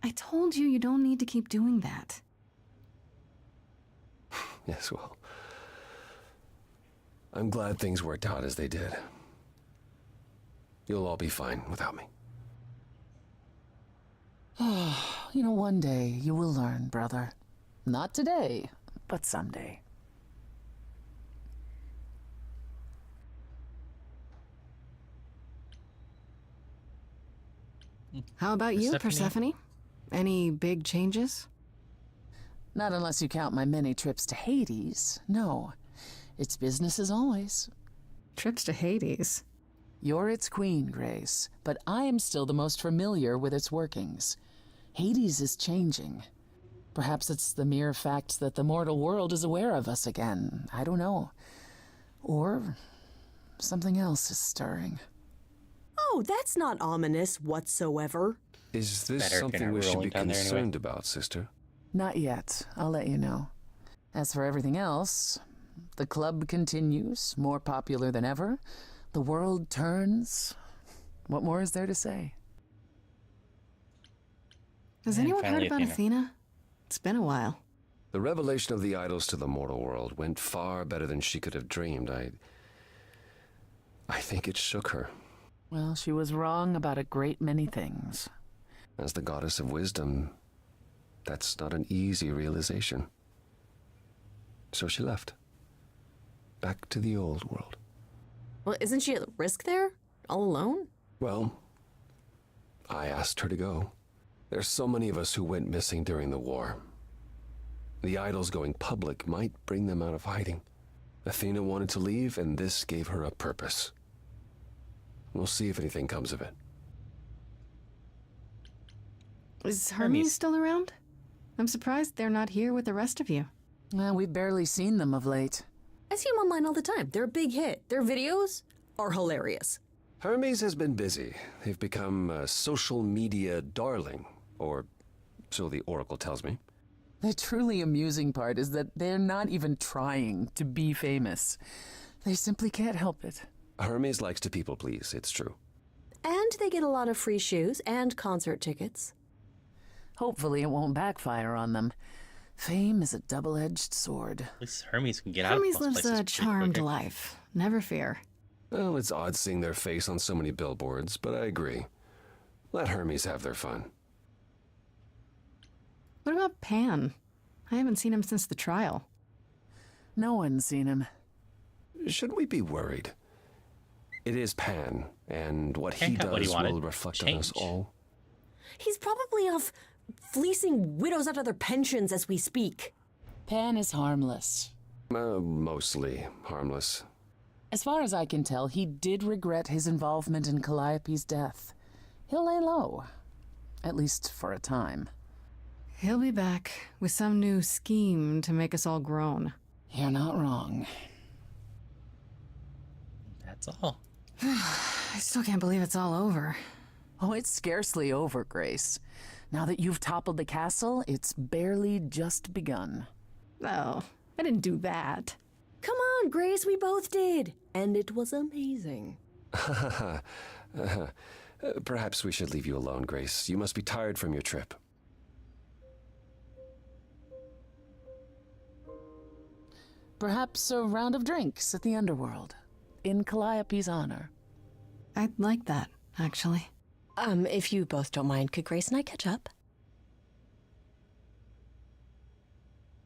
I told you don't need to keep doing that. Yes, well, I'm glad things worked out as they did. You'll all be fine without me. One day you will learn, brother. Not today, but someday. How about you, Persephone? Any big changes? Not unless you count my many trips to Hades. No, it's business as always. Trips to Hades? You're its queen, Grace, but I am still the most familiar with its workings. Hades is changing. Perhaps it's the mere fact that the mortal world is aware of us again. I don't know. Or something else is stirring. Oh, that's not ominous whatsoever. Is this something we should be concerned about, sister? Not yet. I'll let you know. As for everything else, the club continues, more popular than ever. The world turns. What more is there to say? Has And anyone heard finally about Athena? It's been a while. The revelation of the idols to the mortal world went far better than she could have dreamed. I think it shook her. Well, she was wrong about a great many things. As the goddess of wisdom, that's not an easy realization. So she left. Back to the old world. Well, isn't she at risk there? All alone? Well, I asked her to go. There's so many of us who went missing during the war. The idols going public might bring them out of hiding. Athena wanted to leave, and this gave her a purpose. We'll see if anything comes of it. Is Hermes still around? I'm surprised they're not here with the rest of you. We've barely seen them of late. I see them online all the time. They're a big hit. Their videos are hilarious. Hermes has been busy. They've become a social media darling, or so the Oracle tells me. The truly amusing part is that they're not even trying to be famous. They simply can't help it. Hermes likes to people please, it's true. And they get a lot of free shoes and concert tickets. Hopefully it won't backfire on them. Fame is a double-edged sword. At least Hermes can get out Hermes of most lives places a pretty charmed quicker. life. Never fear. Well, it's odd seeing their face on so many billboards, but I agree. Let Hermes have their fun. What about Pan? I haven't seen him since the trial. No one's seen him. Should we be worried? It is Pan, and what Pan he got what he does wanted. will reflect on us all. He's probably off fleecing widows out of their pensions as we speak. Pan is harmless. Mostly harmless. As far as I can tell, he did regret his involvement in Calliope's death. He'll lay low. At least for a time. He'll be back with some new scheme to make us all groan. You're not wrong. That's all. I still can't believe it's all over. Oh, it's scarcely over, Grace. Now that you've toppled the castle, it's barely just begun. Oh, I didn't do that. Come on, Grace, we both did. And it was amazing. Perhaps we should leave you alone, Grace. You must be tired from your trip. Perhaps a round of drinks at the underworld, in Calliope's honor. I'd like that, actually. If you both don't mind, could Grace and I catch up?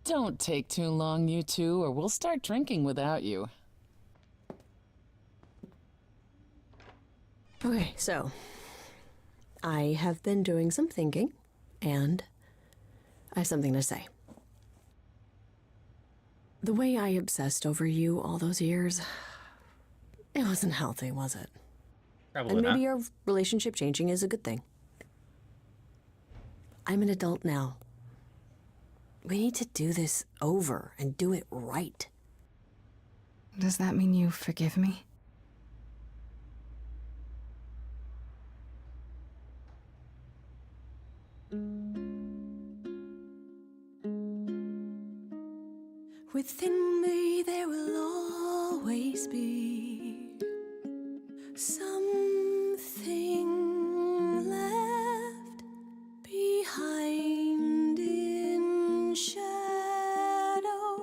Don't take too long, you two, or we'll start drinking without you. Okay, so I have been doing some thinking, and I have something to say. The way I obsessed over you all those years, it wasn't healthy, was it? Probably and maybe not. our relationship changing is a good thing. I'm an adult now. We need to do this over and do it right. Does that mean you forgive me? Within me there will always be something left behind in shadow.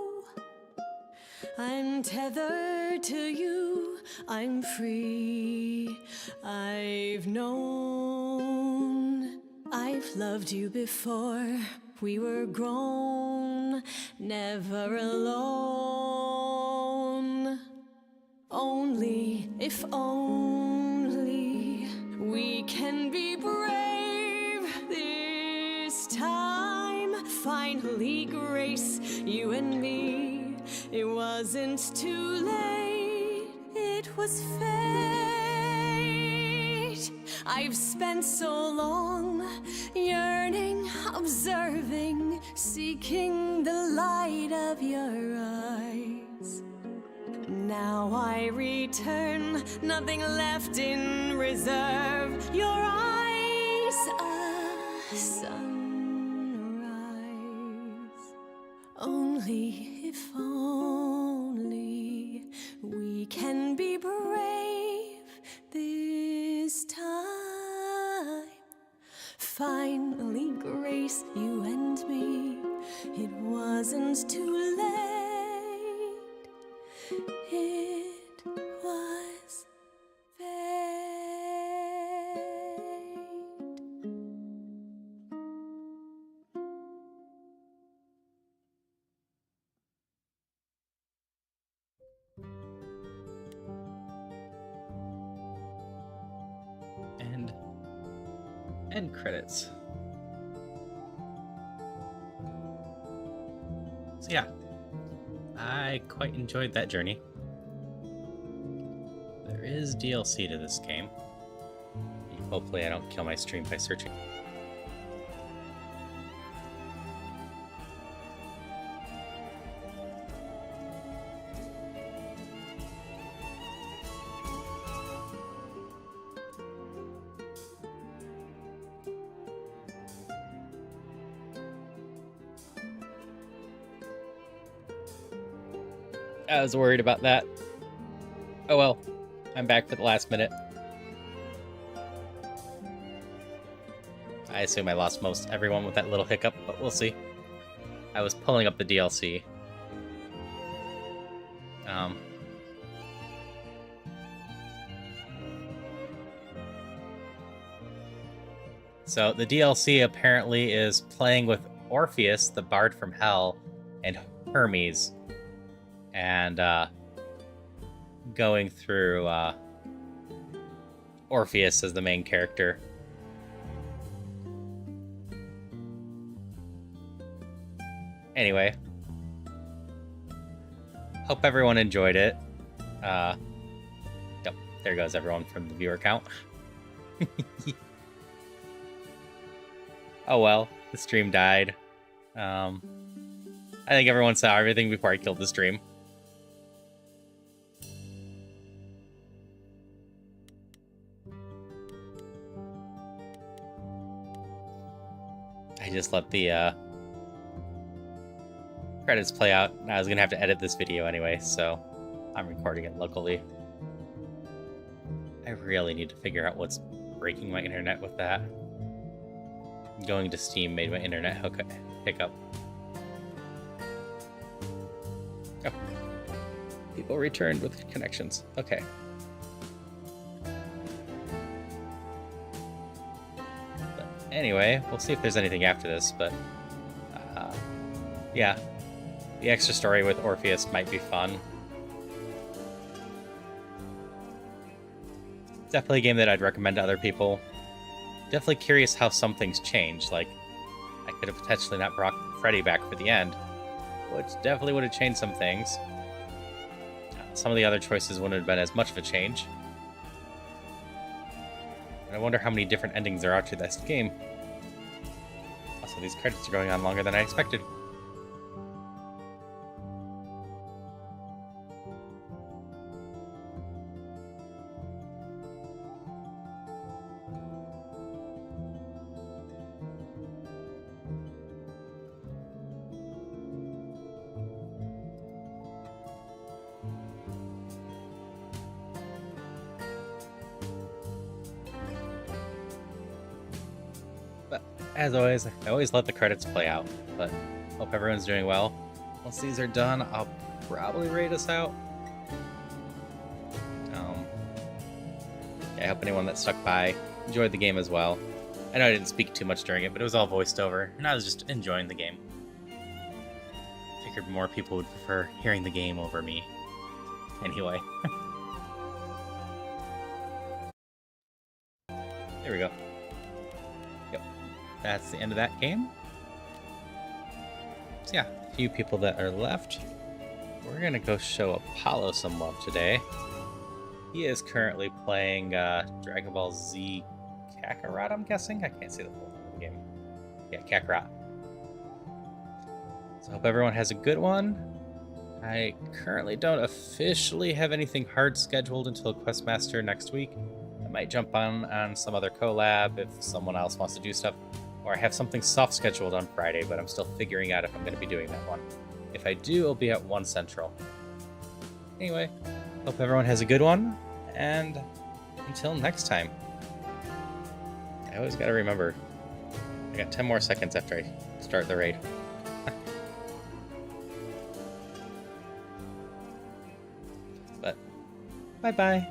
I'm tethered to you, I'm free. I've known, I've loved you before. We were grown, never alone. Only, if only, we can be brave this time. Finally, Grace, you and me. It wasn't too late, it was fate. I've spent so long yearning, observing, seeking the light of your eyes. Now I return, nothing left in reserve. Your eyes, a sunrise. Only, if only, we can be brave this time. finally grace you and me. It wasn't too late. It was And end credits. So yeah, I quite enjoyed that journey. There is DLC to this game. Hopefully I don't kill my stream by searching. I was worried about that. Oh well, I'm back for the last minute. I assume I lost most everyone with that little hiccup, but we'll see. I was pulling up the DLC. So the DLC apparently is playing with Orpheus, the Bard from Hell, and Hermes. And going through Orpheus as the main character. Anyway, hope everyone enjoyed it. Yep, there goes everyone from the viewer count. Oh well, the stream died. I think everyone saw everything before I killed the stream. I just let the credits play out. I was gonna have to edit this video anyway, so I'm recording it locally. I really need to figure out what's breaking my internet with that. Going to Steam made my internet hiccup. Oh. People returned with connections. Okay. But anyway, we'll see if there's anything after this, but yeah. The extra story with Orpheus might be fun. Definitely a game that I'd recommend to other people. Definitely curious how some things change. Like, I could have potentially not brought Freddy back for the end, which definitely would have changed some things. Some of the other choices wouldn't have been as much of a change. And I wonder how many different endings there are to this game. Also, these credits are going on longer than I expected. As always, I always let the credits play out, but hope everyone's doing well. Once these are done, I'll probably rate us out. I hope anyone that stuck by enjoyed the game as well. I know I didn't speak too much during it, but it was all voiced over, and I was just enjoying the game. Figured more people would prefer hearing the game over me. Anyway. There we go. Yep. That's the end of that game. So yeah, a few people that are left. We're gonna go show Apollo some love today. He is currently playing Dragon Ball Z Kakarot, I'm guessing? I can't say the full name of the game. Yeah, Kakarot. So I hope everyone has a good one. I currently don't officially have anything hard scheduled until Questmaster next week. I might jump on some other collab if someone else wants to do stuff. Or I have something soft scheduled on Friday, but I'm still figuring out if I'm going to be doing that one. If I do, it'll be at 1 Central. Anyway, hope everyone has a good one, and until next time. I always got to remember, I got 10 more seconds after I start the raid. But, bye-bye.